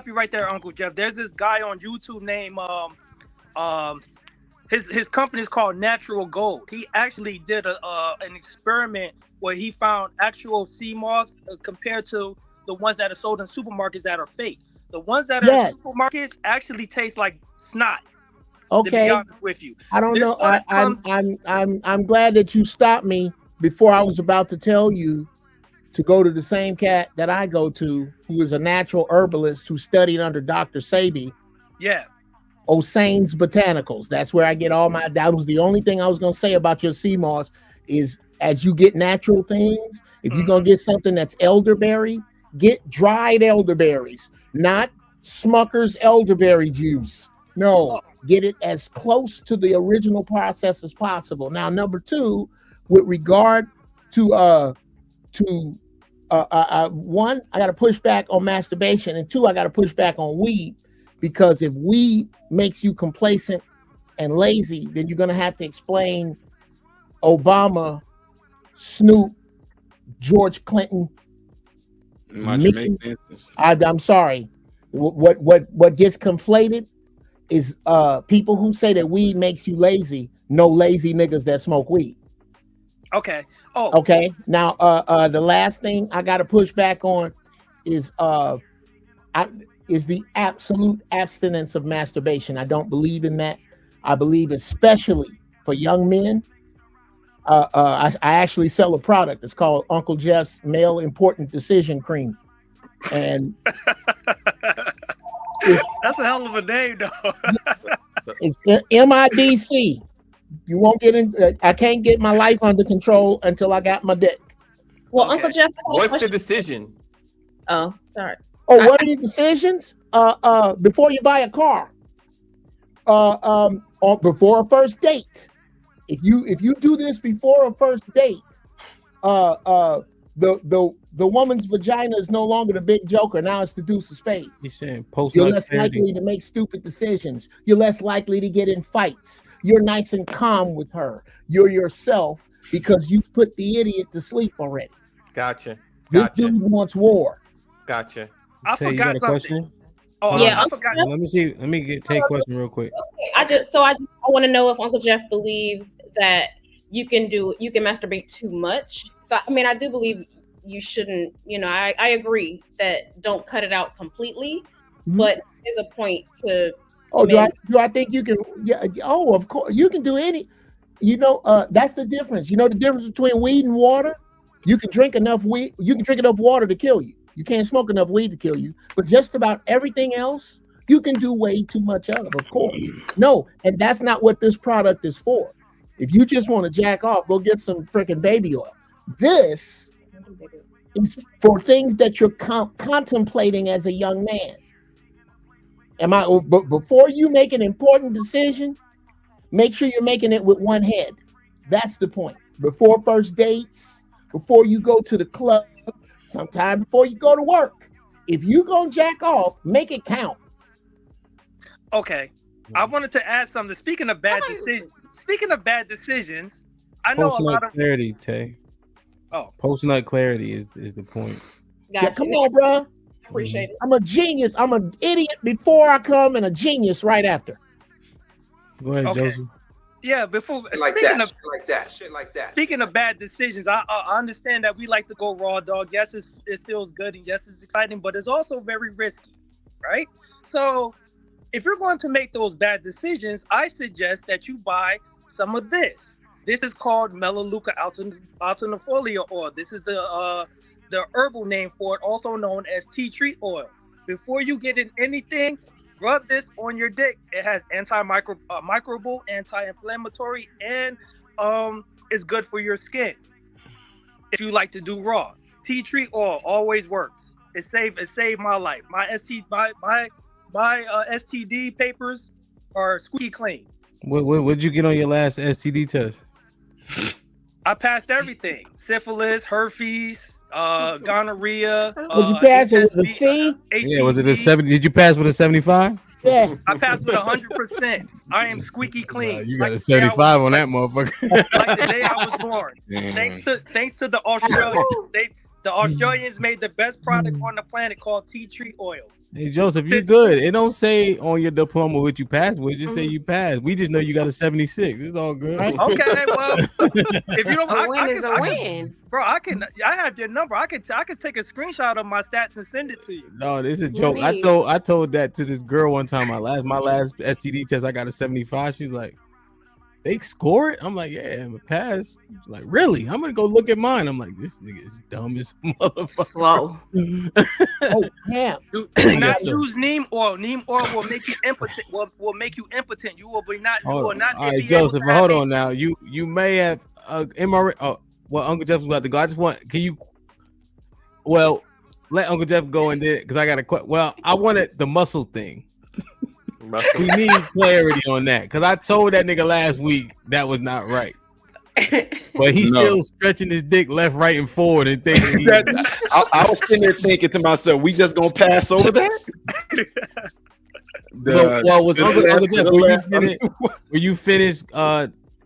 S14: you right there, Uncle Jeff. There's this guy on YouTube named his company is called Natural Gold. He actually did an experiment where he found actual CMOS compared to the ones that are sold in supermarkets that are fake. The ones that are in supermarkets actually taste like snot.
S11: Okay.
S14: To be honest with you,
S11: I don't know. I'm glad that you stopped me before I was about to tell you to go to the same cat that I go to, who is a natural herbalist who studied under Dr. Sabi.
S14: Yeah.
S11: Osane's Botanicals. That's where I get all my. That was the only thing I was gonna say about your CMOS is as you get natural things, if you're gonna get something that's elderberry, get dried elderberries, not Smucker's elderberry juice. No, get it as close to the original process as possible. Now, number two, with regard to one, I got to push back on masturbation, and two, I got to push back on weed, because if weed makes you complacent and lazy, then you're gonna have to explain Obama, Snoop, George Clinton. I'm sorry. What gets conflated is people who say that weed makes you lazy. No lazy niggas that smoke weed.
S14: Okay.
S11: Okay. Now, the last thing I got to push back on is the absolute abstinence of masturbation. I don't believe in that. I believe, especially for young men. I actually sell a product. It's called Uncle Jeff's Male Important Decision Cream, and
S14: that's a hell of a name, though.
S11: It's MIDC. You won't get in. I can't get my life under control until I got my dick.
S21: Well, Uncle Jeff,
S8: what's the decision?
S21: Oh, sorry.
S11: Oh, what are the decisions? Before you buy a car, or before a first date. If you do this before a first date, the woman's vagina is no longer the big joker. Now it's the deuce of spades.
S1: He's saying post
S11: You're less likely to make stupid decisions. You're less likely to get in fights. You're nice and calm with her. You're yourself because you've put the idiot to sleep already.
S8: Gotcha.
S11: This dude wants war.
S8: Gotcha.
S14: I
S1: Tay, you
S14: forgot
S1: got a
S14: something.
S1: question?
S14: Oh,
S21: Yeah,
S14: I forgot.
S1: Let me see. Let me take a question real quick.
S21: Okay, I want to know if Uncle Jeff believes that you can masturbate too much. So I mean, I do believe you shouldn't. You know, I agree that don't cut it out completely, but there's a point to.
S11: Oh, do I think you can? Yeah. Oh, of course you can do any. You know, that's the difference. You know the difference between weed and water. You can drink enough weed. You can drink enough water to kill you. You can't smoke enough weed to kill you. But just about everything else, you can do way too much of course. No, and that's not what this product is for. If you just want to jack off, go get some freaking baby oil. This is for things that you're contemplating as a young man. But before you make an important decision, make sure you're making it with one head. That's the point. Before first dates, before you go to the club, sometime before you go to work. If you gonna jack off, make it count.
S14: Okay, I wanted to add something. Speaking of bad decisions, I know a lot of
S1: clarity, Tay.
S14: Oh,
S1: post nut clarity is the point.
S11: Yeah, come on, bro.
S21: Appreciate it.
S11: I'm a genius. I'm an idiot before I come and a genius right after.
S1: Go ahead, Joseph.
S14: Yeah, before
S2: Shit like that.
S14: Speaking of bad decisions, I understand that we like to go raw dog. Yes, it feels good and yes, it's exciting, but it's also very risky, right? So if you're going to make those bad decisions, I suggest that you buy some of this. This is called Melaleuca alternatifolia oil. This is the herbal name for it, also known as tea tree oil. Before you get in anything, rub this on your dick. It has microbial, anti-inflammatory, and it's good for your skin. If you like to do raw, tea tree oil always works. It saved my life. My STD papers are squeaky clean.
S1: What'd you get on your last STD test?
S14: I passed everything: syphilis, herpes, gonorrhea.
S11: Did you pass it with a C?
S1: Yeah, was it a 70? Did you pass with a 75?
S11: Yeah,
S14: I passed with 100%. I am squeaky clean.
S1: You got a 75 on that motherfucker.
S14: Like the day I was born. Thanks to the Australians. The Australians made the best product on the planet called tea tree oil.
S1: Hey Joseph, you good. It don't say on your diploma what you passed with. Just say you passed. We just know you got a 76. It's all good.
S14: Okay, well, if you don't,
S22: A win is a win.
S14: Bro, I have your number. I could take a screenshot of my stats and send it to you.
S1: No, this is a joke. I told that to this girl one time. My last STD test, I got a 75. She's like, they score it? I'm like, yeah, I'm a pass. She's like, really? I'm gonna go look at mine. I'm like, this nigga is dumb as a motherfucker.
S22: Slow.
S11: Oh, damn.
S14: Do not use neem oil. Neem oil will make you impotent. Will make you impotent. You will not. You will not.
S1: All right, Joseph, hold on now. You may have MRA. Oh, well, Uncle Jeff was about to go. I just want. Can you? Well, let Uncle Jeff go and then because I got a question. Well, I wanted the muscle thing. We need clarity on that because I told that nigga last week that was not right. But he's still stretching his dick left, right, and forward and thinking.
S13: I was sitting there thinking to myself, we just gonna pass over that?
S1: Were you finished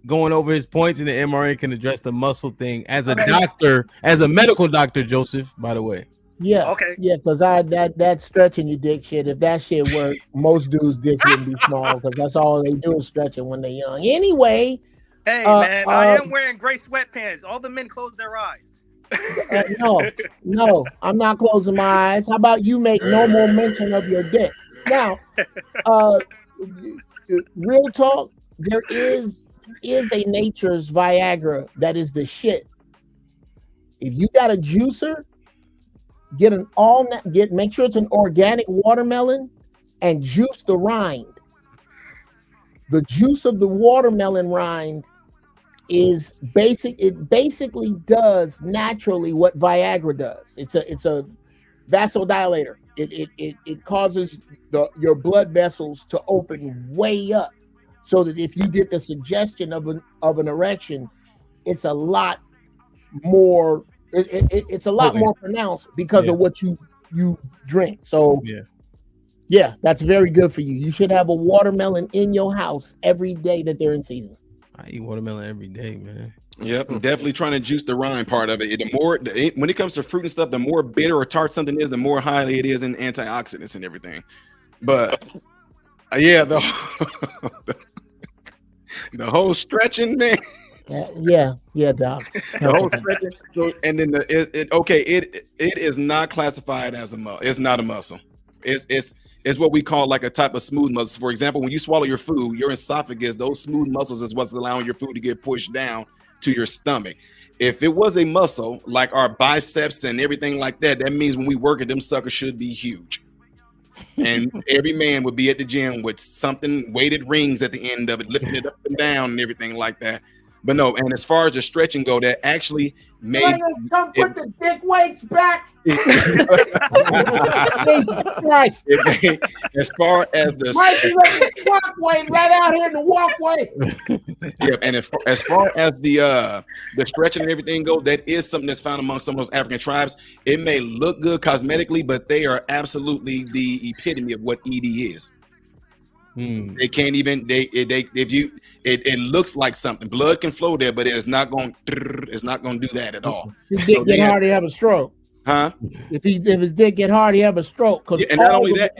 S1: going over his points and the MRA can address the muscle thing as a doctor, as a medical doctor, Joseph, by the way?
S11: Yeah. Okay. Yeah, because that stretching your dick shit. If that shit worked, most dudes' dicks wouldn't be small because that's all they do is stretching when they're young. Anyway.
S14: Hey man, I am wearing gray sweatpants. All the men close their eyes.
S11: No, I'm not closing my eyes. How about you make no more mention of your dick? Now, real talk, there is a nature's Viagra that is the shit. If you got a juicer, make sure it's an organic watermelon and juice the rind. The juice of the watermelon rind is basic. It basically does naturally what Viagra does. It's a vasodilator. It causes your blood vessels to open way up, so that if you get the suggestion of an erection, it's a lot more. It's a lot
S1: Okay.
S11: more pronounced because
S1: Yeah.
S11: of what you drink. So yeah, that's very good for you. You should have a watermelon in your house every day that they're in season.
S1: I eat watermelon every day, man.
S13: Yep, I'm definitely trying to juice the rind part of it. When it comes to fruit and stuff, the more bitter or tart something is, the more highly it is in antioxidants and everything. But yeah, the whole stretching, man.
S11: Yeah, Doc.
S13: The whole stretching. So, and then it is not classified as a muscle. It's not a muscle. It's what we call like a type of smooth muscle. For example, when you swallow your food, your esophagus, those smooth muscles is what's allowing your food to get pushed down to your stomach. If it was a muscle like our biceps and everything like that, that means when we work it, them suckers should be huge. And every man would be at the gym with something weighted rings at the end of it, lifting it up and down and everything like that. But no, and as far as the stretching go, that actually made
S11: Come put the dick weights back.
S13: Jesus
S11: Christ.
S13: As far as the
S11: Mikey, let the walkway right out here in the walkway.
S13: yeah, and as far as the stretching and everything go, that is something that's found among some of those African tribes. It may look good cosmetically, but they are absolutely the epitome of what ED is. They can't even it looks like something. Blood can flow there, but it's not going to do that at all.
S11: His dick get hard, he have a stroke.
S13: Huh?
S11: If his dick get hard, he have a stroke.
S13: Yeah, and not only that,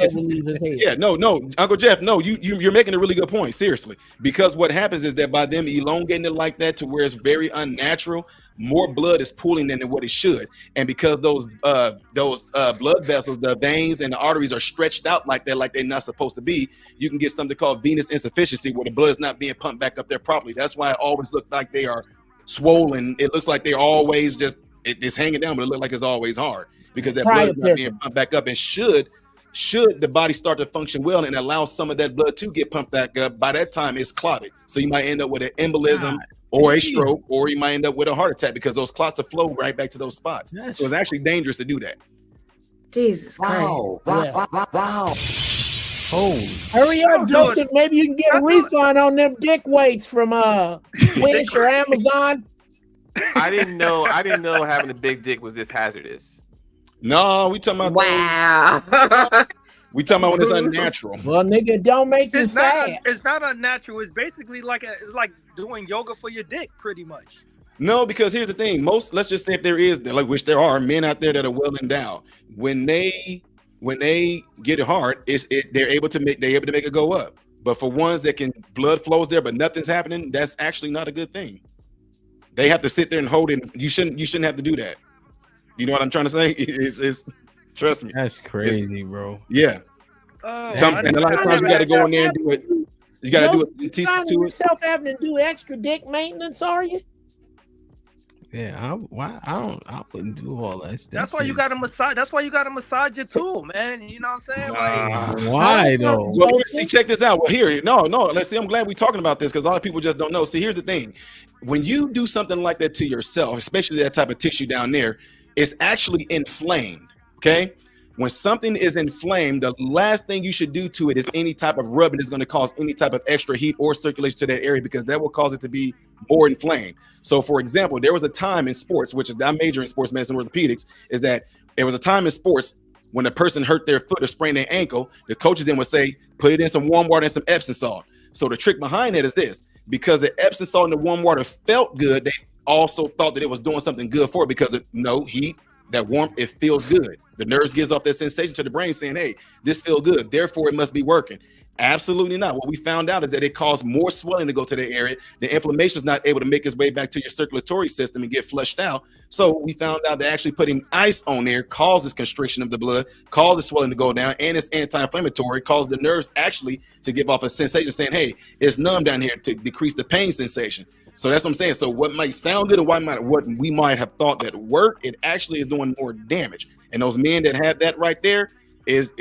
S13: no, Uncle Jeff, no, you're making a really good point, seriously. Because what happens is that by them elongating it like that to where it's very unnatural, more blood is pooling than what it should. And because those blood vessels, the veins and the arteries are stretched out like that, like they're not supposed to be, you can get something called venous insufficiency where the blood is not being pumped back up there properly. That's why it always looks like they are swollen. It looks like they're always it's hanging down, but it looks like it's always hard because that blood is not being pumped back up. And should the body start to function well and allow some of that blood to get pumped back up, by that time it's clotted. So you might end up with an embolism or a stroke, or you might end up with a heart attack because those clots will flow right back to those spots. So it's actually dangerous to do that.
S22: Jesus Christ.
S11: Wow. Oh, hurry up, Justin. Maybe you can get a refund on them dick weights from Wish or Amazon.
S8: I didn't know having a big dick was this hazardous.
S13: No, we talking about
S22: wow.
S13: We talking about when it's unnatural.
S11: Well, nigga, don't make this sad.
S14: It's not unnatural. It's basically it's like doing yoga for your dick, pretty much.
S13: No, because here's the thing. Let's just say if there is, which there are men out there that are well endowed, when they get it hard, they're able to make it go up. But for ones that can blood flows there, but nothing's happening, that's actually not a good thing. They have to sit there and hold it. You shouldn't have to do that. You know what I'm trying to say? It's trust me.
S1: That's crazy, bro.
S13: Yeah. And a lot of times you got to go in there and do it. You got to do it. Teach to it.
S11: Yourself having to do extra dick maintenance, are you?
S1: Yeah, I wouldn't do all that.
S14: That's why you got to massage. That's why you got to massage your tool, man. You know what I'm saying?
S1: Why though?
S13: Well, see, check this out. Well, here, no. Let's see. I'm glad we're talking about this because a lot of people just don't know. See, here's the thing: when you do something like that to yourself, especially that type of tissue down there, it's actually inflamed. Okay. When something is inflamed, the last thing you should do to it is any type of rubbing is going to cause any type of extra heat or circulation to that area because that will cause it to be more inflamed. So, for example, there was a time in sports, which is I major in sports medicine orthopedics, is that there was a time in sports when a person hurt their foot or sprained their ankle, the coaches then would say, put it in some warm water and some Epsom salt. So the trick behind it is this: because the Epsom salt and the warm water felt good, they also thought that it was doing something good for it because of heat. That warmth, it feels good. The nerves gives off that sensation to the brain saying, hey, this feels good. Therefore, it must be working. Absolutely not. What we found out is that it caused more swelling to go to the area. The inflammation is not able to make its way back to your circulatory system and get flushed out. So we found out that actually putting ice on there causes constriction of the blood, causes swelling to go down, and it's anti-inflammatory, causes the nerves actually to give off a sensation saying, hey, it's numb down here to decrease the pain sensation. So that's what I'm saying. So what might sound good or what we might have thought that worked, it actually is doing more damage. And those men that have that right there is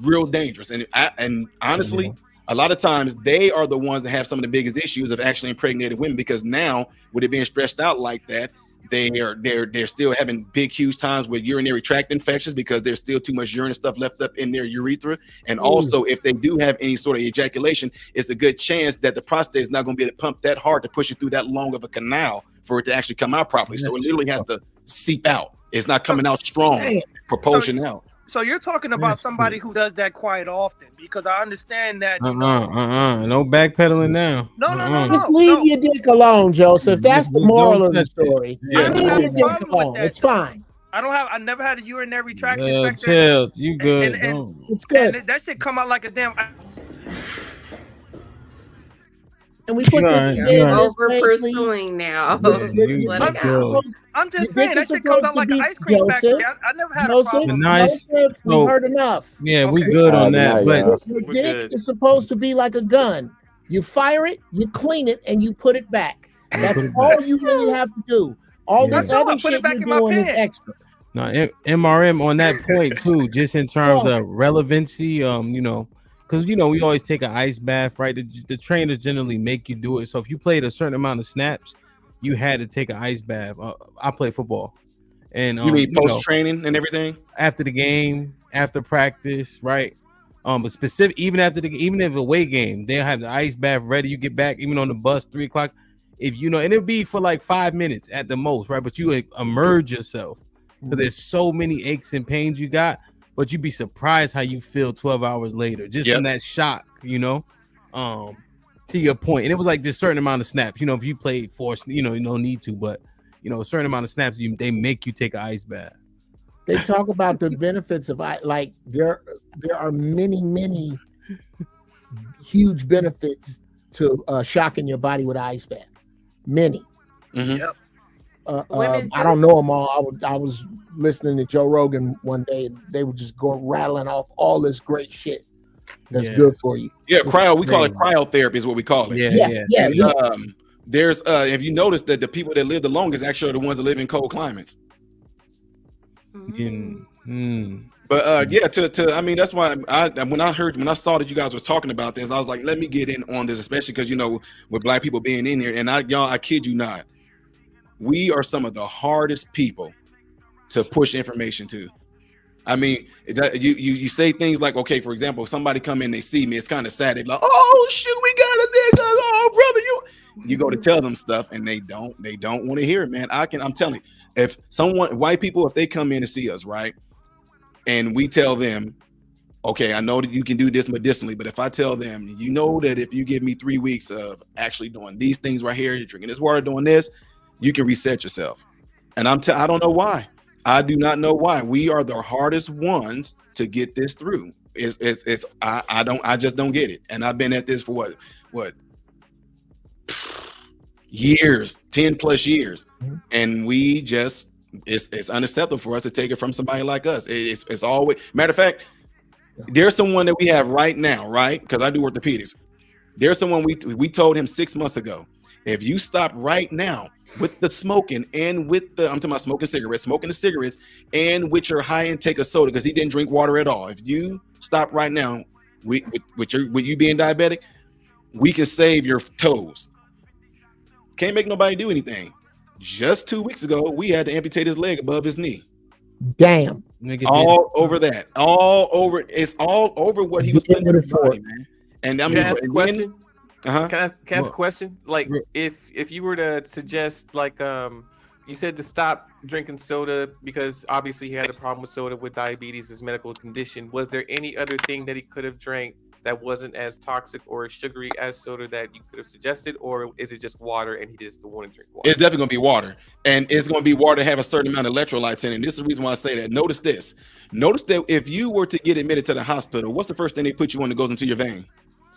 S13: real dangerous. And honestly, a lot of times they are the ones that have some of the biggest issues of actually impregnated women because now with it being stretched out like that, they're still having big, huge times with urinary tract infections because there's still too much urine and stuff left up in their urethra. And also, if they do have any sort of ejaculation, it's a good chance that the prostate is not going to be able to pump that hard to push it through that long of a canal for it to actually come out properly. So it literally has to seep out. It's not coming out strong, propulsion out.
S14: So you're talking about somebody who does that quite often, because I understand that.
S1: No backpedaling now.
S14: No.
S11: Just leave your dick alone, Joseph. That's the moral of the story.
S14: I don't have
S11: Leave
S14: a
S11: your
S14: problem
S11: dick
S14: with
S11: alone.
S14: that.
S11: It's fine.
S14: I never had a urinary tract infection.
S1: Chill, you good?
S11: It's good.
S14: And that shit come out like a damn.
S11: And we put this in this
S23: over
S11: way,
S23: pursuing now.
S14: I'm just saying that shit comes out like an ice cream factory. I never had a problem.
S11: Joseph, we've heard enough.
S1: Yeah, we good on that. But
S11: your dick is supposed to be like a gun. You fire it, you clean it, and you put it back. That's all you really have to do. All this other shit you're doing is extra.
S1: No, MRM on that point too, just in terms of relevancy, you know, because we always take an ice bath, right? The trainers generally make you do it. So if you played a certain amount of snaps, you had to take an ice bath. I play football, and
S13: you mean post training and everything
S1: after the game, after practice, right? But specific, even if away game, they'll have the ice bath ready. You get back, even on the bus, 3 o'clock. If and it'll be for like 5 minutes at the most, right? But you immerse yourself. Because there's so many aches and pains you got, but you'd be surprised how you feel 12 hours later, just from that shock, to your point. And it was like just a certain amount of snaps, if you played force, you don't need to, but a certain amount of snaps, they make you take an ice bath.
S11: They talk about the benefits of like there are many huge benefits to shocking your body with an ice bath. Many.
S13: Mm-hmm.
S14: Yep.
S11: I don't know them all. I was listening to Joe Rogan one day. They were just going rattling off all this great shit that's good for you.
S13: Yeah, cryo. We call it cryotherapy is what we call it.
S11: Yeah.
S13: There's if you notice that the people that live the longest actually are the ones that live in cold climates. But I mean that's why when I saw that you guys was talking about this, I was like, let me get in on this, especially because with black people being in here, and I kid you not. We are some of the hardest people to push information to. I mean, you say things like, okay, for example, somebody come in, they see me, it's kind of sad. They're like, oh shoot, we got a nigga, oh brother, you go to tell them stuff, and they don't want to hear it, man. I'm telling you, if white people, if they come in to see us, right, and we tell them, okay, I know that you can do this medicinally, but if I tell them, that if you give me 3 weeks of actually doing these things right here, you're drinking this water, doing this, you can reset yourself. And I don't know why. I do not know why. We are the hardest ones to get this through. I just don't get it. And I've been at this for what years, 10 plus years. And we just it's unacceptable for us to take it from somebody like us. It's always, matter of fact, there's someone that we have right now, right? Because I do orthopedics. There's someone we told him 6 months ago, if you stop right now with the smoking and with I'm talking about smoking the cigarettes and with your high intake of soda, because he didn't drink water at all. If you stop right now with you being diabetic, we can save your toes. Can't make nobody do anything. Just 2 weeks ago, we had to amputate his leg above his knee.
S11: Damn.
S13: All over that. It's all over what he was putting in his body, man. And I mean,
S8: can I ask a question?
S13: Uh-huh.
S8: Can I ask a question? Like, if you were to suggest, like, you said to stop drinking soda because obviously he had a problem with soda with diabetes, his medical condition. Was there any other thing that he could have drank that wasn't as toxic or sugary as soda that you could have suggested, or is it just water and he just don't want to drink water?
S13: It's definitely going to be water, and it's going to be water to have a certain amount of electrolytes in it. And this is the reason why I say that. Notice this. Notice that if you were to get admitted to the hospital, what's the first thing they put you on that goes into your vein?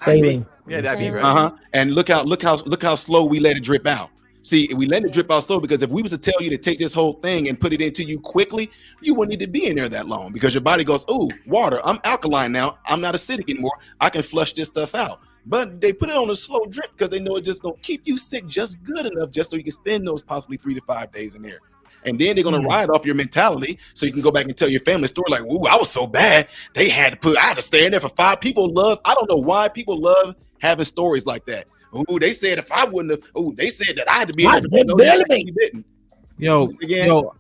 S11: Saline.
S8: Yeah, that'd be right.
S13: And look how slow we let it drip out. See, we let it drip out slow because if we was to tell you to take this whole thing and put it into you quickly, you wouldn't need to be in there that long because your body goes, "Ooh, water. I'm alkaline now. I'm not acidic anymore. I can flush this stuff out." But they put it on a slow drip because they know it's just gonna keep you sick just good enough, just so you can spend those possibly 3 to 5 days in there. And then they're gonna ride off your mentality, so you can go back and tell your family story like, "Ooh, I was so bad. I had to stay in there for 5." I don't know why people love having stories like that. Ooh, they said if I wouldn't have. Ooh, they said that I had to be in there. No, you didn't.
S1: Yo,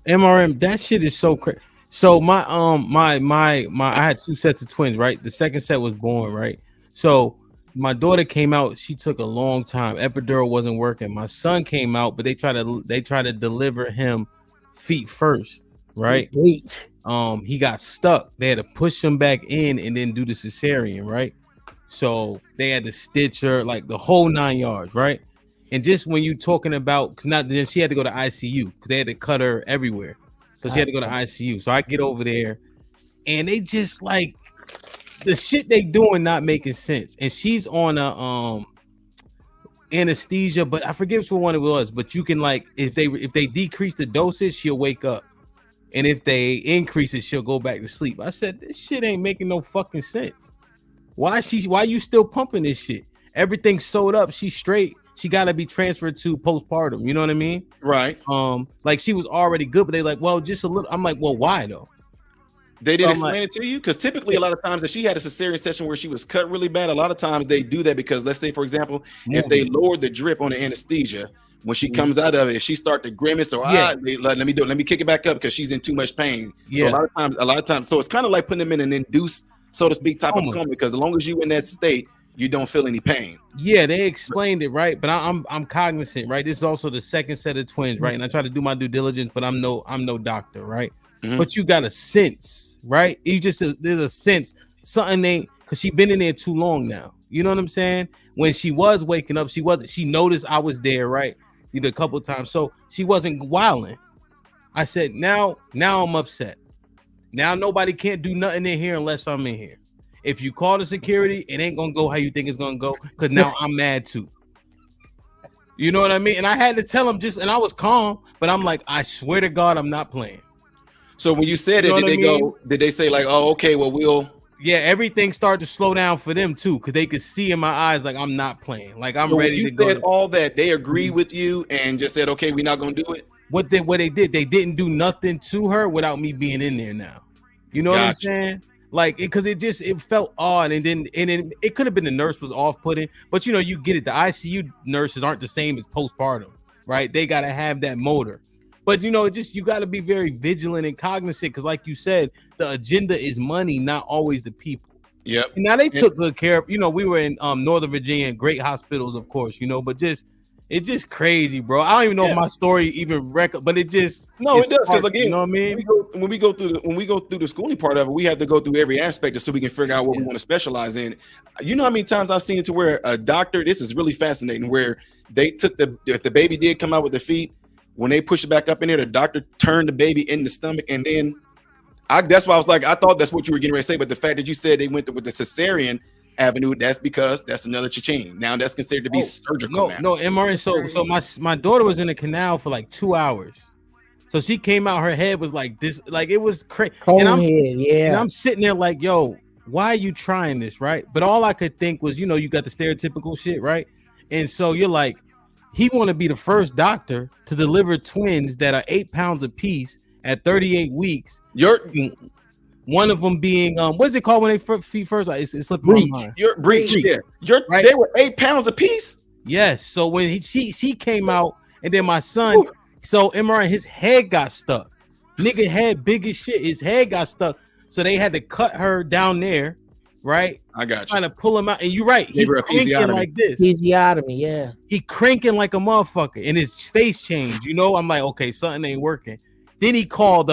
S1: MRM, that shit is so crazy. So my I had 2 sets of twins, right? The second set was born, right? So my daughter came out. She took a long time. Epidural wasn't working. My son came out, but they tried to deliver him feet first, right? He got stuck. They had to push him back in and then do the cesarean, right? So they had to stitch her, like the whole 9 yards, right? And just when you talking about, then she had to go to ICU because they had to cut her everywhere. So she had to go to ICU. So I get over there and they just like the shit they doing not making sense. And she's on a anesthesia, but I forget which one it was. But you can like if they decrease the dosage, she'll wake up. And if they increase it, she'll go back to sleep. I said, this shit ain't making no fucking sense. Why you still pumping this shit? Everything's sewed up. She's straight. She got to be transferred to postpartum. You know what I mean?
S13: Right.
S1: Like she was already good, but they like, well, just a little. I'm like, well, why though?
S13: They didn't explain it to you? Because typically a lot of times if she had a cesarean section where she was cut really bad, a lot of times they do that because let's say, for example, if they lowered the drip on the anesthesia, when she comes out of it, if she start to grimace or let me kick it back up because she's in too much pain. So a lot of times, so it's kind of like putting them in an induced, so to speak, type of coma because as long as you in that state, you don't feel any pain.
S1: Yeah, they explained it right, but I'm cognizant, right? This is also the second set of twins, right? And I try to do my due diligence, but I'm no doctor, right? But you got a sense, right? There's a sense something ain't because she been in there too long now. You know what I'm saying? When she was waking up, she noticed I was there, right? A couple of times, so she wasn't wilding. I said, now I'm upset. Now nobody can't do nothing in here unless I'm in here. If you call the security, it ain't gonna go how you think it's gonna go. Because now I'm mad too. You know what I mean? And I had to tell him and I was calm, but I'm like, I swear to God, I'm not playing.
S13: So when you said it, did they say like, oh, okay, well, we'll.
S1: Yeah, everything started to slow down for them too, because they could see in my eyes like I'm not playing, like I'm ready to go.
S13: You said all that, they agree with you and just said, okay, we're not gonna do it.
S1: What they did, they didn't do nothing to her without me being in there now. You know what I'm saying? Like, because it felt odd, and then it could have been the nurse was off-putting, but you get it. The ICU nurses aren't the same as postpartum, right? They gotta have that motor. But you got to be very vigilant and cognizant because, like you said, the agenda is money, not always the people.
S13: Yep.
S1: And now they took good care of. We were in Northern Virginia, great hospitals, of course. But it's just crazy, bro. I don't even know if my story even but it just
S13: it does because again,
S1: you know what I mean.
S13: When we go through the schooling part of it, we have to go through every aspect so we can figure out what we want to specialize in. You know how many times I've seen it to where a doctor. This is really fascinating. Where they took if the baby did come out with the feet. When they push it back up in there, the doctor turned the baby in the stomach, and then that's why I was like, I thought that's what you were getting ready to say, but the fact that you said they went with the cesarean avenue, that's because that's another cha-ching. Now that's considered to be surgical.
S1: No, MRN. So my daughter was in the canal for like 2 hours. So she came out, her head was like this, like it was crazy. And I'm sitting there like, yo, why are you trying this, right? But all I could think was, you got the stereotypical shit, right? And so you're like, he want to be the first doctor to deliver twins that are 8 pounds apiece at 38 weeks. One of them being what's it called when they feet first? It's slipping my mind.
S13: Your breech. Yeah. They were 8 pounds apiece.
S1: Yes. So when she came out, and then my son, so MRI, his head got stuck. Nigga head big as shit. His head got stuck. So they had to cut her down there. Right,
S13: I got you.
S1: Trying to pull him out, and you're right. He cranking like this.
S11: Episiotomy, yeah.
S1: He cranking like a motherfucker, and his face changed. I'm like, okay, something ain't working. Then he called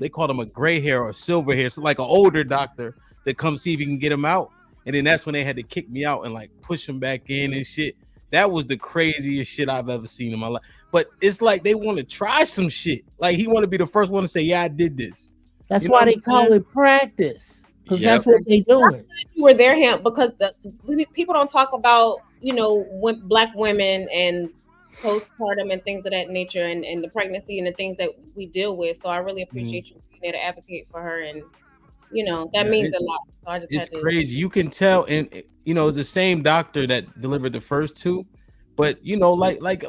S1: they called him a gray hair or silver hair, so like an older doctor to come see if he can get him out. And then that's when they had to kick me out and like push him back in and shit. That was the craziest shit I've ever seen in my life. But it's like they want to try some shit. Like he want to be the first one to say, "Yeah, I did this."
S11: That's why they call it practice. Because that's what they doing.
S21: You were there, Hemp, because people don't talk about, Black women and postpartum and things of that nature and the pregnancy and the things that we deal with. So I really appreciate you being there to advocate for her. And, that means a lot. So I just
S1: it's crazy. You can tell. And, it's the same doctor that delivered the first two. But, like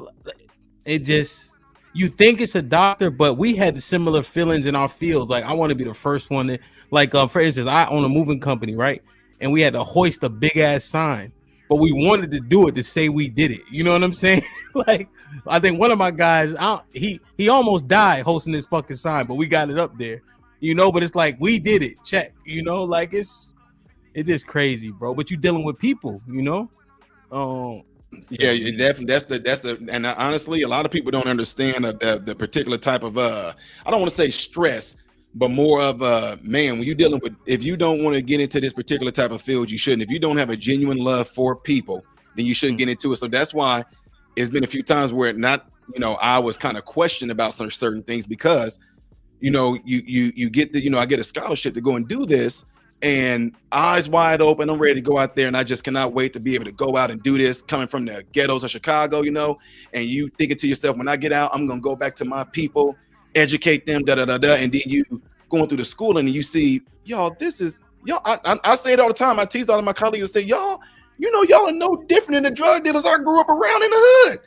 S1: it just, you think it's a doctor, but we had similar feelings in our fields. Like, I want to be the first one to, like, for instance, I own a moving company, right? And we had to hoist a big ass sign, but we wanted to do it to say we did it. You know what I'm saying? Like, I think one of my guys, he almost died hosting this fucking sign, but we got it up there, but it's like, we did it. Check, like It's just crazy, bro. But you dealing with people, you know.
S13: Yeah, definitely. That's the and honestly, a lot of people don't understand the particular type of I don't want to say stress, but more of man, when you're dealing with, if you don't want to get into this particular type of field, you shouldn't. If you don't have a genuine love for people, then you shouldn't get into it. So that's why it's been a few times where I was kind of questioned about some certain things because you get I get a scholarship to go and do this. And eyes wide open, I'm ready to go out there, and I just cannot wait to be able to go out and do this. Coming from the ghettos of Chicago, and you thinking to yourself, when I get out, I'm gonna go back to my people, educate them, and then you going through the schooling and you see, y'all, this is y'all. I say it all the time. I tease all of my colleagues and say, y'all, y'all are no different than the drug dealers I grew up around in the hood,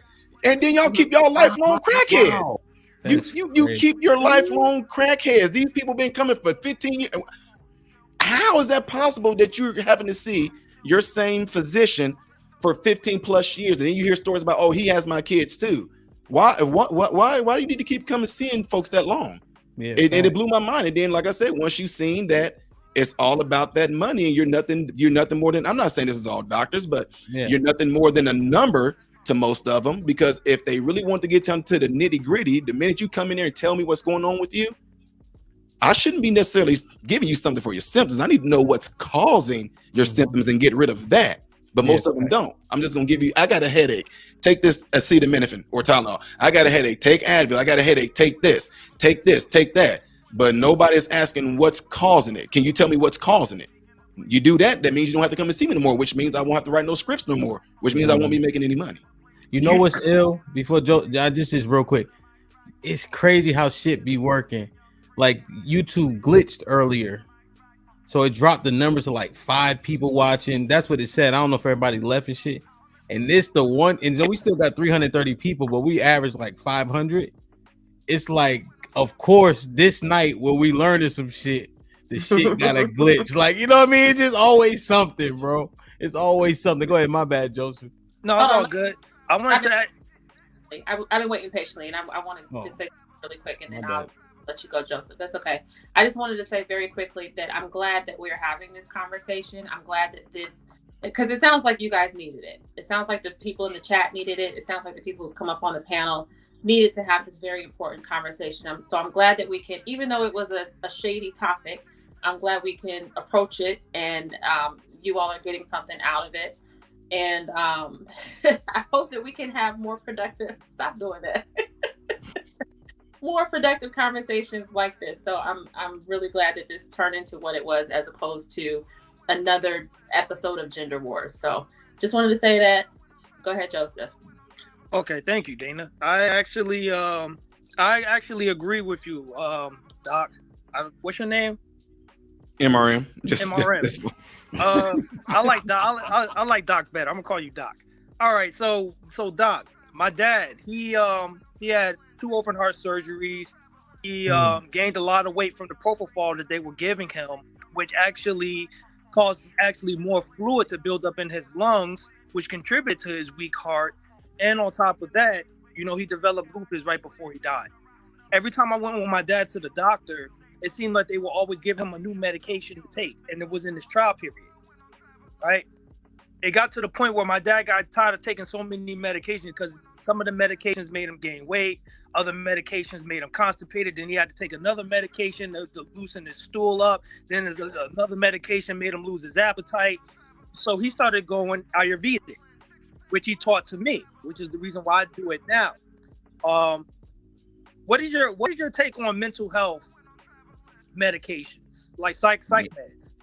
S13: and then y'all keep y'all lifelong crackheads. Wow. You keep your lifelong crackheads. These people been coming for 15 years. How is that possible that you're having to see your same physician for 15 plus years, and then you hear stories about, oh, he has my kids too? Why do you need to keep coming seeing folks that long? Yeah, and it blew my mind. And then, like I said, once you seen that it's all about that money, and you're nothing more than, I'm not saying this is all doctors, but you're nothing more than a number to most of them, because if they really want to get down to the nitty gritty, the minute you come in there and tell me what's going on with you, I shouldn't be necessarily giving you something for your symptoms. I need to know what's causing your symptoms and get rid of that. But most of them don't. I'm just going to give you, I got a headache, take this acetaminophen or Tylenol. I got a headache, take Advil. I got a headache, take this, take that. But nobody's asking what's causing it. Can you tell me what's causing it? You do that, that means you don't have to come and see me no more, which means I won't have to write no scripts no more, which means I won't be making any money.
S1: You know what's ill? Before Joe, this is real quick. It's crazy how shit be working. Like YouTube glitched earlier, so it dropped the numbers to like 5 people watching. That's what it said. I don't know if everybody left and shit. And this the one, and so we still got 330 people, but we averaged like 500. It's like, of course, this night where we learned some shit, the shit got a glitch. Like, you know what I mean? It's just always something, bro. It's always something. Go ahead, my bad, Joseph.
S14: No, it's all good. I wanted to.
S18: I've been waiting patiently, and I want to just say really quick, and then I'll let you go, Joseph. That's okay. I just wanted to say very quickly that I'm glad that we're having this conversation. I'm glad that because it sounds like you guys needed it. It sounds like the people in the chat needed it. It sounds like the people who've come up on the panel needed to have this very important conversation. So I'm glad that we can, even though it was a shady topic, I'm glad we can approach it, and you all are getting something out of it. And I hope that we can have more productive, stop doing that. More productive conversations like this. So I'm really glad that this turned into what it was, as opposed to another episode of Gender Wars. So just wanted to say that. Go ahead, Joseph.
S14: Okay, thank you, Dana. I actually agree with you, Doc. What's your name?
S13: MRM.
S14: MRM. I like Doc. I like Doc better. I'm gonna call you Doc. All right. So Doc, my dad, he had 2 open heart surgeries. He gained a lot of weight from the propofol that they were giving him, which actually caused more fluid to build up in his lungs, which contributed to his weak heart. And on top of that, he developed lupus right before he died. Every time I went with my dad to the doctor, it seemed like they would always give him a new medication to take, and it was in his trial period, right? It got to the point where my dad got tired of taking so many medications, because some of the medications made him gain weight, other medications made him constipated, then he had to take another medication to loosen his stool up, then another medication made him lose his appetite. So he started going Ayurvedic, which he taught to me, which is the reason why I do it now. What is your take on mental health medications, like psych meds?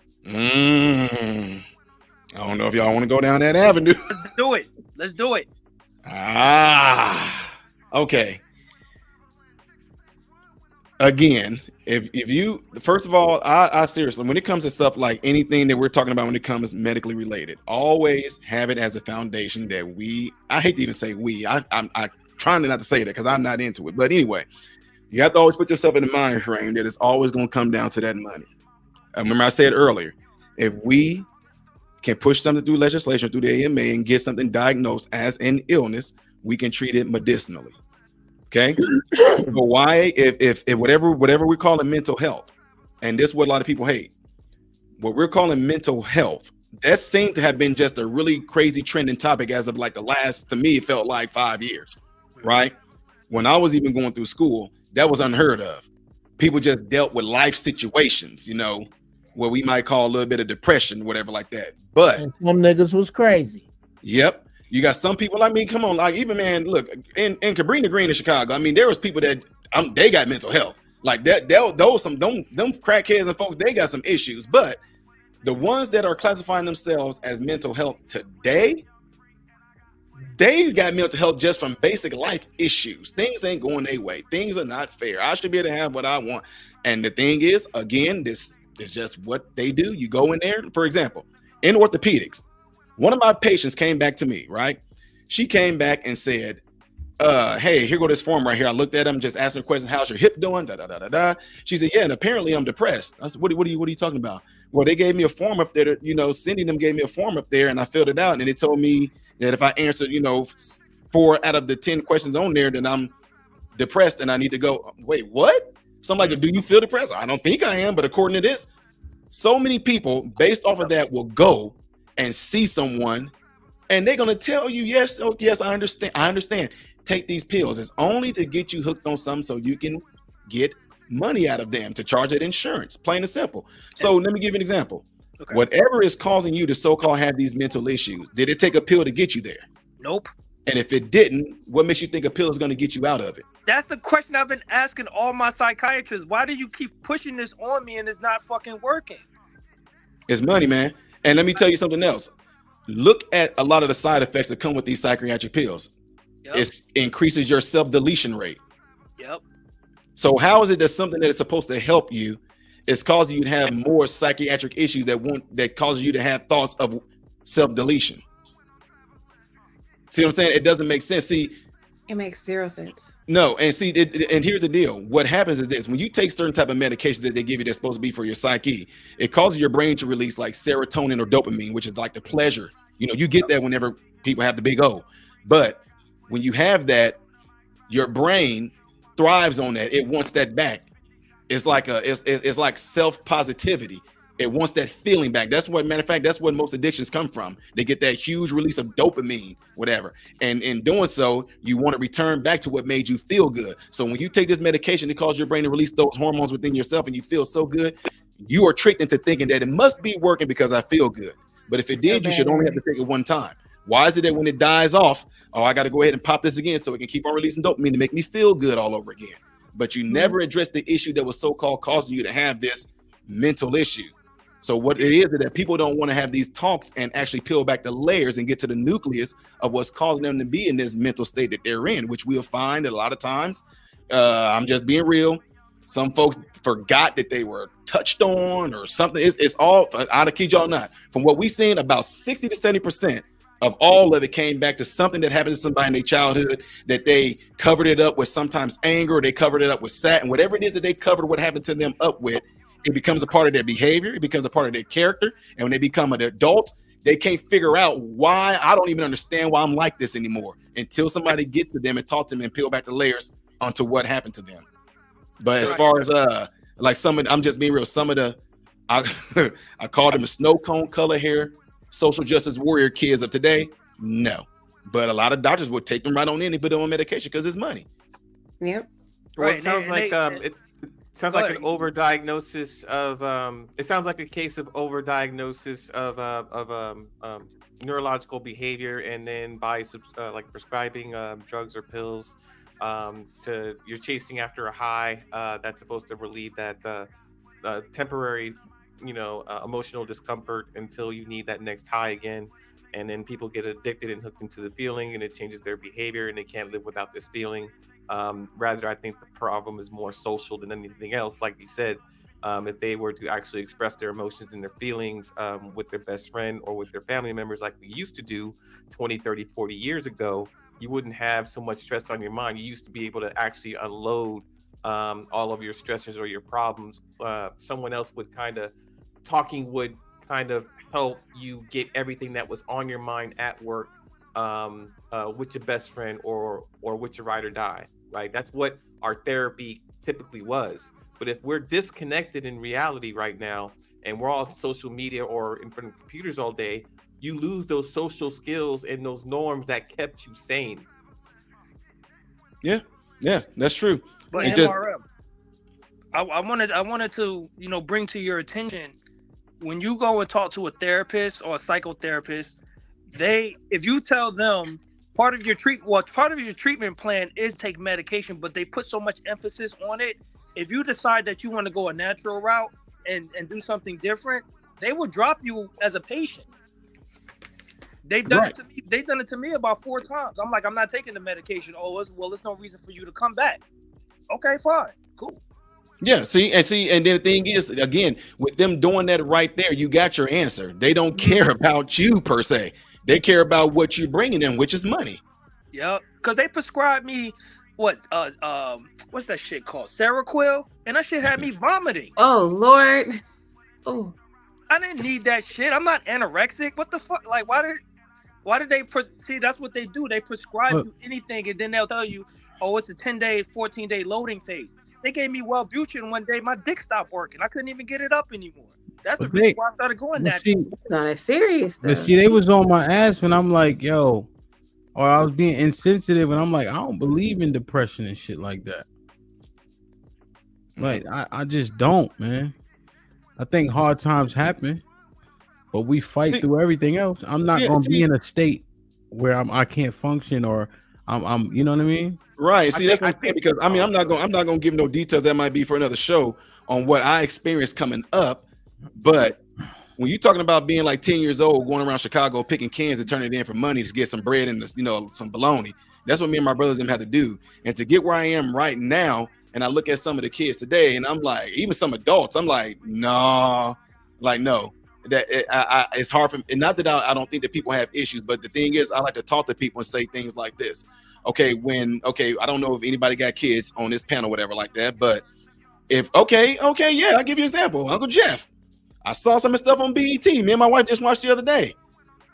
S13: I don't know if y'all want to go down that avenue.
S14: Let's do it.
S13: Okay. Again, if you, first of all, I seriously, when it comes to stuff like anything that we're talking about when it comes medically related, always have it as a foundation that I hate to even say I'm trying not to say that because I'm not into it. But anyway, you have to always put yourself in the mind frame that it's always going to come down to that money. Remember I said earlier, if we can push something through legislation, through the AMA, and get something diagnosed as an illness, we can treat it medicinally. Okay. So why, if whatever we call it mental health, and this is what a lot of people hate, what we're calling mental health, that seemed to have been just a really crazy trending topic as of like the last, to me, it felt like 5 years, right? When I was even going through school, that was unheard of. People just dealt with life situations, you know, what we might call a little bit of depression, whatever like that. But
S11: and some niggas was crazy.
S13: Yep. You got some people, I mean, come on, like even, man, look, in Cabrini Green in Chicago, I mean, there was people that they got mental health. Like that, those some them crackheads and folks, they got some issues. But the ones that are classifying themselves as mental health today, they got mental health just from basic life issues. Things ain't going their way. Things are not fair. I should be able to have what I want. And the thing is, again, this is just what they do. You go in there, for example, in orthopedics, one of my patients came back to me, right? She came back and said, hey, here go this form right here. I looked at him, just asking her question, how's your hip doing? Da, da, da, da, da. She said, yeah, and apparently I'm depressed. I said, what are you talking about? Well, they gave me a form up there, you know, Cindy them gave me a form up there and I filled it out. And it told me that if I answered, you know, 4 out of the 10 questions on there, then I'm depressed and I need to go, wait, what? So I'm like, do you feel depressed? I don't think I am, but according to this, so many people based off of that will go and see someone and they're going to tell you, yes, oh, yes, I understand. Take these pills. It's only to get you hooked on something so you can get money out of them to charge it insurance, plain and simple. So let me give you an example. Okay. Whatever is causing you to so-called have these mental issues, did it take a pill to get you there?
S14: Nope.
S13: And if it didn't, what makes you think a pill is going to get you out of it?
S14: That's the question I've been asking all my psychiatrists. Why do you keep pushing this on me and it's not fucking working?
S13: It's money, man. And let me tell you something else. Look at a lot of the side effects that come with these psychiatric pills. Yep. It increases your self-deletion rate.
S14: Yep.
S13: So how is it that something that is supposed to help you is causing you to have more psychiatric issues that causes you to have thoughts of self-deletion? See what I'm saying? It doesn't make sense. See,
S23: it makes zero sense.
S13: No, and see, and here's the deal. What happens is this: when you take certain type of medication that they give you that's supposed to be for your psyche, it causes your brain to release like serotonin or dopamine, which is like the pleasure. You know, you get that whenever people have the big O. But when you have that, your brain thrives on that. It wants that back. It's like it's like self-positivity. It wants that feeling back. That's what, matter of fact, that's what most addictions come from. They get that huge release of dopamine, whatever. And in doing so, you want to return back to what made you feel good. So when you take this medication, it causes your brain to release those hormones within yourself and you feel so good, you are tricked into thinking that it must be working because I feel good. But if it did, you should only have to take it one time. Why is it that when it dies off, oh, I got to go ahead and pop this again so it can keep on releasing dopamine to make me feel good all over again? But you never address the issue that was so-called causing you to have this mental issue. So what it is that people don't want to have these talks and actually peel back the layers and get to the nucleus of what's causing them to be in this mental state that they're in, which we'll find that a lot of times, I'm just being real, some folks forgot that they were touched on or something. It's all, I kid y'all not, from what we've seen, about 60 to 70% of all of it came back to something that happened to somebody in their childhood, that they covered it up with sometimes anger, or they covered it up with sadness, and whatever it is that they covered what happened to them up with, it becomes a part of their behavior. It becomes a part of their character. And when they become an adult, they can't figure out why. I don't even understand why I'm like this anymore until somebody gets to them and talk to them and peel back the layers onto what happened to them. But as far as like I'm just being real, some of the, I call them the snow cone color hair, social justice warrior kids of today. No, but a lot of doctors would take them right on in and put them on medication because it's money.
S23: Yep.
S8: Well, it sounds like it sounds like an overdiagnosis of it sounds like a case of overdiagnosis of neurological behavior, and then by like prescribing drugs or pills to you're chasing after a high that's supposed to relieve that temporary emotional discomfort until you need that next high again. And then people get addicted and hooked into the feeling, and it changes their behavior, and they can't live without this feeling. Rather, I think the problem is more social than anything else. Like you said, if they were to actually express their emotions and their feelings with their best friend or with their family members like we used to do 20, 30, 40 years ago, you wouldn't have so much stress on your mind. You used to be able to actually unload all of your stressors or your problems. Someone else would talking would kind of help you get everything that was on your mind at work with your best friend or with your ride or die, right? That's what our therapy typically was. But if we're disconnected in reality right now, and we're all on social media or in front of computers all day, you lose those social skills and those norms that kept you sane.
S13: Yeah, that's true.
S14: But
S13: It
S14: MRM, I wanted to, bring to your attention, when you go and talk to a therapist or a psychotherapist, if you tell them part of your treatment plan is take medication, but they put so much emphasis on it. If you decide that you want to go a natural route and do something different, they will drop you as a patient. They've done it to me. They've done it to me about 4 times. I'm like, I'm not taking the medication. Oh, there's no reason for you to come back. Okay, fine, cool.
S13: Yeah, and then the thing is, again, with them doing that right there, you got your answer. They don't care about you per se. They care about what you're bringing them, which is money.
S14: Yep, because they prescribed me what's that shit called? Seroquel, and that shit had me vomiting.
S22: Oh Lord. Oh,
S14: I didn't need that shit. I'm not anorexic. What the fuck? Like, why did they see? That's what they do. They prescribe you anything, and then they'll tell you, oh, it's a 10-day, 14-day loading phase. They gave me Wellbutrin one day. My dick stopped working. I couldn't even get it up anymore. That's the reason why I started going that.
S22: it's not as serious.
S1: But see, they was on my ass when I'm like, yo, or I was being insensitive, and I'm like, I don't believe in depression and shit like that. Like, I just don't, man. I think hard times happen, but we fight through everything else. I'm not gonna be in a state where I can't function, or I'm you know what I mean?
S13: Right. See, that's what I'm saying, because I'm not gonna give no details. That might be for another show on what I experienced coming up. But when you're talking about being like 10 years old, going around Chicago picking cans and turning it in for money to get some bread and some bologna, that's what me and my brothers them had to do. And to get where I am right now, and I look at some of the kids today, and I'm like, even some adults, I'm like, no, that it's hard for me. And not that I don't think that people have issues, but the thing is, I like to talk to people and say things like this. Okay, I don't know if anybody got kids on this panel, whatever like that, but yeah, I'll give you an example. Uncle Jeff, I saw some of his stuff on BET. Me and my wife just watched the other day,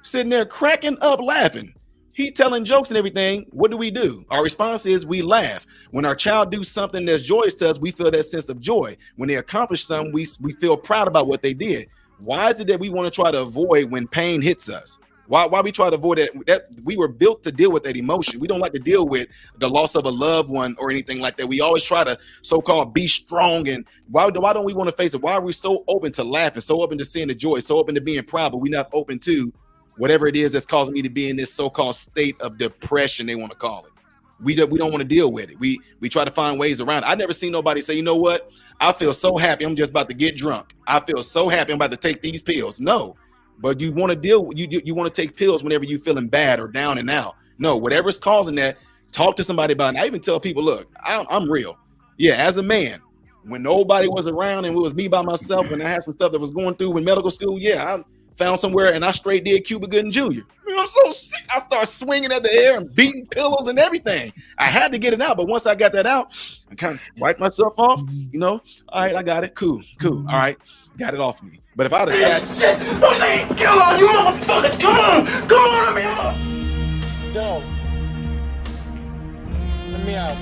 S13: sitting there cracking up laughing. He telling jokes and everything. What do? Our response is we laugh. When our child do something that's joyous to us, we feel that sense of joy. When they accomplish something, we feel proud about what they did. Why is it that we want to try to avoid when pain hits us? Why we try to avoid that we were built to deal with that emotion. We don't like to deal with the loss of a loved one or anything like that. We always try to so-called be strong. And why don't we want to face it? Why are we so open to laughing, so open to seeing the joy, so open to being proud, but we're not open to whatever it is that's causing me to be in this so-called state of depression, they want to call it. We don't want to deal with it. We try to find ways around it. I never seen nobody say, you know what? I feel so happy. I'm just about to get drunk. I feel so happy. I'm about to take these pills. No, but you want to you want to take pills whenever you're feeling bad or down and out. No, whatever's causing that, talk to somebody about it. I even tell people, look, I'm real. Yeah, as a man, when nobody was around and it was me by myself, when I had some stuff that was going through in medical school, yeah, I found somewhere and I straight did Cuba Gooding Jr. I'm so sick. I started swinging at the air and beating pillows and everything. I had to get it out, but once I got that out, I kind of wiped myself off. All right, I got it. Cool. All right, got it off me. But if I'd have sat,
S3: Kill on you, motherfucker! Come on, let me out. Don't. Let me out.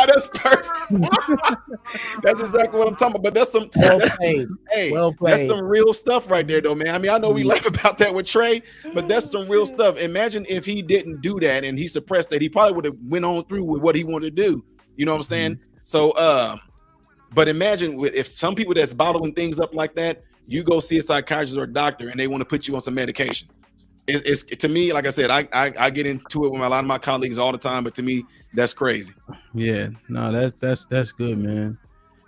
S13: That's perfect. That's exactly what I'm talking about. But that's some that's some real stuff right there, though, man. I mean, I know we laugh about that with Trey, but that's some real stuff. Imagine if he didn't do that and he suppressed that, he probably would have went on through with what he wanted to do. You know what I'm saying? So, but imagine if some people that's bottling things up like that, you go see a psychiatrist or a doctor and they want to put you on some medication. It's to me, like I said, I get into it with a lot of my colleagues all the time, but to me, that's crazy.
S1: Yeah, no, that's good, man.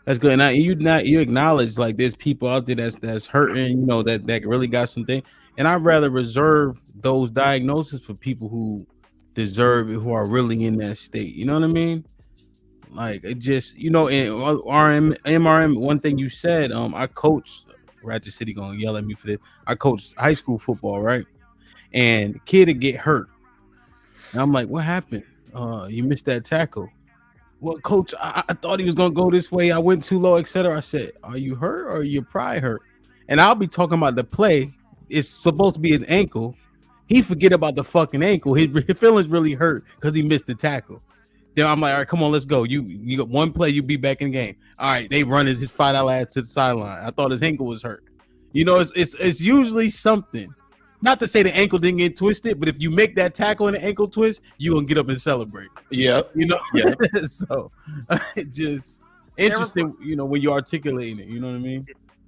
S1: That's good. Now you acknowledge like there's people out there that's hurting, that really got something. And I'd rather reserve those diagnoses for people who deserve it, who are really in that state. You know what I mean? Like it just, in MRM, one thing you said, I coached. Ratchet City gonna yell at me for this. I coached high school football, right? And the kid would get hurt. And I'm like, what happened? You missed that tackle. Well, coach, I thought he was gonna go this way. I went too low, etc. I said, are you hurt or are you pride hurt? And I'll be talking about the play. It's supposed to be his ankle. He forget about the fucking ankle. His feelings really hurt because he missed the tackle. Then I'm like, all right, come on, let's go. You got one play, you be back in the game. All right, they run his $5 ass to the sideline. I thought his ankle was hurt. You know, it's usually something. Not to say the ankle didn't get twisted, but if you make that tackle and the ankle twist, you gonna get up and celebrate.
S13: Yeah,
S1: you know.
S13: Yeah.
S1: So just interesting, you know, when you're articulating it. You know what I mean?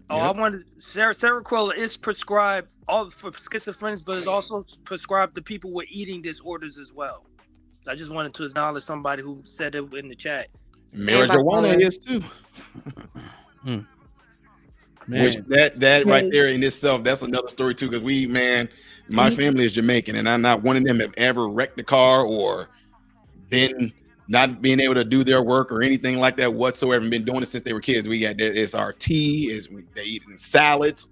S14: Oh, I wanted Seroquel is prescribed all for schizophrenics, but it's also prescribed to people with eating disorders as well. I just wanted to acknowledge somebody who said it in the chat.
S13: Marijuana is too. Which that right there in itself, that's another story too. Because my family is Jamaican, and I'm not one of them have ever wrecked a car or been not being able to do their work or anything like that whatsoever. And been doing it since they were kids. We got it's our tea, they eating salads.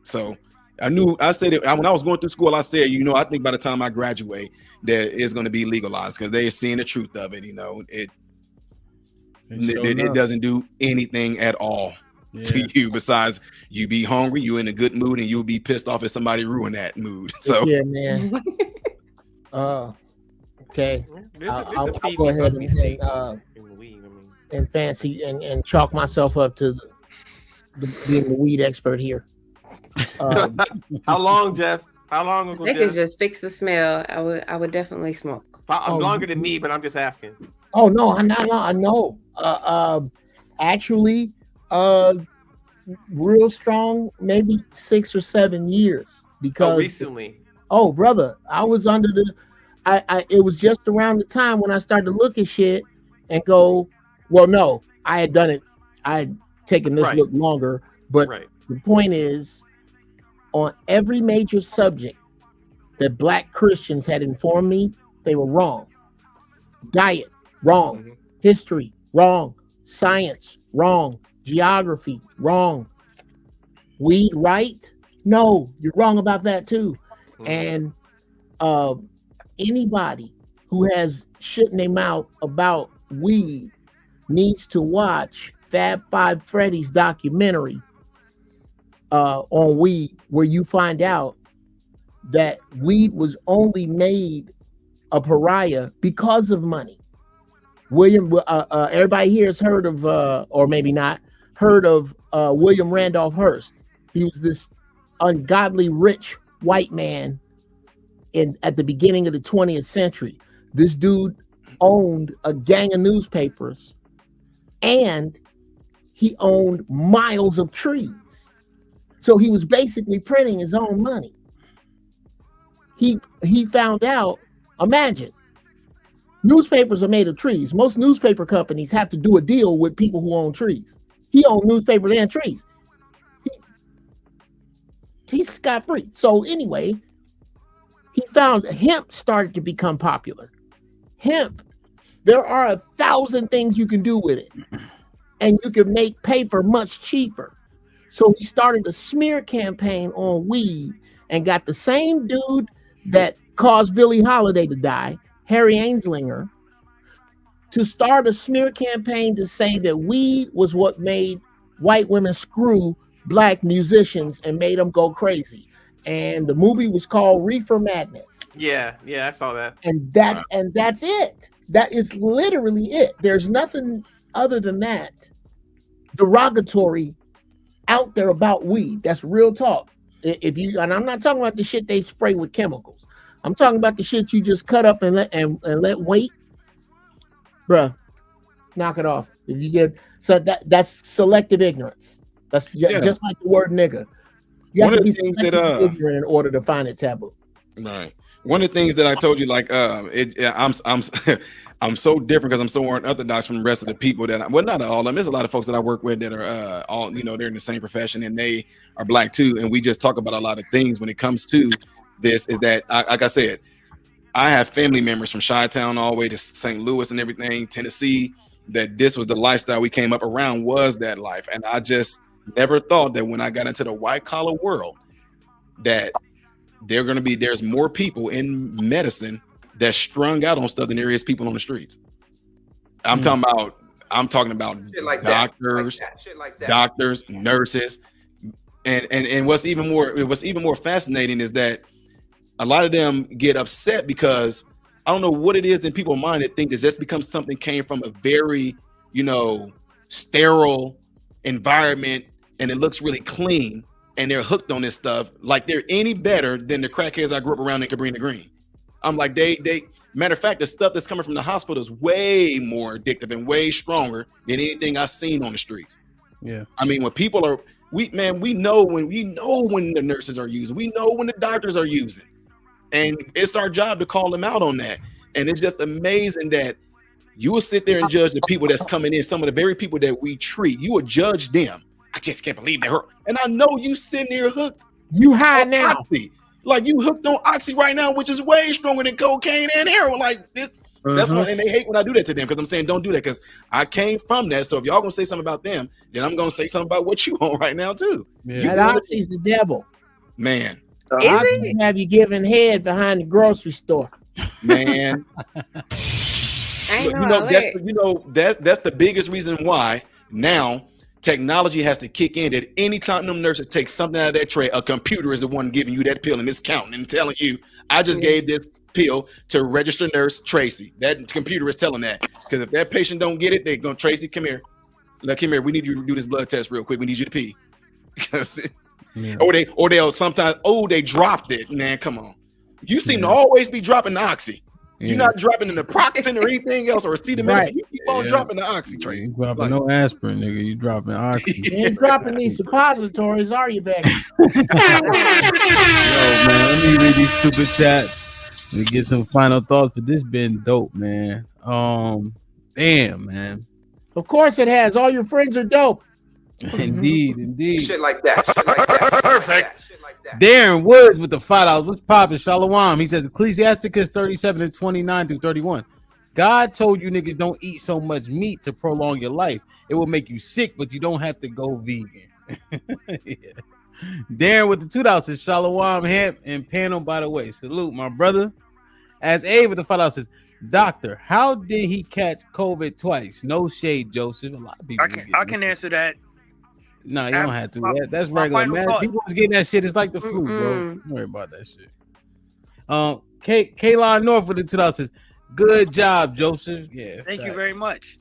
S13: So I said it when I was going through school. I said, you know, I think by the time I graduate, that it's going to be legalized because they're seeing the truth of it. You know, it doesn't do anything at all to you besides you be hungry, you in a good mood, and you'll be pissed off if somebody ruin that mood. So
S11: yeah, man. Okay, I'll go ahead and fancy and chalk myself up to being the weed expert here.
S8: How long, Jeff? How long ago?
S23: They could just fix the smell. I would definitely smoke.
S8: I'm longer than me, but I'm just asking.
S11: Oh no, I know. Actually, real strong, maybe 6 or 7 years. Because
S8: recently.
S11: Oh, brother, I was under the. It was just around the time when I started to look at shit and go, well, no, I had done it. I had taken this look longer, but the point is, on every major subject that Black Christians had informed me, they were wrong. Diet, wrong. History, wrong. Science, wrong. Geography, wrong. Weed, right? No, you're wrong about that too. And anybody who has shit in their mouth about weed needs to watch Fab Five Freddy's documentary on weed, where you find out that weed was only made a pariah because of money. Everybody here has heard of, or maybe not, heard of William Randolph Hearst. He was this ungodly rich white man at the beginning of the 20th century. This dude owned a gang of newspapers, and he owned miles of trees. So he was basically printing his own money. He found out, imagine, newspapers are made of trees. Most newspaper companies have to do a deal with people who own trees. He owned newspapers and trees. He's scot-free. So anyway, he found hemp started to become popular. Hemp, there are 1,000 things you can do with it, and you can make paper much cheaper. So he started a smear campaign on weed and got the same dude that caused Billie Holiday to die, Harry Anslinger, to start a smear campaign to say that weed was what made white women screw Black musicians and made them go crazy. And the movie was called Reefer Madness.
S8: Yeah, I saw that.
S11: And that's it. That is literally it. There's nothing other than that derogatory out there about weed. That's real talk. And I'm not talking about the shit they spray with chemicals. I'm talking about the shit you just cut up and let wait. Bruh, knock it off. If you get that's selective ignorance. That's just like the word nigga. You have to be ignorant in order to find it taboo.
S13: Right. One of the things that I told you, like, I'm so different because I'm so unorthodox from the rest of the people not all of them. There's a lot of folks that I work with that are all, they're in the same profession and they are Black too. And we just talk about a lot of things when it comes to this. Is that, like I said, I have family members from Chi-Town all the way to St. Louis and everything, Tennessee, that this was the lifestyle we came up around, was that life. And I just never thought that when I got into the white collar world that there's more people in medicine that's strung out on stuff than there is people on the streets. I'm talking about
S2: shit like
S13: doctors, doctors, nurses, and what's even more fascinating is that a lot of them get upset because I don't know what it is in people's mind that think that just because something came from a very, sterile environment and it looks really clean and they're hooked on this stuff, like they're any better than the crackheads I grew up around in Cabrini Green. I'm like, they matter of fact, the stuff that's coming from the hospital is way more addictive and way stronger than anything I've seen on the streets.
S1: Yeah.
S13: I mean, when people are, we know when the nurses are using, we know when the doctors are using. And it's our job to call them out on that. And it's just amazing that you will sit there and judge the people that's coming in, some of the very people that we treat. You will judge them. I just can't believe they're hurt. And I know you sitting there hooked.
S11: You high now.
S13: Oxy. Like you hooked on Oxy right now, which is way stronger than cocaine and heroin. Like this. That's why, and they hate when I do that to them because I'm saying don't do that because I came from that. So if y'all gonna say something about them, then I'm gonna say something about what you on right now too.
S11: Yeah. That Oxy's the devil.
S13: Man.
S11: Oxy have you giving head behind the grocery store.
S13: Man. That's the biggest reason why now technology has to kick in. That anytime them nurses take something out of that tray, a computer is the one giving you that pill and it's counting and telling you, I just gave this pill to register nurse Tracy. That computer is telling that because if that patient don't get it, they're gonna Tracy, come here. Look, come here. We need you to do this blood test real quick. We need you to pee. Or they'll sometimes they dropped it. Man, come on. You seem to always be dropping the Oxy. You're not dropping in the Proxen or anything else or acetaminophen.
S11: Right.
S13: You keep on dropping the Oxy, Tracy.
S1: You dropping no aspirin, nigga. You dropping Oxy.
S11: You ain't dropping these suppositories, are you, baby?
S1: Yo, man, let me read these super chats and get some final thoughts. But this been dope, man. Damn, man.
S11: Of course it has. All your friends are dope.
S1: Indeed.
S2: Shit like that. Perfect.
S1: Darren Woods with the $5. What's poppin'? Shalom. He says Ecclesiasticus 37:29-31. God told you niggas don't eat so much meat to prolong your life. It will make you sick, but you don't have to go vegan. Yeah. Darren with the $2 says Shalom Hemp and panel, by the way. Salute, my brother. As A with the $5 says, Doctor, how did he catch COVID twice? No shade, Joseph. A lot of people.
S14: I can answer that.
S1: No, you don't have to. That's regular, man. People was getting that shit. It's like the flu, bro. Don't worry about that shit. Kaylon North with the $2 says, good job, Joseph. Yeah.
S14: Thank you very much.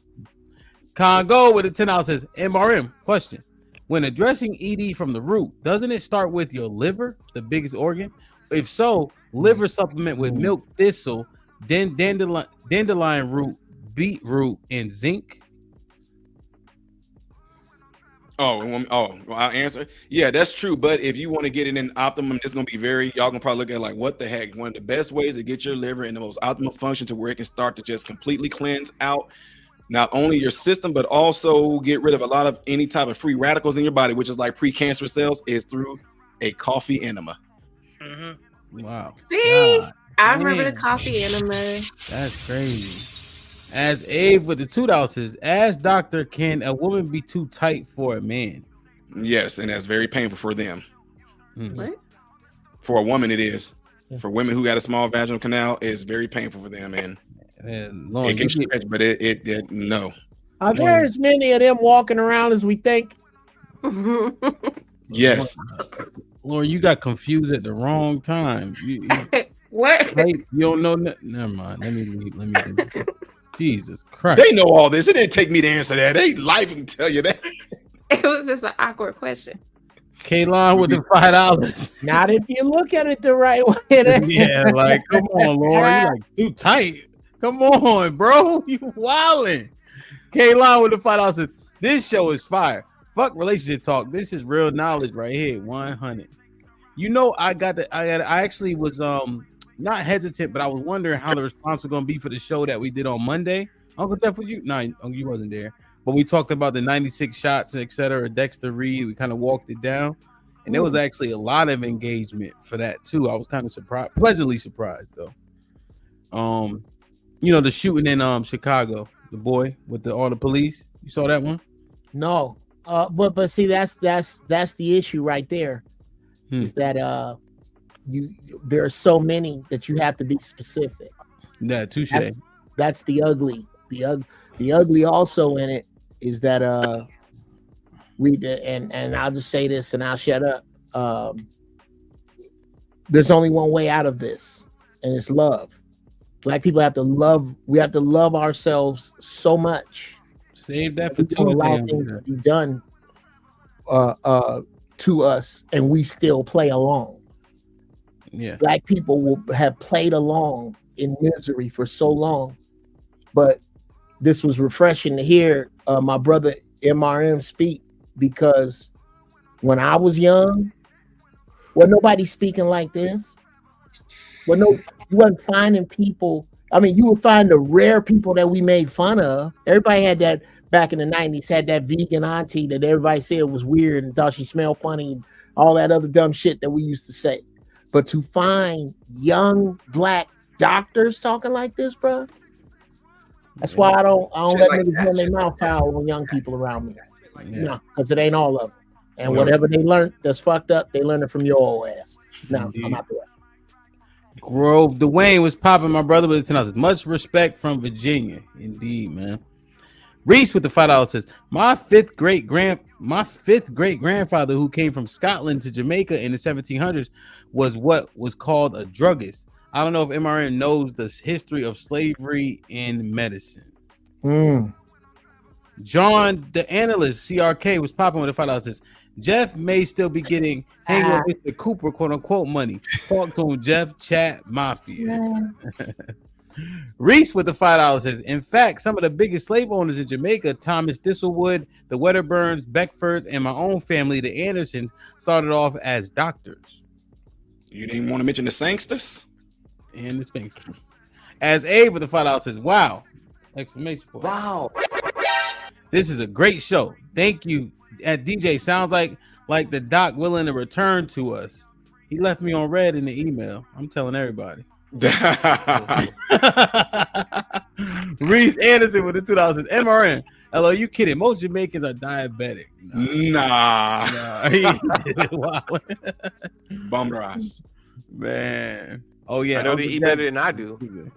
S1: Congo with the $10 says, MRM, question. When addressing ED from the root, doesn't it start with your liver, the biggest organ? If so, liver supplement with milk thistle, dandelion root, beetroot, and zinc.
S13: Well, I'll answer. Yeah, that's true. But if you want to get it in optimum, it's going to be y'all can probably look at like, what the heck? One of the best ways to get your liver in the most optimal function to where it can start to just completely cleanse out not only your system, but also get rid of a lot of any type of free radicals in your body, which is like precancerous cells, is through a coffee enema.
S1: Wow.
S22: See,
S1: God,
S22: I remember
S1: man.
S22: the coffee enema.
S1: That's crazy. As Abe with the $2 says, as doctor, can a woman be too tight for a man?
S13: Yes, and that's very painful for them.
S22: What?
S13: For a woman, it is. For women who got a small vaginal canal, it's very painful for them, and
S1: Lord,
S13: it can stretch, but it no.
S11: Are there as many of them walking around as we think?
S13: Yes.
S1: Lauren, you got confused at the wrong time.
S22: What?
S1: You don't know. Never mind. Let me. Jesus Christ.
S13: They know all this. It didn't take me to answer that. They live and tell you that.
S22: It was just an awkward question.
S1: Kaylon with the $5.
S11: Not if you look at it the right way.
S1: Yeah, like, come on, Lauren. You like too tight. Come on, bro. You wildin'. Kaylon with the $5 says, this show is fire. Fuck relationship talk. This is real knowledge right here. 100. You know, I actually was not hesitant, but I was wondering how the response was gonna be for the show that we did on Monday. Uncle Jeff, was you? No, you wasn't there. But we talked about the 96 shots, etc. Dexter Reed. We kind of walked it down, and there was actually a lot of engagement for that too. I was kind of surprised, pleasantly surprised though. You know, the shooting in Chicago, the boy with all the police. You saw that one?
S11: No. But see, that's the issue right there. Is that there are so many that you have to be specific.
S1: Yeah, touche.
S11: That's the ugly. The ugly also in it is that and I'll just say this and I'll shut up. There's only one way out of this, and it's love. Black people have to love. We have to love ourselves so much.
S1: Save that for
S11: Tuesday. Allow things to be done to us, and we still play along.
S1: Yeah,
S11: Black people will have played along in misery for so long, but this was refreshing to hear my brother MRM speak, because when I was young, nobody speaking like this. You wasn't finding people. I mean, you would find the rare people that we made fun of. Everybody had that back in the 90s, had that vegan auntie that everybody said was weird and thought she smelled funny and all that other dumb shit that we used to say. But to find young Black doctors talking like this, bro, that's why I don't let niggas run their mouth out on young people around me. No, because it ain't all of them. And whatever they learned that's fucked up, they learned it from your old ass. No, I'm not doing it.
S1: Grove Dwayne was popping, my brother, with the 10 ounces. Much respect from Virginia. Indeed, man. Reese with the $5 says, my fifth great grandfather, who came from Scotland to Jamaica in the 1700s, was what was called a druggist. I don't know if MRN knows the history of slavery in medicine. John, the analyst, CRK, was popping with the $5 says, Jeff may still be getting hanging with the Cooper, quote unquote, money. Talk to him, Jeff. Chat Mafia. Reese with the $5 says, in fact, some of the biggest slave owners in Jamaica, Thomas Thistlewood, the Wedderburns, Beckfords, and my own family, the Andersons, started off as doctors.
S13: You didn't want to mention the Sangsters?
S1: And the Sangsters. As Abe with the $5 says, wow! Exclamation point.
S6: Wow.
S1: This is a great show. Thank you. At DJ, sounds like the doc willing to return to us. He left me on red in the email. I'm telling everybody. Reese Anderson with the $2 says, MRN. Hello, you kidding? Most Jamaicans are diabetic.
S13: Nah.
S1: Wow.
S13: Bum rise.
S1: Man. Oh yeah.
S8: I know they eat better than I do.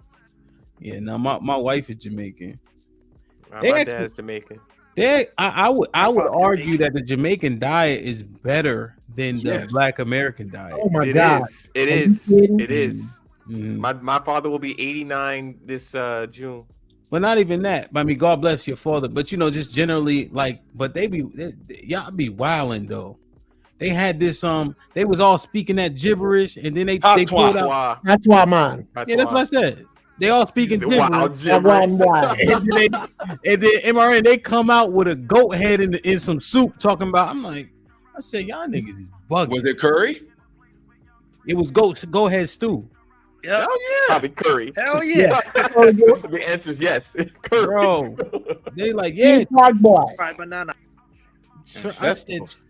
S1: Yeah, now my wife is Jamaican.
S8: My dad's Jamaican.
S1: I would argue that the Jamaican diet is better than the Black American diet.
S11: Oh my God.
S8: It is. My father will be 89 this June.
S1: But not even that. I mean, God bless your father. But just generally, but y'all be wilding though. They had this they was all speaking that gibberish, and then they pulled out.
S11: That's why mine.
S1: Yeah, that's what I said. They all speaking gibberish.
S11: Wild.
S1: And then MRN, they come out with a goat head in some soup talking about. I'm like, I said, y'all niggas is bugging.
S13: Was it curry?
S1: It was goat head stew.
S14: Yep.
S8: Hell yeah. Probably curry.
S14: Hell yeah.
S8: The answer is yes. It's curry.
S1: Bro, they like, yeah.
S14: Fried banana.
S1: Sure,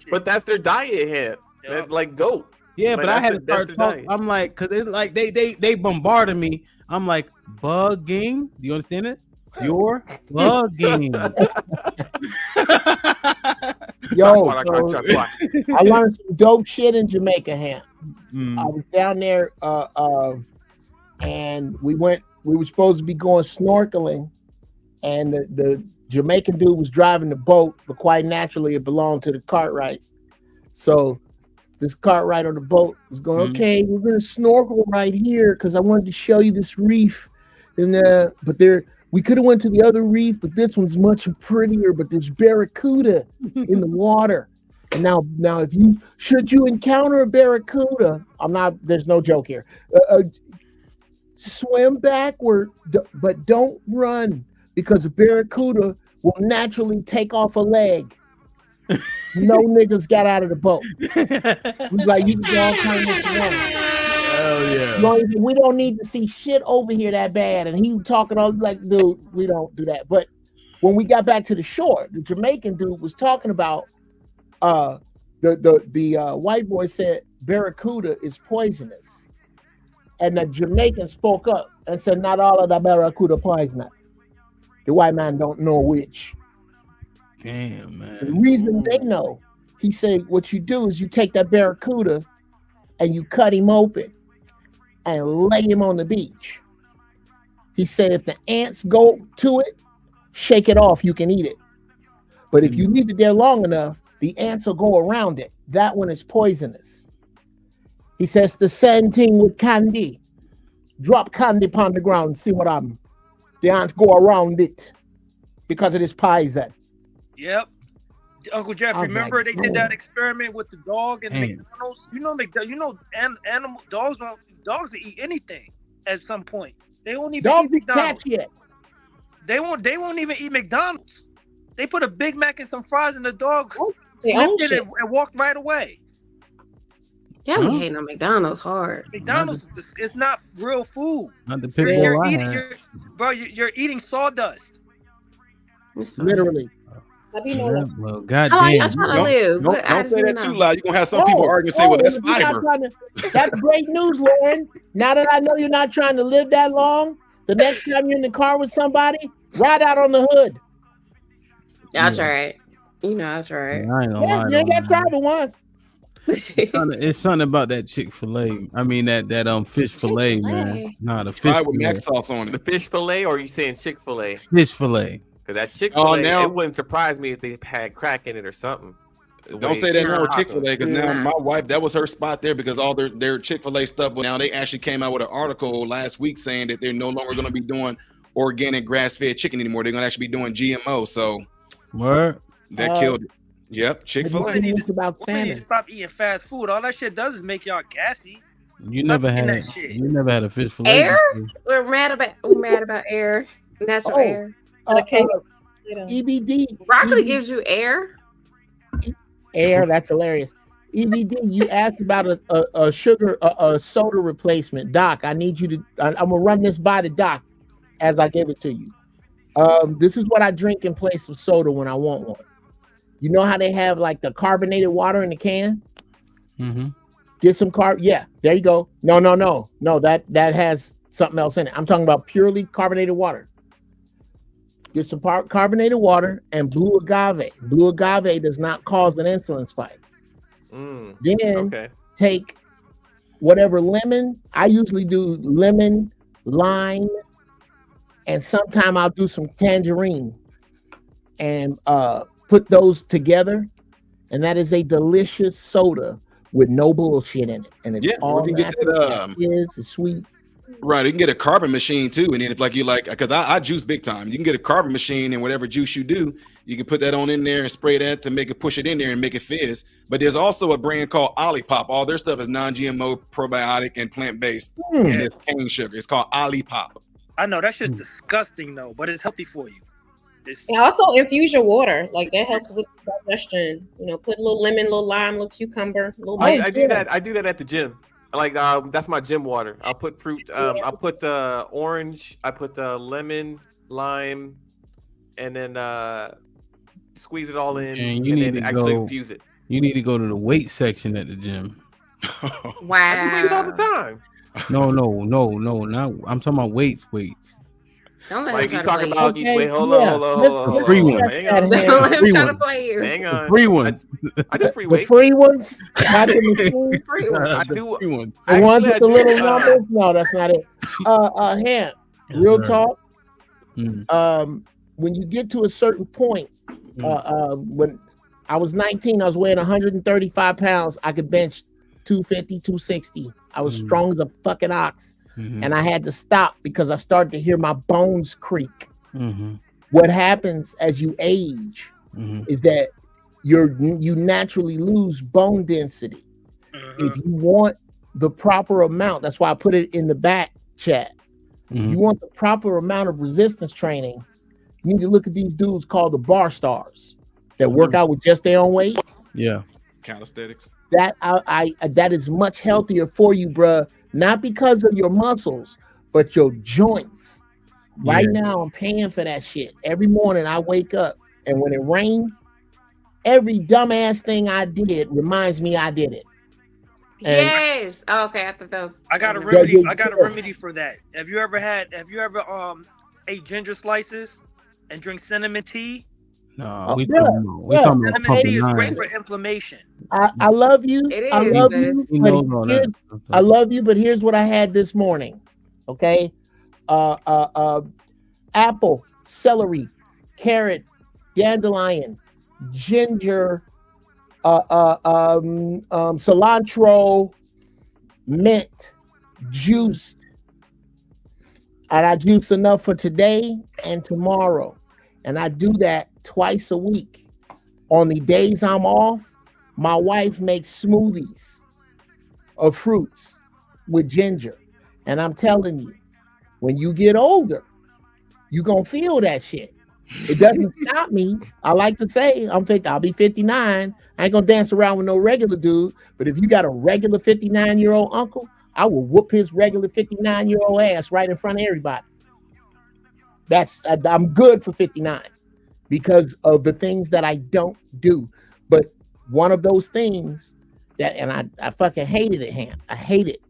S8: but that's their diet here. Yep. Like goat.
S1: Yeah,
S8: like,
S1: but I had to start talking. I'm like, because it's like they bombarded me. I'm like, bugging. Do you understand it? You're bugging.
S11: Yo, I learned some dope shit in Jamaica, Ham. I was down there, and we were supposed to be going snorkeling, and the Jamaican dude was driving the boat, but quite naturally, it belonged to the Cartwrights. So this Cartwright on the boat was going, okay, we're gonna snorkel right here because I wanted to show you this reef, and we could have went to the other reef, but this one's much prettier. But there's barracuda in the water. And now, should you encounter a barracuda, there's no joke here. Swim backward, but don't run, because a barracuda will naturally take off a leg. No niggas got out of the boat. He's like, you can go all kinds of stuff.
S1: Hell yeah.
S11: We don't need to see shit over here that bad. And he talking all like, dude, we don't do that. But when we got back to the shore, the Jamaican dude was talking about the white boy said barracuda is poisonous. And the Jamaican spoke up and said, not all of the barracuda poisonous. The white man don't know which.
S1: Damn, man.
S11: The reason they know, he said, what you do is you take that barracuda and you cut him open and lay him on the beach. He said, if the ants go to it, shake it off, you can eat it. But if you leave it there long enough, the ants will go around it. That one is poisonous. He says the same thing with candy. drop candy upon the ground, see what I'm. They aren't go around it because it is poison.
S14: Yep. Uncle Jeff,
S11: I'm
S14: remember
S11: like,
S14: they did that experiment with the dog and
S1: Dang.
S14: McDonald's? Animal dogs will eat anything at some point. They won't even
S11: Dogs
S14: eat McDonald's.
S11: catch yet.
S14: They won't even eat McDonald's. They put a Big Mac and some fries and the dog
S21: They own
S14: sniffed it
S21: shit.
S14: and walked right away.
S23: Y'all be hating on McDonald's hard.
S14: McDonald's it's not real food.
S1: Not the pit
S14: You're
S1: bull I
S14: eating,
S1: had.
S14: you're eating sawdust.
S11: Literally.
S1: Well, goddamn.
S23: How long y'all trying to live?
S13: Don't say that too loud. You're gonna have some people argue and say, well, that's
S11: if you're not
S13: fiber.
S11: trying to- that's great news, Lauren. Now that I know you're not trying to live that long, the next time you're in the car with somebody, ride out on the hood.
S23: Y'all try it. I'll try it.
S1: I ain't gonna lie.
S11: You ain't got to try it once.
S1: It's something about that Chick-fil-A. I mean that fish fillet, man. Nah, the fish
S13: Fry with
S1: fillet.
S13: mac sauce on it.
S8: The fish fillet, or are you saying Chick-fil-A?
S1: Fish fillet.
S8: Because that Chick-fil-A,
S13: now-
S8: it wouldn't surprise me if they had crack in it or something.
S13: Don't say that now with
S8: Nah.
S13: Chick-fil-A, because now my wife, that was her spot there because all their Chick-fil-A stuff. Now they actually came out with an article last week saying that they're no longer going to be doing organic grass-fed chicken anymore. They're going to actually be doing GMO. So
S1: Word.
S13: that killed it. Yep, Chick-fil-A.
S11: It's about
S14: We need
S11: salmon.
S14: to stop eating fast food. All that shit does is make y'all gassy.
S1: You never had
S14: that shit.
S1: a fish fillet.
S23: Air?
S1: before?
S23: We're mad about air. Natural air.
S11: EBD.
S23: Broccoli gives you air.
S11: Air. That's hilarious. EBD. You asked about a sugar a soda replacement. Doc, I need you to. I'm gonna run this by the doc as I give it to you. This is what I drink in place of soda when I want one. You know how they have like the carbonated water in the can?
S1: Mm-hmm.
S11: Get some Yeah, there you go. No. That has something else in it. I'm talking about purely carbonated water. Get some carbonated water and blue agave. Blue agave does not cause an insulin spike. Then take whatever lemon. I usually do lemon, lime, and sometime I'll do some tangerine and put those together. And that is a delicious soda with no bullshit in it. And it's all
S13: you can get
S11: natural.
S13: that,
S11: It's sweet.
S13: Right, you can get a carbon machine too, and then if like you like, because I juice big time, you can get a carbon machine and whatever juice you do, you can put that on in there and spray that to make it push it in there and make it fizz. But there's also a brand called Olipop. All their stuff is non-GMO, probiotic, and plant-based. And it's cane sugar. It's called Olipop.
S14: I know that's just disgusting though, but it's healthy for you.
S21: And also infuse your water. Like that helps with digestion. Put a little lemon, a little lime, a little cucumber, a little
S8: I do that. I do that at the gym. Like that's my gym water. I'll put fruit. I'll put orange. I put lemon, lime, and then squeeze it all in,
S1: And you
S8: and
S1: need
S8: then
S1: to
S8: actually
S1: go.
S8: infuse it.
S1: You need to go to the weight section at the gym.
S23: Wow.
S8: I do weights all the time.
S1: No. Not. I'm talking about weights.
S23: Don't let
S8: Like
S23: him
S8: you
S23: try to
S8: talking
S23: play
S8: about?
S23: you.
S8: Wait, hold on.
S1: The free ones.
S8: Hang on.
S23: Don't let him
S1: Free
S23: try to
S1: ones.
S23: play you.
S8: Hang on.
S1: Free ones.
S8: I do free
S11: The
S8: weights.
S11: free ones, not the machine.
S23: Free one.
S8: I do.
S1: Free ones.
S11: The ones
S8: Actually,
S11: with
S8: I
S11: the
S8: do,
S11: little numbers. No, that's not it. Ham.
S1: Yes,
S11: Real
S1: sir.
S11: talk.
S1: Mm.
S11: When you get to a certain point, when I was 19, I was weighing 135 pounds. I could bench 250, 260. I was strong as a fucking ox. And I had to stop because I started to hear my bones creak. What happens as you age is that you naturally lose bone density. If you want the proper amount, that's why I put it in the back chat. If you want the proper amount of resistance training, you need to look at these dudes called the bar stars that work out with just their own weight.
S1: Yeah.
S13: Calisthenics.
S11: That that is much healthier for you, bruh. Not because of your muscles, but your joints. Right now, I'm paying for that shit. Every morning I wake up, and when it rains, every dumbass thing I did reminds me I did it. And
S23: Yes. Oh, okay. I thought that was.
S14: I got a remedy. I got a remedy for that. Have you ever ate ginger slices and drink cinnamon tea?
S1: No, we talking about
S14: Cinnamon tea
S1: pumping
S14: is
S1: iron.
S14: great for inflammation.
S11: I love you.
S23: It
S11: I
S23: is,
S11: love
S23: but
S11: you.
S23: it's-
S1: He
S11: But
S1: knows all
S11: here's,
S1: that.
S11: I love you, but here's what I had this morning. Okay. Apple, celery, carrot, dandelion, ginger, cilantro, mint, juiced, and I juice enough for today and tomorrow. And I do that twice a week. On the days I'm off, my wife makes smoothies of fruits with ginger. And I'm telling you, when you get older, you're going to feel that shit. It doesn't stop me. I like to say, I'll be 59. I ain't going to dance around with no regular dude. But if you got a regular 59-year-old uncle, I will whoop his regular 59-year-old ass right in front of everybody. I'm good for 59 because of the things that I don't do. But one of those things that, and I fucking hated it, Ham. I hate it.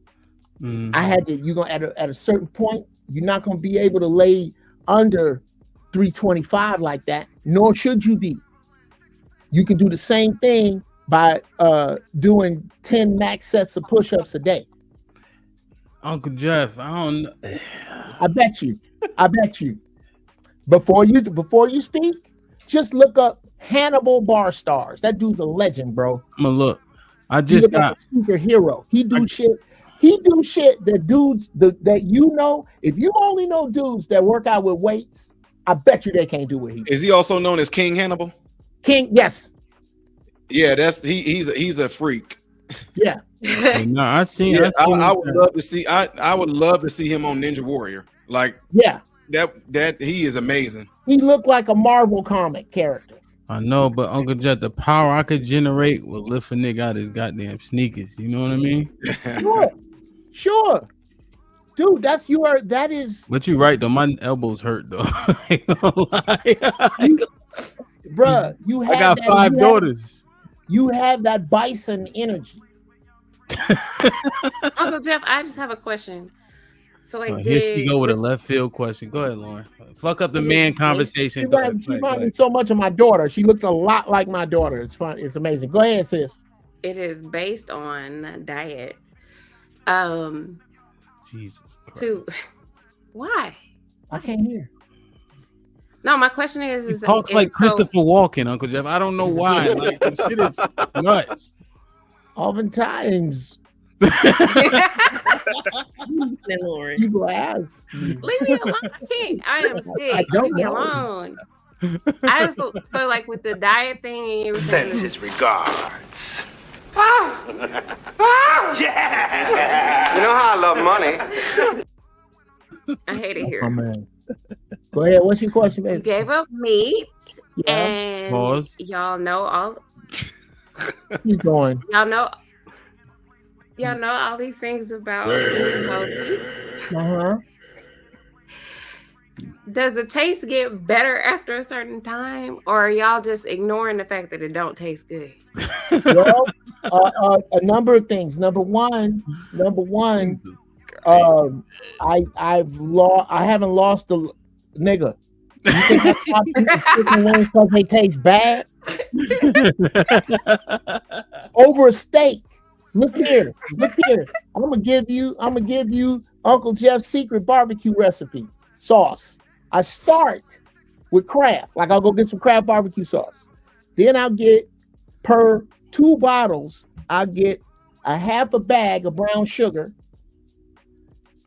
S11: I had to, you're going to, at a certain point, you're not going to be able to lay under 325 like that, nor should you be. You can do the same thing by doing 10 max sets of push-ups a day.
S1: Uncle Jeff, I don't know.
S11: I bet you. Before you speak, just look up Hannibal Bar Stars. That dude's a legend, bro.
S1: I'm gonna look. I just got
S11: like a superhero. He do shit that dudes that you know. If you only know dudes that work out with weights, I bet you they can't do what he does.
S13: Is he also known as King Hannibal?
S11: King, yes.
S13: Yeah, he's a freak.
S11: Yeah.
S1: No, I
S13: would love to see. I would love to see him on Ninja Warrior. Like,
S11: yeah,
S13: that he is amazing.
S11: He looked like a Marvel comic character.
S1: I know, but Uncle Jet, the power I could generate will lift a nigga out his goddamn sneakers. You know what I mean?
S11: Sure. Dude, that is.
S1: But you're right though. My elbows hurt though.
S11: Bruh,
S1: I got 5 daughters.
S11: You have that bison energy.
S23: Uncle Jeff, I just have a question. So like,
S1: here she go with a left field question. Go ahead, Lauren. Fuck up the man conversation.
S11: She reminds me so much of my daughter. She looks a lot like my daughter. It's fun. It's amazing. Go ahead, sis.
S23: It is based on diet.
S1: Jesus Christ.
S23: Why?
S11: I can't hear.
S23: No, my question is
S1: He talks like Christopher Walken, Uncle Jeff. I don't know why. Like, this shit is nuts.
S11: Oftentimes.
S23: Lauren.
S11: You go ask.
S23: Leave me alone. I can't. I am sick. Leave me alone. So like with the diet thing,
S2: Sends his regards.
S3: Yeah.
S2: You know how I love money.
S23: I hate it here.
S11: Oh man. Go ahead. What's your question, baby?
S23: You gave up meat,
S11: Yeah.
S23: and
S1: Pause.
S23: y'all know all.
S11: Keep going.
S23: Y'all know all these things about eating healthy.
S11: Uh-huh.
S23: Does the taste get better after a certain time, or are y'all just ignoring the fact that it don't taste good?
S11: Well, a number of things. Number one, I haven't lost the nigga. You think I stopped eating chicken wings because they taste bad? Over a steak. Look here. I'm gonna give you Uncle Jeff's secret barbecue recipe sauce. I start with Kraft. Like I'll go get some Kraft barbecue sauce. Then I'll get per 2 bottles, I'll get a half a bag of brown sugar,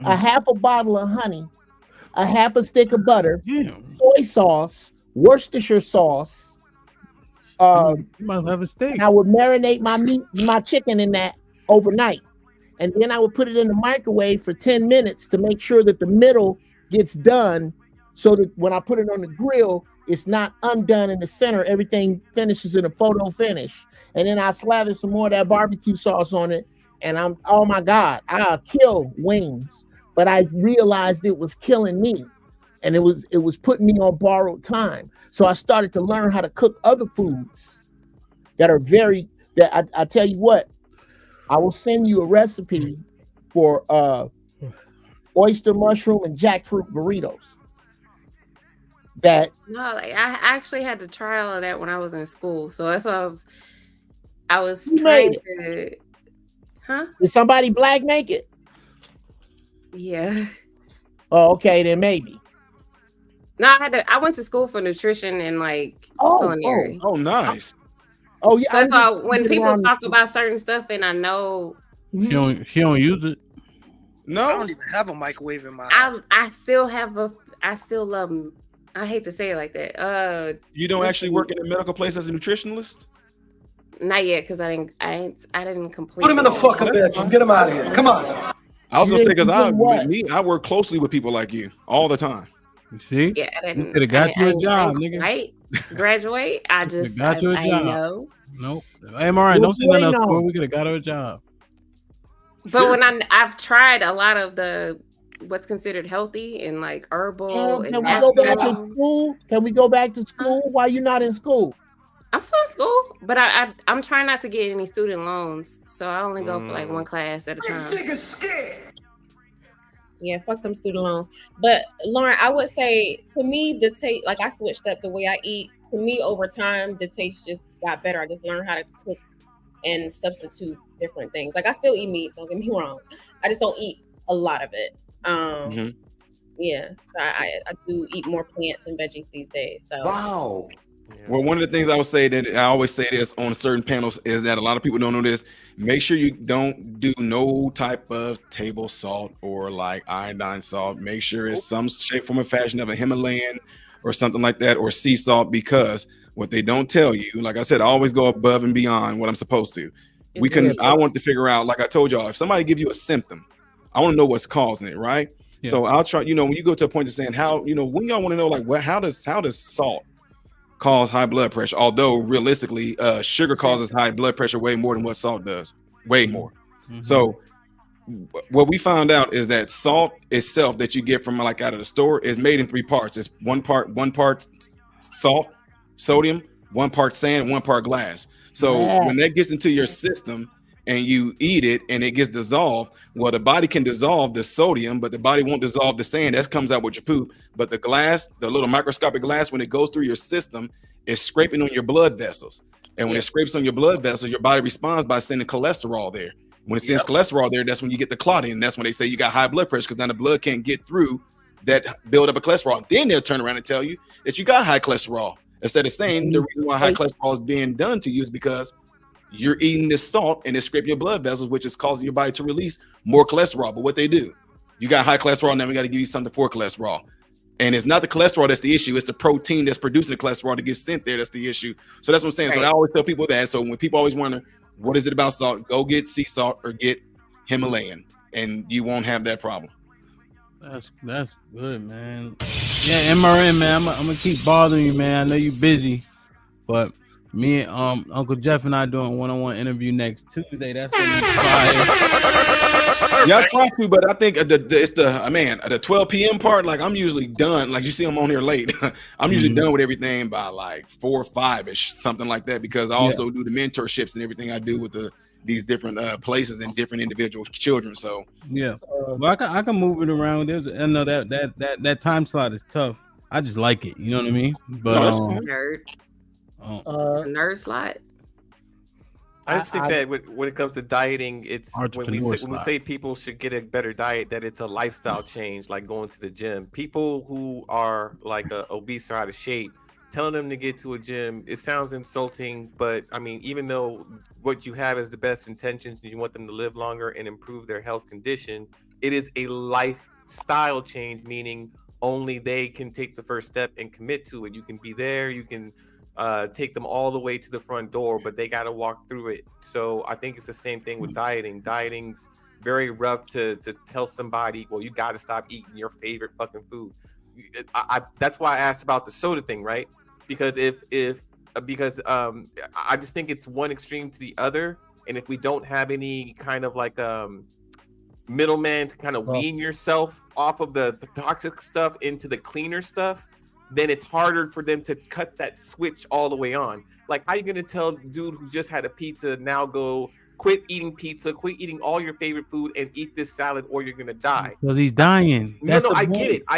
S11: a half a bottle of honey, a half a stick of butter, soy sauce, Worcestershire sauce.
S1: You might have a steak.
S11: I would marinate my chicken in that overnight. And then I would put it in the microwave for 10 minutes to make sure that the middle gets done so that when I put it on the grill, it's not undone in the center. Everything finishes in a photo finish. And then I slather some more of that barbecue sauce on it. And oh my God, I'll kill wings. But I realized it was killing me. And it was putting me on borrowed time. So I started to learn how to cook other foods that are I tell you what, I will send you a recipe for oyster mushroom and jackfruit burritos.
S23: No, like I actually had to try all of that when I was in school. So that's what I was trying to. Huh?
S11: Did somebody black make it?
S23: Yeah.
S11: Oh, okay, then maybe.
S23: No, I went to school for nutrition and like culinary.
S13: Oh, nice.
S11: Oh yeah.
S23: So that's why when people talk about certain stuff and I know
S1: she don't use it.
S13: No,
S14: I don't even have a microwave in my house.
S23: I still love. I hate to say it like that.
S13: You don't actually work in a medical place as a nutritionalist?
S23: Not yet, because I didn't complete.
S3: Put him in the fucking bedroom. Get him out of here. Come on.
S13: I was gonna say because I work closely with people like you all the time.
S1: You see?
S23: Yeah, I didn't.
S1: Could have got you a job, nigga.
S23: Right? Graduate. I just
S1: got you a job.
S23: know.
S1: Nope. MRI, don't say nothing else. Boy, we could have got her a job.
S23: But when I've tried a lot of the what's considered healthy and like herbal and
S11: Can we go back to school? Can we go back to school? Why you not in school?
S23: I'm still in school, but I'm trying not to get any student loans, so I only go for like one class at a time.
S3: This nigga's scared.
S21: Yeah, fuck them student loans. But Lauren, I would say to me the taste, like I switched up the way I eat. To me, over time, the taste just got better. I just learned how to cook and substitute different things. Like I still eat meat. Don't get me wrong. I just don't eat a lot of it. Yeah, so I do eat more plants and veggies these days. So
S13: wow. Well, one of the things I would say that I always say this on certain panels is that a lot of people don't know this. Make sure you don't do no type of table salt or like iodine salt. Make sure it's some shape, form, or fashion of a Himalayan or something like that, or sea salt, because what they don't tell you, like I said, I always go above and beyond what I'm supposed to. I want to figure out, like I told y'all, if somebody give you a symptom, I want to know what's causing it, right? Yeah. So I'll try, when you go to a point of saying how, when y'all want to know, like, how does salt cause high blood pressure? Although realistically, sugar causes high blood pressure way more than what salt does, way more. So what we found out is that salt itself that you get from like out of the store is made in 3 parts. It's one part salt, sodium, 1 part sand, 1 part glass. So when that gets into your system and you eat it and it gets dissolved, well, the body can dissolve the sodium, but the body won't dissolve the sand. That comes out with your poop. But the glass, the little microscopic glass, when it goes through your system, is scraping on your blood vessels. And when it scrapes on your blood vessels, your body responds by sending cholesterol there. When it sends cholesterol there, that's when you get the clotting. And that's when they say you got high blood pressure, because now the blood can't get through that buildup of cholesterol. Then they'll turn around and tell you that you got high cholesterol. Instead of saying the reason why high cholesterol is being done to you is because you're eating this salt and it's scraping your blood vessels, which is causing your body to release more cholesterol. But what they do, you got high cholesterol, now we got to give you something for cholesterol. And it's not the cholesterol that's the issue. It's the protein that's producing the cholesterol that gets sent there that's the issue. So that's what I'm saying. So I always tell people that. So when people always wonder, what is it about salt? Go get sea salt or get Himalayan, and you won't have that problem.
S1: That's good, man. Yeah, MRN, man. I'm gonna keep bothering you, man. I know you're busy, but me and Uncle Jeff and I doing a one-on-one interview next Tuesday. That's gonna be fire.
S13: Yeah, I try to, but I think it's the 12 p.m. part. Like I'm usually done. Like you see, I'm on here late. I'm usually done with everything by like 4 or 5ish, something like that. Because I also do the mentorships and everything I do with these different places and different individual children. So
S1: well, I can move it around. I know that time slot is tough. I just like it. You know what I mean? But
S23: nerd. It's a nerd slot.
S8: I just think that when it comes to dieting, it's when we say people should get a better diet, that it's a lifestyle change, like going to the gym. People who are like obese or out of shape, telling them to get to a gym, it sounds insulting, but I mean, even though what you have is the best intentions and you want them to live longer and improve their health condition, it is a lifestyle change, meaning only they can take the first step and commit to it. You can be there, you can take them all the way to the front door, but they got to walk through it. So I think it's the same thing with dieting. Dieting's very rough to tell somebody, well, you got to stop eating your favorite fucking food. That's why I asked about the soda thing, right? Because I just think it's one extreme to the other, and if we don't have any kind of like middleman to kind of wean yourself off of the toxic stuff into the cleaner stuff, then it's harder for them to cut that switch all the way on. Like, how are you going to tell dude who just had a pizza now go quit eating pizza, quit eating all your favorite food, and eat this salad, or you're going to die?
S1: Because he's dying.
S8: I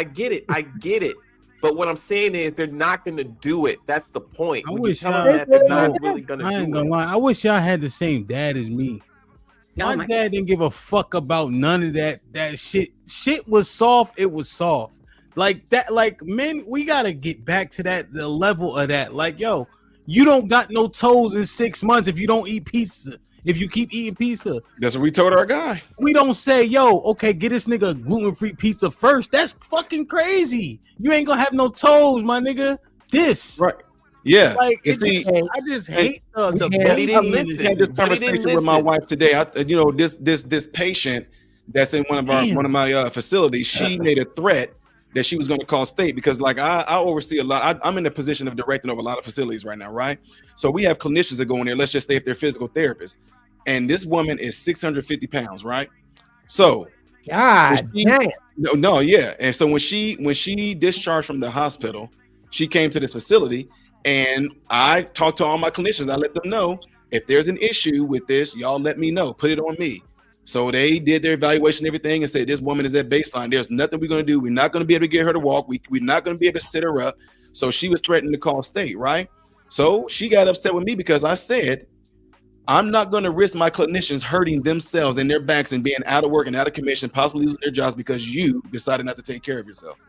S8: get it. But what I'm saying is they're not going to do it. That's the point. When you tell them that, they're not really going to do it. I ain't gonna lie.
S1: I wish y'all had the same dad as me. My dad didn't give a fuck about none of that shit. Shit was soft. It was soft. Like that, like men, we gotta get back to the level of that. Like, yo, you don't got no toes in 6 months if you don't eat pizza. if you keep eating pizza.
S13: That's what we told our guy.
S1: We don't say, yo, okay, get this nigga a gluten-free pizza first. That's fucking crazy. You ain't gonna have no toes, my nigga. This.
S13: Right. Yeah.
S1: Like,
S13: I
S1: just hate the
S13: had this conversation with my wife today. This patient that's in one of my facilities, she made a threat that she was going to call state because like I oversee a lot. I'm in the position of directing over a lot of facilities right now, right? So we have clinicians that go in there. Let's just say if they're physical therapists, and this woman is 650 pounds, right? So
S11: God damn.
S13: Yeah. And so when she discharged from the hospital, she came to this facility, and I talked to all my clinicians. I let them know if there's an issue with this, y'all let me know. Put it on me. So they did their evaluation, and everything, and said this woman is at baseline. There's nothing we're going to do. We're not going to be able to get her to walk. We're not going to be able to sit her up. So she was threatening to call state, right? So she got upset with me because I said, I'm not going to risk my clinicians hurting themselves and their backs and being out of work and out of commission, possibly losing their jobs because you decided not to take care of yourself.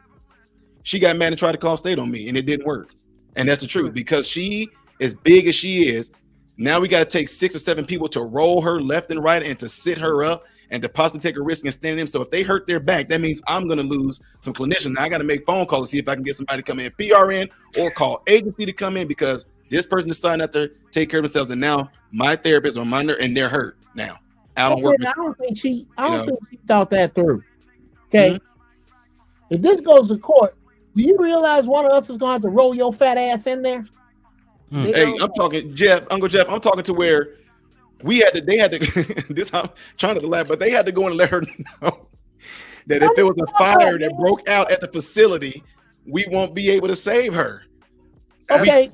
S13: She got mad and tried to call state on me, and it didn't work. And that's the truth, because she, as big as she is, now we got to take 6 or 7 people to roll her left and right and to sit her up and to possibly take a risk and stand in. So if they hurt their back, that means I'm going to lose some clinicians. Now I got to make phone calls to see if I can get somebody to come in, PRN, or call agency to come in because this person decided not to take care of themselves. And now my therapist or my nurse, and they're hurt now. I don't think
S11: she thought that through. Okay. Mm-hmm. If this goes to court, do you realize one of us is going to have to roll your fat ass in there?
S13: Hey, I'm talking Uncle Jeff. I'm talking to where they had to. This I'm trying to laugh, but they had to go and let her know that if there was a fire that broke out at the facility, we won't be able to save her.
S11: Okay,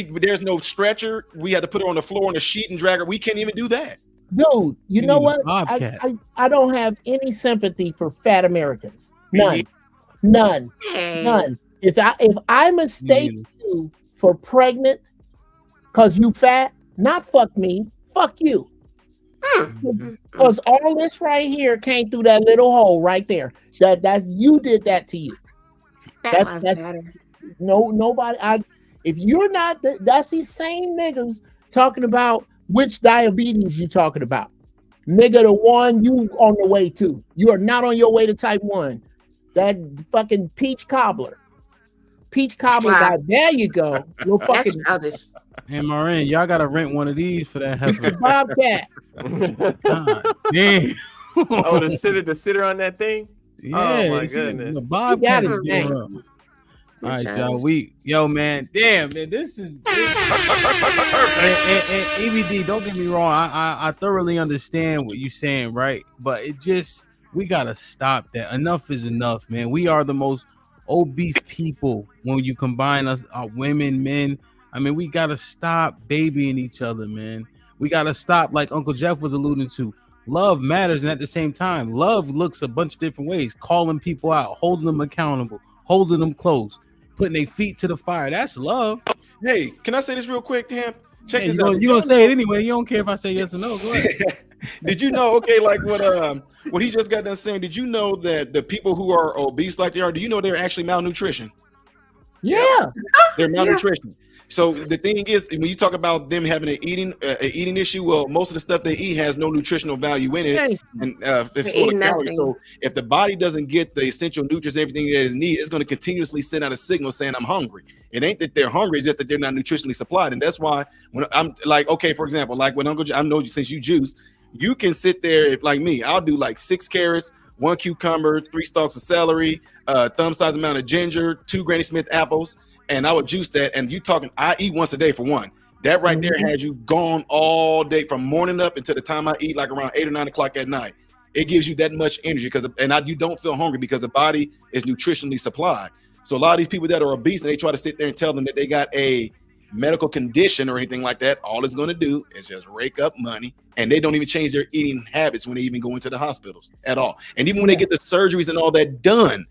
S13: there's no stretcher. We had to put her on the floor on a sheet and drag her. We can't even do that,
S11: dude. You know what? I don't have any sympathy for fat Americans. None. If I mistake you for pregnant because you fat, not fuck me, fuck you. Because all this right here came through that little hole right there. That you did that to you. That's nobody. If you're not, that's these same niggas talking about which diabetes you talking about. Nigga, the one you on the way to. You are not on your way to type 1. That fucking peach cobbler. Wow. There you go. Fucking
S1: Hey, Marin, y'all gotta rent one of these for that heifer.
S11: Bobcat.
S1: God, damn.
S8: Oh, the sitter on that thing?
S1: Yeah,
S8: oh my goodness.
S1: The Bobcat is there. All right, y'all. Man, damn, man, this is and EBD, don't get me wrong. I thoroughly understand what you're saying, right? But we gotta stop that. Enough is enough, man. We are the most obese people when you combine us, women, men. I mean, we gotta stop babying each other, man. We gotta stop, like Uncle Jeff was alluding to. Love matters, and at the same time, love looks a bunch of different ways. Calling people out, holding them accountable, holding them close, putting their feet to the fire. That's love.
S13: Hey, can I say this real quick, Ham? Check this out.
S1: You're gonna say it anyway. You don't care if I say yes or no. Go ahead.
S13: Did you know? Okay, like what he just got done saying. Did you know that the people who are obese like they are, do you know they're actually malnutrition?
S11: Yeah,
S13: they're malnutrition. So the thing is, when you talk about them having an eating issue, well, most of the stuff they eat has no nutritional value in it, and it's full of calories. So if the body doesn't get the essential nutrients, everything that is needed, it's going to continuously send out a signal saying I'm hungry. It ain't that they're hungry; it's just that they're not nutritionally supplied, and that's why when I'm like, okay, for example, like when Uncle, I know since you juice, you can sit there if like me, I'll do like 6 carrots, 1 cucumber, 3 stalks of celery, thumb-sized amount of ginger, 2 Granny Smith apples. And I would juice that, and you talking, I eat once a day for one. That right there has you gone all day from morning up until the time I eat, like around 8 or 9 o'clock at night. It gives you that much energy you don't feel hungry because the body is nutritionally supplied. So a lot of these people that are obese and they try to sit there and tell them that they got a medical condition or anything like that, all it's going to do is just rake up money, and they don't even change their eating habits when they even go into the hospitals at all. And even when they get the surgeries and all that done,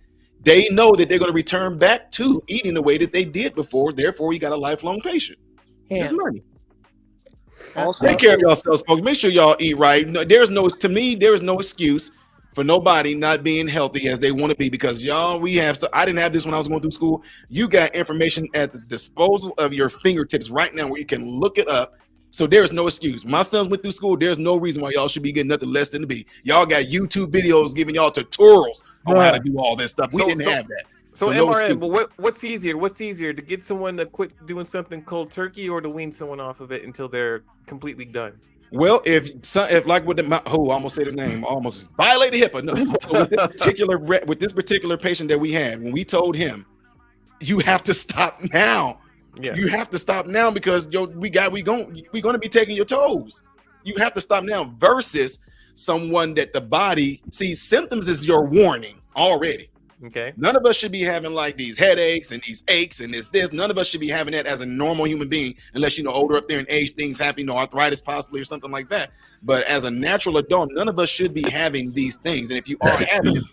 S13: they know that they're going to return back to eating the way that they did before. Therefore, you got a lifelong patient. It's money. Take care of yourselves, folks. Make sure y'all eat right. There is no excuse for nobody not being healthy as they want to be, because y'all, I didn't have this when I was going through school. You got information at the disposal of your fingertips right now where you can look it up So there is no excuse. My sons went through school. There's no reason why y'all should be getting nothing less than a B. Y'all got YouTube videos giving y'all tutorials on how to do all this stuff. We didn't have that.
S8: So
S13: no
S8: MRN,
S13: excuse.
S8: but what's easier? What's easier to get someone to quit doing something cold turkey, or to wean someone off of it until they're completely done?
S13: Well, if like with I almost said his name, almost violated HIPAA. No, with this particular patient that we had, when we told him, you have to stop now.
S8: Yeah.
S13: You have to stop now because we're gonna be taking your toes. You have to stop now versus someone that the body sees symptoms is your warning already.
S8: Okay.
S13: None of us should be having like these headaches and these aches and this. None of us should be having that as a normal human being, unless older up there in age, things happen, arthritis possibly or something like that. But as a natural adult, none of us should be having these things. And if you are having it,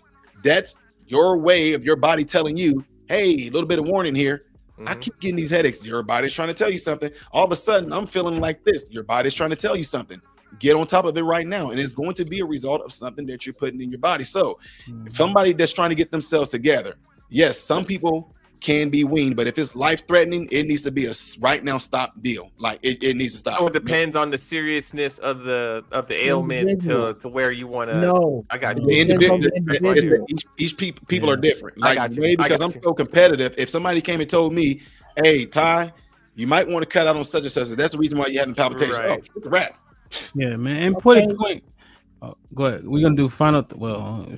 S13: that's your way of your body telling you, hey, a little bit of warning here. I keep getting these headaches. Your body's trying to tell you something. All of a sudden, I'm feeling like this. Your body's trying to tell you something. Get on top of it right now. And it's going to be a result of something that you're putting in your body. So if somebody that's trying to get themselves together, yes, some people can be weaned, but if it's life-threatening, it needs to be a right now stop deal. Like it needs to stop.
S8: So it depends on the seriousness of the ailment to where you want to.
S11: No,
S8: I got you.
S13: The individual, each people are different.
S8: I
S13: Like
S8: got you.
S13: maybe
S8: I
S13: because
S8: got
S13: I'm so competitive, if somebody came and told me, hey, Ty, you might want to cut out on such and such, that's the reason why you're having palpitations.
S8: Right.
S13: Oh, it's a wrap.
S1: Yeah, man. And put it point. Oh, go ahead. We're gonna do final.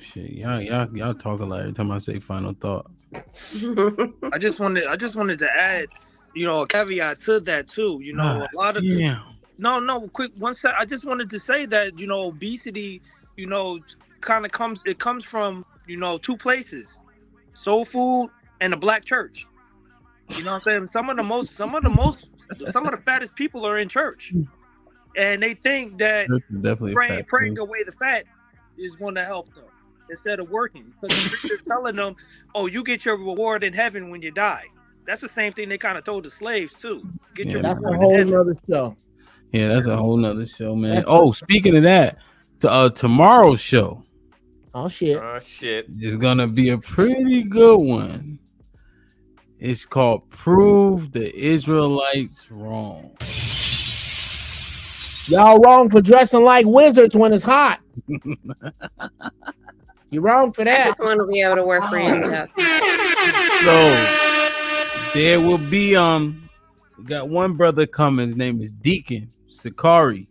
S1: Shit. Y'all talk a lot every time I say final thought.
S14: I just wanted to add, a caveat to that too. A lot of quick one sec. I just wanted to say that obesity, kind of comes from two places: soul food and the black church. You know what I'm saying? Some of the fattest people are in church. And they think that praying away the fat is going to help them instead of working. Because the preacher's telling them, oh, you get your reward in heaven when you die. That's the same thing they kind of told the slaves, too.
S11: That's a whole nother show.
S1: Yeah, that's a whole nother show, man. Speaking of that, tomorrow's show.
S11: Oh, shit.
S1: It's going to be a pretty good one. It's called Prove the Israelites Wrong.
S11: Y'all wrong for dressing like wizards when it's hot. You're wrong for that.
S23: I just want to be able to wear friends out.
S1: So there will be got one brother coming. His name is Deacon Sakari.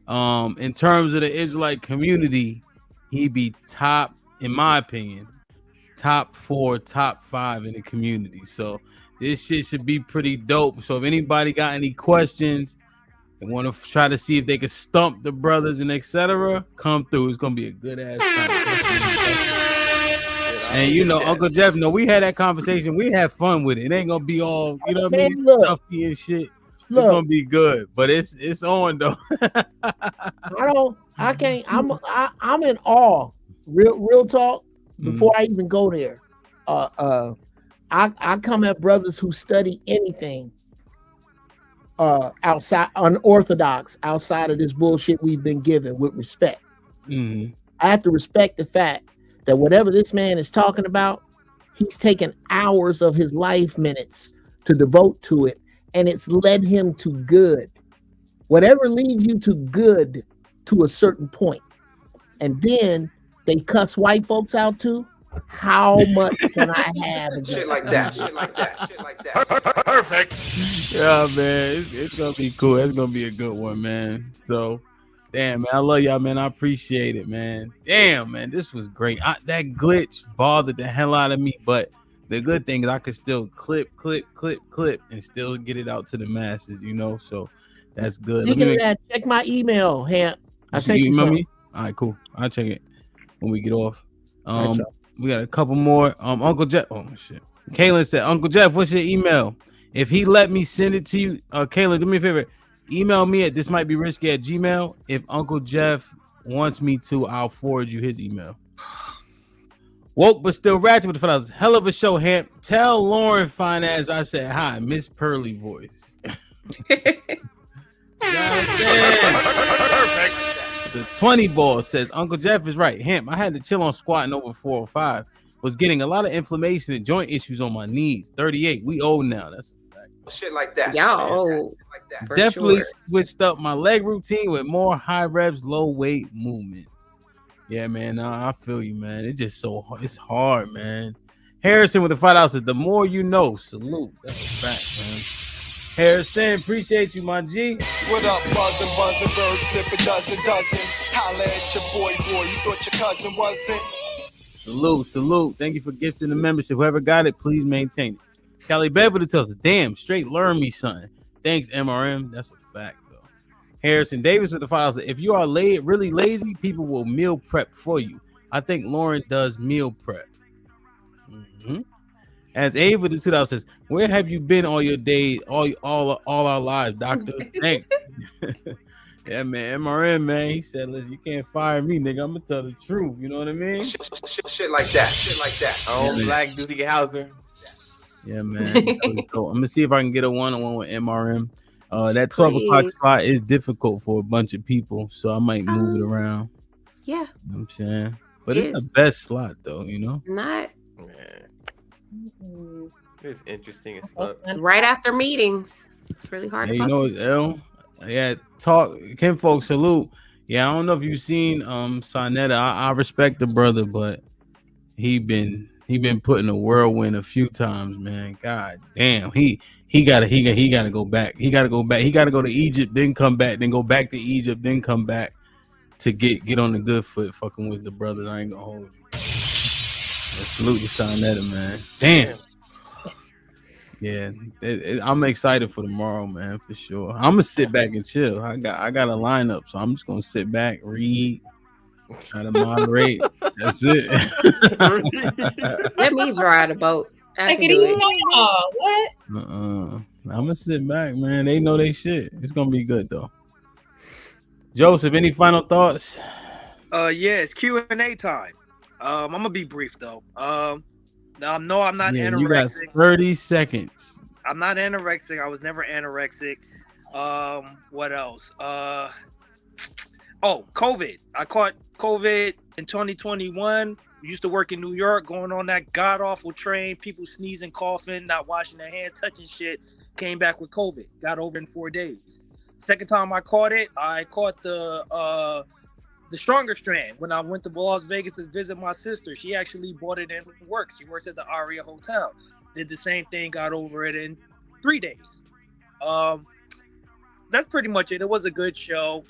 S1: In terms of the Israelite community, he'd be top, in my opinion, top 4, top 5 in the community. So this shit should be pretty dope. So if anybody got any questions and want to try to see if they can stump the brothers and etc., come through. It's gonna be a good ass time. And Uncle Jeff, we had that conversation. We had fun with it. It ain't gonna be all stuffy and shit. It's gonna be good, but it's on though.
S11: I'm in awe. Real talk. Before I even go there, I come at brothers who study anything outside, unorthodox, outside of this bullshit we've been given, with respect. I have to respect the fact that whatever this man is talking about, he's taken hours of his life minutes to devote to it, and it's led him to good. Whatever leads you to good to a certain point, and then they cuss white folks out too. How much can I have?
S2: Shit like that.
S1: Perfect. Yeah, man. It's gonna be cool. It's gonna be a good one, man. So, damn, man. I love y'all, man. I appreciate it, man. Damn, man. This was great. That glitch bothered the hell out of me, but the good thing is I could still clip, and still get it out to the masses, So that's good.
S11: Speaking of that, check my email, Hamp. I sent you something.
S1: All right, cool. I'll check it when we get off. We got a couple more. Uncle Jeff. Oh shit. Kaylin said, Uncle Jeff, what's your email? If he let me send it to you, Kaylin, do me a favor. Email me at thismightberisky@gmail. If Uncle Jeff wants me to, I'll forward you his email. Woke but still ratchet with the fellas. Hell of a show, Hamp. Tell Lauren fine as I said hi, Miss Pearly voice. The 20 ball says Uncle Jeff is right. Hamp, I had to chill on squatting over 405. Was getting a lot of inflammation and joint issues on my knees. 38. We old now. That's a fact.
S2: Shit like that.
S23: Yo,
S1: Definitely switched up my leg routine with more high reps, low weight movements. Yeah, man. I feel you, man. It's just it's hard, man. Harrison with the $5 says, the more you know. Salute. That's a fact, man. Harrison, appreciate you, my G.
S3: What up, buzzing, birds, flip a dozen. Holla at your boy, you thought your cousin wasn't.
S1: Salute. Thank you for gifting the membership. Whoever got it, please maintain it. Callie Beverly tells us, damn, straight learn me, son. Thanks, MRM. That's a fact, though. Harrison Davis with the $5 says, if you are really lazy, people will meal prep for you. I think Lauren does meal prep. Mm-hmm. As Ava the $2 says, where have you been all your days, all our lives, doctor? Thanks. Yeah, man, MRM, man. He said, listen, you can't fire me, nigga. I'm gonna tell the truth. You know what I mean?
S2: Shit like that.
S8: Oh, Black Doozy Hauser.
S1: Yeah, man. I'm gonna see if I can get a one-on-one with MRM. That 12 o'clock slot is difficult for a bunch of people, so I might move it around.
S23: Yeah.
S1: You know what I'm saying? But it's the best slot, though, you know?
S23: Not.
S8: It's interesting as fuck.
S23: Right after meetings. It's really hard
S1: Yeah,
S23: to
S1: you know, it's L. Yeah, talk. Kim folks, salute. Yeah, I don't know if you've seen Sonetta. I respect the brother, but he been put in a whirlwind a few times, man. God damn, he gotta go back. He gotta go back. He gotta go to Egypt, then come back, then go back to Egypt, then come back to get on the good foot fucking with the brothers. I ain't gonna hold you. Salute to Sonetta, man. Damn. Yeah, I'm excited for tomorrow, man, for sure. I'm gonna sit back and chill. I got a lineup, so I'm just gonna sit back, read, try to moderate. That's it.
S23: Let me drive the boat. I can do it.
S21: What?
S1: I'm gonna sit back, man. They know they shit. It's gonna be good though. Joseph, any final thoughts?
S14: Yeah, it's Q&A time. I'm gonna be brief though. No, I'm not anorexic.
S1: You got 30 seconds.
S14: I'm not anorexic. I was never anorexic. What else? COVID. I caught COVID in 2021. Used to work in New York, going on that god awful train. People sneezing, coughing, not washing their hands, touching shit. Came back with COVID. Got over in 4 days. Second time I caught it, I caught the stronger strand when I went to Las Vegas to visit my sister. She actually bought it in work. She works at the Aria Hotel. Did the same thing, got over it in 3 days. That's pretty much it. It was a good show.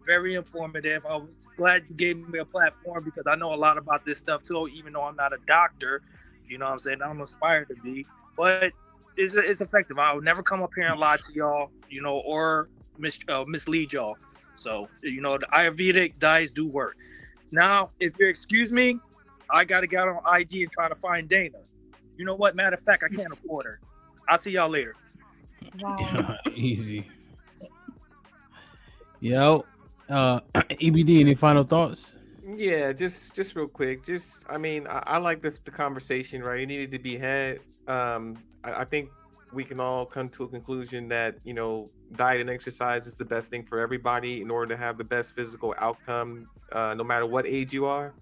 S14: Very informative. I was glad you gave me a platform because I know a lot about this stuff too, even though I'm not a doctor. You know what I'm saying? I'm aspired to be. But it's effective. I would never come up here and lie to y'all, you know, or mislead y'all. So, you know, the Ayurvedic diets do work. Now, if you excuse me, I got to get on IG and try to find Dana. You know what? Matter of fact, I can't afford her. I'll see y'all later.
S21: Wow.
S1: Easy. Yo, EBD, any final thoughts?
S8: Yeah, just real quick. I like the conversation, right? It needed to be had. I think we can all come to a conclusion that, you know, diet and exercise is the best thing for everybody in order to have the best physical outcome, no matter what age you are.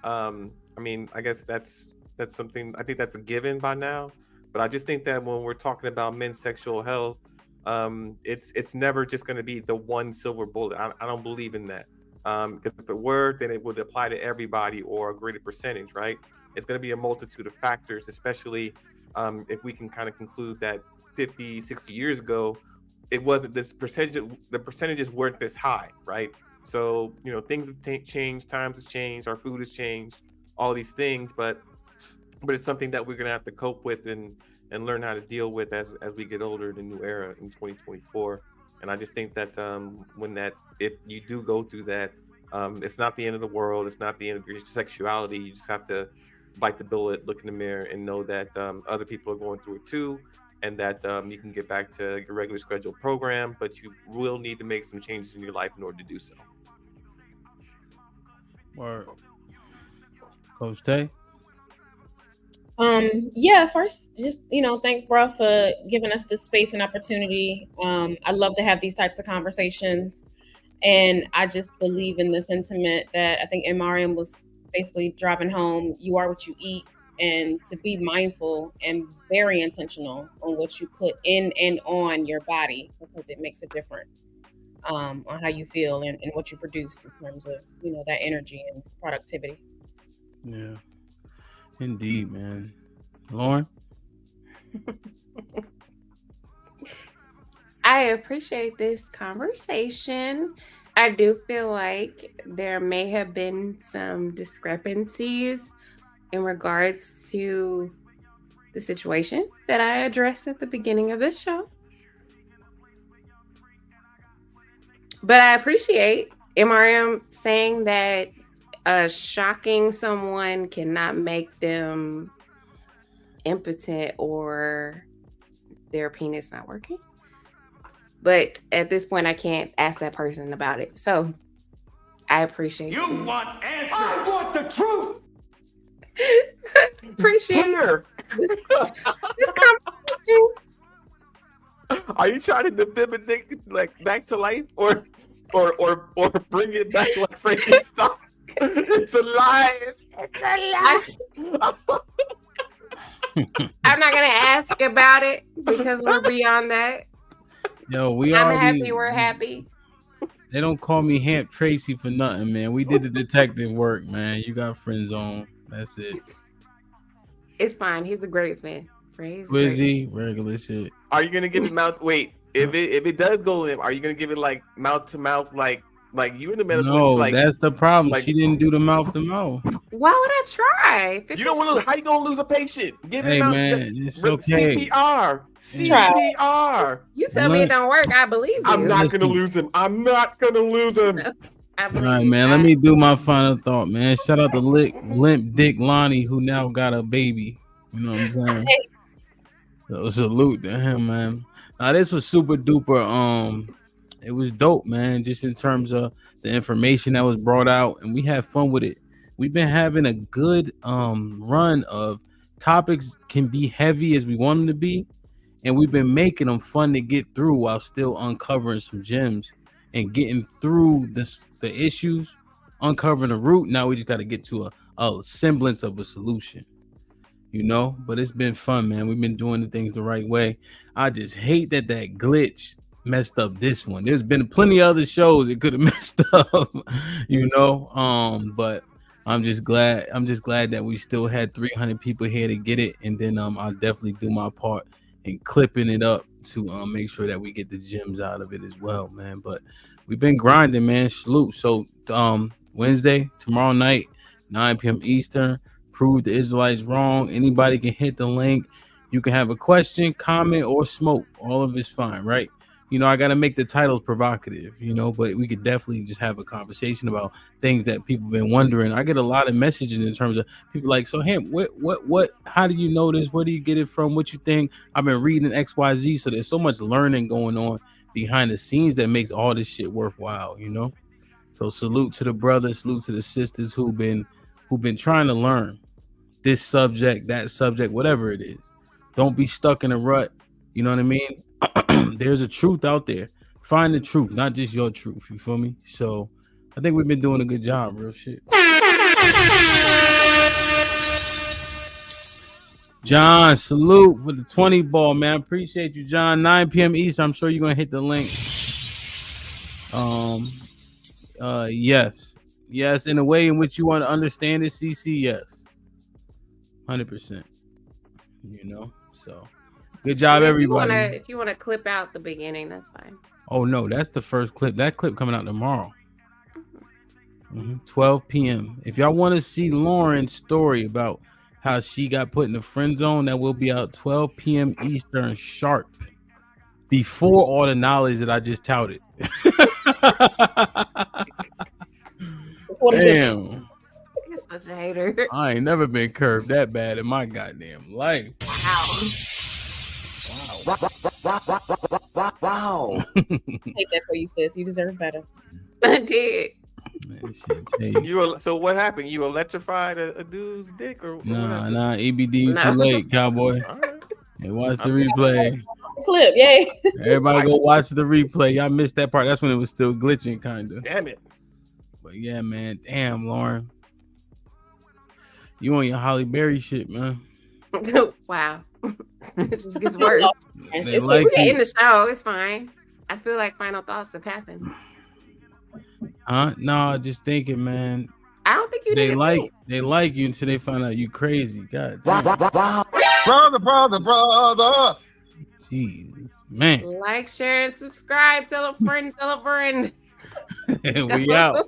S8: I guess that's something, I think that's a given by now, but I just think that when we're talking about men's sexual health, it's never just going to be the one silver bullet. I don't believe in that. Because if it were, then it would apply to everybody or a greater percentage, right? It's going to be a multitude of factors, especially if we can kind of conclude that 50, 60 years ago, it wasn't this percentage, the percentages weren't this high, right? So, you know, things have changed, times have changed, our food has changed, all these things, but it's something that we're going to have to cope with and learn how to deal with as we get older in the new era in 2024. And I just think that if you do go through that, it's not the end of the world. It's not the end of your sexuality. You just have to bite the bullet, look in the mirror, and know that other people are going through it too, and that you can get back to your regular scheduled program, but you will need to make some changes in your life in order to do so.
S1: Word. Coach Tay?
S21: Yeah, first, just, you know, thanks, bro, for giving us this space and opportunity. I love to have these types of conversations, and I just believe in the sentiment that I think MRM was basically driving home. You are what you eat, and to be mindful and very intentional on what you put in and on your body, because it makes a difference on how you feel and what you produce in terms of, you know, that energy and productivity.
S1: Yeah, indeed, man. Lauren?
S23: I appreciate this conversation. I do feel like there may have been some discrepancies in regards to the situation that I addressed at the beginning of the show. But I appreciate MRM saying that shocking someone cannot make them impotent or their penis not working. But at this point, I can't ask that person about it. So I appreciate
S3: You
S23: it.
S3: want answers. I want the truth.
S23: Appreciate this conversation.
S8: Are you trying to defib a dick like back to life, or bring it back like Frankenstein? It's a lie. It's a lie.
S23: I'm not gonna ask about it because we're beyond that.
S1: Yo,
S23: I'm happy we're happy.
S1: They don't call me Hamp Tracy for nothing, man. We did the detective work, man. You got friends on. That's it.
S23: It's fine. He's a great fan.
S1: Quizzy, regular shit.
S8: Are you gonna give it mouth? Wait, if it does go in, are you gonna give it like mouth to mouth, like you in the medical?
S1: No,
S8: like,
S1: that's the problem.
S8: like-
S1: She didn't do the mouth to mouth.
S23: Why would I try?
S8: You don't want to. How you gonna lose a patient? Give
S1: Hey,
S8: it mouth.
S1: man, it's okay.
S8: CPR.
S23: Try.
S8: CPR.
S23: You tell me it don't work, I believe you.
S8: I'm not gonna lose him. I'm not gonna lose him.
S1: All right, man. Let me do my final thought, man. Shout out to Limp Dick Lonnie, who now got a baby. You know what I'm saying? So salute to him, man. Now this was super duper. It was dope, man. Just in terms of the information that was brought out, and we had fun with it. We've been having a good run of topics, can be heavy as we want them to be, and we've been making them fun to get through while still uncovering some gems and getting through the issues, uncovering the root. Now we just got to get to a semblance of a solution, you know. But it's been fun, man. We've been doing the things the right way. I just hate that glitch messed up this one. There's been plenty of other shows it could have messed up, you know. But I'm just glad that we still had 300 people here to get it, and then I'll definitely do my part in clipping it up to make sure that we get the gems out of it as well, man. But we've been grinding, man. Salute. So Wednesday, tomorrow night, 9 p.m. Eastern, prove the Israelites wrong. Anybody can hit the link. You can have a question, comment, or smoke. All of it's fine, right? You know, I got to make the titles provocative, you know, but we could definitely just have a conversation about things that people have been wondering. I get a lot of messages in terms of people like, so Ham, what, how do you know this? Where do you get it from? What you think? I've been reading XYZ. So there's so much learning going on behind the scenes that makes all this shit worthwhile, you know? So salute to the brothers, salute to the sisters who've been trying to learn this subject, that subject, whatever it is. Don't be stuck in a rut. You know what I mean? There's a truth out there. Find the truth, not just your truth. You feel me? So I think we've been doing a good job. Real shit. John, salute for the 20 ball, man. Appreciate you, John. 9 p.m. East. I'm sure you're gonna hit the link. Yes. In a way in which you want to understand it, CC. Yes, 100%. You know, so. Good job, everybody.
S23: If you want to clip out the beginning, that's fine.
S1: Oh, no, that's the first clip. That clip coming out tomorrow. 12 p.m. If y'all want to see Lauren's story about how she got put in the friend zone, that will be out 12 p.m. Eastern sharp. Before all the knowledge that I just touted. Damn.
S23: You're such a hater.
S1: I ain't never been curved that bad in my goddamn life.
S23: Wow.
S21: Take that for you, sis. You deserve better.
S23: I did.
S8: So what happened? You electrified a dude's dick, or
S1: Nah, EBD too late, cowboy. Hey, watch the replay.
S21: Clip, yay.
S1: Everybody go watch the replay. Y'all missed that part. That's when it was still glitching, kind of.
S8: Damn it.
S1: But yeah, man. Damn, Lauren. You on your Holly Berry shit, man.
S23: Wow. It just gets worse.
S1: They
S23: It's
S1: like
S23: we can
S1: you.
S23: end the show. It's fine. I feel like final thoughts have happened.
S1: Huh? No, just thinking, man.
S23: I don't think you
S1: They
S23: need to
S1: like
S23: think.
S1: they like you until they find out you crazy. God,
S7: brother.
S1: Jesus, man.
S23: Like, share, and subscribe. Tell a friend. Tell a friend.
S1: We out.